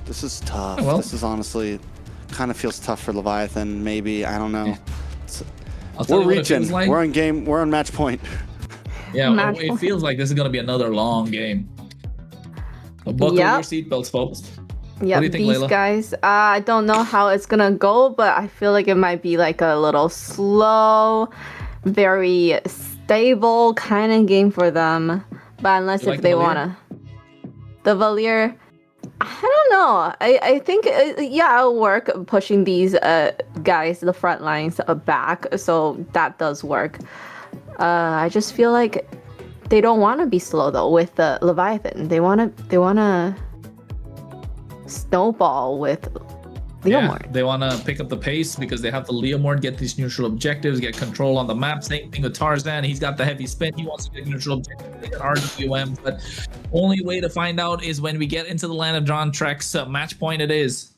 This is tough. Well. This is honestly kind of feels tough for Leviathan. Maybe, I don't know. Yeah. I'll tell We're you what it reaching. feels like. We're on game. We're on match point. Yeah, Match it point. feels like this is gonna be another long game. So buckle Yep. your seatbelts, folks. Yeah, What do you think, these Layla? guys, I don't know how it's gonna go, but I feel like it might be like a little slow, very stable kind of game for them. But unless You if like they the Valier? wanna, the Valier, I don't know. I think yeah, it'll work pushing these guys, the front lines back, so that does work. I just feel like they don't want to be slow though with the Leviathan. They wanna snowball with Leomord. Yeah, they want to pick up the pace because they have the Leomord, get these neutral objectives, get control on the map. Same thing with Tarzan. He's got the heavy spin. He wants to get neutral objectives, they get RWM. But only way to find out is when we get into the land of John Trek's match point it is.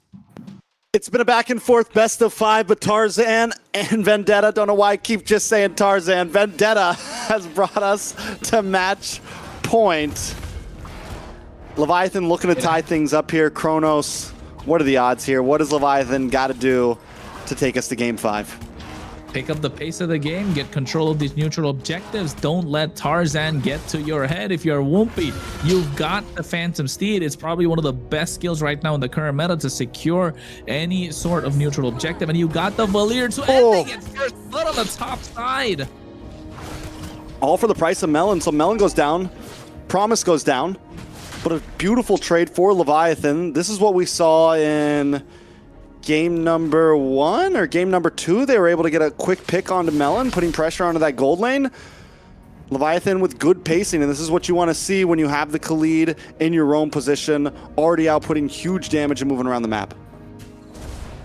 It's been a back and forth best of 5, but Tarzan and Vendetta, don't know why I keep just saying Tarzan. Vendetta has brought us to match point. Leviathan looking to tie things up here. Kronos, what are the odds here? What does Leviathan got to do to take us to game 5? Pick up the pace of the game, get control of these neutral objectives. Don't let Tarzan get to your head. If you're Woompy, you've got the Phantom Steed. It's probably one of the best skills right now in the current meta to secure any sort of neutral objective. And you got the Valier to end it first blood on the top side. All for the price of Melon. So Melon goes down. Promise goes down. But a beautiful trade for Leviathan. This is what we saw in game number 1 or game number 2. They were able to get a quick pick onto Melon, putting pressure onto that gold lane. Leviathan with good pacing, and this is what you want to see when you have the Khalid in your own position, already outputting huge damage and moving around the map.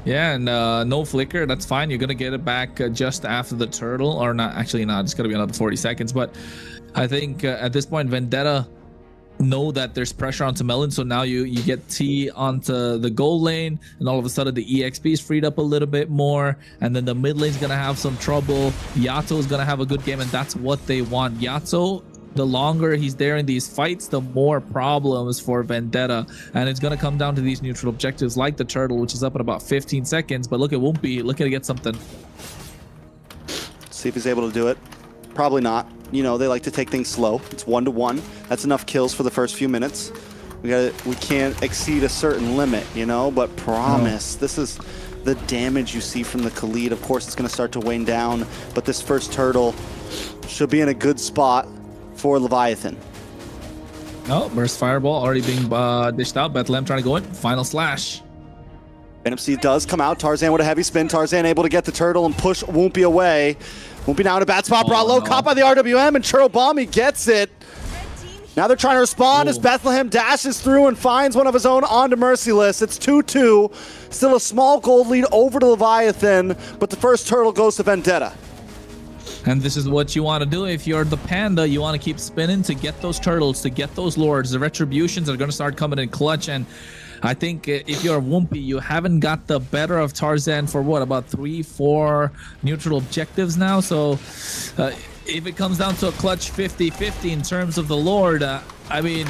Yeah, and no flicker, that's fine. You're going to get it back just after the turtle, or not, actually not. It's going to be another 40 seconds, but I think at this point, Vendetta know that there's pressure onto Melon, so now you get T onto the gold lane, and all of a sudden the EXP is freed up a little bit more, and then the mid lane's gonna have some trouble. Yato is gonna have a good game, and that's what they want. Yato, the longer he's there in these fights, the more problems for Vendetta, and it's gonna come down to these neutral objectives like the turtle, which is up in about 15 seconds. But look at Woompy looking to get something. See if he's able to do it. Probably not. You know, they like to take things slow. It's 1-1. That's enough kills for the first few minutes. We can't exceed a certain limit, you know, but promise. This is the damage you see from the Khalid. Of course, it's going to start to wane down, but this first turtle should be in a good spot for Leviathan. No, burst fireball already being dished out. Bethlehem trying to go in. Final slash. NFC does come out. Tarzan with a heavy spin. Tarzan able to get the turtle and push Woompy away. Woompy now in a bad spot. Brought low. Caught by the RWM, and Churobami gets it. Now they're trying to respond as Bethlehem dashes through and finds one of his own onto Merciless. It's 2-2. Still a small gold lead over to Leviathan, but the first turtle goes to Vendetta. And this is what you want to do if you're the Panda. You want to keep spinning to get those turtles, to get those lords. The retributions are going to start coming in clutch. And I think if you're Wumpy, you haven't got the better of Tarzan for what, about 3-4 neutral objectives now. So if it comes down to a clutch 50-50 in terms of the Lord, I mean,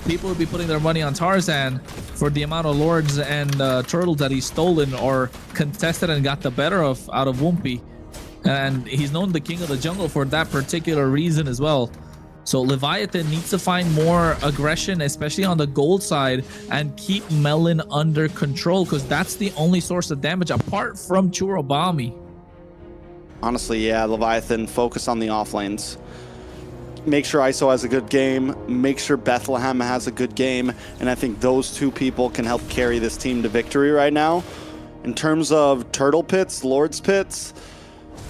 people would be putting their money on Tarzan for the amount of Lords and Turtles that he's stolen or contested and got the better of out of Wumpy. And he's known the king of the jungle for that particular reason as well. So Leviathan needs to find more aggression, especially on the gold side, and keep Melon under control, because that's the only source of damage apart from Churobami. Honestly, yeah, Leviathan, focus on the off lanes. Make sure ISO has a good game. Make sure Bethlehem has a good game. And I think those two people can help carry this team to victory right now. In terms of Turtle Pits, Lord's Pits,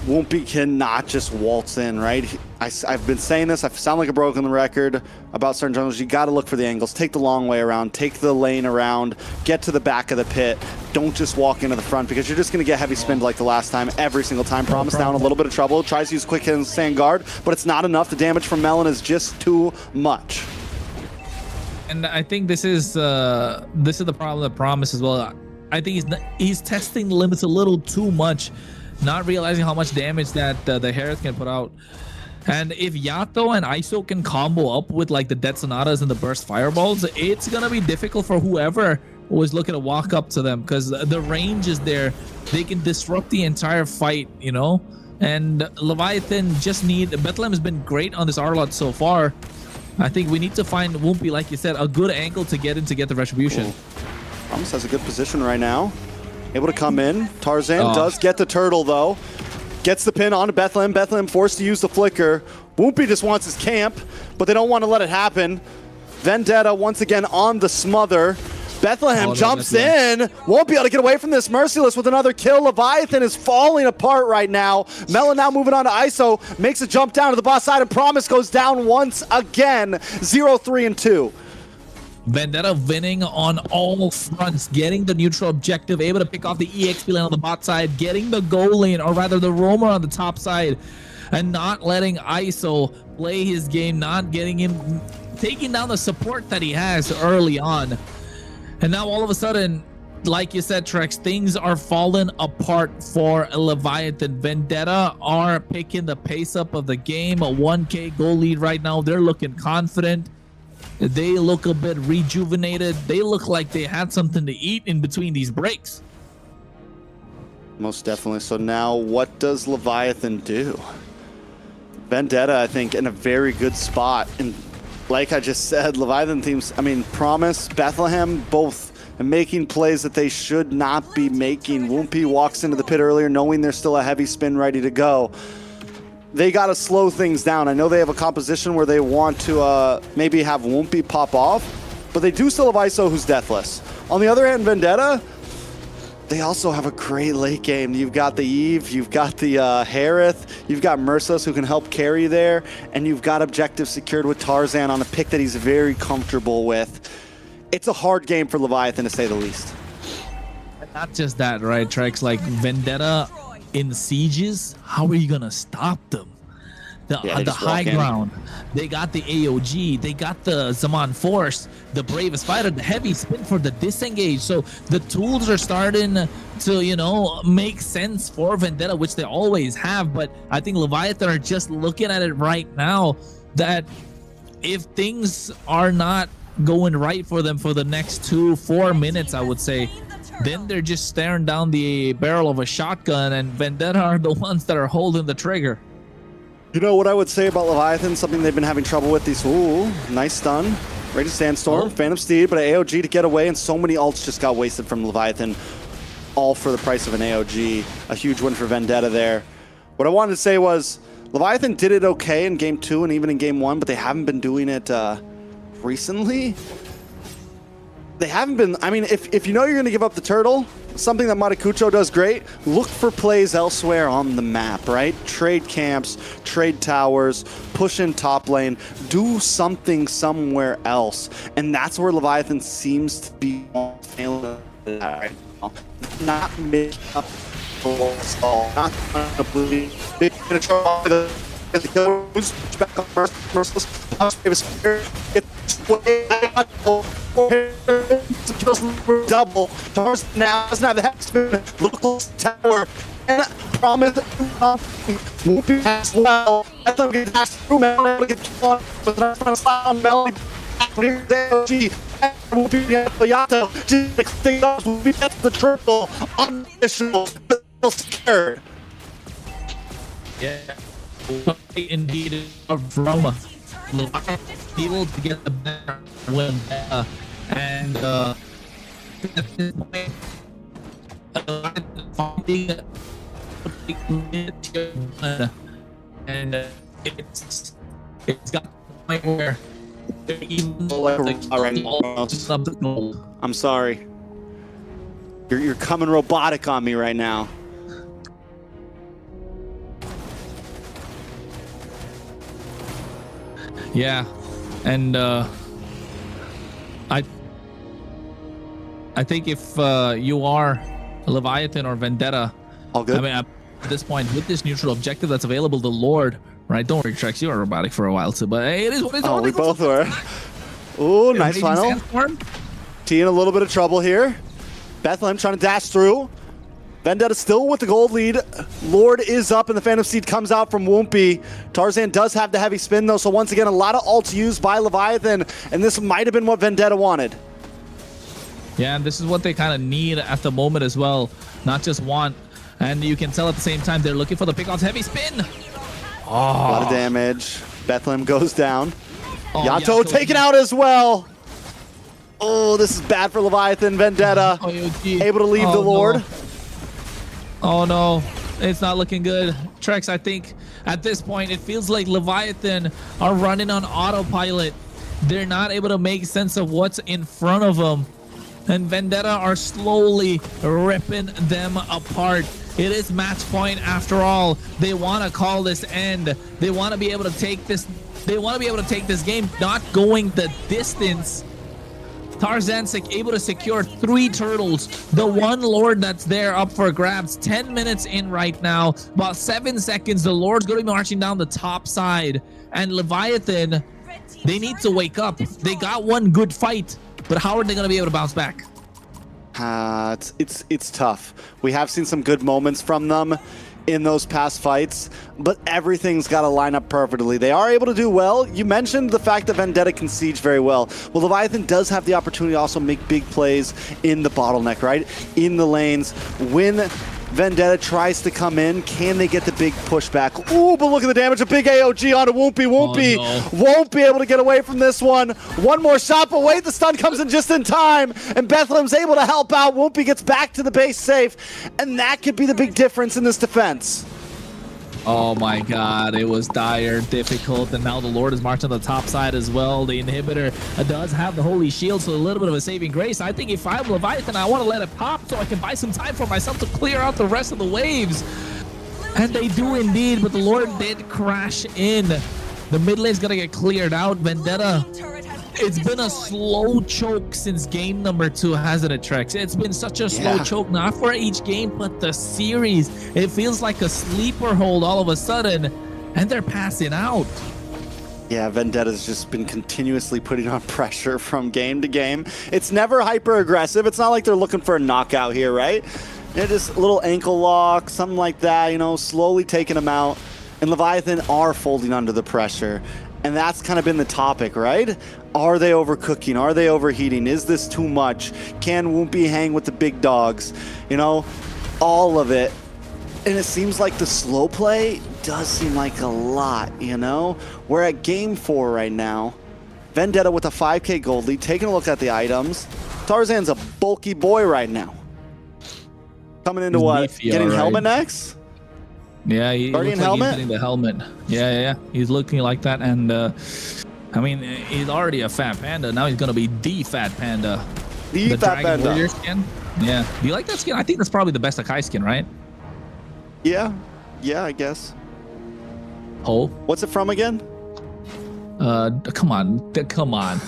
Wumpy cannot just waltz in, right? I've been saying this, I sound like a broken record about certain jungles. You got to look for the angles. Take the long way around. Take the lane around. Get to the back of the pit. Don't just walk into the front, because you're just going to get heavy spinned like the last time, every single time. Promise down a little bit of trouble. Tries to use quick hit and stand guard, but it's not enough. The damage from Melon is just too much. And I think this is the problem with Promise as well. I think he's testing the limits a little too much, not realizing how much damage that the Harris can put out. And if Yato and ISO can combo up with like the Dead Sonatas and the Burst Fireballs, it's gonna be difficult for whoever was looking to walk up to them, because the range is there. They can disrupt the entire fight, you know? And Leviathan just Bethlehem has been great on this Arlot so far. I think we need to find Wumpy, like you said, a good angle to get in to get the Retribution. Promise has a good position right now. Able to come in. Tarzan does get the turtle, though. Gets the pin onto Bethlehem. Bethlehem forced to use the flicker. Wumpy just wants his camp, but they don't want to let it happen. Vendetta once again on the smother. Bethlehem jumps in. Won't be able to get away from this. Merciless with another kill. Leviathan is falling apart right now. Melon now moving on to ISO. Makes a jump down to the boss side, and Promise goes down once again. 0-3-2. Vendetta winning on all fronts, getting the neutral objective, able to pick off the EXP lane on the bot side, getting the goal lane, or rather the roamer on the top side, and not letting ISO play his game, not getting him, taking down the support that he has early on. And now all of a sudden, like you said, Trex, things are falling apart for Leviathan. Vendetta are picking the pace up of the game, a 1K goal lead right now. They're looking confident. They look a bit rejuvenated. They look like they had something to eat in between these breaks. Most definitely. So now what does Leviathan do? Vendetta, I think, in a very good spot. And like I just said, Leviathan teams, I mean, Promise, Bethlehem, both making plays that they should not be making. Wumpy walks into the pit earlier knowing there's still a heavy spin ready to go. They got to slow things down. I know they have a composition where they want to maybe have Wumpy pop off, but they do still have ISO, who's deathless. On the other hand, Vendetta, they also have a great late game. You've got the Eve, you've got the Harith, you've got Merciless who can help carry there, and you've got objective secured with Tarzan on a pick that he's very comfortable with. It's a hard game for Leviathan, to say the least. Not just that, right, Trex? Like, Vendetta in sieges, how are you gonna stop them? The high ground, they got the AOG, they got the Zaman Force, the Bravest Fighter, the heavy spin for the disengage. So the tools are starting to, you know, make sense for Vendetta, which they always have. But I think Leviathan are just looking at it right now that if things are not going right for them for the next 2-4 minutes, I would say, then they're just staring down the barrel of a shotgun, and Vendetta are the ones that are holding the trigger. You know what I would say about Leviathan, something they've been having trouble with, these, ooh, nice stun. Ready to Sandstorm, Phantom Steed, but an AOG to get away, and so many ults just got wasted from Leviathan, all for the price of an AOG. A huge win for Vendetta there. What I wanted to say was, Leviathan did it okay in Game 2 and even in Game 1, but they haven't been doing it recently. They haven't been, I mean, if you know you're going to give up the turtle, something that Matakucho does great, look for plays elsewhere on the map, right? Trade camps, trade towers, push in top lane, do something somewhere else. And that's where Leviathan seems to be failing right now. Not making up for us all. Not completely big control the back up Merciless. double. Tarzan now doesn't have the hex spin. Local tower. And promise Whoopi as well. I thought we could pass through Melody to get one, but that's going to slide on Melody. Here's AOG. Whoopi gets the Yato. Just thing up. Whoopi gets the triple. Unofficial. Still scared. Yeah. Indeed, from able to get the better win. And at this point, and it's got to the point where even I'm sorry. You're coming robotic on me right now. Yeah, and I think if you are Leviathan or Vendetta, all good. I mean, at this point, with this neutral objective that's available, the Lord, right? Don't worry, Trex, you were robotic for a while too, but hey, it is what it is. Oh, we both were. Ooh, nice final. T in a little bit of trouble here. Bethlehem trying to dash through. Vendetta still with the gold lead. Lord is up and the Phantom Seed comes out from Woompy. Tarzan does have the heavy spin though, so once again, a lot of ults used by Leviathan, and this might have been what Vendetta wanted. Yeah, and this is what they kind of need at the moment as well, not just want. And you can tell at the same time they're looking for the pick-off's heavy spin. A lot of damage. Bethlehem goes down. Oh, Yato taken out as well. Oh, this is bad for Leviathan. Vendetta able to leave the Lord. No. Oh no, it's not looking good. Trex, I think at this point it feels like Leviathan are running on autopilot. They're not able to make sense of what's in front of them. And Vendetta are slowly ripping them apart. It is match point after all. They want to call this end. They want to be able to take this. They want to be able to take this game, not going the distance. Tarzan able to secure 3 turtles. The one Lord that's there up for grabs. 10 minutes in right now. About 7 seconds. The Lord's going to be marching down the top side. And Leviathan, they need to wake up. They got one good fight, but how are they going to be able to bounce back? It's tough. We have seen some good moments from them in those past fights, but everything's got to line up perfectly. They are able to do well. You mentioned the fact that Vendetta can siege very well. Well, Leviathan does have the opportunity to also make big plays in the bottleneck, right? In the lanes. When Vendetta tries to come in, can they get the big pushback? Ooh, but look at the damage. A big AOG onto Woompy. Woompy won't be able to get away from this one. One more shot, but wait, the stun comes in just in time, and Bethlehem's able to help out. Woompy gets back to the base safe, and that could be the big difference in this defense. Oh my god, it was dire, difficult, and now the Lord is marching on the top side as well. The inhibitor does have the Holy Shield, so a little bit of a saving grace. I think if I'm Leviathan, I want to let it pop so I can buy some time for myself to clear out the rest of the waves. And they do indeed, but the Lord did crash in. The mid lane's gonna get cleared out. Vendetta, it's been a slow choke since game number 2, hasn't it, Trex? It's been such a slow choke, not for each game, but the series. It feels like a sleeper hold all of a sudden, and they're passing out. Yeah, Vendetta's just been continuously putting on pressure from game to game. It's never hyper aggressive. It's not like they're looking for a knockout here, right? They're just a little ankle lock, something like that, you know, slowly taking them out. And Leviathan are folding under the pressure. And that's kind of been the topic, right? Are they overcooking? Are they overheating? Is this too much? Can Woompy hang with the big dogs? You know, all of it. And it seems like the slow play does seem like a lot, you know? We're at game 4 right now. Vendetta with a 5k gold lead, taking a look at the items. Tarzan's a bulky boy right now. Coming into what? Beefy, getting right. helmet next? Yeah, he looks like helmet? he's getting the helmet. Yeah. He's looking like that, and I mean, he's already a fat panda. Now he's gonna be the fat panda. The fat Dragon panda. Warrior skin. Yeah. Do you like that skin? I think that's probably the best Akai skin, right? Yeah, I guess. Oh. What's it from again? Come on.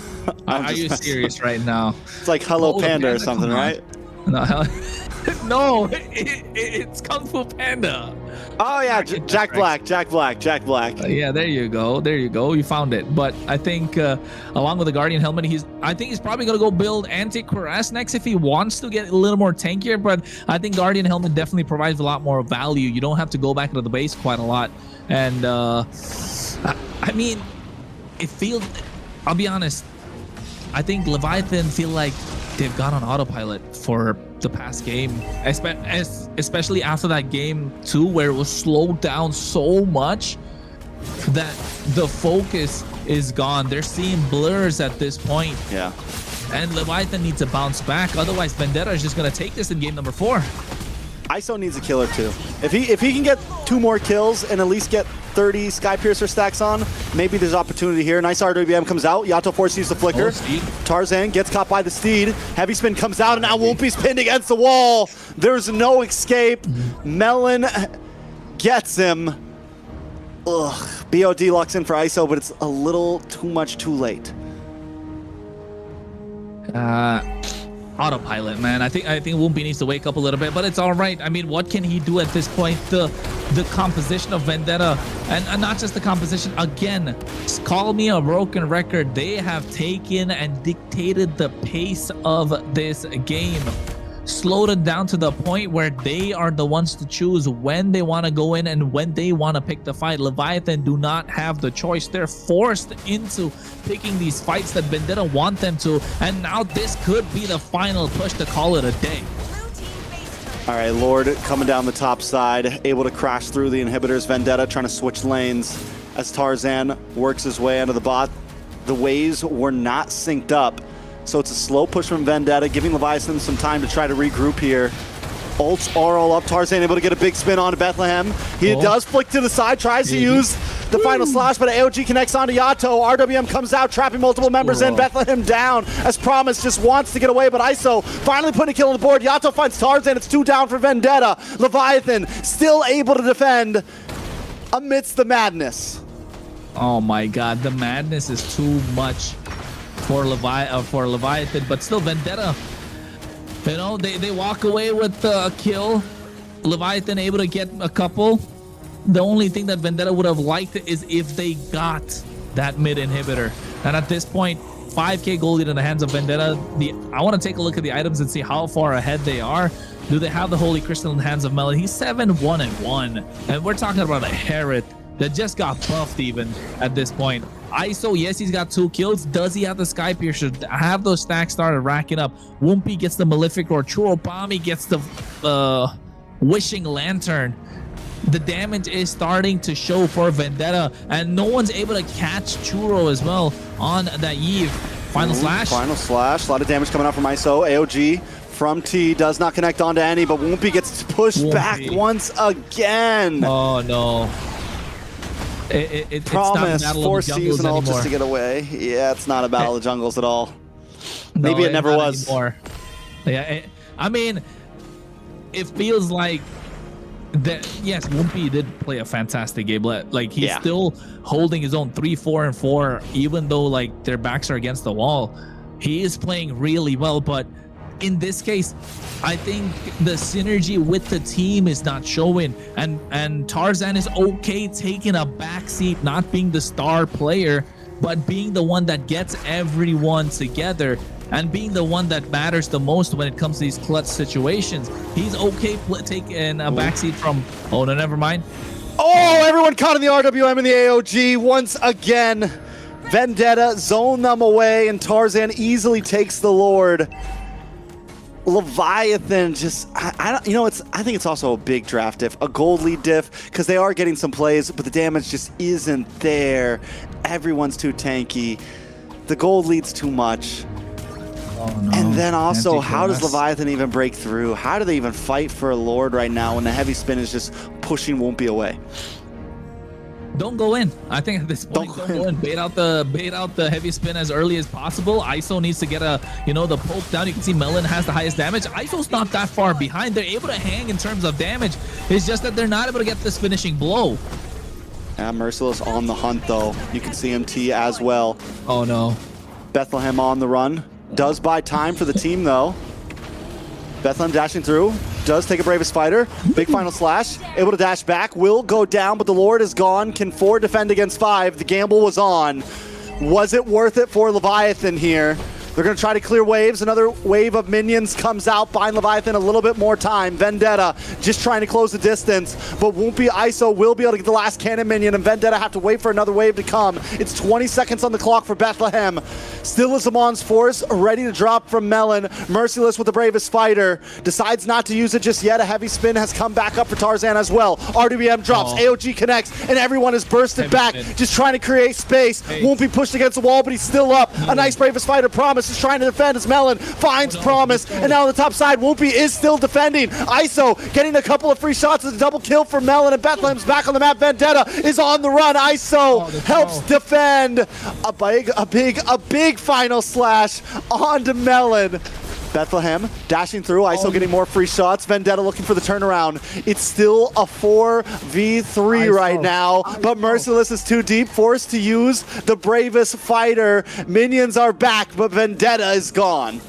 Are you serious right now? It's like Hello Panda or something, right? No, No, it's Kung Fu Panda. Oh yeah, Jack Black. Yeah, there you go. You found it. But I think along with the Guardian helmet, I think he's probably gonna go build anti-cuirass next if he wants to get a little more tankier. But I think Guardian helmet definitely provides a lot more value. You don't have to go back into the base quite a lot. And I mean, it feels. I'll be honest. I think Leviathan feel like they've gone on autopilot for the past game, especially after that game 2 where it was slowed down so much that the focus is gone. They're seeing blurs at this point. Yeah. And Leviathan needs to bounce back. Otherwise, Vendetta is just going to take this in game number 4. ISO needs a kill or two. If he can get 2 more kills and at least get 30 Skypiercer stacks on, maybe there's opportunity here. Nice RWM comes out. Yato forces the flicker. Tarzan gets caught by the steed. Heavy spin comes out, and now Whoopi's pinned against the wall. There's no escape. Melon gets him. Ugh. BOD locks in for ISO, but it's a little too much too late. Autopilot, man. I think Whoopi needs to wake up a little bit, but it's all right. I mean, what can he do at this point? The composition of Vendetta, and not just the composition. Again, call me a broken record. They have taken and dictated the pace of this game. Slowed it down to the point where they are the ones to choose when they want to go in and when they want to pick the fight. Leviathan do not have the choice. They're forced into picking these fights that Vendetta want them to, and now this could be the final push to call it a day. All right, Lord coming down the top side, able to crash through the inhibitors. Vendetta trying to switch lanes as Tarzan works his way under the bot. The waves were not synced up, so it's a slow push from Vendetta, giving Leviathan some time to try to regroup here. Ults are all up. Tarzan able to get a big spin onto Bethlehem. He does flick to the side, tries to use the final slash, but AOG connects onto Yato. RWM comes out, trapping multiple members in. Bethlehem down, as Promise just wants to get away, but ISO finally putting a kill on the board. Yato finds Tarzan. It's 2 down for Vendetta. Leviathan still able to defend amidst the madness. Oh my god, the madness is too much for Leviathan, but still Vendetta, you know, they walk away with a kill. Leviathan able to get a couple. The only thing that Vendetta would have liked is if they got that mid inhibitor. And at this point, 5k gold lead in the hands of Vendetta. I want to take a look at the items and see how far ahead they are. Do they have the Holy Crystal in the hands of Melon? He's 7-1-1, and we're talking about a Herod that just got buffed even at this point. ISO, yes, he's got 2 kills. Does he have the Skypiercer? Have those stacks started racking up? Whoopi gets the Malefic Roar. Churobami gets the Wishing Lantern. The damage is starting to show for Vendetta, and no one's able to catch Churro as well on that Eve. Final slash. Final slash. A lot of damage coming out from ISO. AOG from T does not connect onto any, but Whoopi gets pushed back once again. Oh no. Promise, it's not forced to use an ult just to get away. Yeah, it's not a battle of jungles at all. Maybe it never was. Anymore. Yeah, I mean, it feels like that. Yes, Whoopi did play a fantastic game. Like he's still holding his own 3-4-4, even though like their backs are against the wall. He is playing really well, but in this case, I think the synergy with the team is not showing, and Tarzan is okay taking a backseat, not being the star player, but being the one that gets everyone together and being the one that matters the most when it comes to these clutch situations. He's okay taking a backseat from, oh no, never mind. Oh, everyone caught in the RWM and the AOG once again. Vendetta zone them away, and Tarzan easily takes the Lord. Leviathan just, I think it's also a big draft diff, a gold lead diff, because they are getting some plays, but the damage just isn't there. Everyone's too tanky. The gold lead's too much. Oh, no. And then also, how does Leviathan even break through? How do they even fight for a Lord right now when the heavy spin is just pushing Whoopi away? Don't go in. I think at this point, don't go in. Bait out the heavy spin as early as possible. ISO needs to get the poke down. You can see Melon has the highest damage. ISO's not that far behind. They're able to hang in terms of damage. It's just that they're not able to get this finishing blow. Yeah, Merciless on the hunt though. You can see MT as well. Oh no. Bethlehem on the run. Does buy time for the team though. Bethlehem dashing through. does take a Bravest Fighter. Big final slash. Able to dash back. Will go down, but the Lord is gone. Can 4 defend against 5? The gamble was on. Was it worth it for Leviathan here? They're going to try to clear waves. Another wave of minions comes out, buying Leviathan a little bit more time. Vendetta just trying to close the distance, but won't be ISO. Will be able to get the last cannon minion, and Vendetta have to wait for another wave to come. It's 20 seconds on the clock for Bethlehem. Still is Amon's Force, ready to drop from Melon. Merciless with the Bravest Fighter. Decides not to use it just yet. A heavy spin has come back up for Tarzan as well. RWM drops, AOG connects, and everyone is bursted back, just trying to create space. Won't be pushed against the wall, but he's still up. A nice Bravest Fighter. Promise is trying to defend as Melon finds Promise, and now on the top side, Whoopi is still defending. ISO getting a couple of free shots with a double kill for Melon, and Bethlehem's back on the map. Vendetta is on the run. ISO helps defend. A big final slash onto Melon. Bethlehem dashing through, ISO getting more free shots. Vendetta looking for the turnaround. It's still a 4v3 right now, but Merciless is too deep, forced to use the Bravest Fighter. Minions are back, but Vendetta is gone.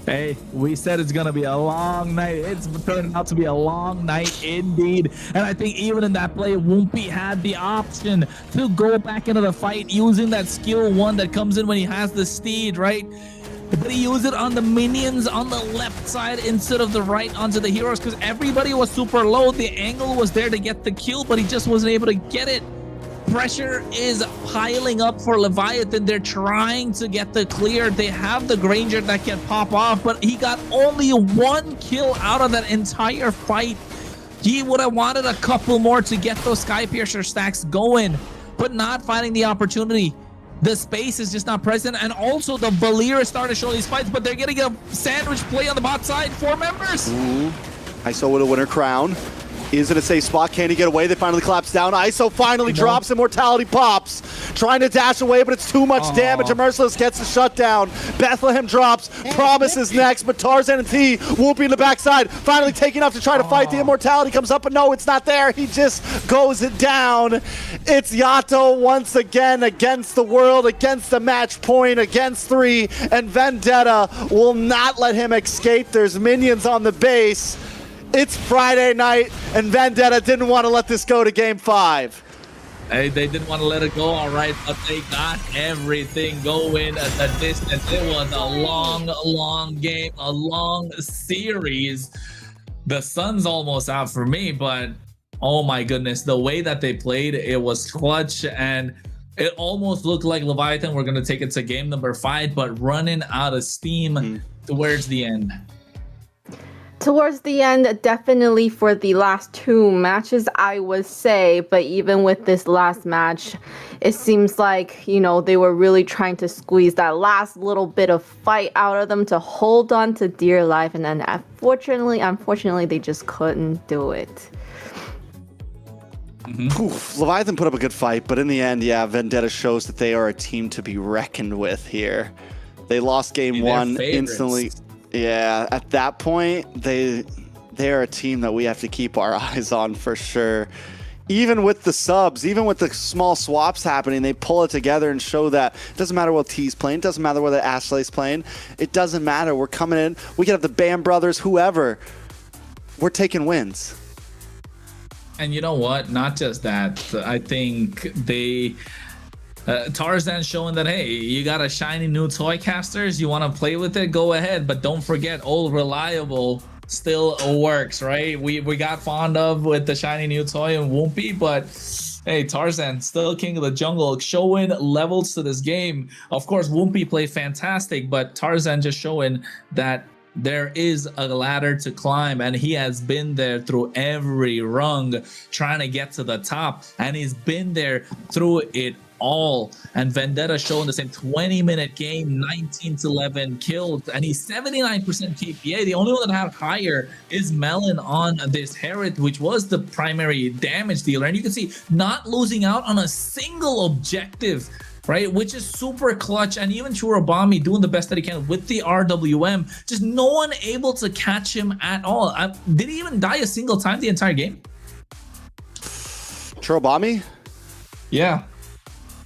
Hey, we said it's going to be a long night. It's turning out to be a long night indeed. And I think even in that play, Whoopi had the option to go back into the fight using that skill 1 that comes in when he has the steed, right? But he used it on the minions on the left side instead of the right onto the heroes, because everybody was super low. The angle was there to get the kill, but he just wasn't able to get it. Pressure is piling up for Leviathan. They're trying to get the clear. They have the Granger that can pop off, but he got only 1 kill out of that entire fight. He would have wanted a couple more to get those Skypiercer stacks going, but not finding the opportunity. The space is just not present, and also the Valir started to show these fights, but they're getting a sandwich play on the bot side. 4 members. ISO with a winner crown. Is in a safe spot. Can he get away? They finally collapse down. ISO finally drops. Immortality pops. Trying to dash away, but it's too much damage. And Merciless gets the shutdown. Bethlehem drops. Promise is next, but Tarzan and T will be in the backside. Finally taking off to try to fight. The Immortality comes up, but no, it's not there. He just goes it down. It's Yato once again against the world, against the match point, against 3, and Vendetta will not let him escape. There's minions on the base. It's Friday night, and Vendetta didn't want to let this go to Game 5. Hey, they didn't want to let it go, all right, but they got everything going at the distance. It was a long game, a long series. The sun's almost out for me, but oh my goodness, the way that they played, it was clutch, and it almost looked like Leviathan were going to take it to game number 5, but running out of steam towards the end. Towards the end, definitely for the last 2 matches, I would say, but even with this last match, it seems like, you know, they were really trying to squeeze that last little bit of fight out of them to hold on to dear life, and then unfortunately, they just couldn't do it. Leviathan put up a good fight, but in the end, yeah, Vendetta shows that they are a team to be reckoned with here. They lost game 1 instantly. Yeah, at that point, they're a team that we have to keep our eyes on for sure. Even with the subs, even with the small swaps happening, they pull it together and show that it doesn't matter what T's playing, it doesn't matter whether Ashley's playing, it doesn't matter. We're coming in, we can have the Bam brothers, whoever. We're taking wins. And you know what? Not just that. I think they... Tarzan showing that, hey, you got a shiny new toy, casters, you want to play with it, go ahead, but don't forget, old reliable still works, right? We got fond of with the shiny new toy and Whoopi, but hey, Tarzan still king of the jungle, showing levels to this game. Of course, Whoopi played fantastic, but Tarzan just showing that there is a ladder to climb, and he has been there through every rung trying to get to the top, and he's been there through it all. And Vendetta showing the same 20-minute game, 19-11 kills, and he's 79% KPA. The only one that had higher is Melon on this Herod, which was the primary damage dealer, and you can see not losing out on a single objective, right, which is super clutch. And even Churabami doing the best that he can with the RWM, just no one able to catch him at all. Did he even die a single time the entire game? Churabami? Yeah.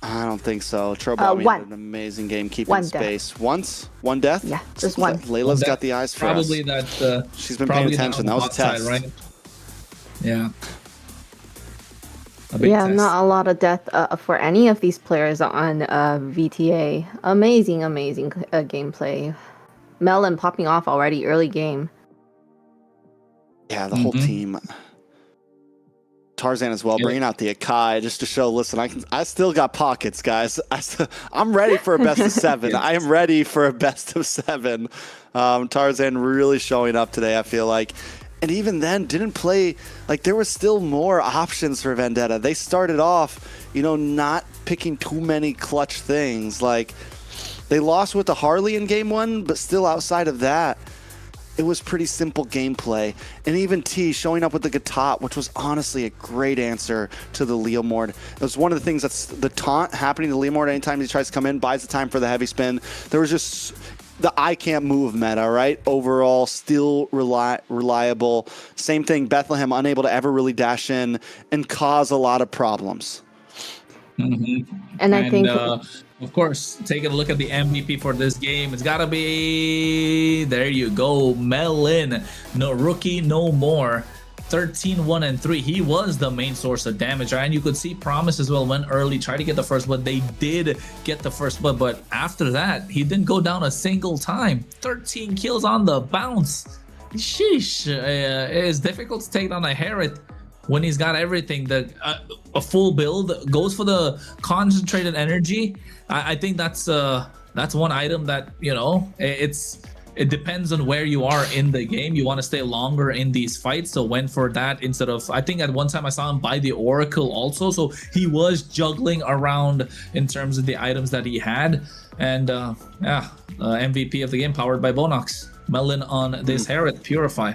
I don't think so. Trobami one. had an amazing game keeping One death. space. Once? One death? Yeah, just one. Layla's got the eyes for Probably us. that. She's been paying probably attention. That was a outside, test. right? Yeah. A big Yeah, test. not a lot of death for any of these players on VTA. Amazing gameplay. Melon popping off already early game. Yeah, the whole team. Tarzan as well, bringing out the Akai just to show, listen, I still got pockets, guys. I'm ready for a best of 7. I am ready for a best of 7. Tarzan really showing up today, I feel like. And even then, didn't play, like there was still more options for Vendetta. They started off, not picking too many clutch things. Like, they lost with the Harley in game 1, but still outside of that, it was pretty simple gameplay. And even T showing up with the Gatot, which was honestly a great answer to the Leomord. It was one of the things that's the taunt happening to Leomord anytime he tries to come in, buys the time for the heavy spin. There was just the I can't move meta, right? Overall, still reliable. Same thing, Bethlehem unable to ever really dash in and cause a lot of problems. And I think... of course, taking a look at the MVP for this game, it's got to be, there you go, Melon. No rookie, no more. 13-1-3. He was the main source of damage, right? And you could see Promise as well went early, tried to get the first blood. They did get the first blood, but after that, he didn't go down a single time. 13 kills on the bounce. Sheesh. It is difficult to take down a Herod when he's got everything. A full build goes for the concentrated energy. I think that's one item that it depends on where you are in the game. You want to stay longer in these fights, so went for that instead of, I think at one time I saw him buy the Oracle also, so he was juggling around in terms of the items that he had. And MVP of the game powered by Bonox. Melon on this Herod Purify.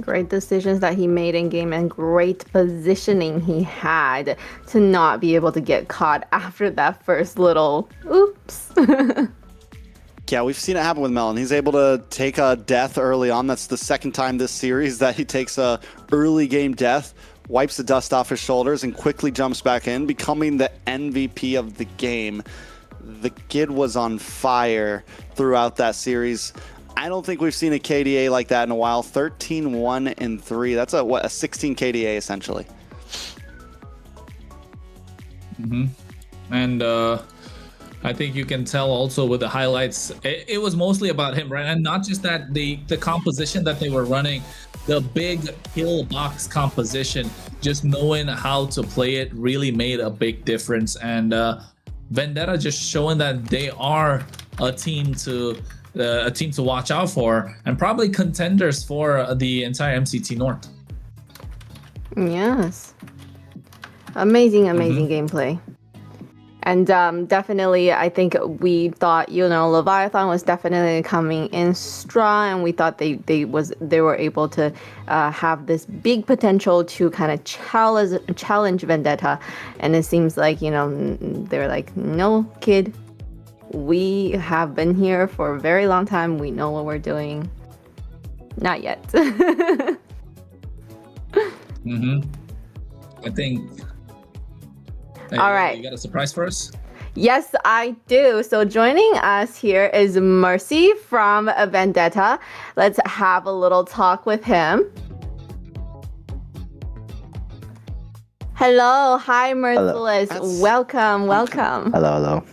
Great decisions that he made in game and great positioning he had to not be able to get caught after that first little oops. Yeah, we've seen it happen with Melon. He's able to take a death early on. That's the second time this series that he takes a early game death, wipes the dust off his shoulders, and quickly jumps back in, becoming the MVP of the game. The kid was on fire throughout that series. I don't think we've seen a KDA like that in a while. 13-1-3. That's a 16 KDA essentially. And I think you can tell also with the highlights, it was mostly about him, right? And not just that, the composition that they were running, the big hill box composition, just knowing how to play it really made a big difference. And Vendetta just showing that they are a team to watch out for, and probably contenders for the entire MCT North. Yes. Amazing gameplay. And definitely, I think we thought, Leviathan was definitely coming in strong, and we thought they were able to have this big potential to kind of challenge Vendetta. And it seems like, they're like, no, kid, we have been here for a very long time. We know what we're doing. Not yet. I think. All right. You got a surprise for us? Yes, I do. So joining us here is Mercy from Vendetta. Let's have a little talk with him. Hello. Hi, Merciless. Welcome. Hello.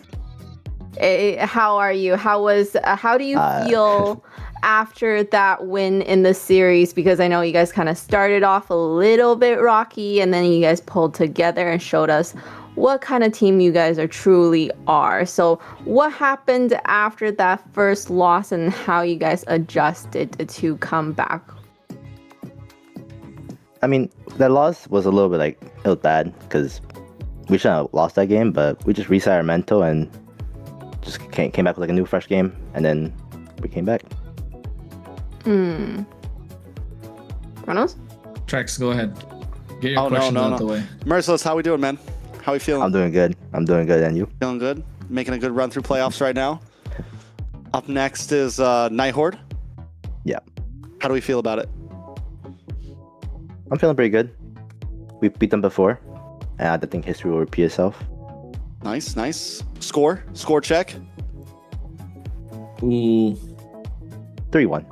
How are you? How do you feel after that win in the series? Because I know you guys kind of started off a little bit rocky, and then you guys pulled together and showed us what kind of team you guys truly are. So what happened after that first loss and how you guys adjusted to come back? I mean, that loss was a little bit it was bad because we shouldn't have lost that game, but we just reset our mental and just came back with a new fresh game, and then we came back. Kronos? Trex, go ahead. Get your questions out the way. Merciless, how we doing, man? How we feeling? I'm doing good. And you? Feeling good? Making a good run through playoffs right now. Up next is Night Horde. Yeah. How do we feel about it? I'm feeling pretty good. We beat them before, and I think history will repeat itself. Nice. Score check. Ooh. 3-1.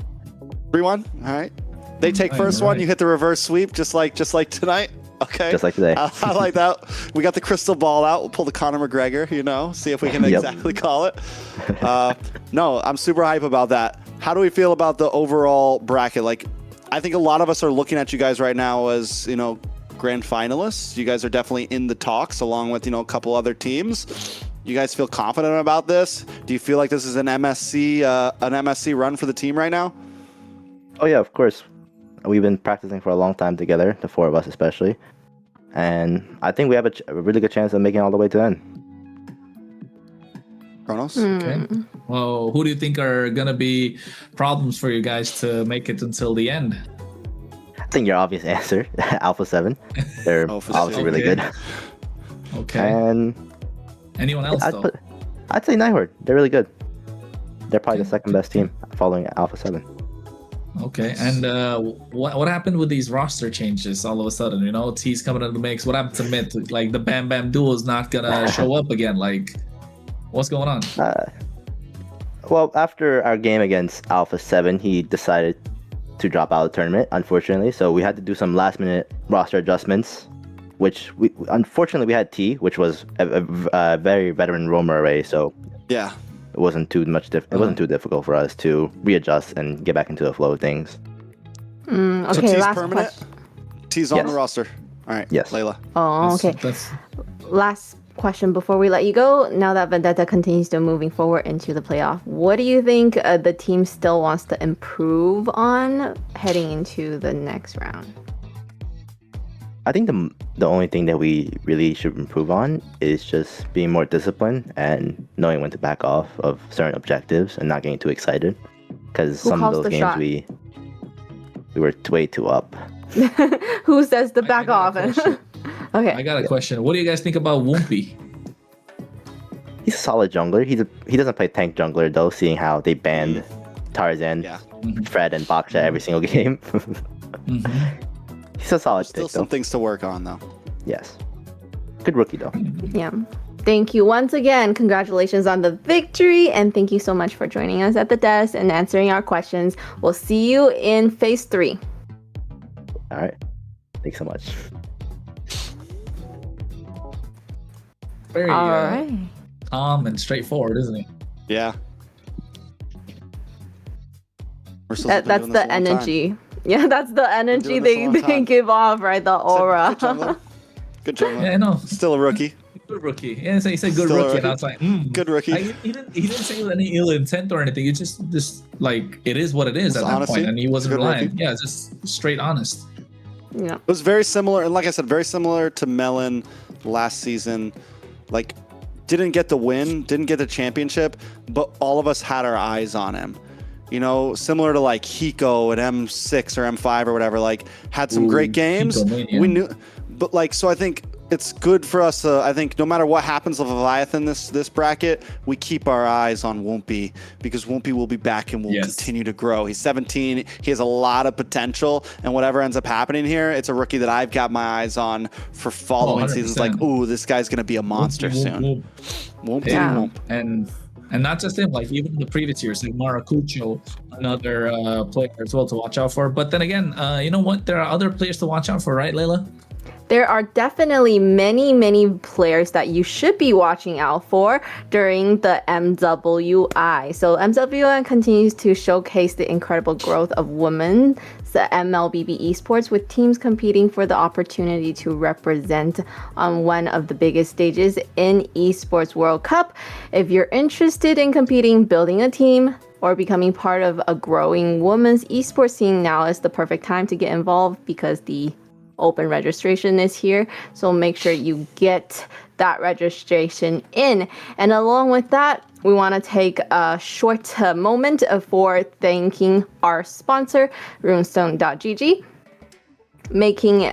3-1. All right. They take first one. You hit the reverse sweep, just like tonight. Okay. Just like today. I like that. We got the crystal ball out. We'll pull the Conor McGregor. See if we can exactly call it. No, I'm super hype about that. How do we feel about the overall bracket? Like, I think a lot of us are looking at you guys right now as grand finalists. You guys are definitely in the talks, along with a couple other teams. You guys feel confident about this? Do you feel like this is an MSC run for the team right now? Oh yeah, of course. We've been practicing for a long time together, the four of us especially, and I think we have a really good chance of making it all the way to the end. Kronos? Okay. Well, who do you think are gonna be problems for you guys to make it until the end? I think your obvious answer, Alpha 7. They're obviously really good. Okay. And anyone else though? I'd say Nighthorde. They're really good. They're probably the second best team following Alpha 7. Okay, and what happened with these roster changes all of a sudden? T's coming into the mix. What happened to Myth? Like the Bam Bam duo is not gonna show up again. Like, what's going on? Well, after our game against Alpha 7, he decided to drop out of the tournament, unfortunately. So we had to do some last-minute roster adjustments, which unfortunately we had T, which was a very veteran roamer array. So yeah. It wasn't too difficult for us to readjust and get back into the flow of things. Okay, so T's last permanent? question. T's on the roster. All right. Yes. Layla. Oh, okay. Last question before we let you go. Now that Vendetta continues to moving forward into the playoff, what do you think the team still wants to improve on heading into the next round? I think the only thing that we really should improve on is just being more disciplined and knowing when to back off of certain objectives and not getting too excited. Because some of those games we were way too up. Who says to back off? Okay. I got a question. What do you guys think about Woompy? He's a solid jungler. He doesn't play tank jungler though, seeing how they banned Tarzan, Fred, and Baksha every single game. He's a solid Still pick, some though. things to work on, though. Yes. Good rookie, though. Yeah. Thank you once again. Congratulations on the victory. And thank you so much for joining us at the desk and answering our questions. We'll see you in phase 3. All right. Thanks so much. Very calm and straightforward, isn't he? Yeah. That's the energy. Yeah, that's the energy they give off, right? The aura. Good jungler. Yeah, I know. Still a rookie. Good rookie. Yeah, he said good Still a rookie, and I was like, good rookie. He didn't say it with any ill intent or anything. It's just like it is what it is at that honesty. point, and he wasn't Good lying. rookie. Yeah, just straight honest. Yeah. It was very similar, and like I said, very similar to Melon last season. Like, didn't get the win, didn't get the championship, but all of us had our eyes on him. Similar to like Hiko at M6 or M5 or whatever, like had some great games. We knew, but like, so I think it's good for us. I think no matter what happens with Leviathan this bracket, we keep our eyes on Woompy because Woompy will be back and will continue to grow. He's 17. He has a lot of potential, and whatever ends up happening here, it's a rookie that I've got my eyes on for following seasons. Like, ooh, this guy's gonna be a monster soon. Woompy. And not just him, like even the previous years, like Maracucho, another player as well to watch out for. But then again, you know what? There are other players to watch out for, right, Layla? There are definitely many players that you should be watching out for during the MWI. So MWI continues to showcase the incredible growth of women, the MLBB Esports, with teams competing for the opportunity to represent on one of the biggest stages in Esports World Cup. If you're interested in competing, building a team, or becoming part of a growing women's esports scene, now is the perfect time to get involved because the open registration is here. So make sure you get that registration in. And along with that, we want to take a short moment for thanking our sponsor, runestone.gg, making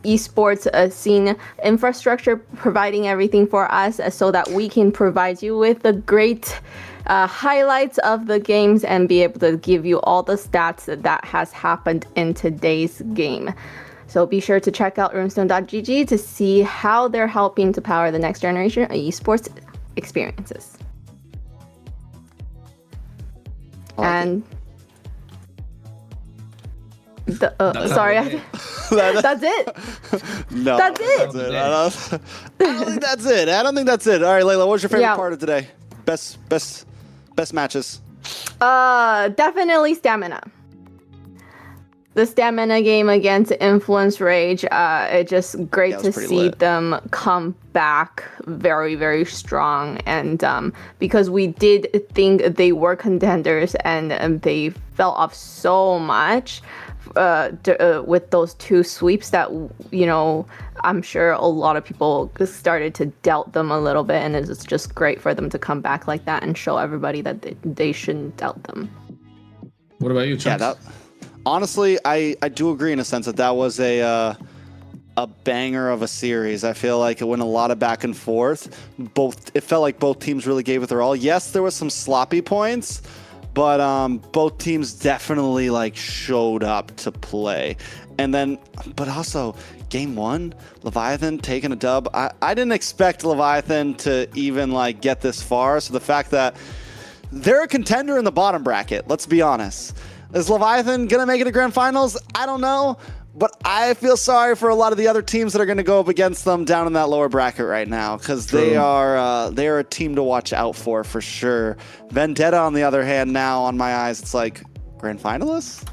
esports scene infrastructure, providing everything for us so that we can provide you with the great highlights of the games and be able to give you all the stats that has happened in today's game. So be sure to check out runestone.gg to see how they're helping to power the next generation of esports experiences. And sorry, that's it. No, that's it. I don't think that's it. I don't think that's it. All right, Layla, what was your favorite part of today? Best matches. Definitely stamina. The stamina game against Influence Rage, it's just great to see them come back very, very strong. And because we did think they were contenders and they fell off so much with those 2 sweeps that, you know, I'm sure a lot of people started to doubt them a little bit. And it's just great for them to come back like that and show everybody that they shouldn't doubt them. What about you, Chunks? Yeah, honestly, I do agree in a sense that was a banger of a series. I feel like it went a lot of back and forth. It felt like both teams really gave it their all. Yes, there was some sloppy points, but both teams definitely like showed up to play. And then, but also game 1, Leviathan taking a dub. I didn't expect Leviathan to even like get this far. So the fact that they're a contender in the bottom bracket, let's be honest. Is Leviathan going to make it to Grand Finals? I don't know, but I feel sorry for a lot of the other teams that are going to go up against them down in that lower bracket right now, because they are a team to watch out for sure. Vendetta, on the other hand, now on my eyes, it's like Grand Finalists?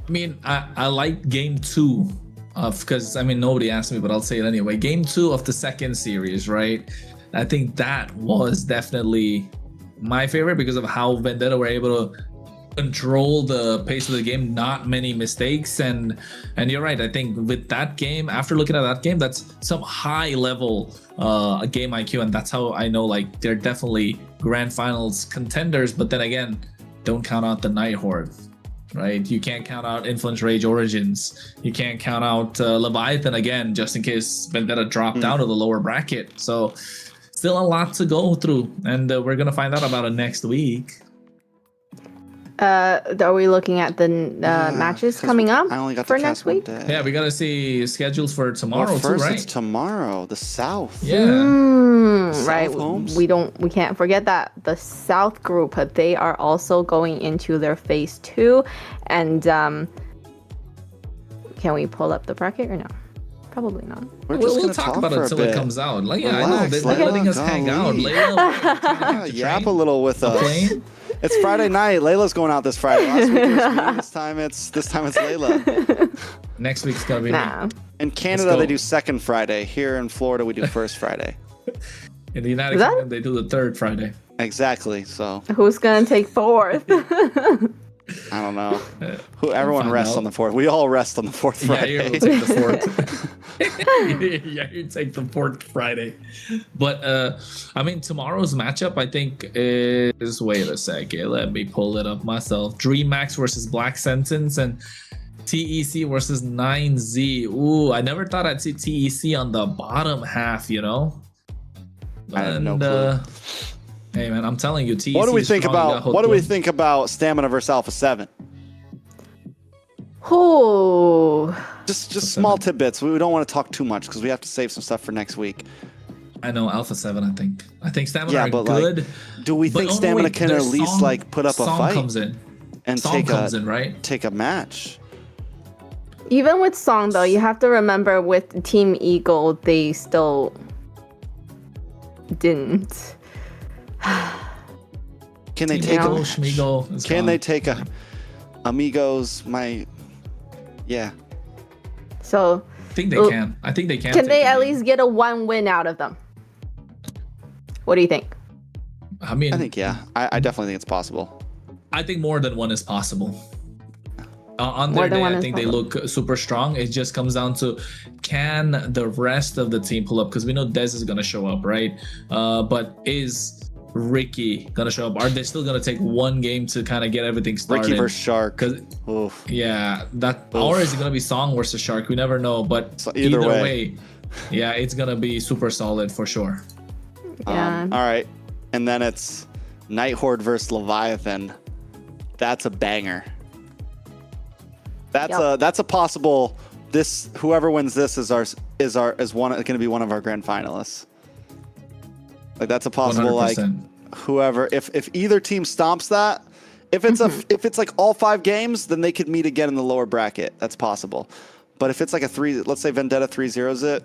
I mean, I like game 2 because, I mean, nobody asked me, but I'll say it anyway. Game 2 of the second series, right? I think that was definitely my favorite because of how Vendetta were able to control the pace of the game, not many mistakes, and you're right. I think with that game, after looking at that game, that's some high level game IQ, and that's how I know like they're definitely Grand Finals contenders. But then again, don't count out the Night Horde, right? You can't count out Influence Rage Origins. You can't count out Leviathan again, just in case Vendetta dropped out of the lower bracket. So still a lot to go through, and we're gonna find out about it next week. Are we looking at the matches coming up for next week? Yeah, we gotta see schedules for tomorrow well, first too, right? It's tomorrow, the South. Yeah. Right. We can't forget that the South group, they are also going into their phase 2, and can we pull up the bracket or no? Probably not. We'll talk about it until it comes out. Like, yeah, I know they're letting us hang out. Layla, yap a little with us. It's Friday night. Layla's going out this Friday. Last week it was me. This time it's Layla. Next week's gonna be me. In Canada they do second Friday. Here in Florida we do first Friday. In the United Kingdom they do the third Friday. Exactly. So who's gonna take 4th? I don't know. Everyone rests on the 4th. We all rest on the 4th Friday. Yeah, you'll take the 4th. Yeah, you take the 4th Friday. But I mean, tomorrow's matchup I think is, wait a second, let me pull it up myself. DreamMax versus Black Sentence and TEC versus 9Z. Ooh, I never thought I'd see TEC on the bottom half, you know? I have no clue. Hey man, I'm telling you, TEC. What do we think about Stamina versus Alpha 7? Oh, just small tidbits. We don't want to talk too much because we have to save some stuff for next week. I know Alpha 7 . I think Stamina are but good. Like, do we think Stamina can at least like put up a fight? Comes in. And take a match. Even with Song though, you have to remember with Team Eagle, they still didn't. Can they take they take a Amigos? Yeah. So I think they can. I think they can. Can they at least get a 1 win out of them? What do you think? I mean, I think I definitely think it's possible. I think more than 1 is possible. On their day, I think they look super strong. It just comes down to, can the rest of the team pull up? Because we know Dez is gonna show up, right? But is Ricky gonna show up? Are they still gonna take 1 game to kind of get everything started? Ricky versus Shark. Yeah, or is it gonna be Song versus Shark? We never know. But so either way, yeah, it's gonna be super solid for sure. Yeah. All right, and then it's Night Horde versus Leviathan. That's a banger. That's a possible. This whoever wins this is going to be one of our grand finalists. Like that's a possible 100%. like whoever if either team stomps that. If it's if it's like all 5 games, then they could meet again in the lower bracket. That's possible. But if it's like let's say Vendetta 3-0s it,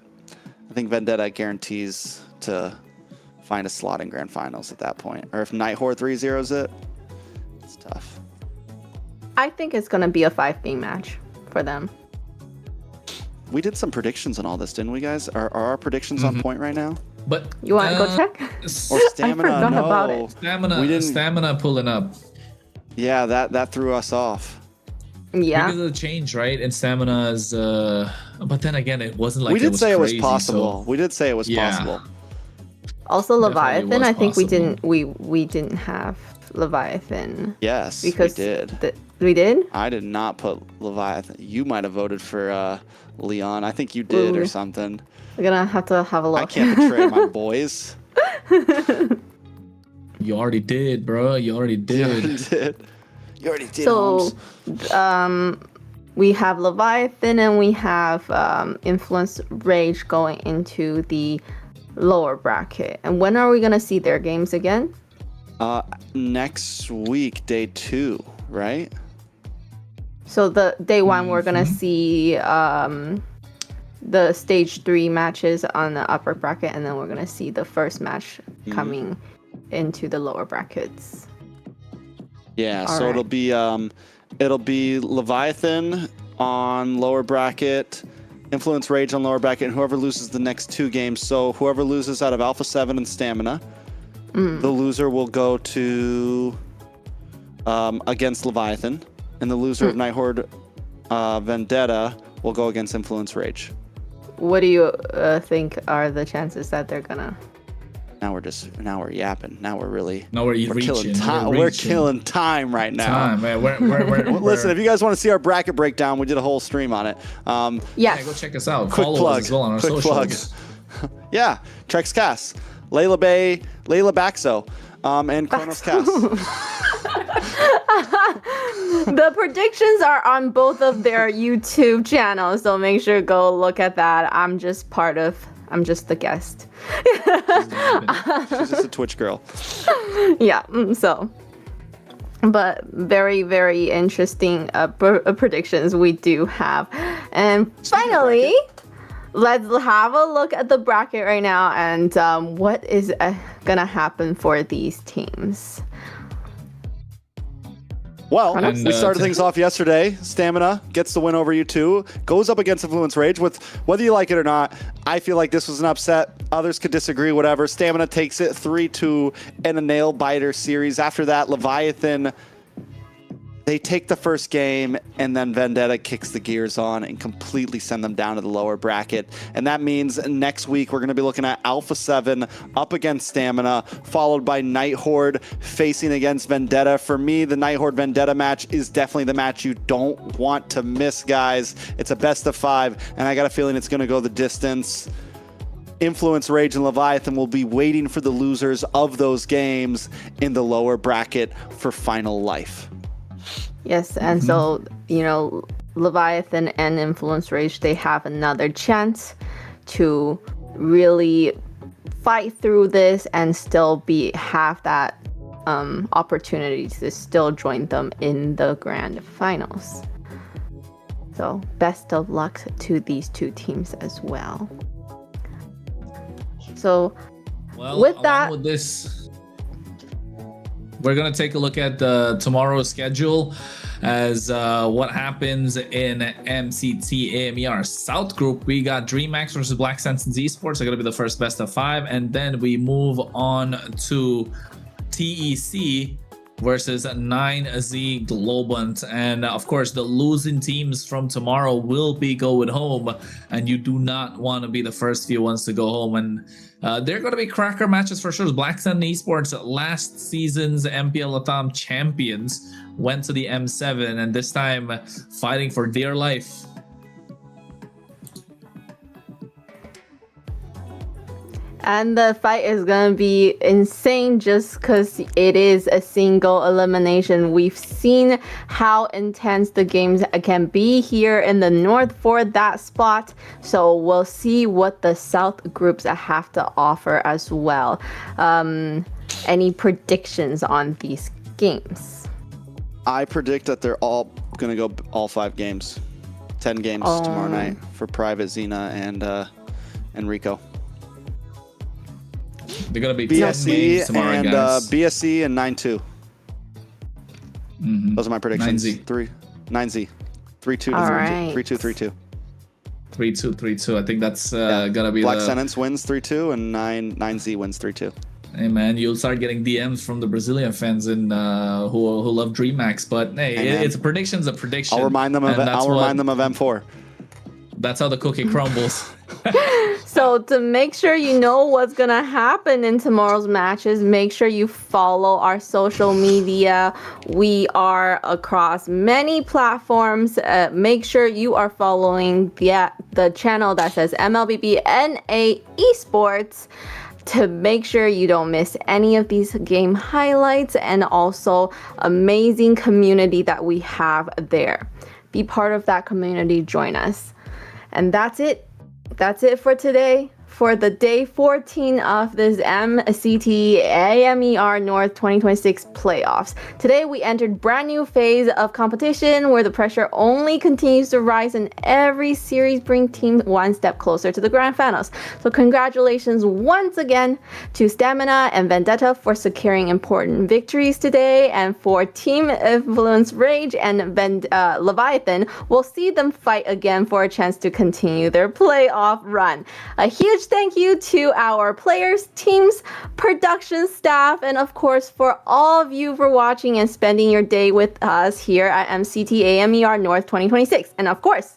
I think Vendetta guarantees to find a slot in grand finals at that point. Or if Nighthorde 3-0s it, it's tough. I think it's going to be a 5-game match for them. We did some predictions on all this, didn't we, guys? Are our predictions on point right now? But you want to go check? Or Stamina? I forgot about it. Stamina pulling up. Yeah, that threw us off. Yeah. Because of the change, right? And Stamina's but then again, it wasn't like we did it was say it was crazy, possible. so... We did say it was possible. Also Leviathan, I think possible. we didn't have Leviathan. Yes, because we did. We did? I did not put Leviathan. You might have voted for Leon. I think you did or something. We're gonna have to have a look. I can't betray my boys. You already did, bro. You already did. You already did. So, we have Leviathan and we have Influence Rage going into the lower bracket. And when are we gonna see their games again? Next week, day 2, right? So the day 1 we're gonna see the stage 3 matches on the upper bracket, and then we're gonna see the first match coming into the lower brackets. Yeah, so it'll be Leviathan on lower bracket, Influence Rage on lower bracket, and whoever loses the next 2 games. So whoever loses out of Alpha 7 and Stamina, the loser will go to against Leviathan, and the loser of Nighthorde Vendetta will go against Influence Rage. What do you think are the chances that they're gonna? Now we're yapping. Now we're really. Now we're killing time. We're killing time right now. Time, man. We're Listen, if you guys want to see our bracket breakdown, we did a whole stream on it. Yeah, go check us out. Quick Follow plug. us as well on our Quick socials. plug. Yeah, Trex Cass, Layla Baxo, and Kronos Cass. The predictions are on both of their YouTube channels, so make sure to go look at that. I'm just the guest. She's just a Twitch girl. Yeah, so. But very, very interesting predictions we do have. And finally, let's have a look at the bracket right now and what is gonna happen for these teams. Well, we started things off yesterday. Stamina gets the win over U2, goes up against Influence Rage. With whether you like it or not, I feel like this was an upset. Others could disagree, whatever. Stamina takes it 3-2 in a nail biter series. After that, Leviathan, they take the first game, and then Vendetta kicks the gears on and completely send them down to the lower bracket. And that means next week we're going to be looking at Alpha 7 up against Stamina, followed by Nighthorde facing against Vendetta. For me, the Nighthorde Vendetta match is definitely the match you don't want to miss, guys. It's a best of 5, and I got a feeling it's going to go the distance. Influence Rage and Leviathan will be waiting for the losers of those games in the lower bracket for final life. Yes, and so, Leviathan and Influence Rage, they have another chance to really fight through this and still have that opportunity to still join them in the grand finals. So best of luck to these 2 teams as well. So with that, with this, we're going to take a look at tomorrow's schedule as what happens in MCT AMER South Group. We got DreamHack versus Black Senses Esports. They're going to be the first best of 5. And then we move on to TEC versus 9Z Globant. And of course, the losing teams from tomorrow will be going home. And you do not want to be the first few ones to go home. And they're going to be cracker matches for sure. Black Sun Esports, last season's MPL Latam champions, went to the M7 and this time fighting for dear life. And the fight is going to be insane just because it is a single elimination. We've seen how intense the games can be here in the North for that spot. So we'll see what the South groups have to offer as well. Any predictions on these games? I predict that they're all going to go all 5 games. 10 games tomorrow night for Private, Xena, and Rico. They're gonna be 10 games tomorrow, and guys. BSC and 9-2. Those are my predictions. 9Z. 9Z. 3-2 to All 3-2. right. 3-2. 3-2. I think that's gonna be Black the... Sentence wins 3-2 and 9Z wins 3-2. Hey man, you'll start getting DMs from the Brazilian fans who love DreamHack. But hey, it's a prediction's a prediction. I'll remind them of M4. That's how the cookie crumbles. So to make sure you know what's going to happen in tomorrow's matches, make sure you follow our social media. We are across many platforms. Make sure you are following the channel that says MLBB Esports to make sure you don't miss any of these game highlights, and also amazing community that we have there. Be part of that community, join us. And that's it. That's it for today. For the day 14 of this MCT AMER North 2026 playoffs. Today we entered brand new phase of competition where the pressure only continues to rise and every series brings teams one step closer to the grand finals. So congratulations once again to Stamina and Vendetta for securing important victories today, and for Team Influence Rage and Leviathan, we'll see them fight again for a chance to continue their playoff run. A huge thank you to our players, teams, production staff, and of course for all of you for watching and spending your day with us here at MCT AMER North 2026. And of course,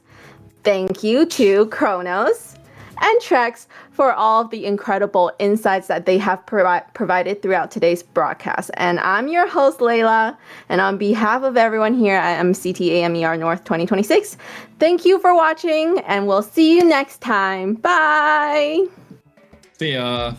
thank you to Kronos and Trex for all of the incredible insights that they have provided throughout today's broadcast. And I'm your host, Layla, and on behalf of everyone here at MCT AMER North 2026, thank you for watching, and we'll see you next time. Bye! See ya.